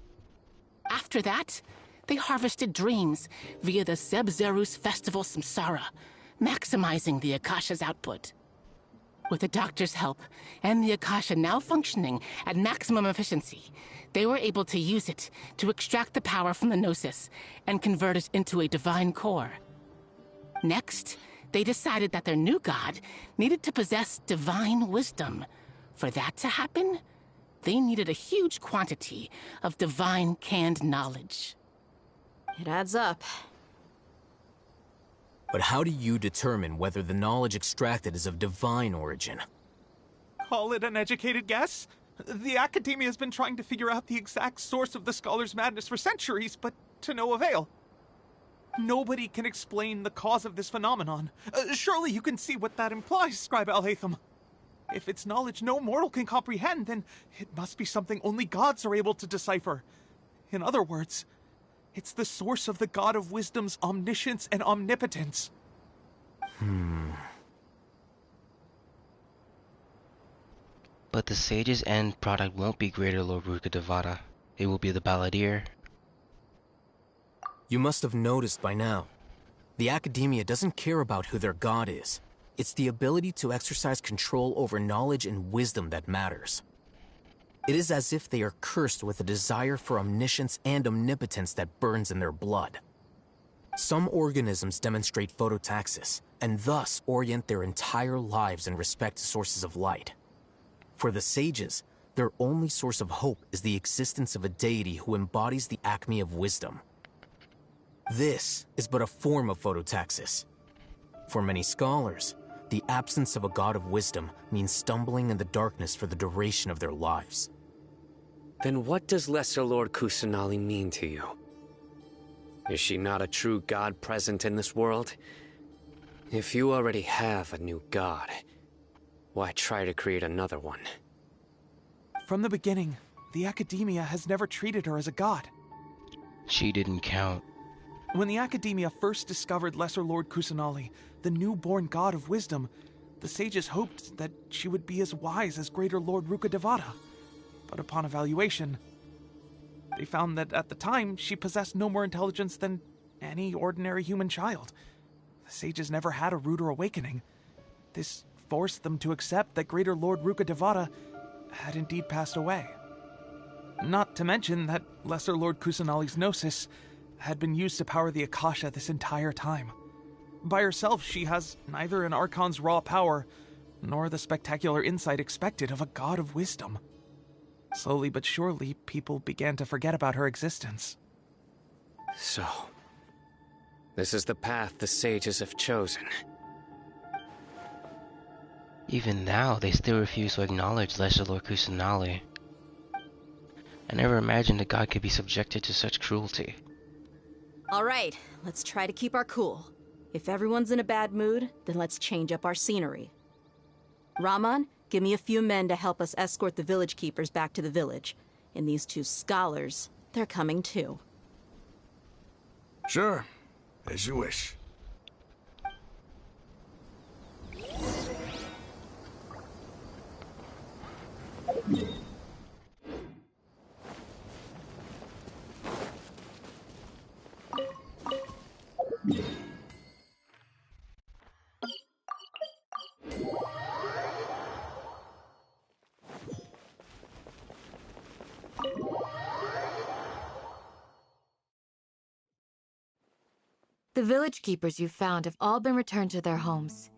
After that, they harvested dreams via the Zeb Zerus Festival Samsara, maximizing the Akasha's output. With the doctor's help, and the Akasha now functioning at maximum efficiency, they were able to use it to extract the power from the Gnosis and convert it into a divine core. Next, they decided that their new god needed to possess divine wisdom. For that to happen, they needed a huge quantity of divine canned knowledge. It adds up. But how do you determine whether the knowledge extracted is of divine origin? Call it an educated guess? The Academia has been trying to figure out the exact source of the Scholar's madness for centuries, but to no avail. Nobody can explain the cause of this phenomenon. Surely you can see what that implies, Scribe Al-Haytham. If it's knowledge no mortal can comprehend, then it must be something only gods are able to decipher. In other words, it's the source of the God of Wisdom's omniscience and omnipotence. But the sage's end product won't be Greater Lord Rukkhadevata. It will be the Balladeer. You must have noticed by now. The Academia doesn't care about who their god is. It's the ability to exercise control over knowledge and wisdom that matters. It is as if they are cursed with a desire for omniscience and omnipotence that burns in their blood. Some organisms demonstrate phototaxis, and thus orient their entire lives in respect to sources of light. For the sages, their only source of hope is the existence of a deity who embodies the acme of wisdom. This is but a form of phototaxis. For many scholars, the absence of a god of wisdom means stumbling in the darkness for the duration of their lives. Then what does Lesser Lord Kusanali mean to you? Is she not a true god present in this world? If you already have a new god, why try to create another one? From the beginning, the Academia has never treated her as a god. She didn't count. When the Academia first discovered Lesser Lord Kusanali, the newborn god of wisdom, the sages hoped that she would be as wise as Greater Lord Rukkhadevata. But upon evaluation, they found that at the time she possessed no more intelligence than any ordinary human child. The sages never had a ruder awakening. This forced them to accept that Greater Lord Rukkhadevata had indeed passed away. Not to mention that Lesser Lord Kusanali's Gnosis had been used to power the Akasha this entire time. By herself, she has neither an Archon's raw power, nor the spectacular insight expected of a god of wisdom. Slowly but surely, people began to forget about her existence. So, this is the path the sages have chosen. Even now, they still refuse to acknowledge Lesser Lord Kusanali. I never imagined a god could be subjected to such cruelty. Alright, let's try to keep our cool. If everyone's in a bad mood, then let's change up our scenery. Rahman, give me a few men to help us escort the village keepers back to the village. And these two scholars, they're coming too. Sure, as you wish. The village keepers you found have all been returned to their homes,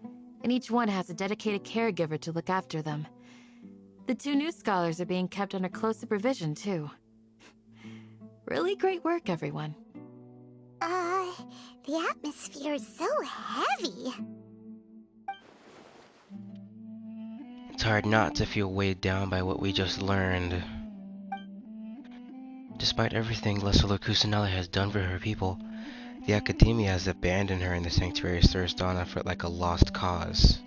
and each one has a dedicated caregiver to look after them. The two new scholars are being kept under close supervision, too. Really great work, everyone. The atmosphere is so heavy. It's hard not to feel weighed down by what we just learned. Despite everything Lesser Lord Kusanali has done for her people, the Academia has abandoned her in the Sanctuary Surstana for like a lost cause.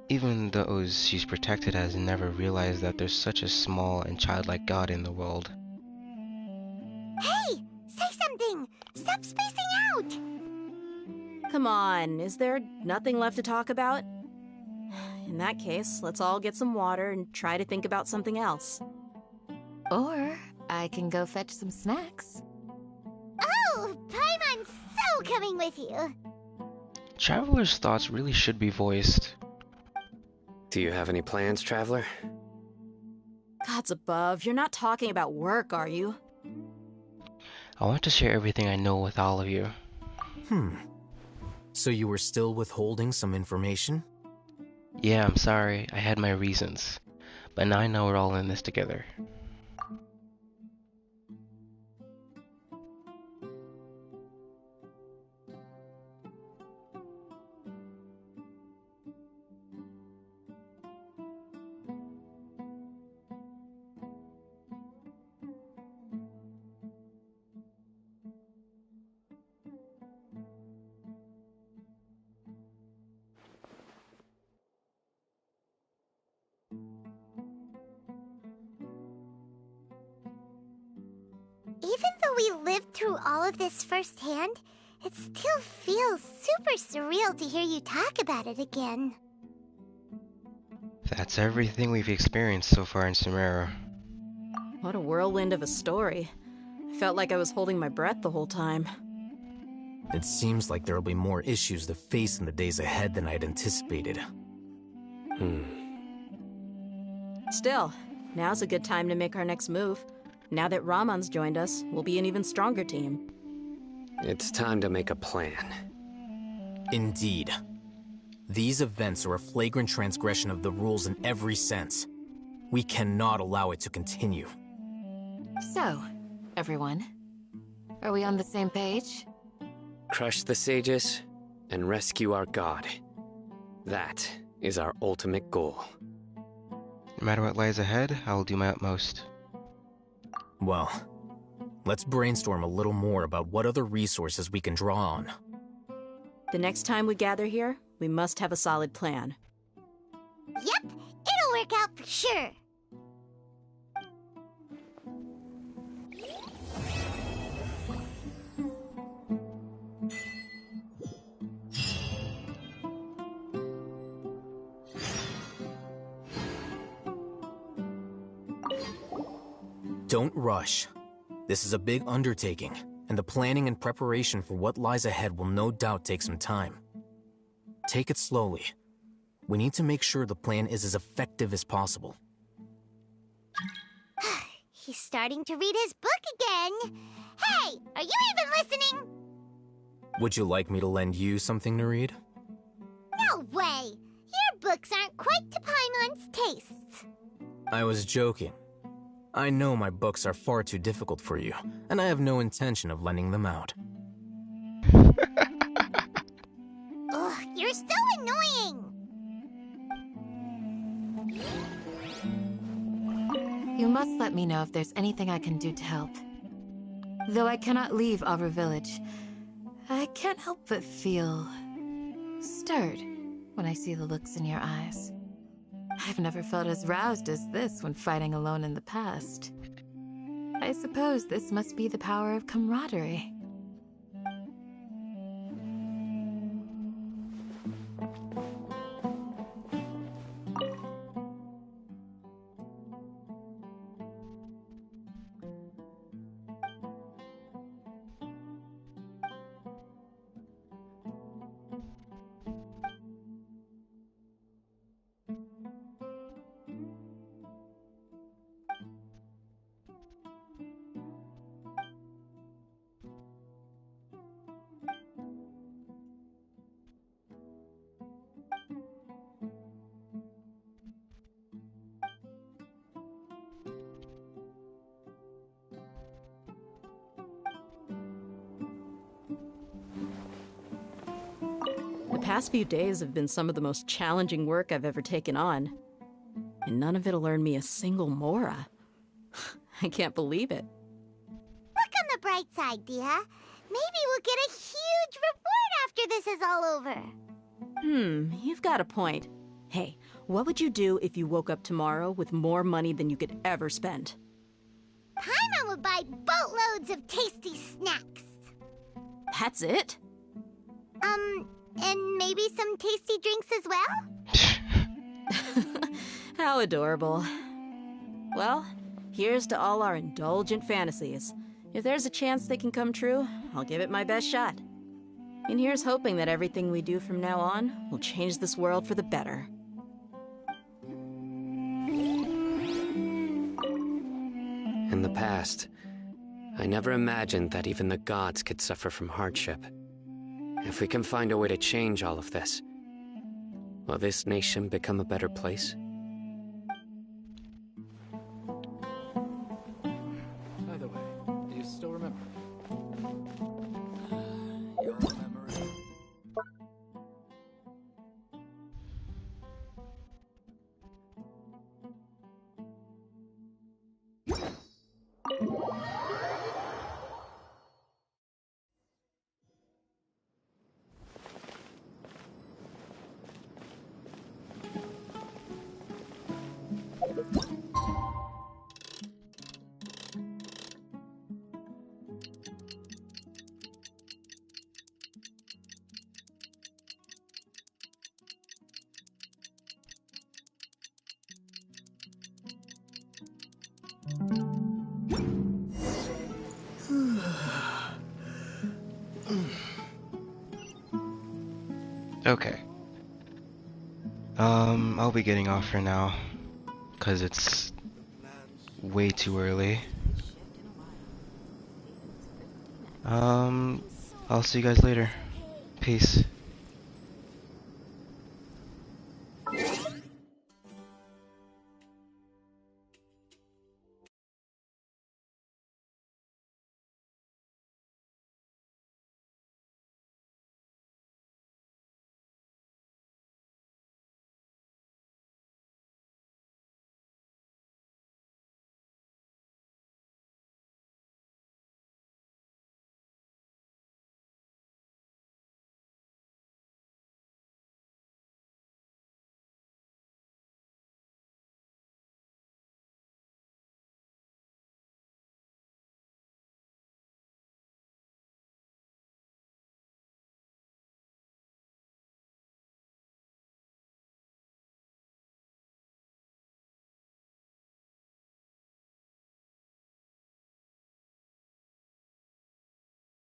Even those she's protected has never realized that there's such a small and childlike god in the world. Hey! Say something! Stop spacing out! Come on, is there nothing left to talk about? In that case, let's all get some water and try to think about something else. Or I can go fetch some snacks. Oh, Paimon's so coming with you! Travelers' thoughts really should be voiced. Do you have any plans, Traveler? Gods above, you're not talking about work, are you? I want to share everything I know with all of you. So you were still withholding some information? Yeah, I'm sorry. I had my reasons. But now I know we're all in this together. Even though we lived through all of this firsthand, it still feels super surreal to hear you talk about it again. That's everything we've experienced so far in Sumeru. What a whirlwind of a story. I felt like I was holding my breath the whole time. It seems like there'll be more issues to face in the days ahead than I'd anticipated. Still, now's a good time to make our next move. Now that Ramon's joined us, we'll be an even stronger team. It's time to make a plan. Indeed. These events are a flagrant transgression of the rules in every sense. We cannot allow it to continue. So, everyone, are we on the same page? Crush the sages and rescue our god. That is our ultimate goal. No matter what lies ahead, I will do my utmost. Well, let's brainstorm a little more about what other resources we can draw on. The next time we gather here, we must have a solid plan. Yep, it'll work out for sure. Don't rush. This is a big undertaking, and the planning and preparation for what lies ahead will no doubt take some time. Take it slowly. We need to make sure the plan is as effective as possible. He's starting to read his book again. Hey, are you even listening? Would you like me to lend you something to read? No way. Your books aren't quite to Paimon's tastes. I was joking. I know my books are far too difficult for you, and I have no intention of lending them out. Ugh, you're so annoying. You must let me know if there's anything I can do to help. Though I cannot leave Arbor Village, I can't help but feel stirred when I see the looks in your eyes. I've never felt as roused as this when fighting alone in the past. I suppose this must be the power of camaraderie. The past few days have been some of the most challenging work I've ever taken on. And none of it'll earn me a single mora. I can't believe it. Look on the bright side, Dia. Maybe we'll get a huge reward after this is all over. You've got a point. Hey, what would you do if you woke up tomorrow with more money than you could ever spend? Paimon would buy boatloads of tasty snacks. That's it? And maybe some tasty drinks as well? How adorable. Well, here's to all our indulgent fantasies. If there's a chance they can come true, I'll give it my best shot. And here's hoping that everything we do from now on will change this world for the better. in the past. I never imagined that even the gods could suffer from hardship. If we can find a way to change all of this, will this nation become a better place? By the way, do you still remember? Your memory. Okay. I'll be getting off for now, cause it's way too early. I'll see you guys later. Peace.